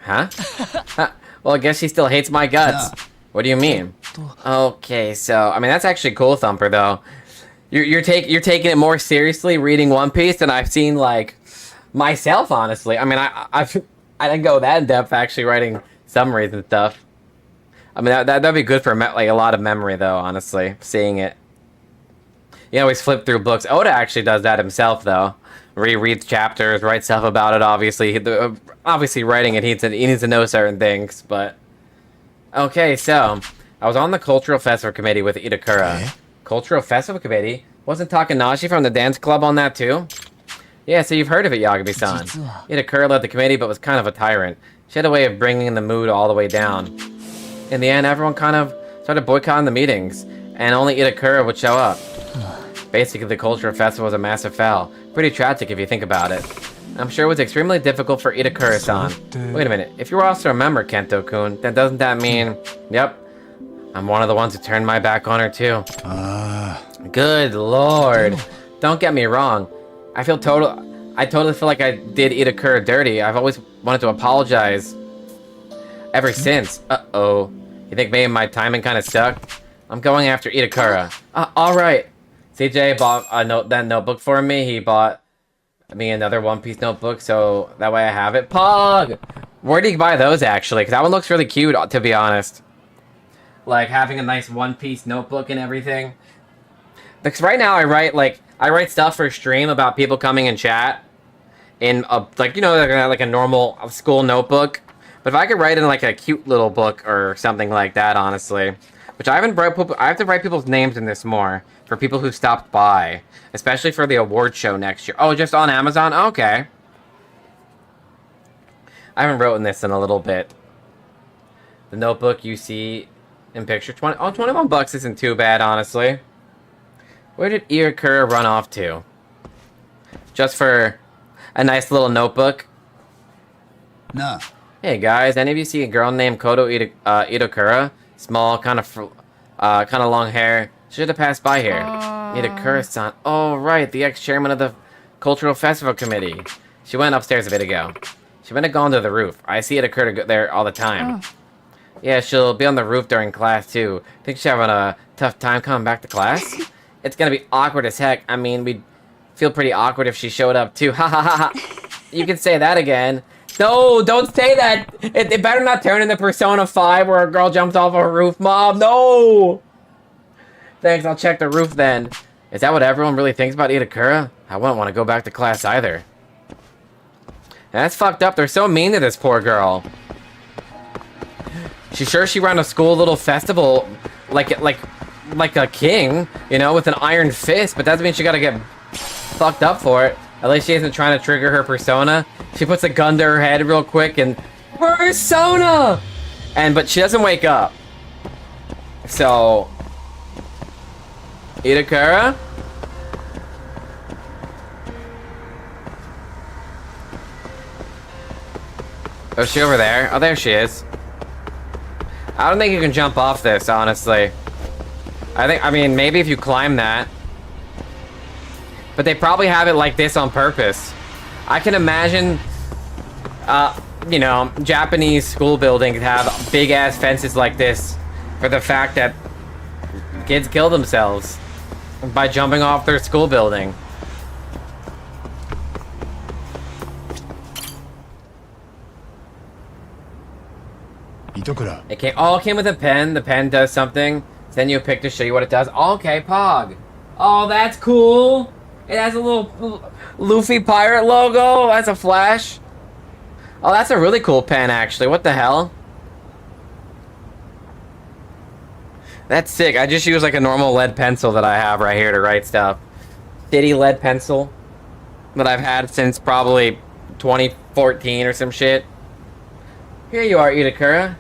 Huh? Well, I guess she still hates my guts. What do you mean? Okay, so, I mean, that's actually cool, Thumper, though. You're taking it more seriously reading One Piece than I've seen, like, myself, honestly. I mean, I didn't go that in depth, actually, writing summaries and stuff. I mean, that'd be good for, like, a lot of memory, though, honestly, seeing it. You always flip through books. Oda actually does that himself, though. rereads chapters, writes stuff about it. Obviously, writing it, he needs to know certain things. But okay, so I was on the cultural festival committee with Itakura. Cultural festival committee? Wasn't Takanashi from the dance club on that too? Yeah, so you've heard of it, Yagami-san. Itakura led the committee, but was kind of a tyrant. She had a way of bringing the mood all the way down. In the end, everyone kind of started boycotting the meetings, and only Itakura would show up. Basically, the cultural festival was a massive foul. Pretty tragic if you think about it. I'm sure it was extremely difficult for Itakura-san. Wait a minute, if you were also a member, Kento-kun, then doesn't that mean... Yep, I'm one of the ones who turned my back on her too. Good lord. Don't get me wrong. I totally feel like I did Itakura dirty. I've always wanted to apologize ever since. Uh-oh. You think maybe my timing kind of sucked? I'm going after Itakura. Alright. CJ bought that notebook for me. He bought me another One Piece notebook, so that way I have it. Pog! Where do you buy those, actually? Because that one looks really cute, to be honest. Like, having a nice One Piece notebook and everything. Because right now I write stuff for stream about people coming in chat. In, like a normal school notebook. But if I could write in, like, a cute little book or something like that, honestly. Which I have to write people's names in this more. For people who stopped by. Especially for the award show next year. Oh, just on Amazon? Okay. I haven't written this in a little bit. The notebook you see in picture 21 bucks isn't too bad, honestly. Where did Itakura run off to? Just for a nice little notebook? Nah. Hey guys, any of you see a girl named Koto Itakura? Small, kind of long hair. Should have passed by here. Itakura-san. Oh, right, the ex-chairman of the Cultural Festival Committee. She went upstairs a bit ago. She might have gone to the roof. I see Itakura there all the time. Yeah, she'll be on the roof during class, too. Think she's having a tough time coming back to class? It's gonna be awkward as heck. I mean, we'd feel pretty awkward if she showed up, too. Ha ha ha ha. You can say that again. No, don't say that. It better not turn into Persona 5 where a girl jumps off a roof, Mom. No! Thanks, I'll check the roof then. Is that what everyone really thinks about Itakura? I wouldn't want to go back to class either. That's fucked up. They're so mean to this poor girl. She ran a school little festival like a king, you know, with an iron fist, but that doesn't mean she gotta get fucked up for it. At least she isn't trying to trigger her persona. She puts a gun to her head real quick and persona! But she doesn't wake up. So Itakura? Oh, is she over there? Oh, there she is. I don't think you can jump off this, honestly. I mean, maybe if you climb that. But they probably have it like this on purpose. I can imagine, you know, Japanese school buildings have big-ass fences like this for the fact that kids kill themselves by jumping off their school building. Itakura. It came with a pen. The pen does something. Send you a pic to show you what it does. Okay, Pog. Oh, that's cool. It has a little Luffy pirate logo. That's a flash. Oh, that's a really cool pen, actually. What the hell? That's sick. I just use like a normal lead pencil that I have right here to write stuff. Shitty lead pencil that I've had since probably 2014 or some shit. Here you are, Itakura.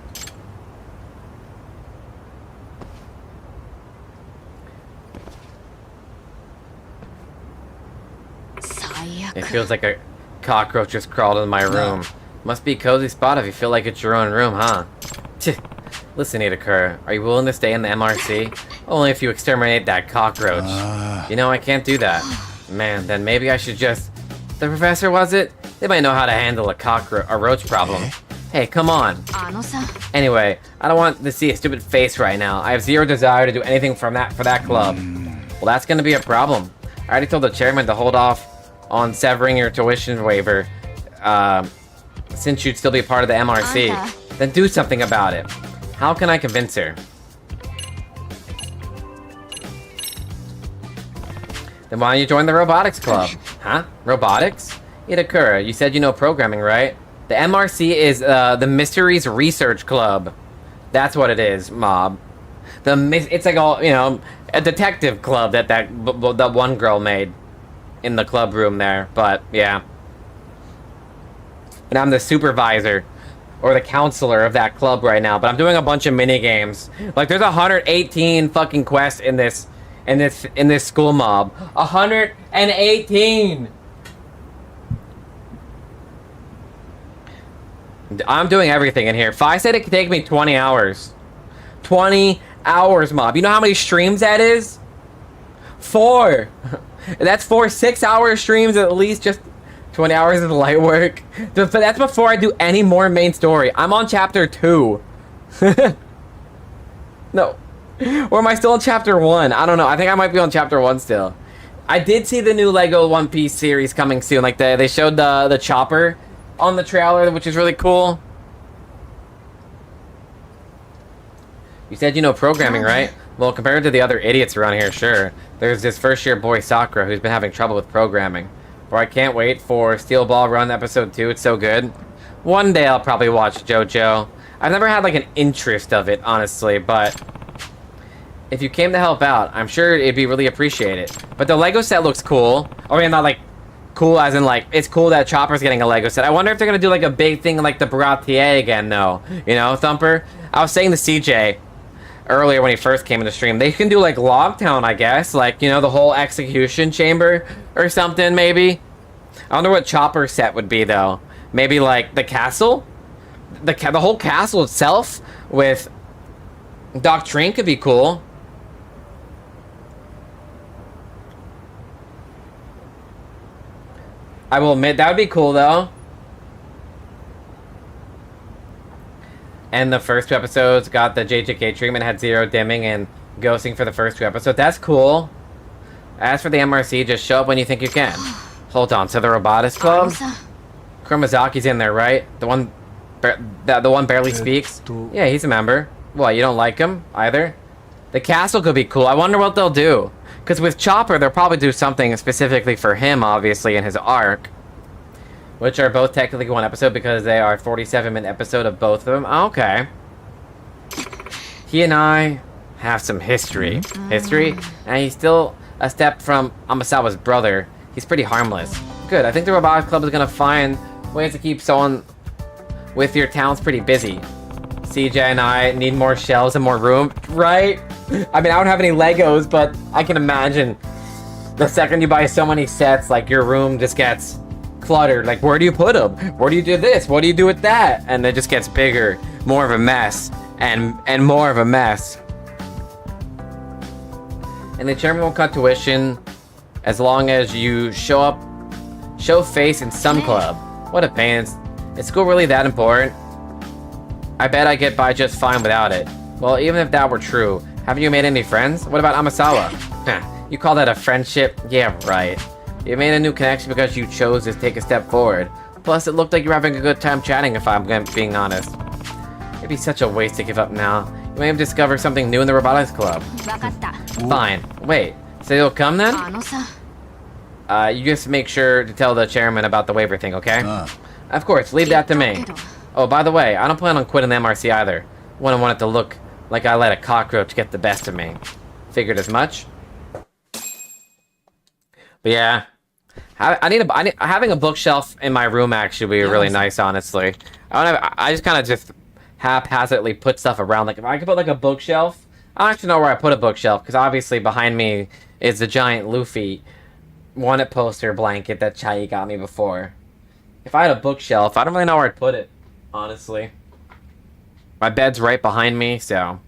It feels like a cockroach just crawled in my room. Must be a cozy spot if you feel like it's your own room, huh? Listen, Itakura, are you willing to stay in the MRC? Only if you exterminate that cockroach. You know, I can't do that. Man, then maybe I should just... The professor, was it? They might know how to handle a roach problem. Hey, come on. Anyway, I don't want to see a stupid face right now. I have zero desire to do anything for that club. Well, that's gonna be a problem. I already told the chairman to hold off on severing your tuition waiver, since you'd still be part of the MRC. Then do something about it. How can I convince her? Then why don't you join the robotics club? Huh? Robotics? Itakura, you said you know programming, right? The MRC is the Mysteries Research Club. That's what it is, Mob. It's like all, you know, a detective club that one girl made in the club room there. But yeah, and I'm the supervisor or the counselor of that club right now. But I'm doing a bunch of mini games. Like there's 118 fucking quests in this school mob. 118. I'm doing everything in here. If I said it could take me 20 hours. 20 hours, Mob. You know how many streams that is? 4. That's 4 6-hour streams at least. Just 20 hours of light work. But that's before I do any more main story. I'm on chapter 2. No. Or am I still on chapter 1? I don't know. I think I might be on chapter 1 still. I did see the new Lego One Piece series coming soon. Like they showed the chopper on the trailer, which is really cool. You said you know programming, right? Well, compared to the other idiots around here, sure. There's this first-year boy, Sakura, who's been having trouble with programming. But I can't wait for Steel Ball Run Episode 2. It's so good. One day I'll probably watch JoJo. I've never had, like, an interest of it, honestly, but if you came to help out, I'm sure it'd be really appreciated. But the Lego set looks cool. I mean, not, like, cool as in, like, it's cool that Chopper's getting a Lego set. I wonder if they're gonna do, like, a big thing like the Baratier again, though. You know, Thumper? I was saying to CJ earlier when he first came in the stream, they can do, like, Logtown, I guess. Like, you know, the whole execution chamber or something, maybe. I wonder what Chopper set would be, though. Maybe, like, the castle? The whole castle itself with Doctrine could be cool. I will admit, that would be cool, though. And the first 2 episodes got the JJK treatment, had 0 dimming and ghosting for the first 2 episodes. That's cool. As for the MRC, just show up when you think you can. Hold on, so the Robotics Club? Chromazaki's in there, right? The one barely speaks? Yeah, he's a member. What, you don't like him, either? The castle could be cool. I wonder what they'll do. Because with Chopper, they'll probably do something specifically for him, obviously, in his arc. Which are both technically 1 episode because they are 47-minute episode of both of them. Oh, okay. He and I have some history. History? And he's still a step from Amasawa's brother. He's pretty harmless. Good, I think the Robotics Club is going to find ways to keep someone with your talents pretty busy. CJ and I need more shelves and more room, right? I mean, I don't have any Legos, but I can imagine the second you buy so many sets, like, your room just gets cluttered. Like, where do you put them? Where do you do this? What do you do with that? And it just gets bigger, more of a mess, and more of a mess. And the chairman won't cut tuition as long as you show face in some club. What a pain. Is school really that important? I bet I get by just fine without it. Well, even if that were true, haven't you made any friends? What about Amasawa? You call that a friendship? Yeah, right. You made a new connection because you chose to take a step forward. Plus, it looked like you were having a good time chatting, if I'm being honest. It'd be such a waste to give up now. You may have discovered something new in the Robotics Club. Fine. Wait, so you'll come then? You just make sure to tell the chairman about the waiver thing, okay? Of course, leave that to me. Oh, by the way, I don't plan on quitting the MRC either. Wouldn't want it to look like I let a cockroach get the best of me. Figured as much. But yeah, having a bookshelf in my room actually would be really nice, honestly. I just kind of haphazardly put stuff around. Like, if I could put, like, a bookshelf, I don't actually know where I put a bookshelf, because obviously behind me is the giant Luffy wanted poster blanket that Chai got me before. If I had a bookshelf, I don't really know where I'd put it, honestly. My bed's right behind me, so.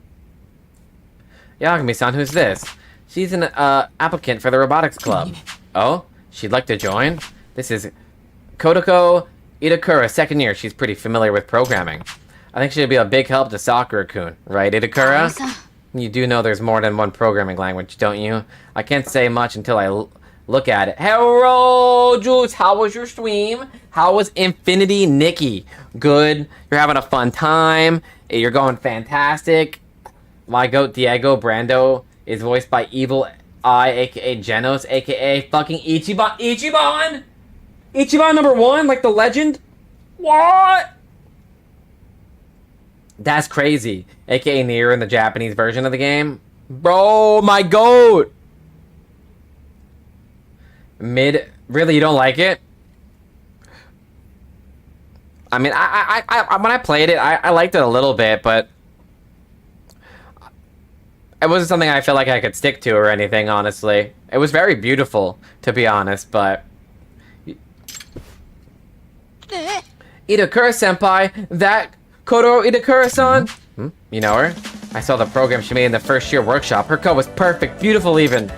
Yagami-san, who's this? She's an applicant for the Robotics Club. Oh? She'd like to join? This is Kodako Itakura, 2nd year. She's pretty familiar with programming. I think she'd be a big help to Sakura-kun. Right, Itakura? You do know there's more than one programming language, don't you? I can't say much until I look at it. Hello, Jules. How was your stream? How was Infinity Nikki? Good. You're having a fun time. You're going fantastic. My goat Diego Brando is voiced by evil I, aka Genos, aka fucking Ichiban. Ichiban! Ichiban number 1, like the legend? What? That's crazy. Aka Nier in the Japanese version of the game. Bro, my goat! Mid, really, you don't like it? I mean, I when I played it, I liked it a little bit, but it wasn't something I feel like I could stick to or anything, honestly. It was very beautiful, to be honest, but... Itakura-senpai, that Koro Itakura-san? You know her? I saw the program she made in the first year workshop. Her code was perfect, beautiful even.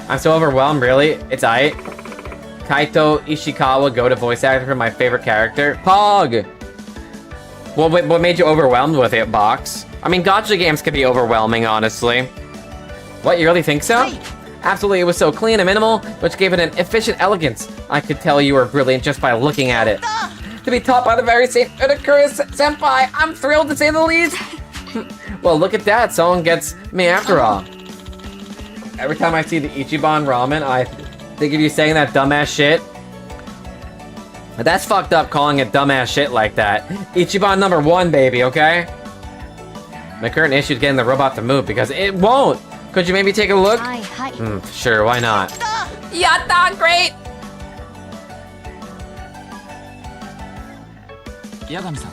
I'm so overwhelmed, really. It's aight. Kaito Ishikawa, go to voice actor for my favorite character. Pog! What made you overwhelmed with it, Box? I mean, gacha games could be overwhelming, honestly. What, you really think so? Absolutely, it was so clean and minimal, which gave it an efficient elegance. I could tell you were brilliant just by looking at it. To be taught by the very same Itakura-senpai, I'm thrilled to say the least. Well, look at that, someone gets me after all. Every time I see the Ichiban ramen, I think of you saying that dumbass shit. But that's fucked up calling it dumbass shit like that. Ichiban number 1, baby, okay? My current issue is getting the robot to move because it won't. Could you maybe take a look? Sure, why not? Yatta, great! Yagami-san.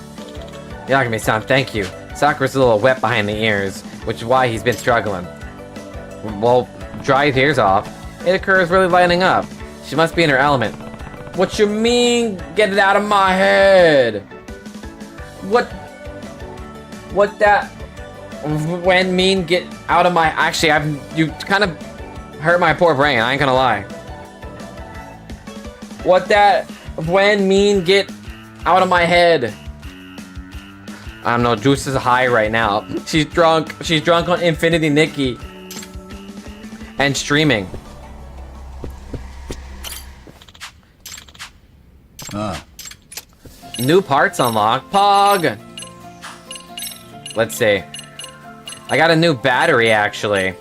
Yagami-san, thank you. Sakura's a little wet behind the ears, which is why he's been struggling. Well, dry his ears off. Itakura's really lighting up. She must be in her element. What you mean? Get it out of my head! What that... When mean get out of my... Actually, you kind of hurt my poor brain, I ain't gonna lie. What that... When mean get out of my head? I don't know, Juice is high right now. She's drunk. She's drunk on Infinity Nikki. And streaming. New parts unlocked. Pog! Let's see. I got a new battery, actually.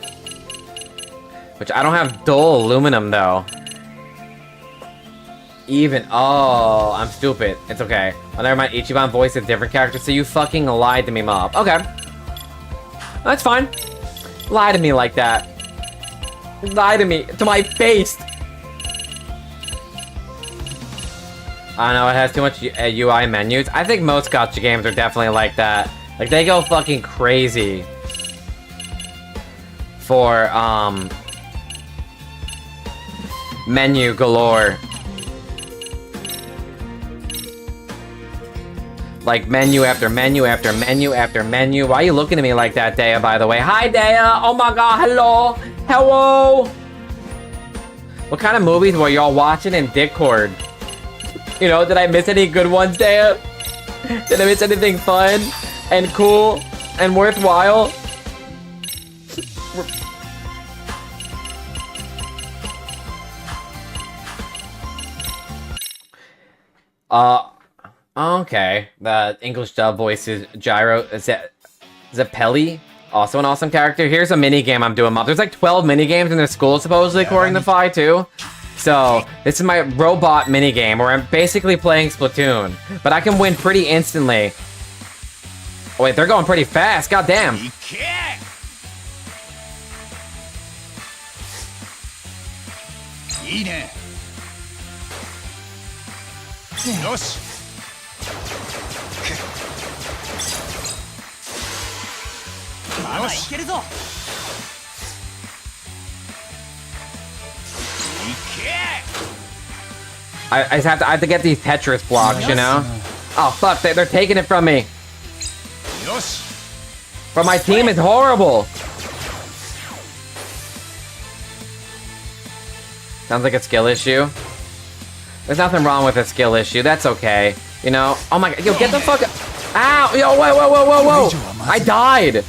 Which I don't have dull aluminum, though. Even. Oh, I'm stupid. It's okay. Oh, never mind. Ichiban voiced a different character, so you fucking lied to me, Mob. Okay. That's fine. Lie to me like that. Lie to me. To my face. I don't know, it has too much UI menus. I think most gacha games are definitely like that. Like, they go fucking crazy. For, menu galore. Like, menu after menu after menu after menu. Why are you looking at me like that, Dea, by the way? Hi, Dea! Oh my god, hello! Hello! What kind of movies were y'all watching in Discord? You know, did I miss any good ones, Dea? Did I miss anything fun and cool and worthwhile? Okay. The English dub voice is Gyro Zeppeli. Also an awesome character. Here's a mini game I'm doing. There's like 12 mini games in the school, supposedly, according to Fi, too. So, this is my robot mini game where I'm basically playing Splatoon. But I can win pretty instantly. Oh, wait, they're going pretty fast. Goddamn. I have to get these Tetris blocks, you know? Oh, fuck, they're taking it from me. But my team is horrible. Sounds like a skill issue. There's nothing wrong with a skill issue. That's okay. You know? Oh my god. Yo, get the fuck up. Ow! Yo, whoa. I died.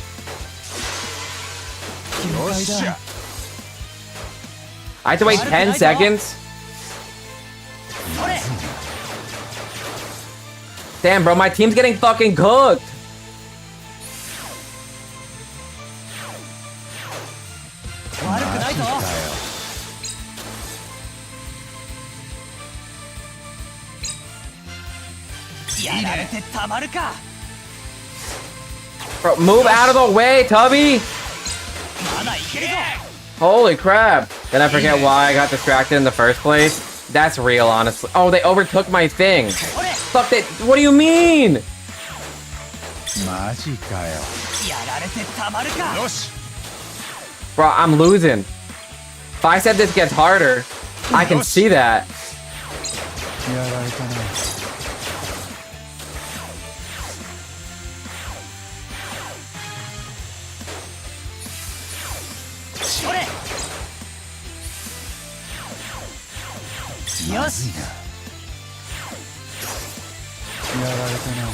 I have to wait 10 seconds? Damn, bro, my team's getting fucking cooked. Bro, move out of the way, Tubby! Holy crap! Did I forget why I got distracted in the first place? That's real, honestly. Oh, they overtook my thing. Fuck it. What do you mean? マジかよ。 Bro, I'm losing. If I said this gets harder, I can see that. やられたな。 まずいな。やられたな。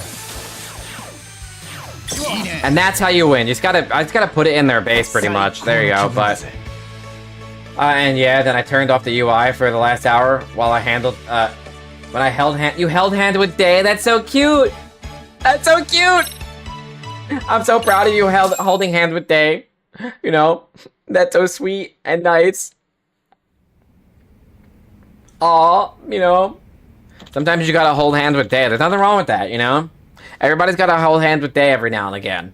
And that's how you win. I just gotta put it in their base pretty much. There you go. But and yeah, then I turned off the UI for the last hour while I handled when I held hand. You held hand with Day. That's so cute. That's so cute. I'm so proud of you holding hand with Day. You know, that's so sweet and nice. Aw, you know. Sometimes you gotta hold hands with Day. There's nothing wrong with that, you know. Everybody's got to hold hands with Day every now and again.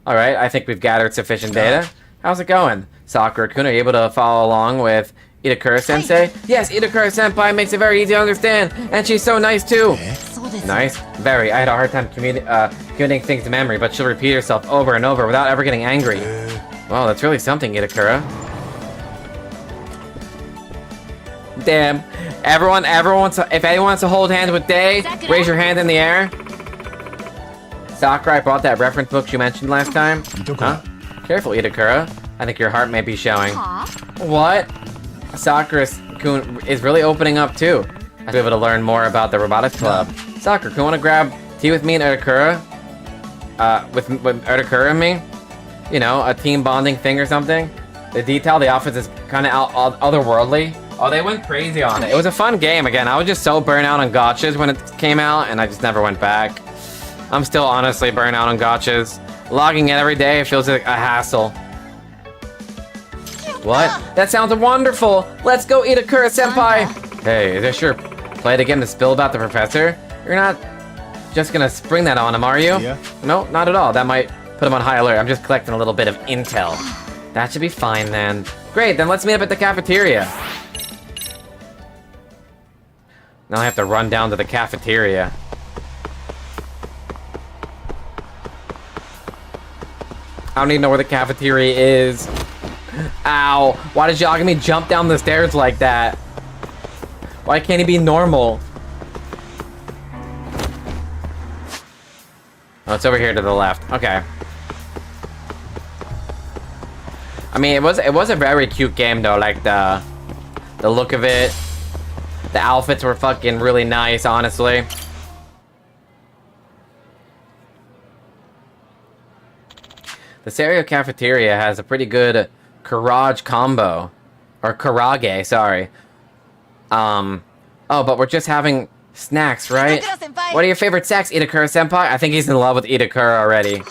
Alright, I think we've gathered sufficient data. How's it going? Sakura-kun, are you able to follow along with Itakura-sensei? Yes, Itakura-senpai makes it very easy to understand, and she's so nice too. Nice? Very. I had a hard time committing things to memory, but she'll repeat herself over and over without ever getting angry. Well, that's really something, Itakura. Damn. Everyone wants to, if anyone wants to hold hands with Day, raise your hand in the air. Sakura, I brought that reference book you mentioned last time. Huh? Careful, Itakura. I think your heart may be showing. What? Sakura-kun is really opening up too. I'll be able to learn more about the robotics club. Sakura-kun, wanna grab tea with me and Itakura? With Itakura and me? You know, a team bonding thing or something? The detail, the outfits is kind of otherworldly. Oh, they went crazy on it. It was a fun game. Again, I was just so burnt out on gotchas when it came out, and I just never went back. I'm still honestly burnt out on gotchas. Logging in every day feels like a hassle. What? That sounds wonderful! Let's go, Itakura-senpai! Hey, is this your play to get him to spill about the professor? You're not just gonna spring that on him, are you? Yeah. No, not at all. That might put him on high alert. I'm just collecting a little bit of intel. That should be fine then. Great, then let's meet up at the cafeteria. Now I have to run down to the cafeteria. I don't even know where the cafeteria is. Ow. Why does Yagami jump down the stairs like that? Why can't he be normal? Oh, it's over here to the left. Okay. I mean, it was a very cute game though, like the look of it. The outfits were fucking really nice, honestly. The Serio cafeteria has a pretty good Karage combo. Or Karage, sorry. Oh, but we're just having snacks, right? What are your favorite snacks, Itakura-senpai? I think he's in love with Itakura already.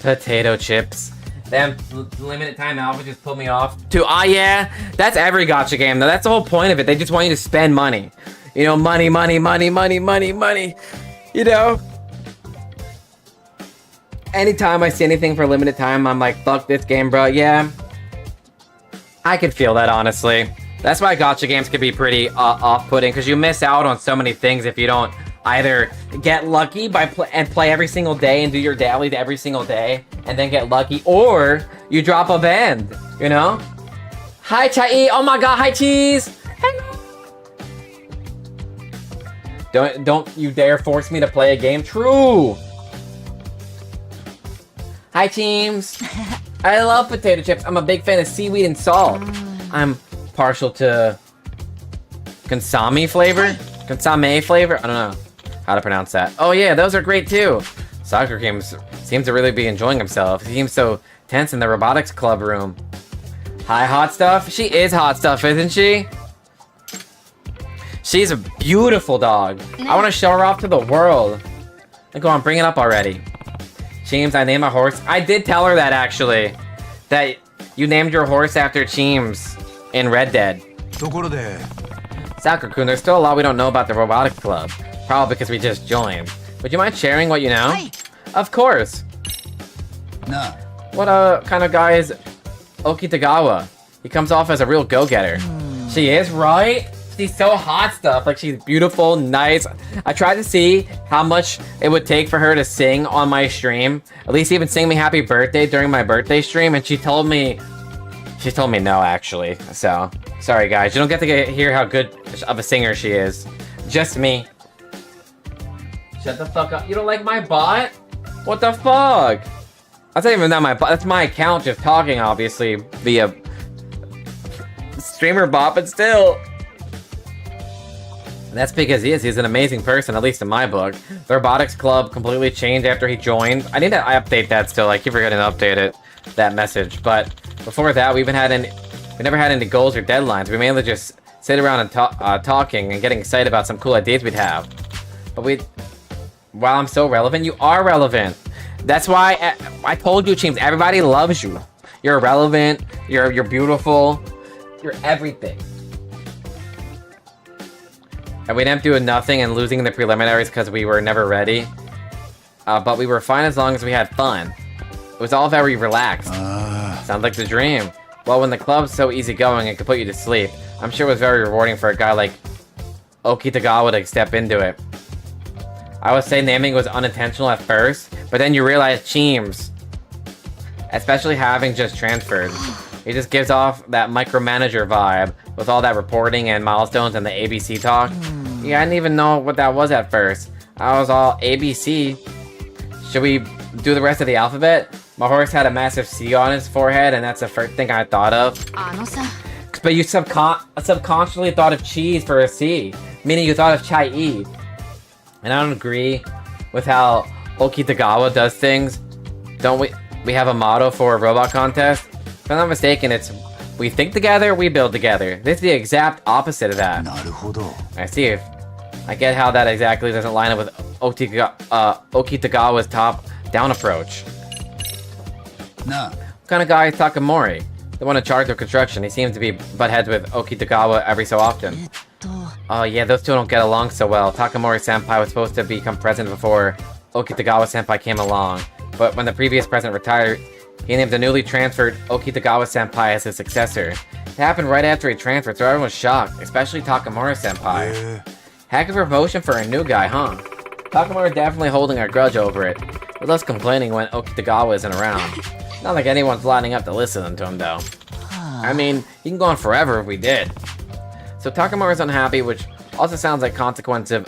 Potato chips. Them limited time outfits just put me off. Yeah, that's every gacha game though. That's the whole point of it. They just want you to spend money. You know, money, money, money, money, money, money. You know? Anytime I see anything for limited time, I'm like, fuck this game, bro. Yeah. I can feel that, honestly. That's why gacha games can be pretty off-putting, because you miss out on so many things if you don't either get lucky by play every single day and do your dailies every single day and then get lucky, or you drop a band, you know? Hi, Chai! Oh my god, hi, Cheese! Hello! Don't you dare force me to play a game. True! Hi, teams! I love potato chips. I'm a big fan of seaweed and salt. I'm partial to Consame flavor? Consame flavor? I don't know how to pronounce that. Oh yeah, those are great too. Soccer games seems to really be enjoying himself. He seems so tense in the robotics club room. Hi, hot stuff. She is hot stuff, isn't she? She's a beautiful dog. I want to show her off to the world. Go on, bring it up already. Cheems, I named my horse. I did tell her that actually. That you named your horse after Cheems in Red Dead. Sakura-kun, there's still a lot we don't know about the robotics club. Probably because we just joined. Would you mind sharing what you know? Of course. Nah. What kind of guy is Okitagawa? He comes off as a real go-getter. She is, right? She's so hot stuff. Like, she's beautiful, nice. I tried to see how much it would take for her to sing on my stream. At least even sing me happy birthday during my birthday stream. And she told me no, actually. So, sorry guys. You don't get to hear how good of a singer she is. Just me. Shut the fuck up. You don't like my bot? What the fuck? That's not even that my bot. That's my account just talking, obviously, via streamer bot, but still. That's because he's an amazing person, at least in my book. The robotics club completely changed after he joined. I need to update that still. I keep forgetting to update it, that message. But before that, we never had any goals or deadlines. We mainly just sit around and talking and getting excited about some cool ideas we'd have. But while I'm so relevant, you are relevant. That's why I told you, James, everybody loves you. You're relevant, you're beautiful, you're everything. And we ended up doing nothing and losing in the preliminaries because we were never ready. But we were fine as long as we had fun. It was all very relaxed. Sounds like the dream. Well, when the club's so easygoing it could put you to sleep, I'm sure it was very rewarding for a guy like Okitagawa to step into it. I would say naming was unintentional at first, but then you realize Cheems, especially having just transferred, he just gives off that micromanager vibe with all that reporting and milestones and the ABC talk. Yeah, I didn't even know what that was at first. I was all ABC. Should we do the rest of the alphabet? My horse had a massive C on his forehead, and that's the first thing I thought of. But you subconsciously thought of cheese for a C, meaning you thought of chai-e. And I don't agree with how Okitagawa does things. Don't we have a motto for a robot contest? If I'm not mistaken, it's we think together, we build together. This is the exact opposite of that. I see. I get how that exactly doesn't line up with Okitagawa's top-down approach. Nah. What kind of guy is Takamori? The one in charge of construction. He seems to be butt heads with Okitagawa every so often. Oh yeah, those two don't get along so well. Takamori-senpai was supposed to become president before Okitagawa-senpai came along. But when the previous president retired, he named the newly transferred Okitagawa-senpai as his successor. It happened right after he transferred, so everyone was shocked, especially Takamori-senpai. Heck of a promotion for a new guy, huh? Takamori definitely holding a grudge over it, with us complaining when Okitagawa isn't around. Not like anyone's lining up to listen to him, though. I mean, he can go on forever if we did. So Takamori's unhappy, which also sounds like consequence of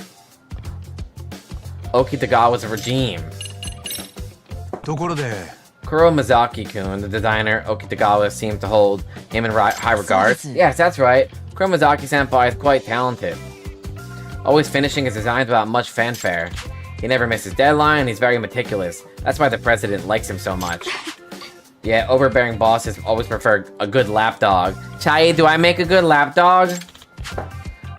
Okitagawa's regime. Kuro Mizaki-kun, the designer Okitagawa seems to hold him in high regard. Yes, that's right. Kuro Mizaki-senpai is quite talented. Always finishing his designs without much fanfare. He never misses deadline, and he's very meticulous. That's why the president likes him so much. Yeah, overbearing bosses always prefer a good lapdog. Chai, do I make a good lapdog?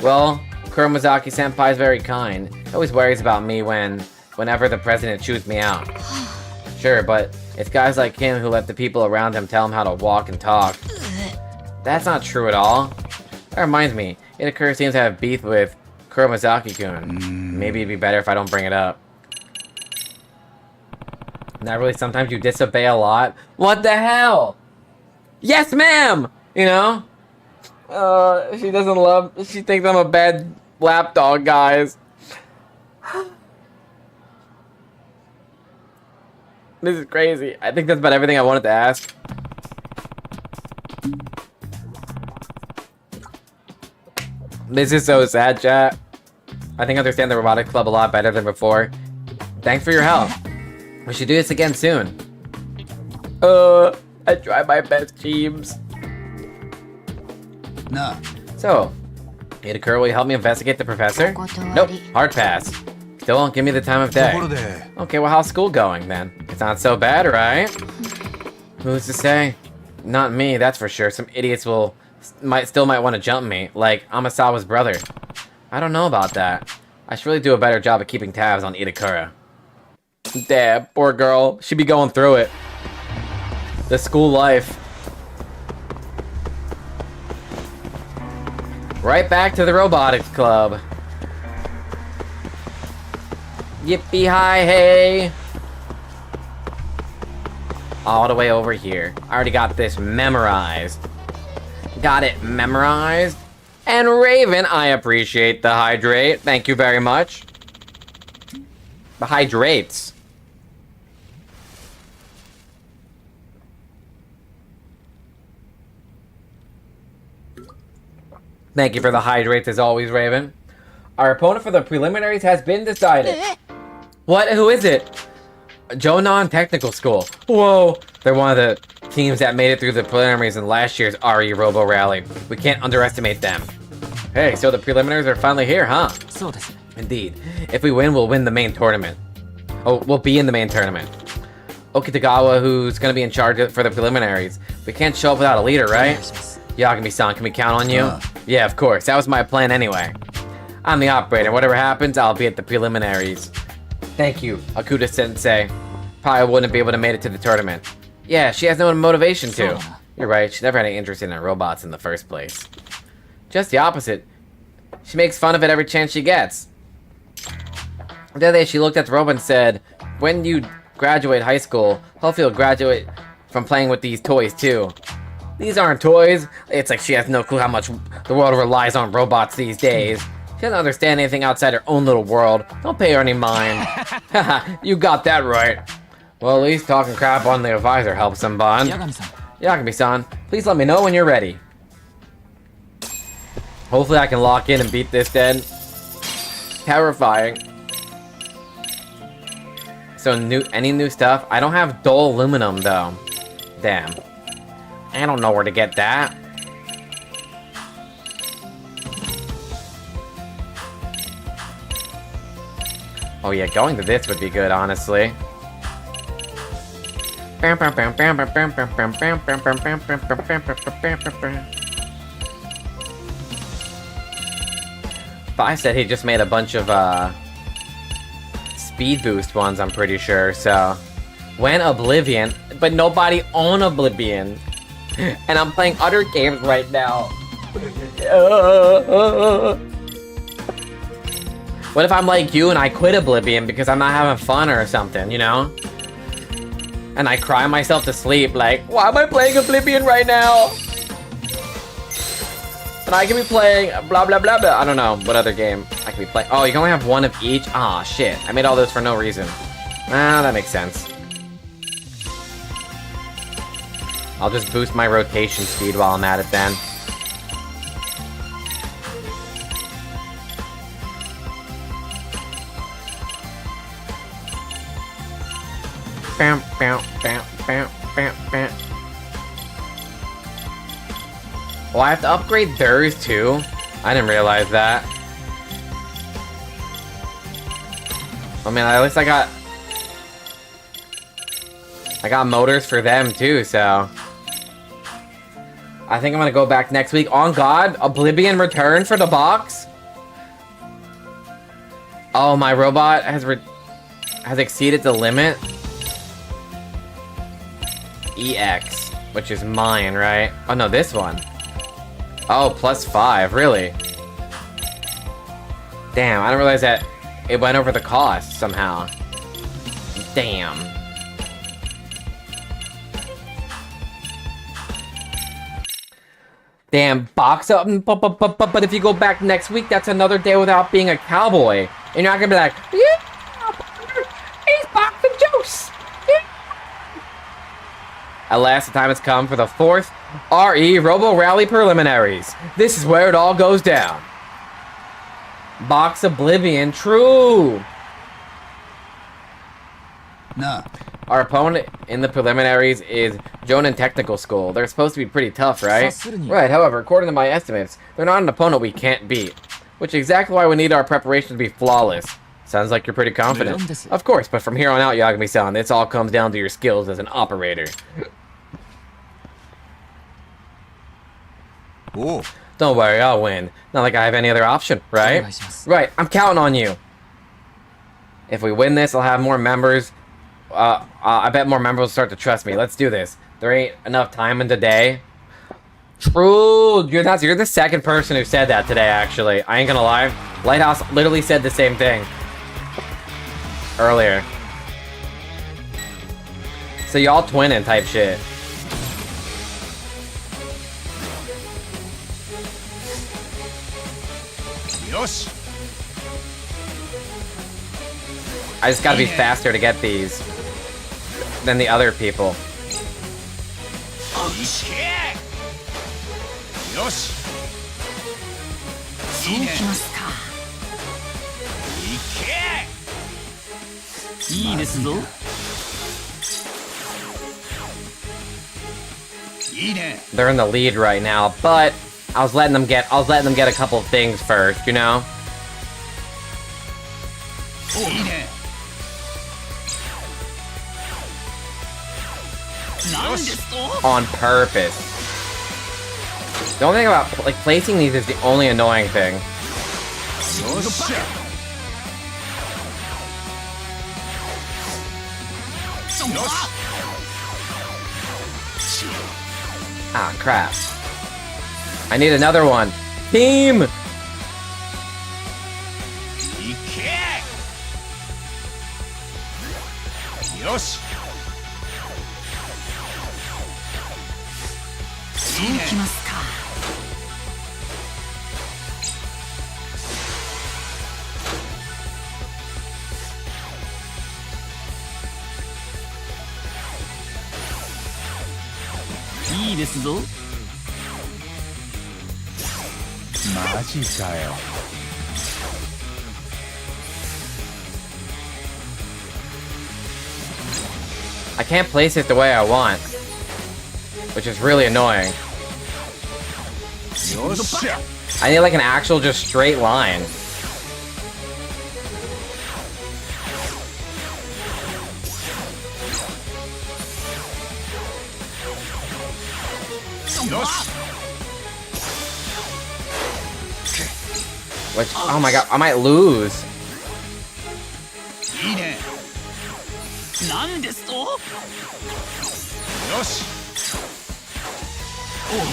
Well, Kuromazaki-senpai is very kind. He always worries about me whenever the president chews me out. Sure, but it's guys like him who let the people around him tell him how to walk and talk. That's not true at all. That reminds me, Itakura seems to have beef with Kuromazaki-kun. Maybe it'd be better if I don't bring it up. Not really, sometimes you disobey a lot. What the hell? Yes, ma'am! You know? She thinks I'm a bad lapdog, guys. This is crazy. I think that's about everything I wanted to ask. This is so sad, chat. I think I understand the robotics club a lot better than before. Thanks for your help. We should do this again soon. I tried my best, Jeeves. Nah. So, Itakura, will you help me investigate the professor? Nope, hard pass. Still won't give me the time of day. Okay, well, how's school going then? It's not so bad, right? Who's to say? Not me, that's for sure. Some idiots still might want to jump me, like Amasawa's brother. I don't know about that. I should really do a better job of keeping tabs on Itakura. Damn, poor girl. She'd be going through it. The school life. Right back to the robotics club. Yippee hi hey! All the way over here. I already got this memorized. Got it memorized. And Raven, I appreciate the hydrate. Thank you very much. The hydrates. Thank you for the hydrates as always, Raven. Our opponent for the preliminaries has been decided. What? Who is it? Jonan Technical School. Whoa! They're one of the teams that made it through the preliminaries in last year's RE Robo Rally. We can't underestimate them. Hey, so the preliminaries are finally here, huh? Indeed. If we win, we'll win the main tournament. Oh, we'll be in the main tournament. Okitagawa, who's gonna be in charge for the preliminaries. We can't show up without a leader, right? Yagami-san, can we count on you? Yeah, of course. That was my plan anyway. I'm the operator. Whatever happens, I'll be at the preliminaries. Thank you, Akuta-sensei. Probably wouldn't be able to make it to the tournament. Yeah, she has no motivation to. You're right, she never had any interest in her robots in the first place. Just the opposite. She makes fun of it every chance she gets. The other day, she looked at the robot and said, when you graduate high school, hopefully you'll graduate from playing with these toys too. These aren't toys. It's like she has no clue how much the world relies on robots these days. She doesn't understand anything outside her own little world. Don't pay her any mind. Haha, you got that right. Well, at least talking crap on the advisor helps them bond. Yagami-san, please let me know when you're ready. Hopefully I can lock in and beat this then. Terrifying. So any new stuff? I don't have dull aluminum though. Damn. I don't know where to get that. Oh yeah, going to this would be good, honestly. I said he just made a bunch of speed boost ones, I'm pretty sure, so. When Oblivion, but nobody on Oblivion. And I'm playing other games right now. What if I'm like you and I quit Oblivion because I'm not having fun or something, you know? And I cry myself to sleep like, why am I playing Oblivion right now? And I can be playing blah blah blah blah. I don't know what other game I can be playing. Oh, you can only have one of each? Aw, shit. I made all those for no reason. Ah, that makes sense. I'll just boost my rotation speed while I'm at it then. Bam, bam, bam, bam, bam, bam. Oh, I have to upgrade theirs too? I didn't realize that. I mean, at least I got motors for them too, so. I think I'm gonna go back next week. On God, Oblivion return for the box? Oh, my robot has exceeded the limit? EX, which is mine, right? Oh no, this one. Oh, +5, really? Damn, I didn't realize that it went over the cost somehow. Damn. Damn, box up, but if you go back next week, that's another day without being a cowboy. And you're not gonna be like, yeah, he's box of juice. Yeah. At last, the time has come for the 4th RE Robo Rally Preliminaries. This is where it all goes down. Box Oblivion, true. Nah. Our opponent in the preliminaries is Jonan Technical School. They're supposed to be pretty tough, right? Right, however, according to my estimates, they're not an opponent we can't beat. Which is exactly why we need our preparation to be flawless. Sounds like you're pretty confident. Of course, but from here on out, Yagami-san, this all comes down to your skills as an operator. Oh. Don't worry, I'll win. Not like I have any other option, right? Right, I'm counting on you. If we win this, I'll have more members. I bet more members will start to trust me. Let's do this. There ain't enough time in the day. True. You're the second person who said that today, actually. I ain't gonna lie. Lighthouse literally said the same thing. earlier. So y'all twinning type shit. Yosh. I just gotta be faster to get these than the other people. Yosh. そうきますか。いいですぞ。 They're in the lead right now, but I was letting them get a couple of things first, you know? On purpose. The only thing about like placing these is the only annoying thing. Ah, crap. I need another one. Team! Yosh. そうきますか。いいですぞ。 マジかよ。 I can't place it the way I want, which is really annoying. I need like an actual just straight line. Which, oh my god, I might lose.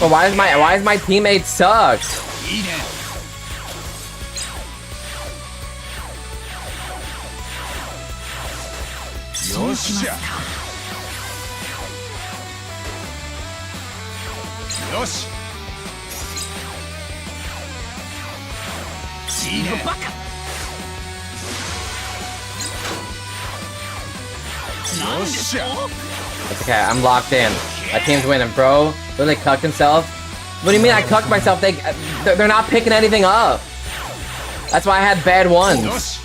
But why is my teammate suck? It's okay, I'm locked in. My team's winning, bro. Literally cucked himself. What do you mean I cucked myself? They're not picking anything up. That's why I had bad ones.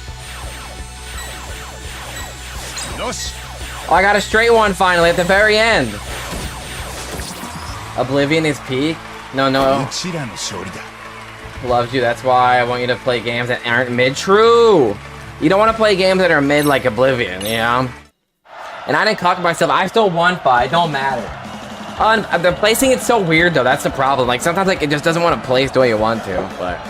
Oh, I got a straight one finally at the very end. Oblivion is peak? No. Loves you, that's why I want you to play games that aren't mid. True! You don't want to play games that are mid like Oblivion, you know? And I didn't cock myself. I still won fight. It don't matter. The placing it's so weird though. That's the problem. Like sometimes like it just doesn't want to place the way you want to. But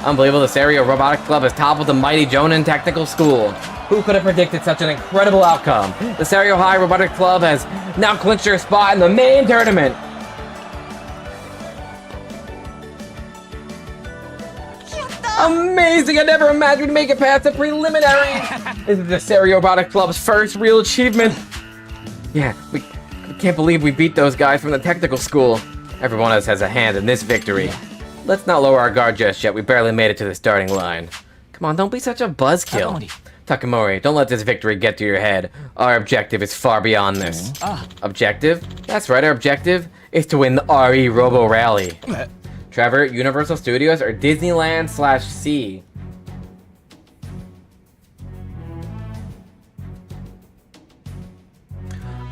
unbelievable. The Serio Robotics Club is top of the mighty Jonin Technical School. Who could have predicted such an incredible outcome? The Serio High Robotics Club has now clinched their spot in the main tournament. Amazing! I never imagined we'd make it past the preliminary. This is the Serio Robotics Club's first real achievement. Yeah, we can't believe we beat those guys from the technical school. Every one of us has a hand in this victory. Let's not lower our guard just yet. We barely made it to the starting line. Come on, don't be such a buzzkill. Takamori, don't let this victory get to your head. Our objective is far beyond this. Objective? That's right, our objective is to win the RE Robo Rally. Trevor, Universal Studios or Disneyland/C?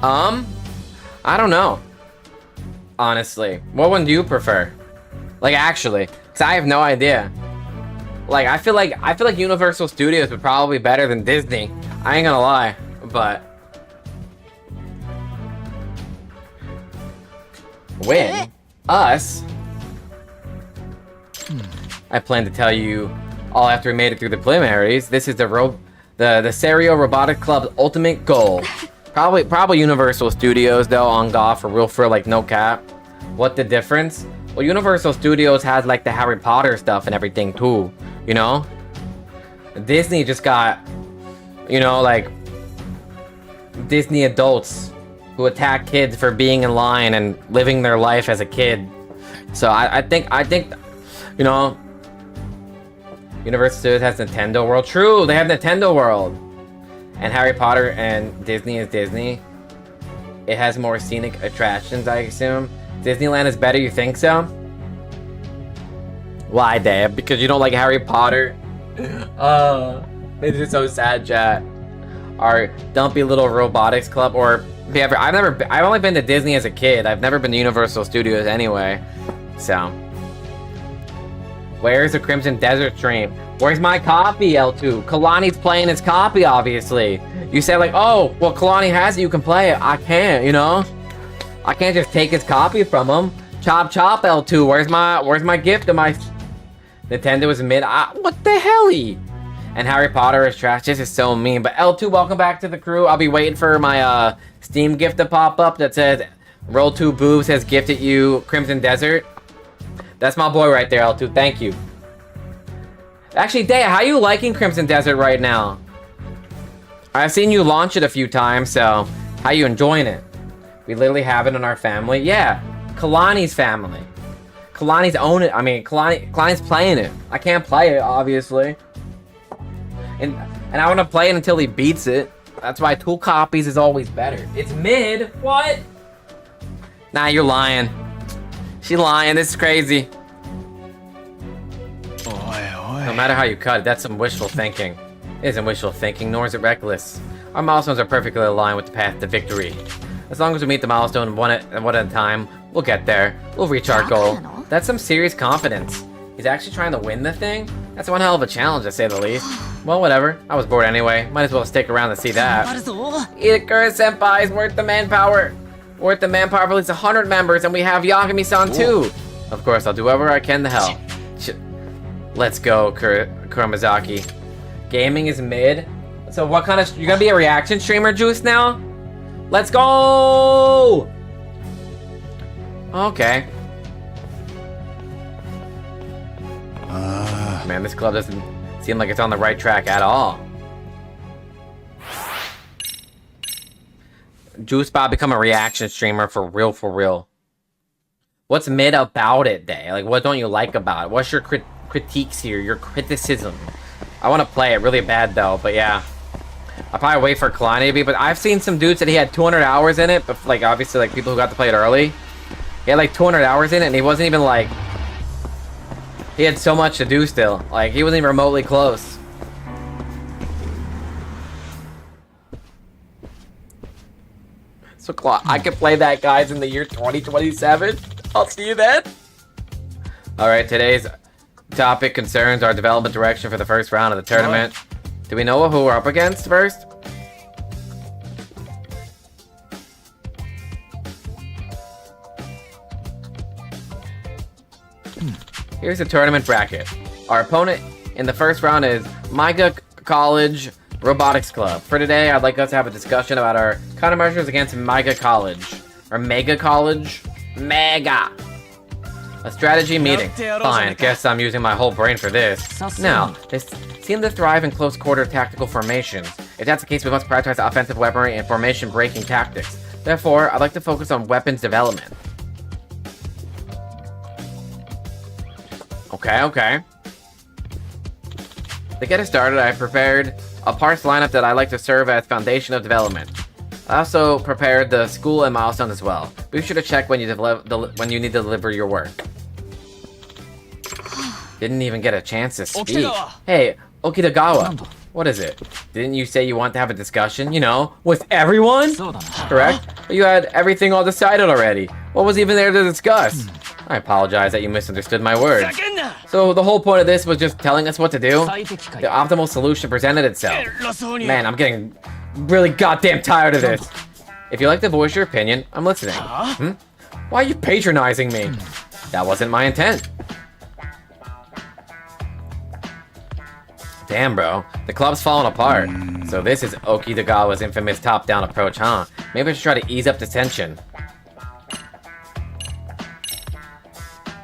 I don't know. Honestly, what one do you prefer? Like actually, cause I have no idea. Like I feel like Universal Studios would probably be better than Disney. I ain't gonna lie, but win us. I plan to tell you all after we made it through the preliminaries. This is the Serio Robotics Club's ultimate goal. Probably Universal Studios though on golf for like no cap. What the difference? Well, Universal Studios has like the Harry Potter stuff and everything too, you know? Disney just got you know, like Disney adults who attack kids for being in line and living their life as a kid. So I think, you know, Universal Studios has Nintendo World. True, they have Nintendo World. And Harry Potter and Disney is Disney. It has more scenic attractions, I assume. Disneyland is better, you think so? Why, Dave? Because you don't like Harry Potter? This is so sad, chat. Our Dumpy Little Robotics Club, or I've only been to Disney as a kid. I've never been to Universal Studios anyway. So, where's the Crimson Desert stream? Where's my copy, L2? Kalani's playing his copy, obviously. You said like, oh, well, Kalani has it, you can play it. I can't, you know? I can't just take his copy from him. Chop chop, L2. Where's my gift of my... Nintendo is mid... what the hell-y? And Harry Potter is trash. This is so mean. But L2, welcome back to the crew. I'll be waiting for my Steam gift to pop up that says Roll2 Boobs has gifted you Crimson Desert. That's my boy right there, L2. Thank you. Actually, Daya, how you liking Crimson Desert right now? I've seen you launch it a few times, so how you enjoying it? We literally have it in our family. Yeah, Kalani's family. Kalani's own it. I mean, Kalani's playing it. I can't play it, obviously. And I want to play it until he beats it. That's why 2 copies is always better. It's mid. What? Nah, you're lying. She lying. This is crazy. No matter how you cut it, that's some wishful thinking. It isn't wishful thinking, nor is it reckless. Our milestones are perfectly aligned with the path to victory. As long as we meet the milestone one at a time, we'll get there. We'll reach our goal. That's some serious confidence. He's actually trying to win the thing? That's one hell of a challenge, to say the least. Well, whatever. I was bored anyway. Might as well stick around to see that. Ikura-senpai is worth the manpower. Worth the manpower of at least 100 members, and we have Yagami-san too. Of course, I'll do whatever I can to help. Let's go, Kuramazaki. Gaming is mid. So what kind of... You're gonna be a reaction streamer, Juice, now? Let's go! Okay. Man, this club doesn't seem like it's on the right track at all. Juice Bob become a reaction streamer for real, for real. What's mid about it, Day? Like, what don't you like about it? What's your critiques here, your criticism? I want to play it really bad, though, but yeah. I'll probably wait for Kalani to be, but I've seen some dudes that he had 200 hours in it, but, like, obviously, like, people who got to play it early. He had, like, 200 hours in it, and he wasn't even, like... He had so much to do still. Like, he wasn't even remotely close. So, I can play that, guys, in the year 2027. I'll see you then. Alright, today's topic concerns our development direction for the first round of the tournament. Do we know who we're up against first? Here's the tournament bracket. Our opponent in the first round is Mega College Robotics Club. For today, I'd like us to have a discussion about our countermeasures against Mega College. Or Mega College? Mega! A strategy meeting. Fine, guess I'm using my whole brain for this. Now, they seem to thrive in close-quarter tactical formations. If that's the case, we must prioritize offensive weaponry and formation-breaking tactics. Therefore, I'd like to focus on weapons development. Okay. To get us started, I prepared a parts lineup that I like to serve as foundation of development. I also prepared the school and milestones as well. Be sure to check when you need to deliver your work. Didn't even get a chance to speak. Hey, Okitagawa. What is it? Didn't you say you want to have a discussion, you know, with everyone? Correct? But you had everything all decided already. What was even there to discuss? I apologize that you misunderstood my words. So the whole point of this was just telling us what to do? The optimal solution presented itself. Man, I'm getting really goddamn tired of this. If you'd like to voice your opinion, I'm listening. Why are you patronizing me? That wasn't my intent. Damn, bro. The club's falling apart. So this is Okitagawa's infamous top-down approach, huh? Maybe I should try to ease up the tension.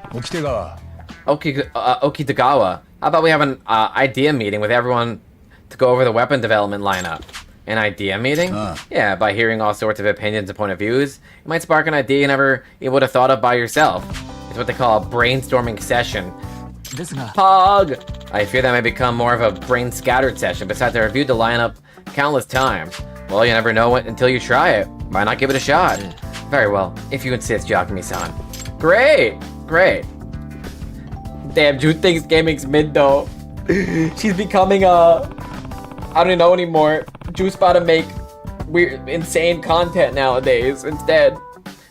Okitagawa. Okitagawa. How about we have an idea meeting with everyone to go over the weapon development lineup. An idea meeting? Yeah, by hearing all sorts of opinions and point of views, it might spark an idea you never would have thought of by yourself. It's what they call a brainstorming session. Pog! I fear that may become more of a brain-scattered session. Besides, I reviewed the lineup countless times. Well, you never know until you try it. Why not give it a shot? Very well, if you insist, Yagami-san. Great! Great. Damn, Jude thinks gaming's mid, though. She's becoming I don't even know anymore. Jude's about to make weird, insane content nowadays instead.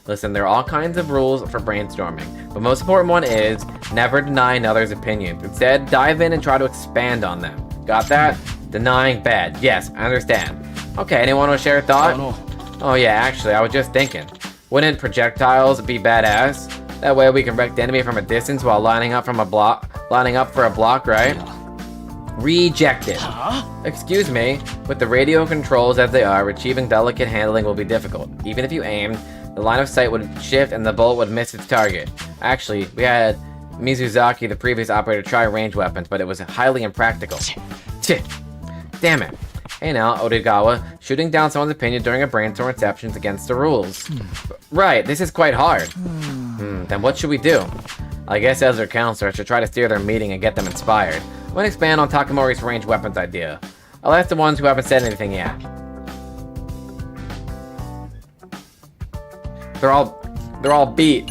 Listen, there are all kinds of rules for brainstorming, but most important one is never deny another's opinions. Instead, dive in and try to expand on them. Got that? Denying bad. Yes, I understand. Okay, anyone want to share a thought? Oh yeah, actually, I was just thinking. Wouldn't projectiles be badass? That way we can wreck the enemy from a distance while lining up for a block, right? Rejected. Excuse me. With the radio controls as they are, achieving delicate handling will be difficult. Even if you aimed, the line of sight would shift and the bullet would miss its target. Actually, we had Mizuzaki, the previous operator, try range weapons, but it was highly impractical. Damn it. Hey now, Odegawa, shooting down someone's opinion during a brainstorm reception is against the rules. Right, this is quite hard. Then what should we do? I guess as their counselor, I should try to steer their meeting and get them inspired. I'm gonna expand on Takamori's range weapons idea. I'll ask the ones who haven't said anything yet. They're all beat.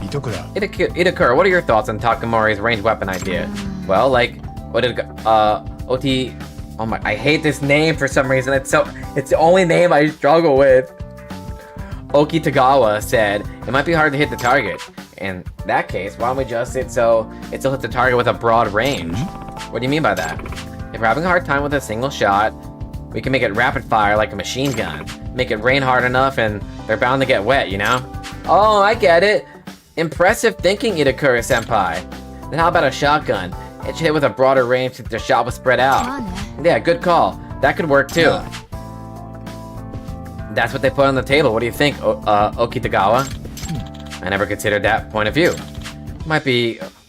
Itakura, what are your thoughts on Takamori's range weapon idea? Well, like, what did OT? Oh my, I hate this name for some reason. It's the only name I struggle with. Okitagawa said it might be hard to hit the target. In that case, why don't we just it still hits the target with a broad range? What do you mean by that? If we're having a hard time with a single shot, we can make it rapid fire like a machine gun. Make it rain hard enough and they're bound to get wet, you know? Oh, I get it. Impressive thinking, Itakura-senpai. Then how about a shotgun? It should hit with a broader range since the shot was spread out. Yeah, good call. That could work too. That's what they put on the table. What do you think, Okitagawa? I never considered that point of view.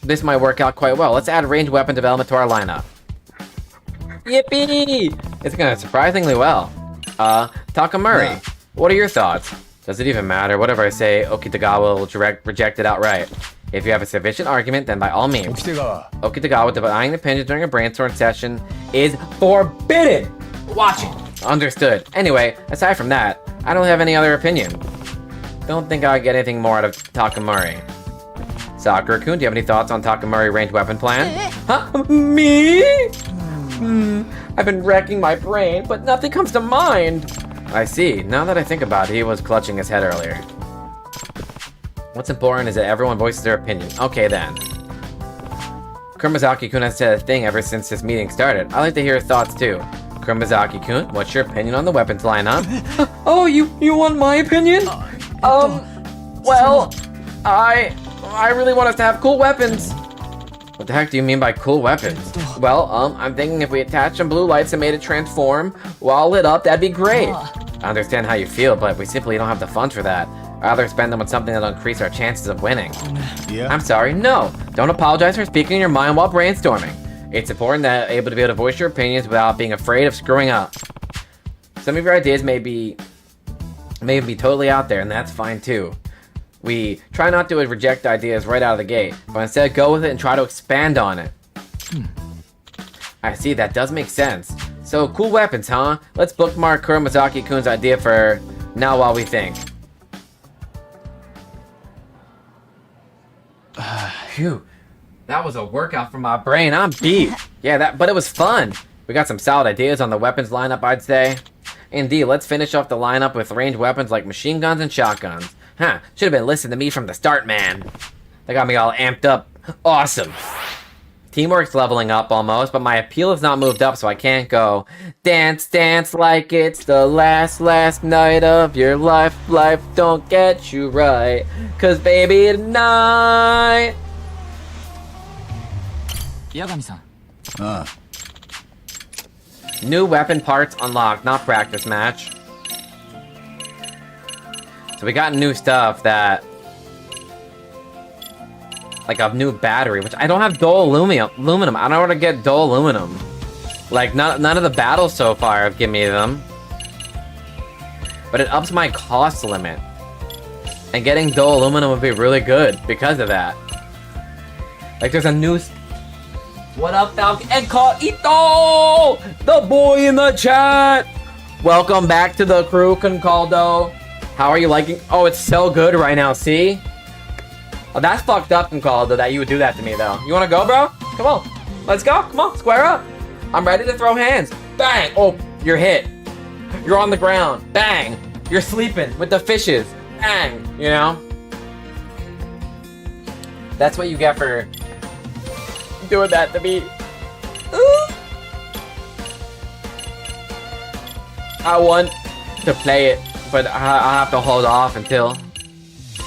This might work out quite well. Let's add ranged weapon development to our lineup. Yippee! It's going surprisingly well. Takamori, what are your thoughts? Does it even matter? Whatever I say, Okitagawa will reject it outright. If you have a sufficient argument, then by all means. Okitagawa denying opinions during a brainstorm session is forbidden! Watching. Understood. Anyway, aside from that, I don't have any other opinion. Don't think I'll get anything more out of Takamori. Sakura-kun, do you have any thoughts on Takamori range weapon plan? Huh? Me? I've been wrecking my brain, but nothing comes to mind. I see. Now that I think about it, he was clutching his head earlier. What's important is that everyone voices their opinion. Okay then. Kurumazaki-kun has said a thing ever since this meeting started. I'd like to hear his thoughts too. Kurumazaki-kun, what's your opinion on the weapons lineup? Oh, you want my opinion? Well, I really want us to have cool weapons. What the heck do you mean by cool weapons? Well, I'm thinking if we attached some blue lights and made it transform while lit up, that'd be great. I understand how you feel, but we simply don't have the funds for that. I'd rather spend them on something that'll increase our chances of winning. Yeah. I'm sorry, no. Don't apologize for speaking your mind while brainstorming. It's important that you're able to be able to voice your opinions without being afraid of screwing up. Some of your ideas may be totally out there, and that's fine too. We try not to reject ideas right out of the gate, but instead go with it and try to expand on it. I see, that does make sense. So, cool weapons, huh? Let's bookmark Kurumazaki-kun's idea for now while we think. Phew, that was a workout for my brain. I'm beat. Yeah, but it was fun. We got some solid ideas on the weapons lineup, I'd say. Indeed, let's finish off the lineup with ranged weapons like machine guns and shotguns. Huh, should have been listening to me from the start, man. That got me all amped up. Awesome. Teamwork's leveling up almost, but my appeal has not moved up, so I can't go. Dance, dance like it's the last night of your life. Life don't get you right. 'Cause baby, tonight. Yagami-san. New weapon parts unlocked, not practice match. So we got new stuff that... Like a new battery, which I don't have dull aluminum. I don't know where to get dull aluminum. Like, none of the battles so far have given me them. But it ups my cost limit. And getting dull aluminum would be really good because of that. Like, there's a new... What up, Falcon? And call Ito! The boy in the chat! Welcome back to the crew, Concaldo. How are you liking... Oh, it's so good right now, see? Oh, that's fucked up, Concaldo, that you would do that to me, though. You wanna go, bro? Come on. Let's go. Come on, square up. I'm ready to throw hands. Bang! Oh, you're hit. You're on the ground. Bang! You're sleeping with the fishes. Bang! You know? That's what you get for... doing that to me. Ooh. I want to play it, but I have to hold off until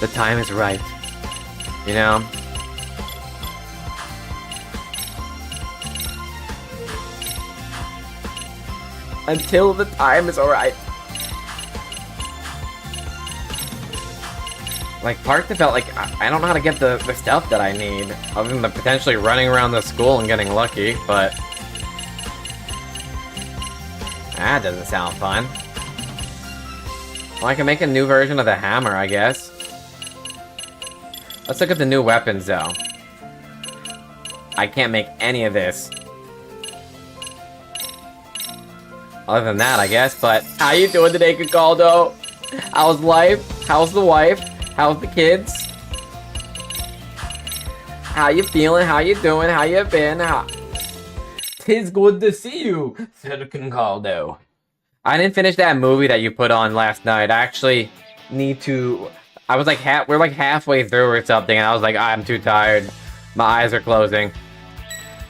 the time is right. You know? Until the time is alright. Like, parts felt like I don't know how to get the stuff that I need, other than the potentially running around the school and getting lucky, but that doesn't sound fun. Well, I can make a new version of the hammer, I guess. Let's look at the new weapons, though. I can't make any of this. Other than that, I guess, but how you doing today, Concaldo? How's life? How's the wife? How's the kids? How you feeling? How you doing? How you been? Tis good to see you, said Concaldo. I didn't finish that movie that you put on last night. I actually need to... I was like, we're like halfway through or something, and I was like, I'm too tired. My eyes are closing.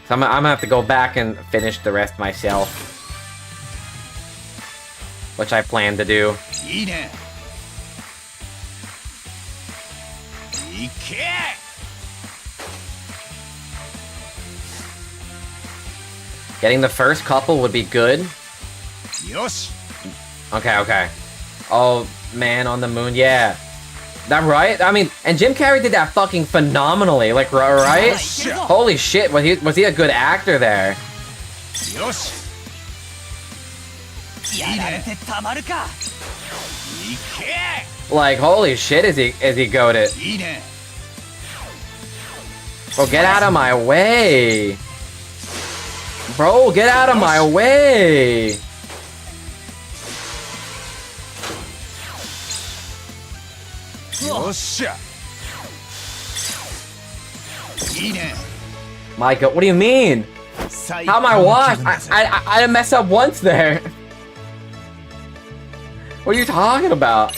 So I'm gonna have to go back and finish the rest myself. Which I plan to do. Getting the first couple would be good. Okay. Oh, man on the moon, yeah. That right? I mean, and Jim Carrey did that fucking phenomenally, like, right? Holy shit, was he a good actor there? Like, holy shit, is he goated? Bro, get out of my way! Bro, get out of my way! My god, what do you mean? How am I washed? I didn't mess up once there. What are you talking about?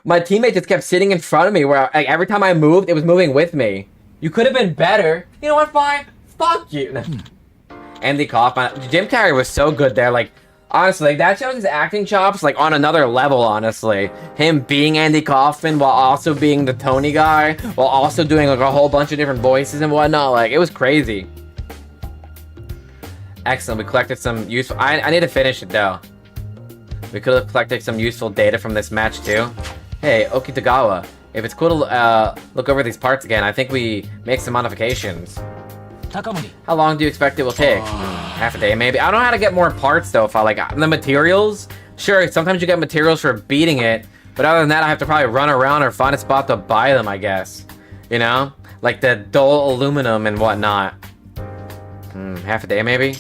My teammate just kept sitting in front of me where like, every time I moved, it was moving with me. You could have been better. You know what, fine? Fuck you. Andy Kaufman. Jim Carrey was so good there. Like, honestly, like, that shows his acting chops like on another level, honestly. Him being Andy Kaufman while also being the Tony guy, while also doing like a whole bunch of different voices and whatnot. Like, it was crazy. Excellent, we collected some useful... I need to finish it, though. We could have collected some useful data from this match, too. Hey, Okitagawa, if it's cool to look over these parts again, I think we make some modifications. How long do you expect it will take? Half a day, maybe? I don't know how to get more parts, though, if I, like, the materials? Sure, sometimes you get materials for beating it, but other than that, I have to probably run around or find a spot to buy them, I guess. You know? Like the dull aluminum and whatnot. Half a day, maybe?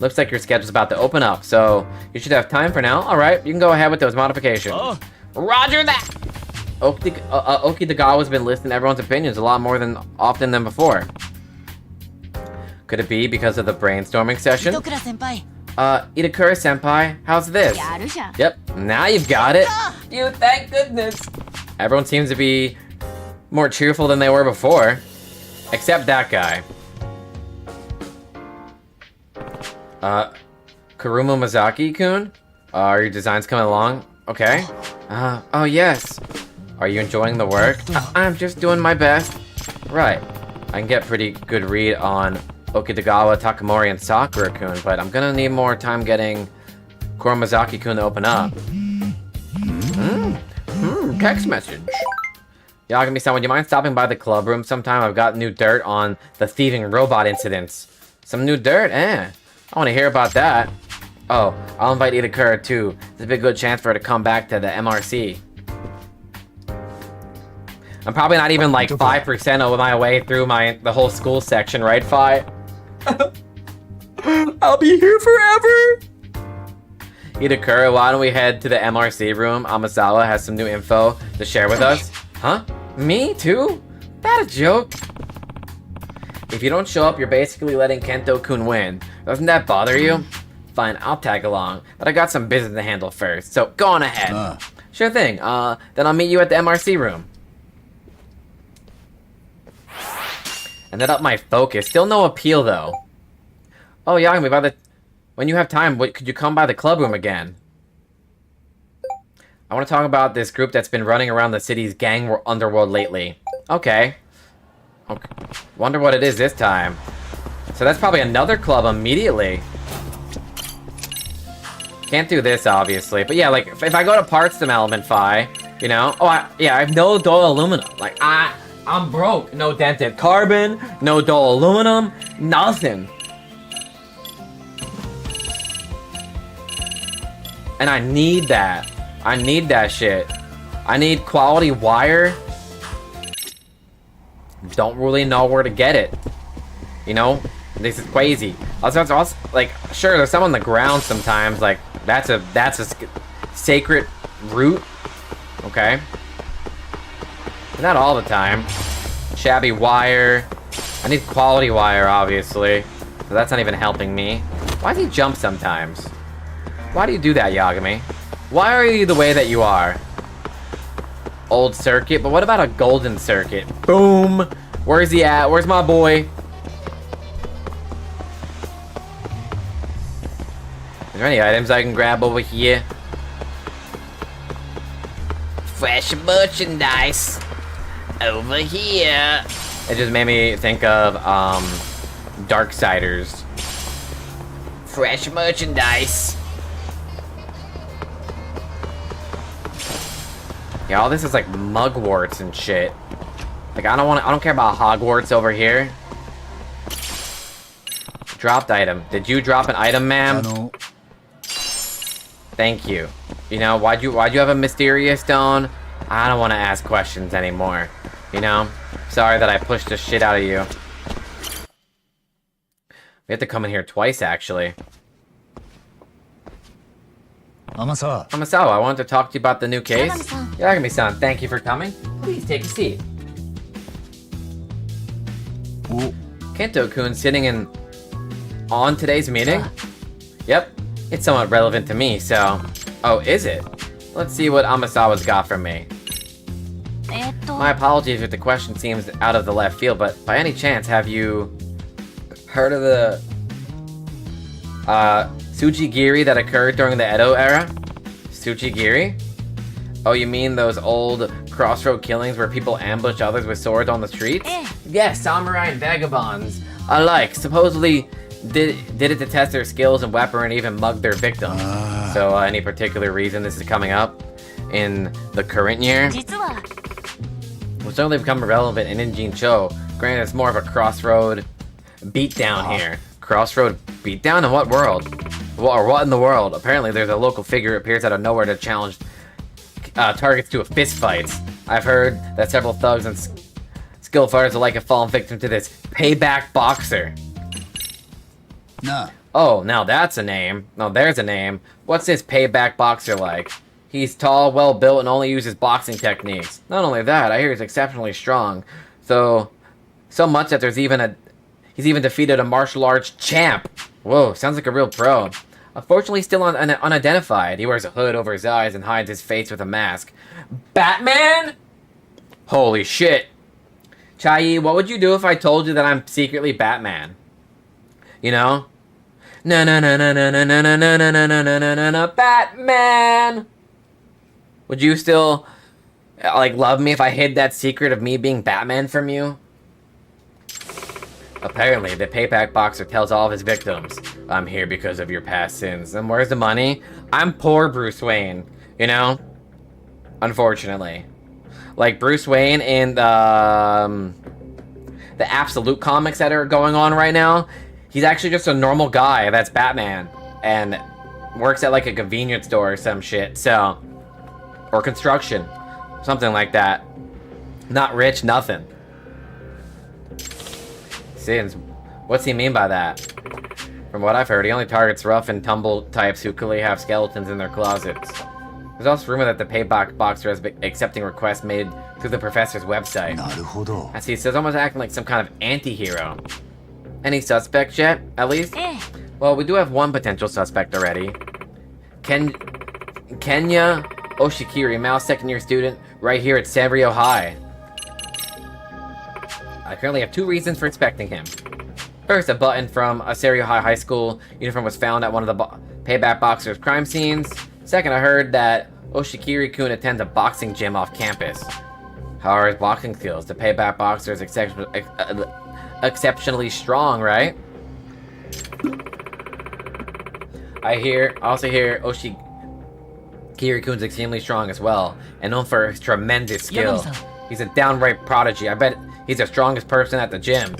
Looks like your schedule's about to open up, so you should have time for now. Alright, you can go ahead with those modifications. Oh. Roger that! Okitagawa's been listening to everyone's opinions a lot more often than before. Could it be because of the brainstorming session? Itakura-senpai, how's this? Yep, now you've got it. You, thank goodness. Everyone seems to be more cheerful than they were before. Except that guy. Kuruma Mazaki-kun? Are your designs coming along? Okay. Oh yes. Are you enjoying the work? I'm just doing my best. Right. I can get pretty good read on Okitagawa, Takamori, and Sakura-kun, but I'm gonna need more time getting Kurumazaki-kun to open up. Text message. Yagami-san, would you mind stopping by the club room sometime? I've got new dirt on the thieving robot incidents. Some new dirt? I want to hear about that. Oh, I'll invite Itakura too. There's a big good chance for her to come back to the MRC. I'm probably not even like 5% of my way through the whole school section, right, Fi? I'll be here forever! Itakura, why don't we head to the MRC room? Amasawa has some new info to share with us. Huh? Me too? That a joke? If you don't show up, you're basically letting Kento-kun win. Doesn't that bother you? Fine, I'll tag along, but I got some business to handle first, so go on ahead. Sure thing, then I'll meet you at the MRC room. Ended up my focus. Still no appeal, though. Oh, Yagami, when you have time, could you come by the club room again? I want to talk about this group that's been running around the city's gang underworld lately. Okay. Wonder what it is this time. So that's probably another club immediately. Can't do this, obviously. But yeah, like, if I go to Parts Element Phi, you know? Oh, I have no dull aluminum. Like, I'm broke. No dented carbon, no dull aluminum, nothing. And I need that. I need that shit. I need quality wire. Don't really know where to get it. You know? This is crazy. Also, like, sure, there's some on the ground sometimes. Like, that's a sacred root. Okay. But not all the time. Shabby wire. I need quality wire, obviously. So that's not even helping me. Why does he jump sometimes? Why do you do that, Yagami? Why are you the way that you are? Old circuit, but what about a golden circuit? Boom! Where's he at? Where's my boy? Is there any items I can grab over here? Fresh merchandise over here. It just made me think of Darksiders. Fresh merchandise. Yeah, all this is like mugworts and shit. Like I don't care about Hogwarts over here. Dropped item. Did you drop an item, ma'am? Thank you. You know, why'd you have a mysterious stone? I don't want to ask questions anymore. You know? Sorry that I pushed the shit out of you. We have to come in here twice, actually. Amasawa, I wanted to talk to you about the new case. Yagami-san, thank you for coming. Please take a seat. Kento-kun sitting on today's meeting? Yep, it's somewhat relevant to me, so... Oh, is it? Let's see what Amasawa's got for me. My apologies if the question seems out of the left field, but by any chance, have you heard of the Tsujigiri that occurred during the Edo era? Tsujigiri? Oh, you mean those old crossroad killings where people ambush others with swords on the streets? Yes, samurai and vagabonds alike supposedly did it to test their skills and weaponry and even mug their victims. So any particular reason this is coming up in the current year? Will certainly become relevant in Injin-cho. Granted, it's more of a crossroad beatdown here. Crossroad beatdown? In what world? Or what in the world? Apparently there's a local figure who appears out of nowhere to challenge targets to a fist fight. I've heard that several thugs and skilled fighters alike have fallen victim to this payback boxer. Nah. Oh, now that's a name. No, there's a name. What's this payback boxer like? He's tall, well-built, and only uses boxing techniques. Not only that, I hear he's exceptionally strong. So much that he's even defeated a martial arts champ. Whoa, sounds like a real pro. Unfortunately, still unidentified. He wears a hood over his eyes and hides his face with a mask. Batman? Holy shit. Chai, what would you do if I told you that I'm secretly Batman? You know? No, Batman! Would you still, like, love me if I hid that secret of me being Batman from you? Apparently, the payback boxer tells all of his victims, I'm here because of your past sins. And where's the money? I'm poor Bruce Wayne, you know? Unfortunately. like Bruce Wayne in the Absolute comics that are going on right now. He's actually just a normal guy that's Batman and works at like a convenience store or some shit. So, or construction, something like that. Not rich, nothing. Sins, what's he mean by that? From what I've heard, he only targets rough and tumble types who clearly have skeletons in their closets. There's also rumor that the payback boxer has been accepting requests made through the professor's website. As he says, almost acting like some kind of anti-hero. Any suspects yet, at least? Well, we do have one potential suspect already. Kenya Oshikiri, male second-year student, right here at Sanrio High. I currently have 2 reasons for expecting him. First, a button from a Sanrio High school uniform was found at one of the payback boxer's crime scenes. Second, I heard that Oshikiri-kun attends a boxing gym off campus. How are his boxing skills? The payback boxer is exceptionally strong, right? I also hear Oshikiri-kun's extremely strong as well, and known for his tremendous skill. He's a downright prodigy. I bet he's the strongest person at the gym.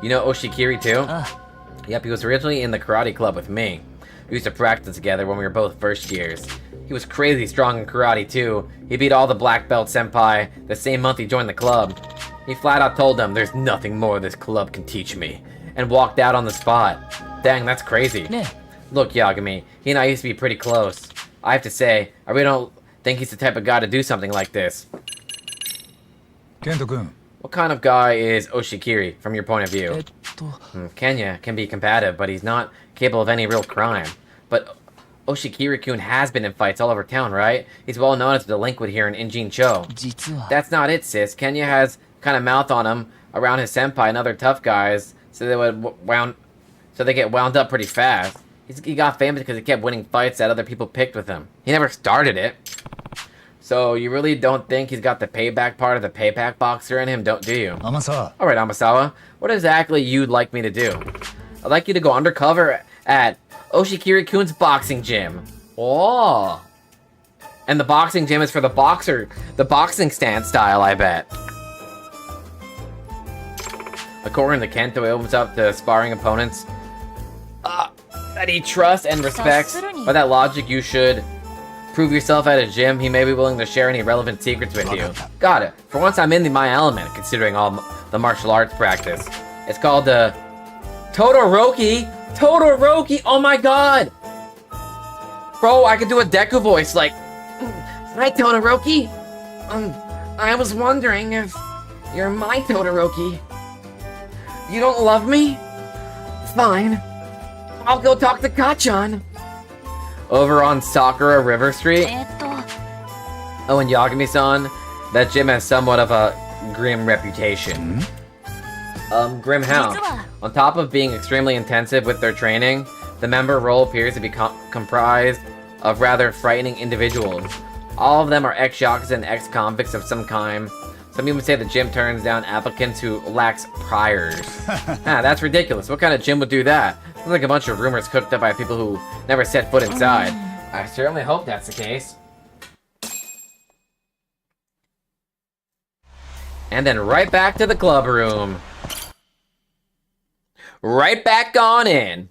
You know Oshikiri too? Yep, he was originally in the karate club with me. We used to practice together when we were both first years. He was crazy strong in karate too. He beat all the black belt senpai the same month he joined the club. He flat out told them, "There's nothing more this club can teach me," and walked out on the spot. Dang, that's crazy. Look, Yagami, he and I used to be pretty close. I have to say, I really don't think he's the type of guy to do something like this. Kento-kun. What kind of guy is Oshikiri, from your point of view? Kenya can be combative, but he's not capable of any real crime. But Oshikiri-kun has been in fights all over town, right? He's well known as a delinquent here in Injin-cho. That's not it, sis. Kenya has kind of mouth on him around his senpai and other tough guys, so they get wound up pretty fast. He got famous because he kept winning fights that other people picked with him. He never started it. So you really don't think he's got the payback part of the payback boxer in him, do you? Amasawa. Alright, Amasawa. What exactly you'd like me to do? I'd like you to go undercover at Oshikiri-kun's boxing gym. Oh. And the boxing gym is for the boxing stance style, I bet. According to Kento, he opens up to sparring opponents that he trusts and respects. By that logic, you should prove yourself at a gym. He may be willing to share any relevant secrets with you. Got it. For once, I'm in my element, considering all the martial arts practice. It's called the Todoroki. Todoroki! Oh my god! Bro, I could do a Deku voice like, "Hi, Todoroki. I was wondering if you're my Todoroki. You don't love me? Fine. I'll go talk to Kachan." Over on Sakura River Street? Oh, and Yagami-san, that gym has somewhat of a grim reputation. Grim how? On top of being extremely intensive with their training, the member role appears to be comprised of rather frightening individuals. All of them are ex-yakuza and ex-convicts of some kind. Some even say the gym turns down applicants who lacks priors. That's ridiculous. What kind of gym would do that? Sounds like a bunch of rumors cooked up by people who never set foot inside. I certainly hope that's the case. And then right back to the club room. Right back on in.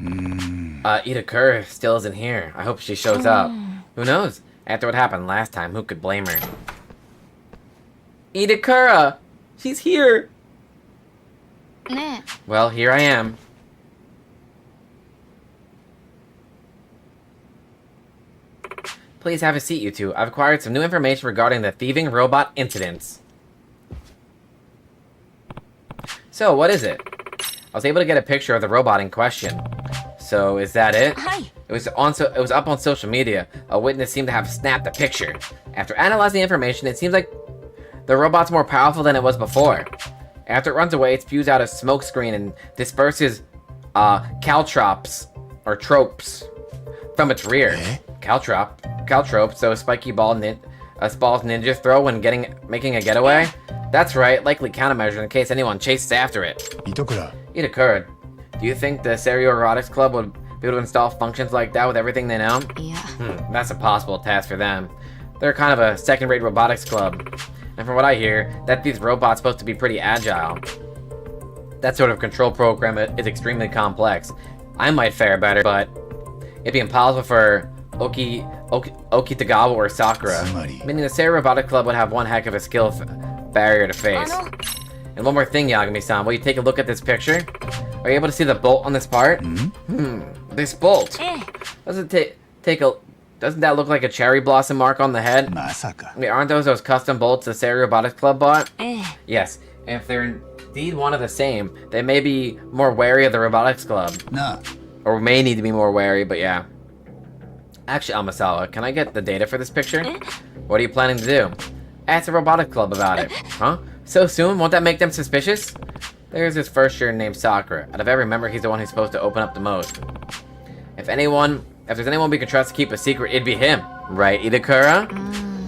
Itakura still isn't here. I hope she shows up. Who knows? After what happened last time, who could blame her? Itakura! She's here! Well, here I am. Please have a seat, you two. I've acquired some new information regarding the thieving robot incidents. So, what is it? I was able to get a picture of the robot in question. So, is that it? It was up on social media. A witness seemed to have snapped the picture. After analyzing the information, it seems like the robot's more powerful than it was before. After it runs away, it spews out a smoke screen and disperses caltropes from its rear. Caltropes, so spiky balls ninjas throw when making a getaway? That's right, likely countermeasure in case anyone chases after it. Itakura. Do you think the Serio Erotics Club would be able to install functions like that with everything they know? Yeah. That's a possible task for them. They're kind of a second-rate robotics club. And from what I hear, that these robots supposed to be pretty agile. That sort of control program is extremely complex. I might fare better, but it'd be impossible for Okitagawa or Sakura. Meaning the Seiya Robotic Club would have one heck of a skill barrier to face. And one more thing, Yagami-san, will you take a look at this picture? Are you able to see the bolt on this part? This bolt. Doesn't that look like a cherry blossom mark on the head? I mean, aren't those custom bolts the Seiya Robotics Club bought? Yes. And if they're indeed one of the same, they may be more wary of the Robotics Club. Or may need to be more wary, but yeah. Actually, Amasawa, can I get the data for this picture? What are you planning to do? Ask the Robotic Club about it. Huh? So soon? Won't that make them suspicious? There's this first year named Sakura. Out of every member, he's the one who's supposed to open up the most. If there's anyone we can trust to keep a secret, it'd be him. Right, Itakura?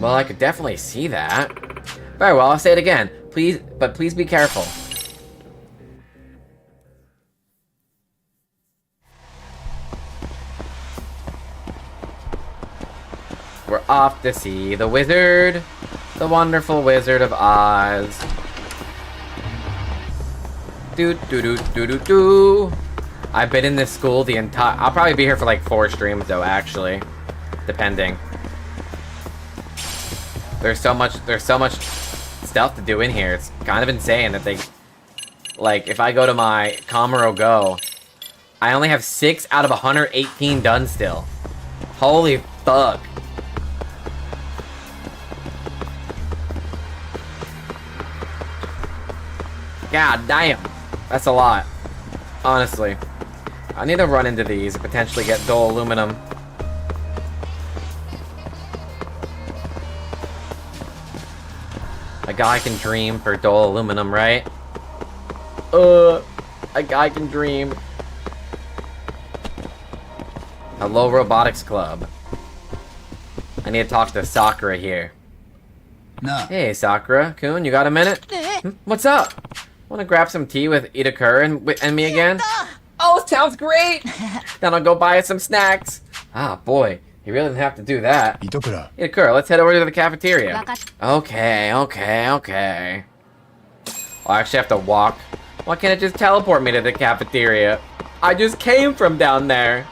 Well, I could definitely see that. Very well, I'll say it again. Please be careful. We're off to see the wizard. The wonderful Wizard of Oz. I've been in this school the entire... I'll probably be here for like 4 streams though, actually. Depending. There's so much stuff to do in here. It's kind of insane that they... Like, if I go to my Kamuro Go, I only have 6 out of 118 done still. Holy fuck. God damn. That's a lot. Honestly. I need to run into these and potentially get dull aluminum. A guy can dream for dull aluminum, right? A guy can dream. Hello, Robotics Club. I need to talk to Sakura here. Hey, Sakura-kun, you got a minute? What's up? Wanna grab some tea with Itakura and me again? Oh, sounds great! Then I'll go buy us some snacks. Ah, boy. You really didn't have to do that. Itakura, let's head over to the cafeteria. Okay. I'll actually have to walk. Why can't it just teleport me to the cafeteria? I just came from down there.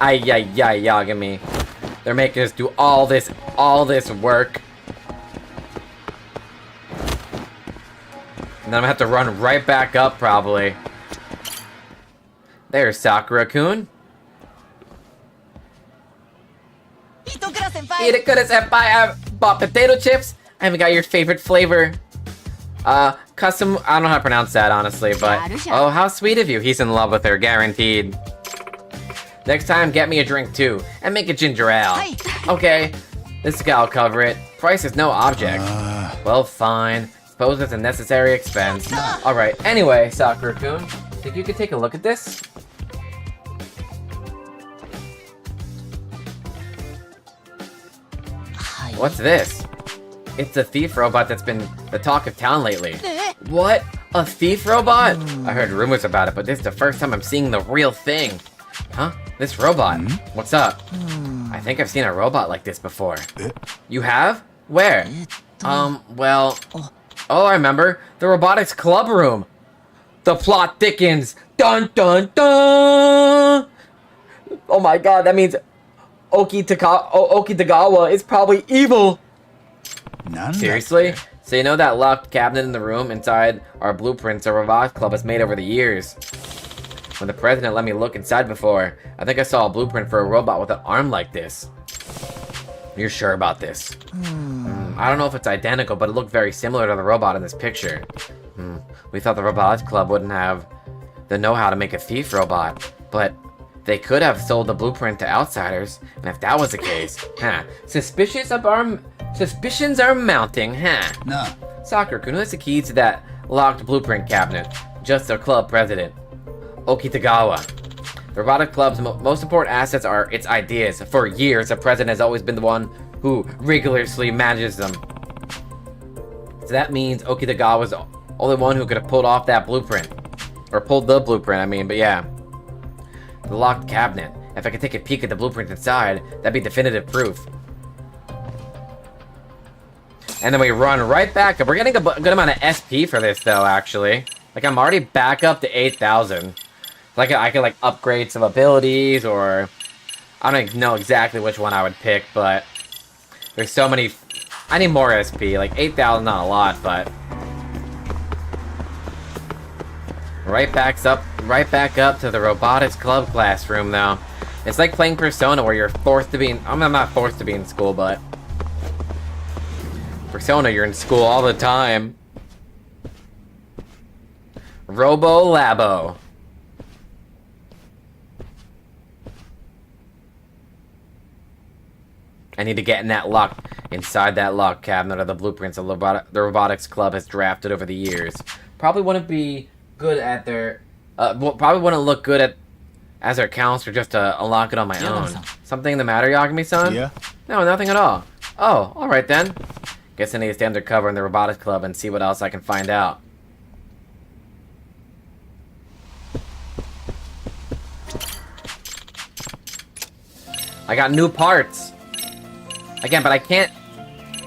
Ay, Yagami. They're making us do all this work. And then I'm gonna have to run right back up, probably. There's Sakura-kun. Itakura-senpai, I bought potato chips. I haven't got your favorite flavor. Custom, I don't know how to pronounce that, honestly, but... Oh, how sweet of you. He's in love with her, guaranteed. Next time, get me a drink, too. And make it ginger ale. Okay, this guy'll cover it. Price is no object. Well, fine. Suppose it's a necessary expense. Alright, anyway, Sakura-kun, think you could take a look at this? What's this? It's a thief robot that's been the talk of town lately. What? A thief robot? I heard rumors about it, but this is the first time I'm seeing the real thing. Huh? This robot? What's up? I think I've seen a robot like this before. You have? Where? Well... Oh, I remember. The Robotics Club room. The plot thickens. Dun dun dun! Oh my god, that means Okitagawa is probably evil. Seriously? So you know that locked cabinet in the room inside our blueprints the Robotics Club has made over the years? When the president let me look inside before, I think I saw a blueprint for a robot with an arm like this. You're sure about this? I don't know if it's identical, but it looked very similar to the robot in this picture. We thought the Robotics Club wouldn't have the know-how to make a thief robot, but they could have sold the blueprint to outsiders, and if that was the case, suspicions are mounting, Sakura-kun, who has the key to that locked blueprint cabinet? Just the club president, Okitagawa. The Robotic Club's most important assets are its ideas. For years, the president has always been the one who rigorously manages them. So that means Okitagawa was the only one who could have pulled off that blueprint. Or pulled the blueprint, I mean, but yeah. The locked cabinet. If I could take a peek at the blueprint inside, that'd be definitive proof. And then we run right back up. We're getting a good amount of SP for this, though, actually. Like, I'm already back up to 8,000. Like, I could, like, upgrade some abilities, or... I don't know exactly which one I would pick, but... There's so many... I need more SP. Like, 8,000, not a lot, but... Right back up to the robotics club classroom, though. It's like playing Persona, where you're forced to be in... I'm not forced to be in school, but... Persona, you're in school all the time. Robo Labo. I need to get in that lock, inside that lock cabinet are the blueprints the robotics club has drafted over the years. Probably wouldn't be good at their, probably wouldn't look good at as their counselor just to unlock it on my own. Something the matter, Yagami-san? Yeah? No, nothing at all. Oh, alright then. Guess I need to stay undercover in the robotics club and see what else I can find out. I got new parts. Again, but I can't...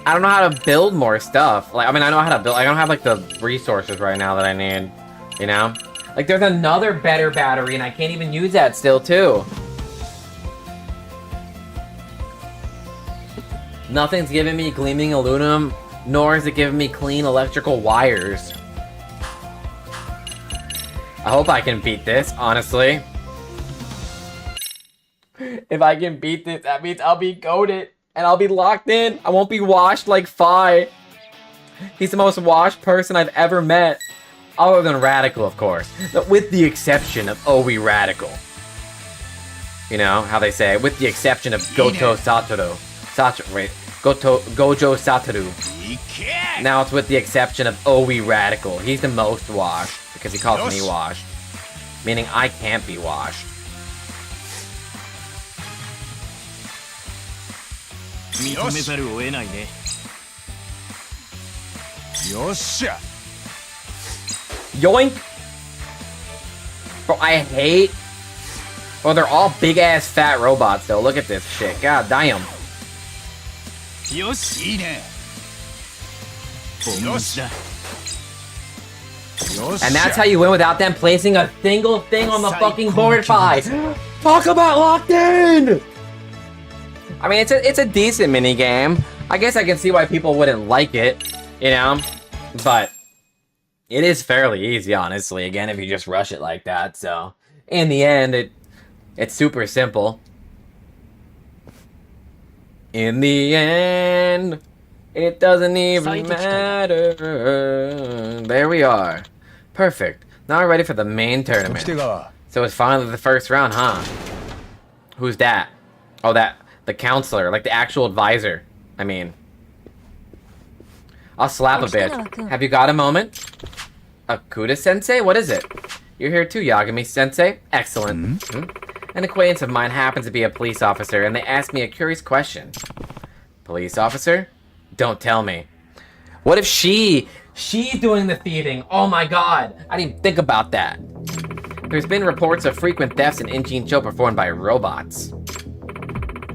I don't know how to build more stuff. Like, I mean, I know how to build... I don't have, like, the resources right now that I need. You know? Like, there's another better battery, and I can't even use that still, too. Nothing's giving me gleaming aluminum, nor is it giving me clean electrical wires. I hope I can beat this, honestly. If I can beat this, that means I'll be goated. And I'll be locked in. I won't be washed like Fi. He's the most washed person I've ever met. Other than Radical, of course. But with the exception of Owi Radical. You know, how they say, with the exception of Gojo Satoru. Gojo Satoru. Now it's with the exception of Owi Radical. He's the most washed. Because he calls me washed. Meaning I can't be washed. Yoink! Bro, I hate... Oh, they're all big-ass fat robots, though. Look at this shit. God damn. And that's how you win without them placing a single thing on the fucking board, Fi. Talk about locked in! I mean, it's a decent minigame. I guess I can see why people wouldn't like it, you know? But it is fairly easy, honestly, again, if you just rush it like that. So, in the end, it's super simple. In the end, it doesn't even matter. There we are. Perfect. Now we're ready for the main tournament. So it's finally the first round, huh? Who's that? Oh, the counselor, like the actual advisor. I mean, I'll slap a bit. Have you got a moment? Akuda-sensei? What is it? You're here too, Yagami-sensei? Excellent. An acquaintance of mine happens to be a police officer, and they asked me a curious question. Police officer? Don't tell me. What if she's doing the thieving? Oh my god, I didn't even think about that. There's been reports of frequent thefts in Inchincho performed by robots.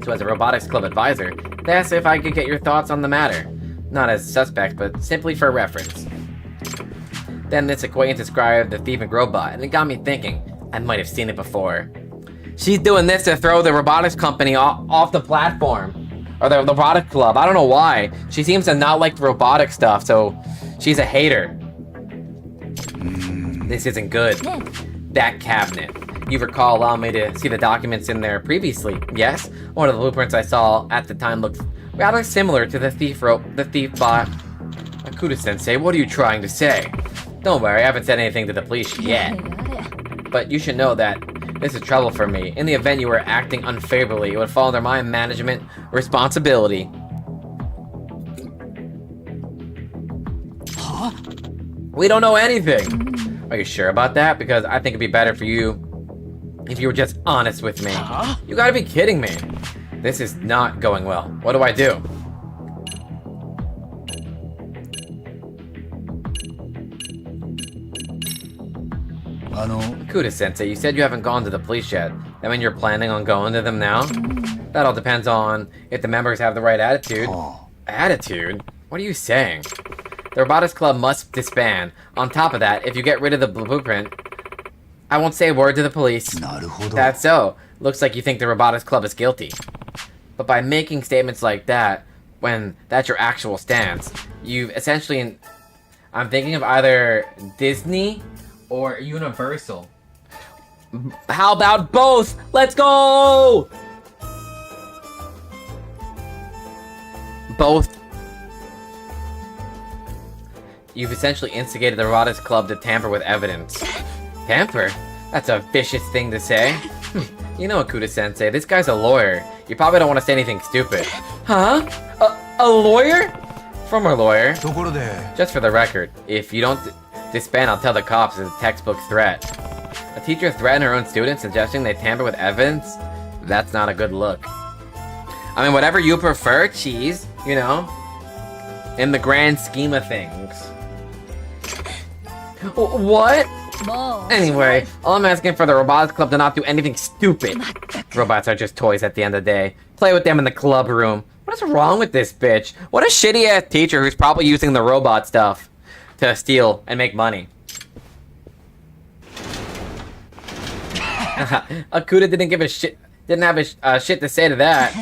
So as a robotics club advisor, they asked if I could get your thoughts on the matter. Not as suspect, but simply for reference. Then this acquaintance described the thieving robot, and it got me thinking, I might have seen it before. She's doing this to throw the robotics company off the platform. Or the robotic club, I don't know why. She seems to not like the robotic stuff, so she's a hater. This isn't good. That cabinet. You recall allowing me to see the documents in there previously, yes? One of the blueprints I saw at the time looked rather similar to the thief bot. Akuda-sensei, what are you trying to say? Don't worry, I haven't said anything to the police yet. But you should know that this is trouble for me. In the event you were acting unfavorably, it would fall under my management responsibility. Huh? We don't know anything. Are you sure about that? Because I think it'd be better for you if you were just honest with me. You gotta be kidding me. This is not going well. What do I do? Kuda-sensei, you said you haven't gone to the police yet. That mean you're planning on going to them now? That all depends on if the members have the right attitude. Attitude? What are you saying? The Robotics Club must disband. On top of that, if you get rid of the blueprint, I won't say a word to the police. That's so. Looks like you think the Robotics Club is guilty. But by making statements like that, when that's your actual stance, you've essentially... I'm thinking of either Disney or Universal. How about both? Let's go! Both. You've essentially instigated the Robotics Club to tamper with evidence. Tamper? That's a vicious thing to say. You know, Kuda-sensei, this guy's a lawyer. You probably don't want to say anything stupid. Huh? A lawyer? Former lawyer. Just for the record, if you don't disband, I'll tell the cops it's a textbook threat. A teacher threatened her own students, suggesting they tamper with evidence? That's not a good look. I mean, whatever you prefer, cheese, you know? In the grand scheme of things. What? Anyway, all I'm asking for the Robotics Club to not do anything stupid. Robots are just toys at the end of the day. Play with them in the club room. What is wrong with this bitch? What a shitty-ass teacher who's probably using the robot stuff to steal and make money. Akuda didn't give a shit. Didn't have a shit to say to that.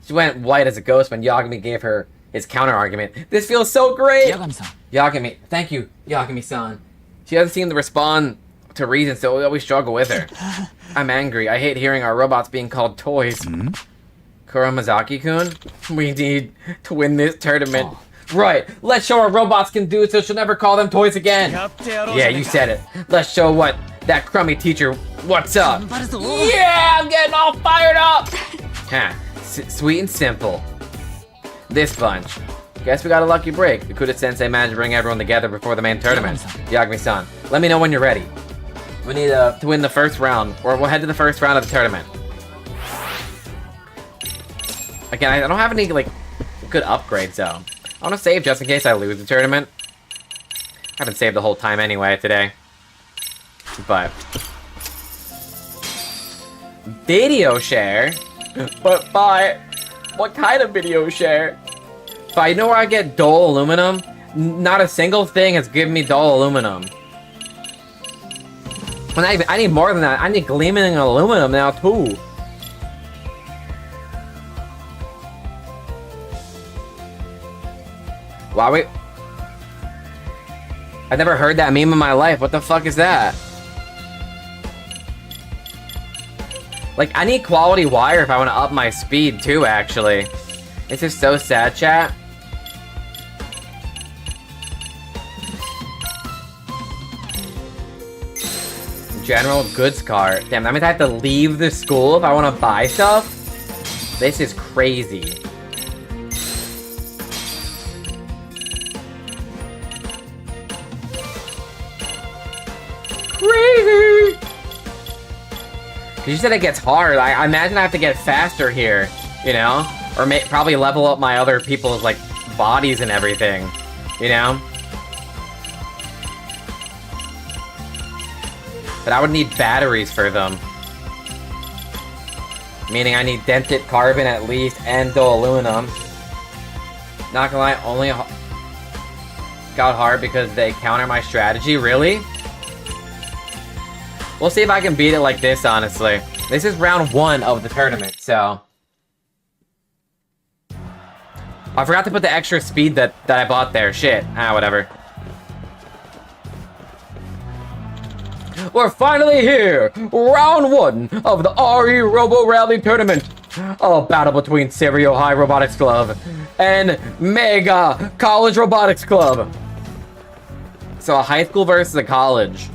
She went white as a ghost when Yagami gave her his counter-argument. This feels so great! Yagami-san. Yagami. Thank you, Yagami-san. She doesn't seem to respond to reason, so we always struggle with her. I'm angry. I hate hearing our robots being called toys. Kuramazaki-kun? We need to win this tournament. Right, let's show our robots can do it so she'll never call them toys again. Yeah, you said it. Let's show what that crummy teacher, what's up. Yeah, I'm getting all fired up. Sweet and simple. This bunch. Guess we got a lucky break. The Kuda-sensei managed to bring everyone together before the main tournament. Yagami-san, let me know when you're ready. We need to win the first round, or we'll head to the first round of the tournament. Again, I don't have any, like, good upgrades, though. I want to save just in case I lose the tournament. I haven't saved the whole time anyway today. But... video share? But buy... what kind of video share? But you know where I get dull aluminum? Not a single thing has given me dull aluminum. I need more than that. I need gleaming aluminum now, too. Wow, wait. I've never heard that meme in my life. What the fuck is that? Like, I need quality wire if I want to up my speed, too, actually. This is so sad, chat. General goods cart. Damn, that means I have to leave the school if I want to buy stuff? This is crazy. Crazy! You said it gets hard. I imagine I have to get faster here, you know? Or probably level up my other people's, like, bodies and everything, you know? But I would need batteries for them. Meaning I need dented carbon at least, and dull aluminum. Not gonna lie, only got hard because they counter my strategy, really? We'll see if I can beat it like this, honestly. This is round 1 of the tournament, so... I forgot to put the extra speed that I bought there. Shit. Whatever. We're finally here! Round 1 of the RE Robo Rally Tournament! A battle between Serio High Robotics Club and Mega College Robotics Club! So a high school versus a college.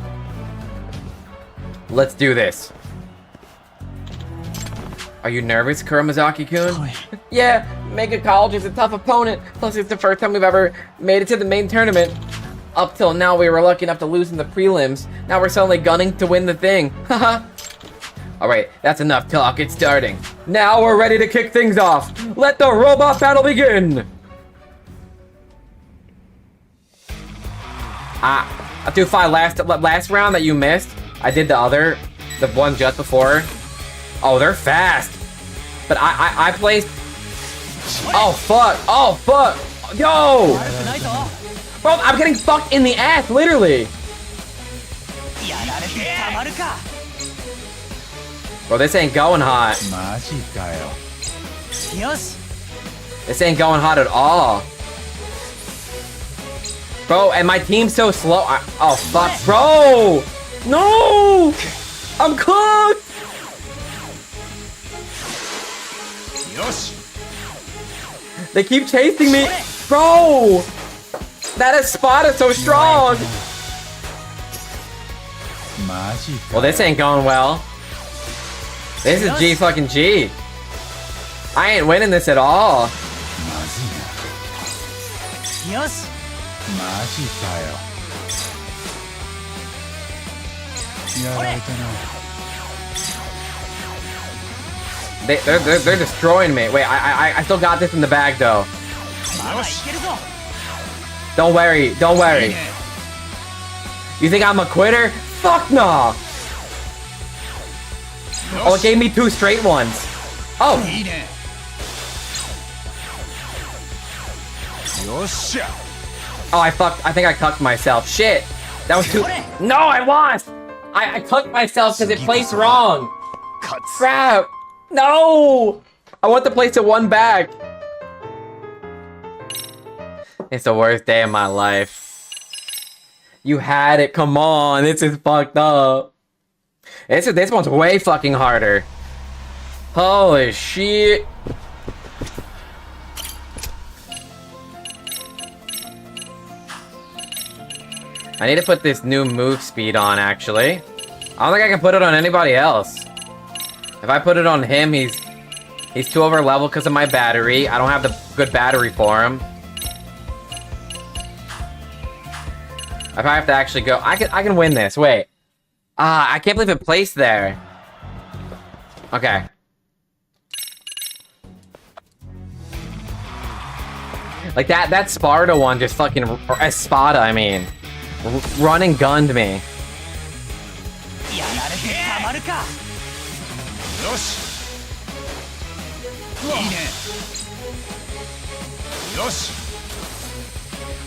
Let's do this. Are you nervous, Kuramazaki-kun? Yeah, Mega College is a tough opponent. Plus, it's the first time we've ever made it to the main tournament. Up till now, we were lucky enough to lose in the prelims. Now we're suddenly gunning to win the thing. Haha. Alright, that's enough talk. It's starting. Now we're ready to kick things off. Let the robot battle begin! Do 5 last round that you missed. I did the one just before. Oh, they're fast. But I placed... Oh, fuck. Oh, fuck. Yo! Bro, I'm getting fucked in the ass, literally. Bro, this ain't going hot. This ain't going hot at all. Bro, and my team's so slow. Oh, fuck. Bro! No! I'm cooked! They keep chasing me. Bro! That spot is so strong. Well, this ain't going well. This is G fucking G. I ain't winning this at all. They're destroying me. Wait, I still got this in the bag though. Don't worry, don't worry. You think I'm a quitter? Fuck no! Oh, it gave me 2 straight ones. Oh! Oh, I think I cucked myself. Shit! That was too... No, I lost! I cucked myself because it placed wrong! Crap! No! I want to place it 1 back. It's the worst day of my life. You had it, come on, this is fucked up. This one's way fucking harder. Holy shit. I need to put this new move speed on, actually. I don't think I can put it on anybody else. If I put it on him, he's too over level because of my battery. I don't have the good battery for him. If I have to actually go, I can win this. Wait, I can't believe it placed there. Okay. Like that Sparta one just fucking, or Espada, I mean, run and gunned me.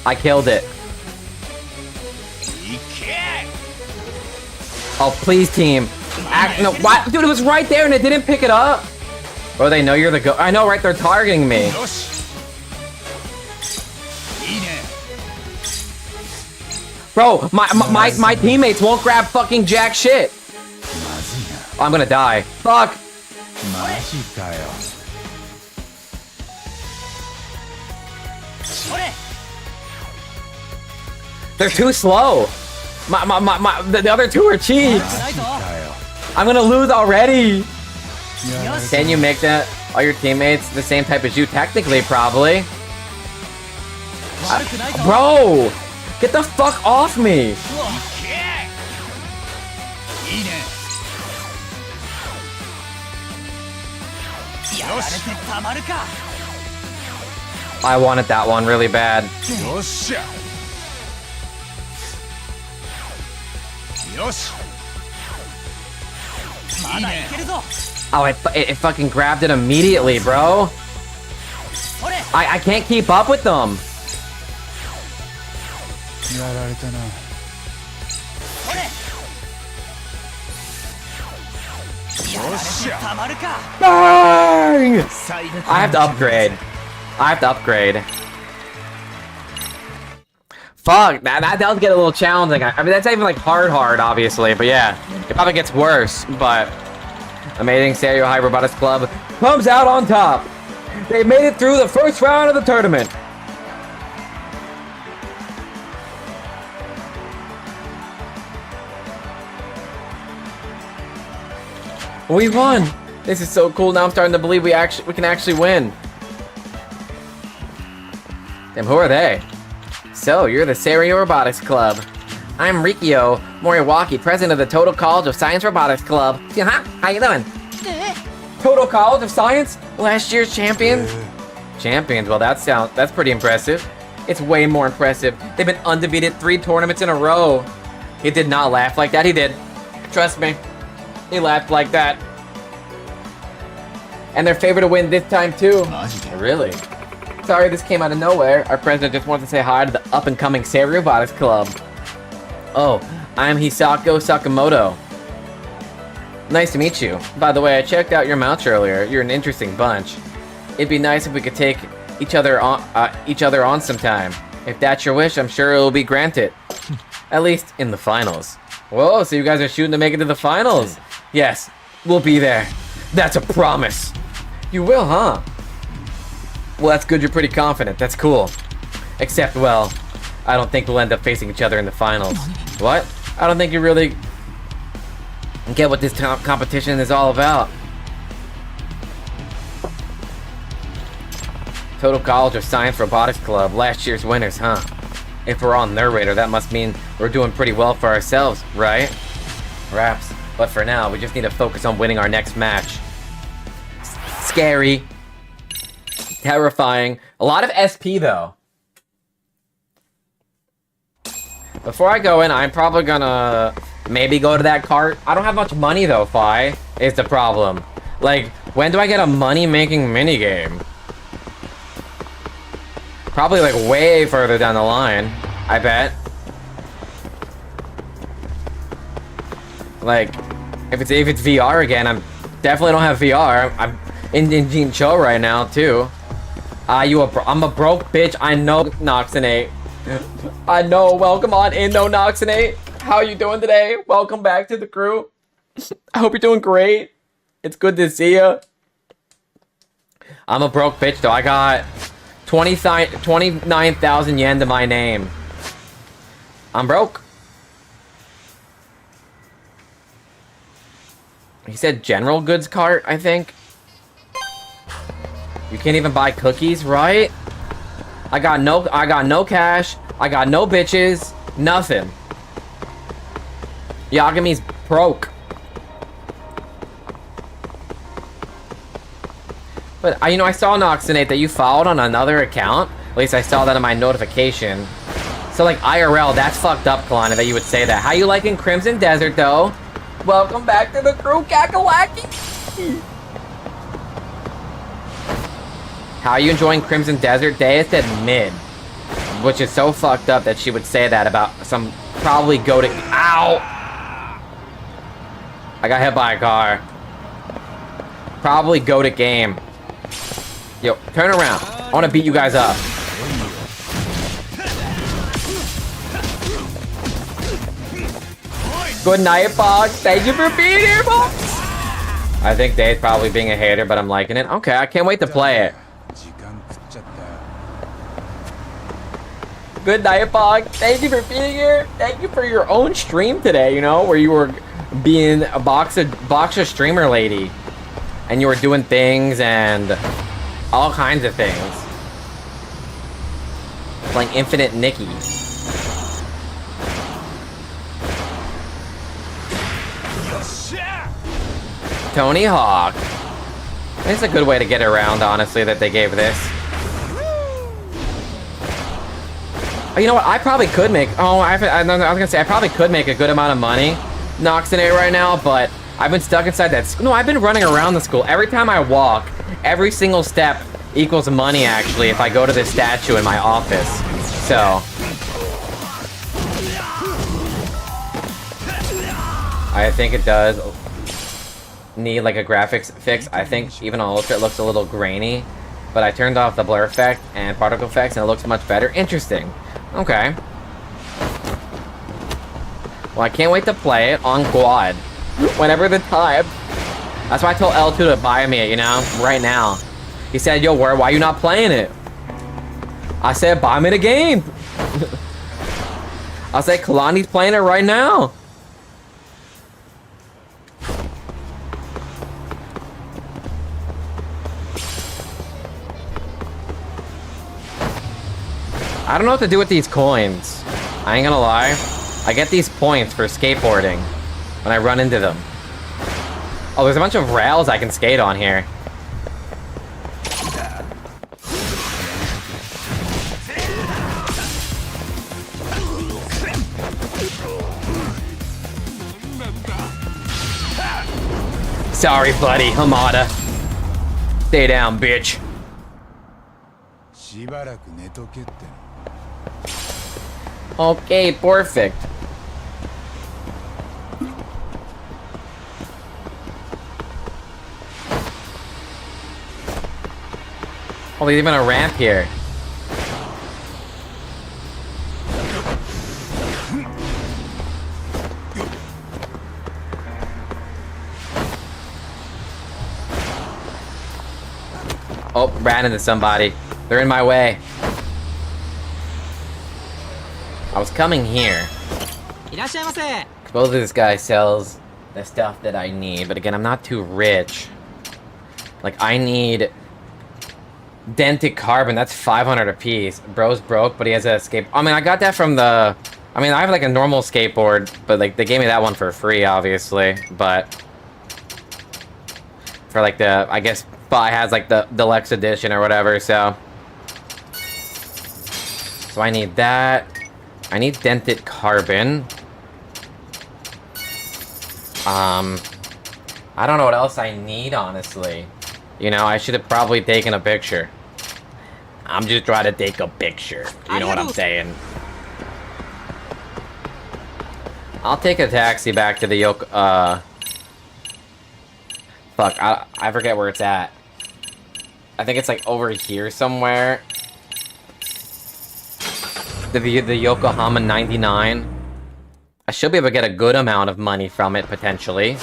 I killed it. Oh, please, team. No, what? Dude, it was right there and it didn't pick it up. Bro, they know you're the go. I know, right? They're targeting me. Bro, my teammates won't grab fucking jack shit. Oh, I'm gonna die. Fuck. They're too slow. The other 2 are cheats. I'm gonna lose already. Can you make all your teammates the same type as you? Technically, probably. Bro, get the fuck off me. I wanted that one really bad. Oh, it fucking grabbed it immediately, bro. I can't keep up with them. Bang! I have to upgrade. Fuck, that does get a little challenging. I mean, that's not even like hard, obviously, but yeah. It probably gets worse, but... Amazing Stereo High Robotics Club comes out on top. They made it through the first round of the tournament. We won! This is so cool. Now I'm starting to believe we can actually win. Damn, who are they? So, you're the Stereo Robotics Club. I'm Rikio Moriwaki, president of the Total College of Science Robotics Club. How you doing? Total College of Science? Last year's champions? Champions? Well, that's pretty impressive. It's way more impressive. They've been undefeated 3 tournaments in a row. He did not laugh like that. He did. Trust me. He laughed like that. And they're favored to win this time too. Really? Sorry this came out of nowhere. Our president just wants to say hi to the up-and-coming Seiya Robotics Club. Oh, I'm Hisako Sakamoto. Nice to meet you. By the way, I checked out your mounts earlier. You're an interesting bunch. It'd be nice if we could take each other on sometime. If that's your wish, I'm sure it will be granted. At least in the finals. Whoa, so you guys are shooting to make it to the finals? Yes, we'll be there. That's a promise. You will, huh? Well, that's good. You're pretty confident. That's cool. Except, well, I don't think we'll end up facing each other in the finals. What? I don't think you really get what this competition is all about. Total College of Science Robotics Club, last year's winners, huh? If we're on their radar, that must mean we're doing pretty well for ourselves, right? Perhaps. But for now, we just need to focus on winning our next match. Scary. Terrifying. A lot of SP, though. Before I go in, I'm probably gonna maybe go to that cart. I don't have much money, though, Fi, is the problem. Like, when do I get a money-making minigame? Probably, like, way further down the line, I bet. Like, if it's VR again, I'm definitely don't have VR. I'm in Jincho right now, too. I'm a broke bitch. I know, Noxinate. I know. Welcome on in, though, Noxinate. How you doing today? Welcome back to the crew. I hope you're doing great. It's good to see you. I'm a broke bitch, though. I got 29,000 yen to my name. I'm broke. He said general goods cart, I think. You can't even buy cookies, right? I got no cash. I got no bitches. Nothing. Yagami's broke. But you know, I saw Noxinate that you followed on another account. At least I saw that in my notification. So like IRL, that's fucked up, Kalana, that you would say that. How you liking Crimson Desert, though? Welcome back to the crew, Kakalaki. How are you enjoying Crimson Desert Day? It said mid. Which is so fucked up that she would say that about some probably goated. Ow! I got hit by a car. Probably goated game. Yo, turn around. I want to beat you guys up. Good night, Fox. Thank you for being here, Fox. I think Dave's probably being a hater, but I'm liking it. Okay, I can't wait to play it. Good night, Fox. Thank you for being here. Thank you for your own stream today, you know, where you were being a boxer streamer lady. And you were doing things and all kinds of things. Playing Infinite Nikki. Tony Hawk. It's a good way to get around, honestly, that they gave this. Oh, you know what? I probably could make... Oh, I was gonna say, I probably could make a good amount of money Noxinate right now, but I've been stuck inside that school. No, I've been running around the school. Every time I walk, every single step equals money, actually, if I go to this statue in my office. So... I think it does need like a graphics fix. I think even on Ultra it looks a little grainy, but I turned off the blur effect and particle effects and it looks much better. Interesting. Okay. Well, I can't wait to play it on quad whenever the time. That's why I told L2 to buy me it, you know, right now. He said, yo, why are you not playing it? I said, buy me the game. I said, Kalani's playing it right now. I don't know what to do with these coins. I ain't gonna lie. I get these points for skateboarding when I run into them. Oh, there's a bunch of rails I can skate on here. Sorry, buddy. Hamada. Stay down, bitch. しばらく寝とけって。 Okay, perfect. Oh, there's even a ramp here. Oh, ran into somebody. They're in my way. I was coming here. Supposedly this guy sells the stuff that I need, but again, I'm not too rich. Like, I need dented carbon. That's 500 a piece. Bro's broke, but he has a skate. I mean, I got that from the. I mean, I have like a normal skateboard, but like they gave me that one for free, obviously. But for like the, I guess, Spy has like the deluxe edition or whatever. So I need that. I need dented carbon. I don't know what else I need, honestly. You know, I should have probably taken a picture. I'm just trying to take a picture. You know what I'm saying? I'll take a taxi back to the Fuck, I forget where it's at. I think it's like over here somewhere. The Yokohama 99. I should be able to get a good amount of money from it, potentially.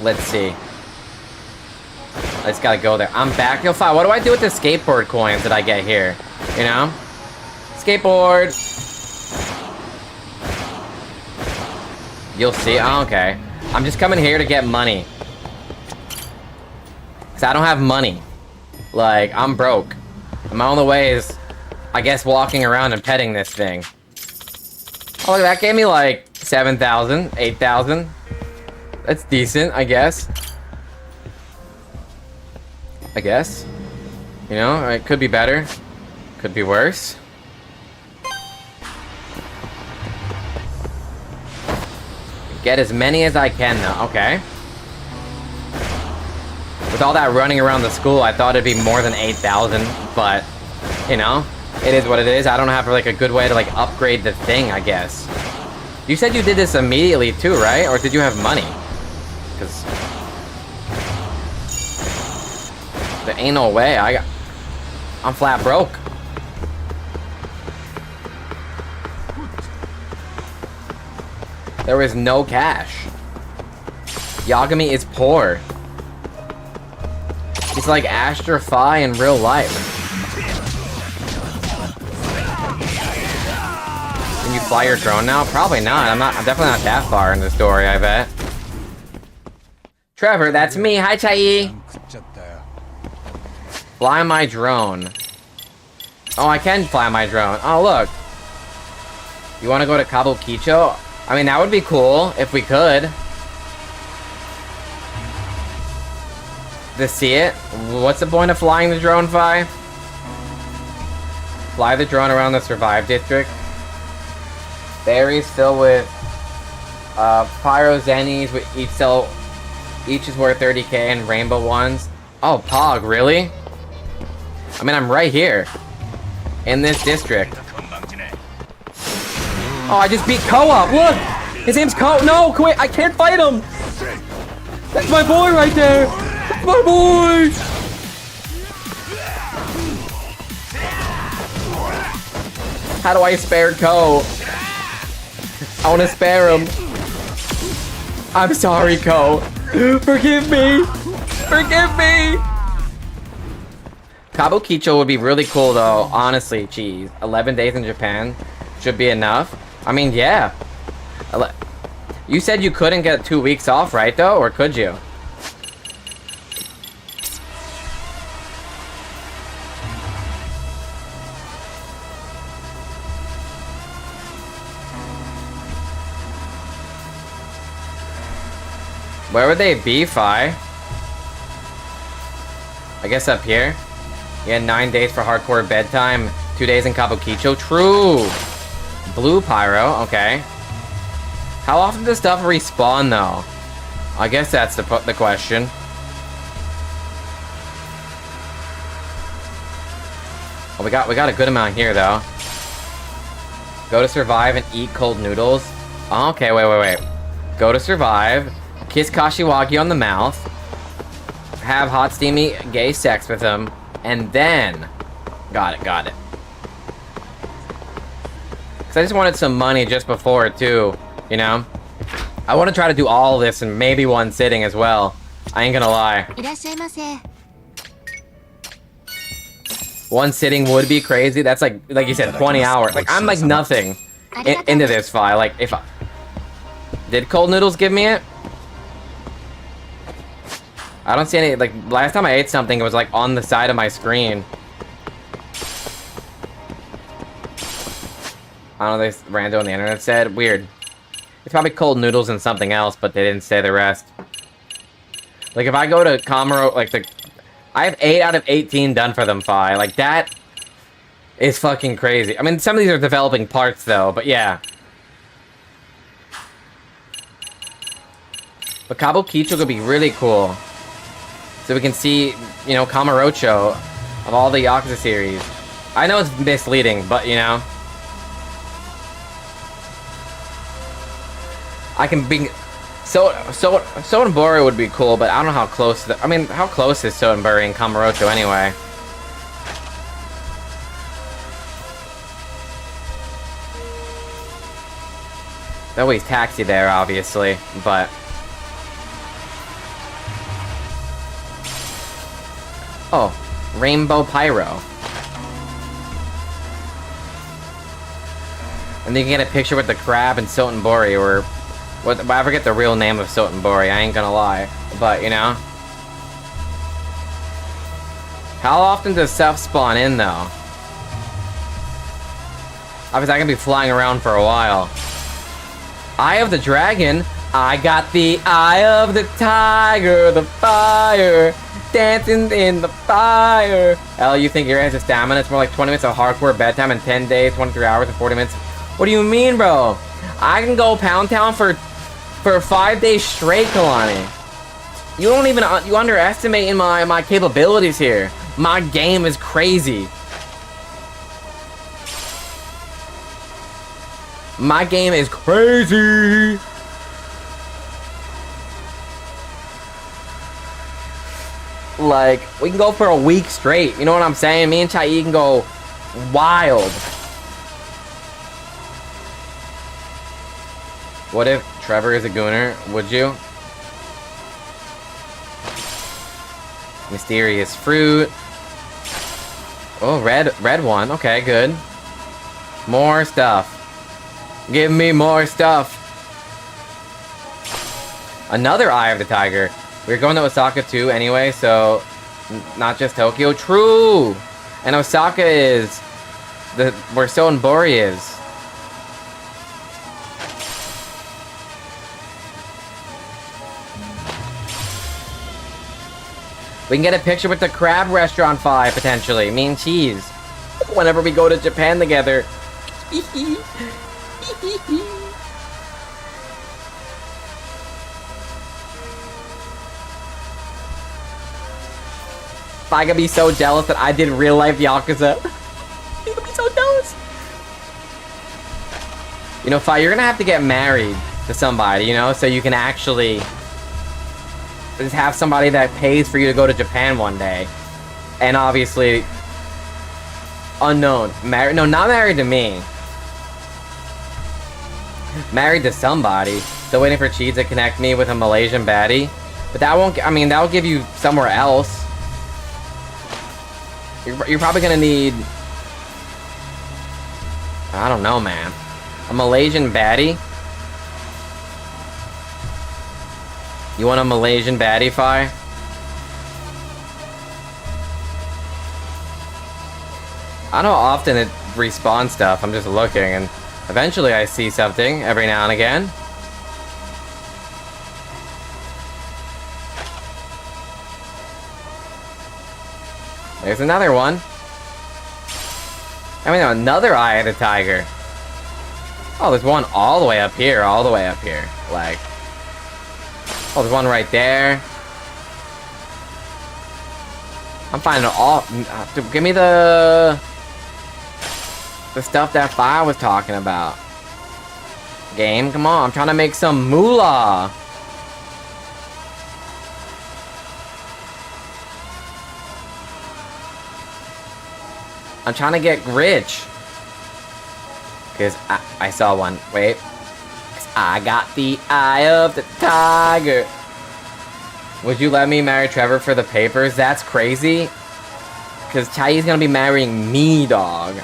Let's see. I just gotta go there. I'm back. Yo, fine. What do I do with the skateboard coins that I get here? You know? Skateboard! You'll see. Oh, okay. I'm just coming here to get money. Because I don't have money. Like, I'm broke. My only way is, I guess, walking around and petting this thing. Oh, look, that gave me like 7,000, 8,000. That's decent, I guess. I guess. You know, it could be better. Could be worse. Get as many as I can, though. Okay. With all that running around the school, I thought it'd be more than 8,000, but, you know, it is what it is. I don't have, like, a good way to, like, upgrade the thing, I guess. You said you did this immediately, too, right? Or did you have money? Because there ain't no way. I'm flat broke. There is no cash. Yagami is poor. He's like Astra Phi in real life. Can you fly your drone now? Probably not. I'm definitely not that far in the story, I bet. Trevor, that's me. Hi, Chai. Fly my drone. Oh, I can fly my drone. Oh, look. You want to go to Kabukicho? I mean, that would be cool if we could. To see it? What's the point of flying the drone, Phi? Fly the drone around the Survive District. Berries filled with Pyro Zennies, with each is worth 30k, and rainbow ones. Oh, Pog, really? I mean, I'm right here. In this district. Oh, I just beat Co-op, look! His name's No, wait, I can't fight him! That's my boy right there! That's my boy! How do I spare Ko? I want to spare him. I'm sorry, Ko. Forgive me! Forgive me! Kabukicho would be really cool, though. Honestly, geez. 11 days in Japan should be enough. I mean, yeah. You said you couldn't get 2 weeks off, right, though? Or could you? Where would they be, Phi? I guess up here. You had 9 days for hardcore bedtime, 2 days in Kabukicho. True! Blue pyro, okay. How often does stuff respawn, though? I guess that's the question. Oh, we got a good amount here, though. Go to survive and eat cold noodles. Oh, okay, wait. Go to survive. Kiss Kashiwagi on the mouth. Have hot, steamy, gay sex with him. And then... Got it. Because I just wanted some money just before it, too. You know? I want to try to do all of this in maybe one sitting as well. I ain't gonna lie. One sitting would be crazy. That's like you said, 20 hours. Like, I'm like nothing into this file. Like, if I... Did cold noodles give me it? I don't see any... Like, last time I ate something, it was like on the side of my screen. I don't know, this rando on the internet said. Weird. It's probably cold noodles and something else, but they didn't say the rest. Like, if I go to Kamaro, like, I have 8 out of 18 done for them, Fi. Like, that is fucking crazy. I mean, some of these are developing parts, though, but yeah. But Kabukicho could be really cool. So we can see, you know, Kamurocho of all the Yakuza series. I know it's misleading, but, you know. I can be... Sotenbori would be cool, but I don't know how close... I mean, how close is Sotenbori and Kamurocho anyway? There's always Taxi there, obviously, but... Oh, Rainbow Pyro. And then you can get a picture with the crab and Sotenbori, or... I forget the real name of Sotenbori, I ain't gonna lie. But, you know. How often does stuff spawn in, though? Obviously, I can be flying around for a while. Eye of the Dragon? I got the Eye of the Tiger, the fire, dancing in the fire. Hell, you think your ass is stamina? It's more like 20 minutes of hardcore bedtime in 10 days, 23 hours, and 40 minutes. What do you mean, bro? I can go Pound Town for 5 days straight, Kalani. You don't even... You underestimating my capabilities here. My game is crazy. My game is crazy. Like, we can go for a week straight. You know what I'm saying? Me and Chai can go wild. What if Trevor is a gooner? Would you? Mysterious fruit. Oh, red one. Okay, good. More stuff. Give me more stuff. Another Eye of the Tiger. We're going to Osaka too anyway, so not just Tokyo. True! And Osaka is where Sotenbori is. We can get a picture with the crab restaurant 5, potentially. Me and Cheese. Whenever we go to Japan together. I could be so jealous that I did real life Yakuza. You could be so jealous. You know, Fi, you're gonna have to get married to somebody, you know, so you can actually just have somebody that pays for you to go to Japan one day. And obviously, unknown. Married? No, not married to me. Married to somebody. Still waiting for Cheese to connect me with a Malaysian baddie. But that won't, I mean, that'll give you somewhere else. You're probably gonna need... I don't know, man. A Malaysian baddie? You want a Malaysian baddie, Fi? I don't know how often it respawns stuff. I'm just looking, and eventually I see something every now and again. There's another one. I mean, another Eye of the Tiger. Oh, there's one all the way up here, all the way up here. Like, oh, there's one right there. I'm finding all. Dude, give me the stuff that Fire was talking about. Game, come on, I'm trying to make some moolah. I'm trying to get rich. Because I saw one. Wait. 'Cause I got the eye of the tiger. Would you let me marry Trevor for the papers? That's crazy. Because Chai's gonna be marrying me, dog.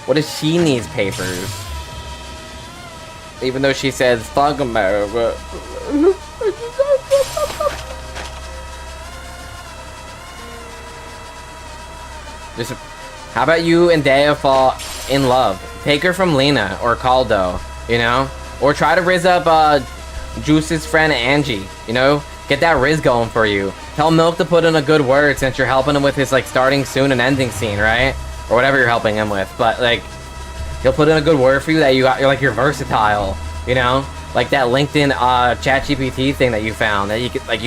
What if she needs papers? Even though she says, fuck America. Just, how about you and Dea fall in love? Take her from Lena or Caldo, you know? Or try to rizz up Juice's friend Angie, you know? Get that Riz going for you. Tell Milk to put in a good word since you're helping him with his like starting soon and ending scene, right? Or whatever you're helping him with. But like, he'll put in a good word for you that you're versatile, you know? Like that LinkedIn ChatGPT thing that you found that like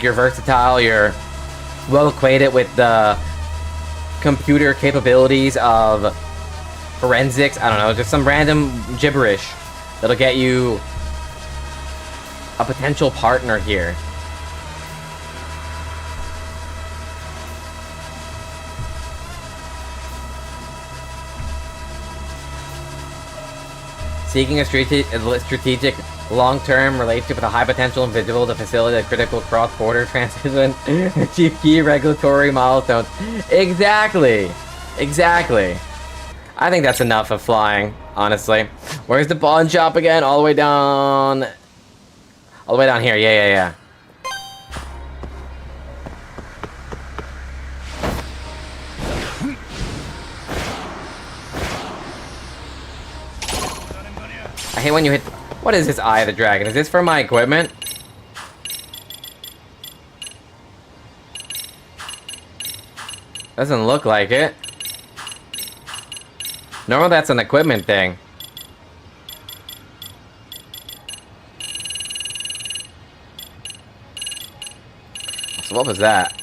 you're versatile, you're well acquainted with the computer capabilities of forensics. I don't know, just some random gibberish that'll get you a potential partner here. Seeking a strategic long-term relationship with a high potential individual to facilitate a critical cross-border transition. Achieve key regulatory milestones. Exactly. Exactly. I think that's enough of flying, honestly. Where's the pawn shop again? All the way down... all the way down here. Yeah. I hate when you hit... what is this Eye of the Dragon? Is this for my equipment? Doesn't look like it. Normally that's an equipment thing. So what was that?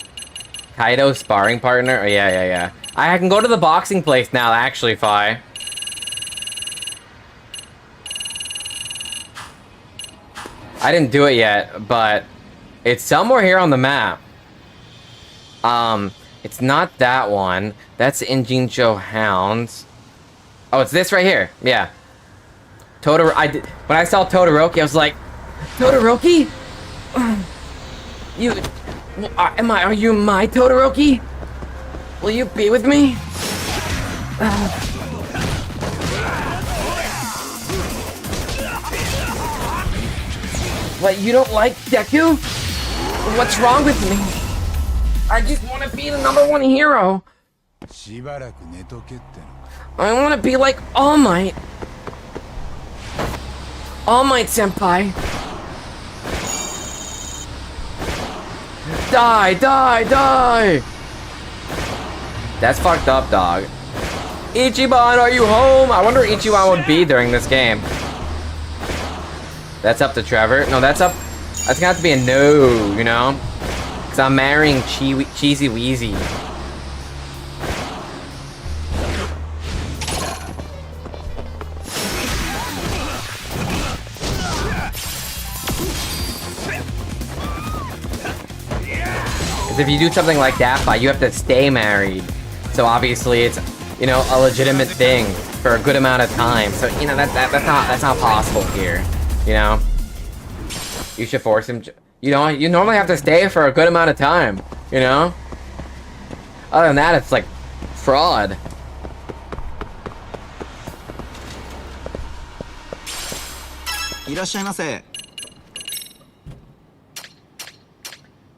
Kaido sparring partner? Oh, yeah. I can go to the boxing place now, actually, Fi. I didn't do it yet, but it's somewhere here on the map. It's not that one. That's Injincho Hounds. Oh, it's this right here. Yeah. When I saw Todoroki, I was like, Todoroki? Are you my Todoroki? Will you be with me? What, you don't like Deku? What's wrong with me? I just want to be the #1 hero. I want to be like All Might. All Might senpai. Die! That's fucked up, dog. Ichiban, are you home? I wonder where Ichiban would be during this game. That's up to Trevor. No, that's gonna have to be a no, you know? Because I'm marrying Cheesy Weezy. Because if you do something like that, you have to stay married. So obviously it's, you know, a legitimate thing for a good amount of time. So, you know, that's not possible here. You know? You should force him. You know, you normally have to stay for a good amount of time. You know? Other than that, it's like fraud.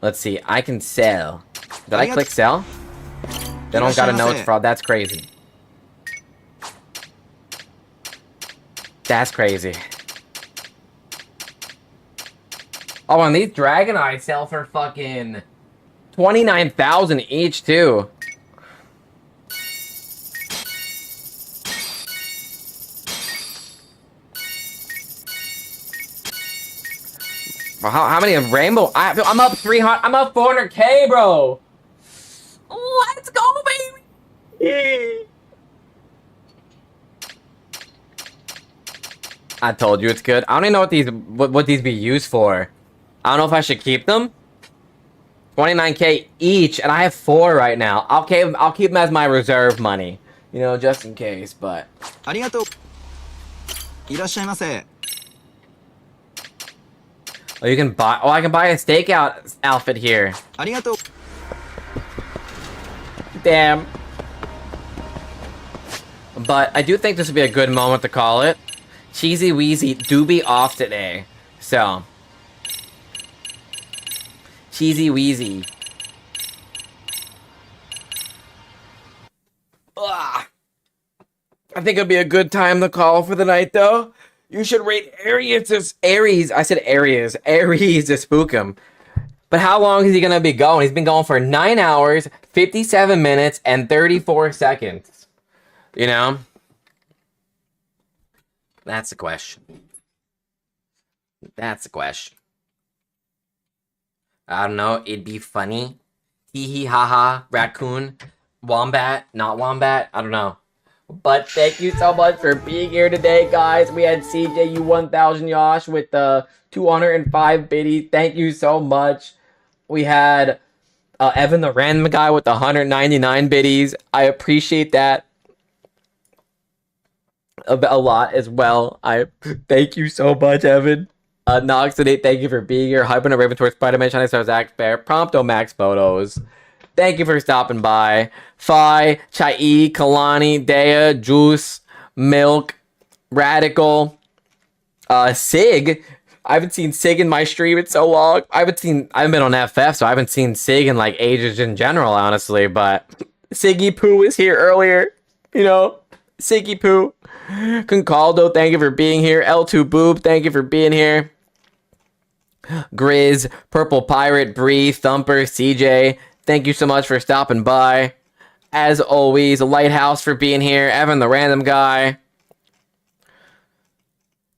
Let's see. I can sell. Did I click sell? They don't gotta know it's fraud. That's crazy. That's crazy. Oh, and these Dragon Eyes sell for fucking 29,000 each, too. Well, how many rainbow? I'm up 300. I'm up 400K, bro. Let's go, baby. I told you it's good. I don't even know what these be used for. I don't know if I should keep them. 29K each, and I have 4 right now. I'll keep them as my reserve money, you know, just in case. But. ありがとう。いらっしゃいませ。 Oh, you can buy. Oh, I can buy a stakeout outfit here. ありがとう。 Damn. But I do think this would be a good moment to call it. Cheesy Weezy do be off today, so. Cheesy Weezy. Ugh. I think it'd be a good time to call for the night, though. You should rate Aries. I said Aries to spook him. But how long is he gonna be going? He's been going for 9 hours, 57 minutes, and 34 seconds. You know? That's the question. That's the question. I don't know. It'd be funny. Hee hee ha ha. Raccoon. Wombat. Not wombat. I don't know. But thank you so much for being here today, guys. We had CJU 1000 Yosh with the 205 biddies. Thank you so much. We had Evan the random guy with the 199 biddies. I appreciate that a lot as well. I thank you so much, Evan. Nox today, thank you for being here. Hyper Raven Tour Spider-Man, Shining Star Zach Bear, Prompto Max Photos. Thank you for stopping by. Phi, Chai, Kalani, Dea, Juice, Milk, Radical, Sig. I haven't seen Sig in my stream in so long. I haven't been on FF, so I haven't seen Sig in like ages in general, honestly. But Siggy Poo was here earlier. You know, Siggy Poo. Concaldo, thank you for being here. L2 Boob, thank you for being here. Grizz, Purple Pirate, Bree, Thumper, CJ, thank you so much for stopping by. As always, Lighthouse for being here. Evan the random guy.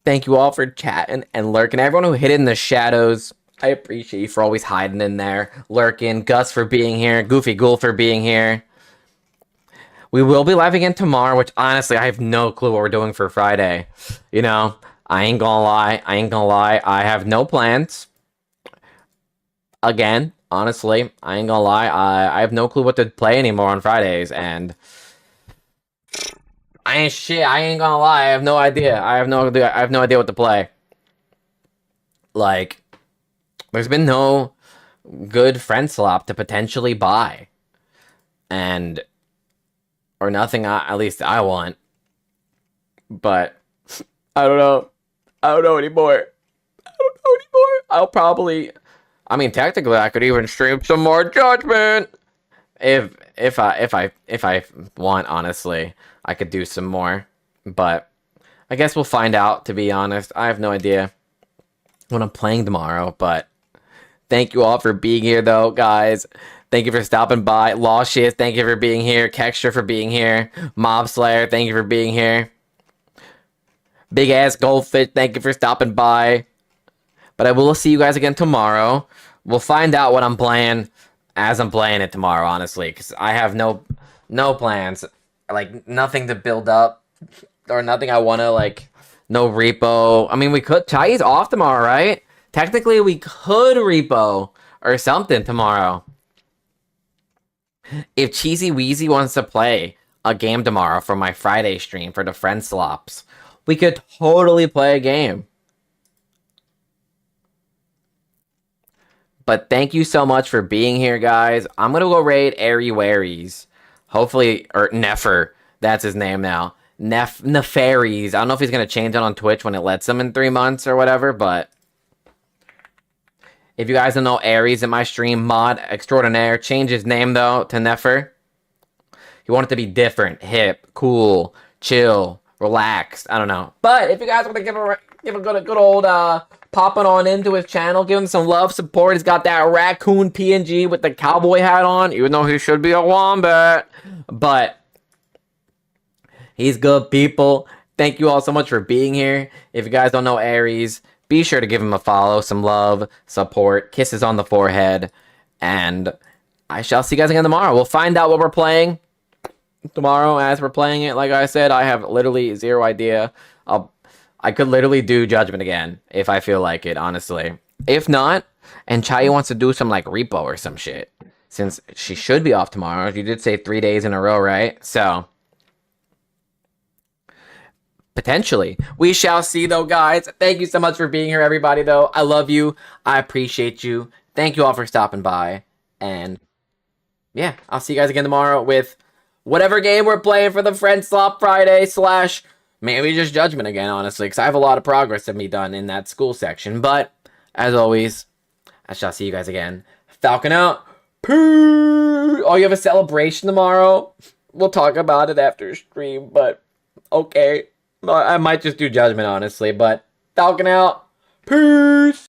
Thank you all for chatting and lurking. Everyone who hid in the shadows, I appreciate you for always hiding in there, lurking. Gus for being here. Goofy Ghoul for being here. We will be live again tomorrow, which honestly, I have no clue what we're doing for Friday. You know, I ain't gonna lie. I have no plans. Again, honestly, I ain't gonna lie. I have no clue what to play anymore on Fridays, and I ain't gonna lie. I have no idea. I have no idea what to play. Like, there's been no good friend slop to potentially buy, or nothing. At least I want. But I don't know. I don't know anymore. I'll probably. I mean, technically, I could even stream some more Judgment if I want. Honestly, I could do some more, but I guess we'll find out. To be honest, I have no idea what I'm playing tomorrow. But thank you all for being here, though, guys. Thank you for stopping by. Law Shiz, thank you for being here. Kextra for being here. Mob Slayer, thank you for being here. Big Ass Goldfish, thank you for stopping by. But I will see you guys again tomorrow. We'll find out what I'm playing as I'm playing it tomorrow, honestly. Because I have no plans. Like, nothing to build up. Or nothing I want to, like, no repo. I mean, we could. Chai's off tomorrow, right? Technically, we could repo or something tomorrow. If Cheesy Weezy wants to play a game tomorrow for my Friday stream for the friend slops, we could totally play a game. But thank you so much for being here, guys. I'm going to go raid Airy Waries. Hopefully, or Nefer. That's his name now. Nefaries. I don't know if he's going to change it on Twitch when it lets him in 3 months or whatever, but if you guys don't know Aries in my stream, Mod Extraordinaire, change his name, though, to Nefer. He wanted to be different, hip, cool, chill, relaxed. I don't know. But if you guys want to give a good old popping on into his channel, give him some love, support. He's got that raccoon PNG with the cowboy hat on, even though he should be a wombat. But he's good, people. Thank you all so much for being here. If you guys don't know Aries, be sure to give him a follow, some love, support, kisses on the forehead, and I shall see you guys again tomorrow. We'll find out what we're playing tomorrow as we're playing it. Like I said, I have literally zero idea. I could literally do Judgment again if I feel like it, honestly. If not, and Chai wants to do some like repo or some shit, since she should be off tomorrow. You did say 3 days in a row, right? So potentially. We shall see, though, guys. Thank you so much for being here, everybody, though. I love you. I appreciate you. Thank you all for stopping by. And yeah, I'll see you guys again tomorrow with whatever game we're playing for the Friend Slop Friday / maybe just Judgment again, honestly, because I have a lot of progress to be done in that school section. But as always, I shall see you guys again. Falcon out. Peace. Oh, you have a celebration tomorrow? We'll talk about it after stream, but okay. I might just do Judgment, honestly, but Falcon out. Peace.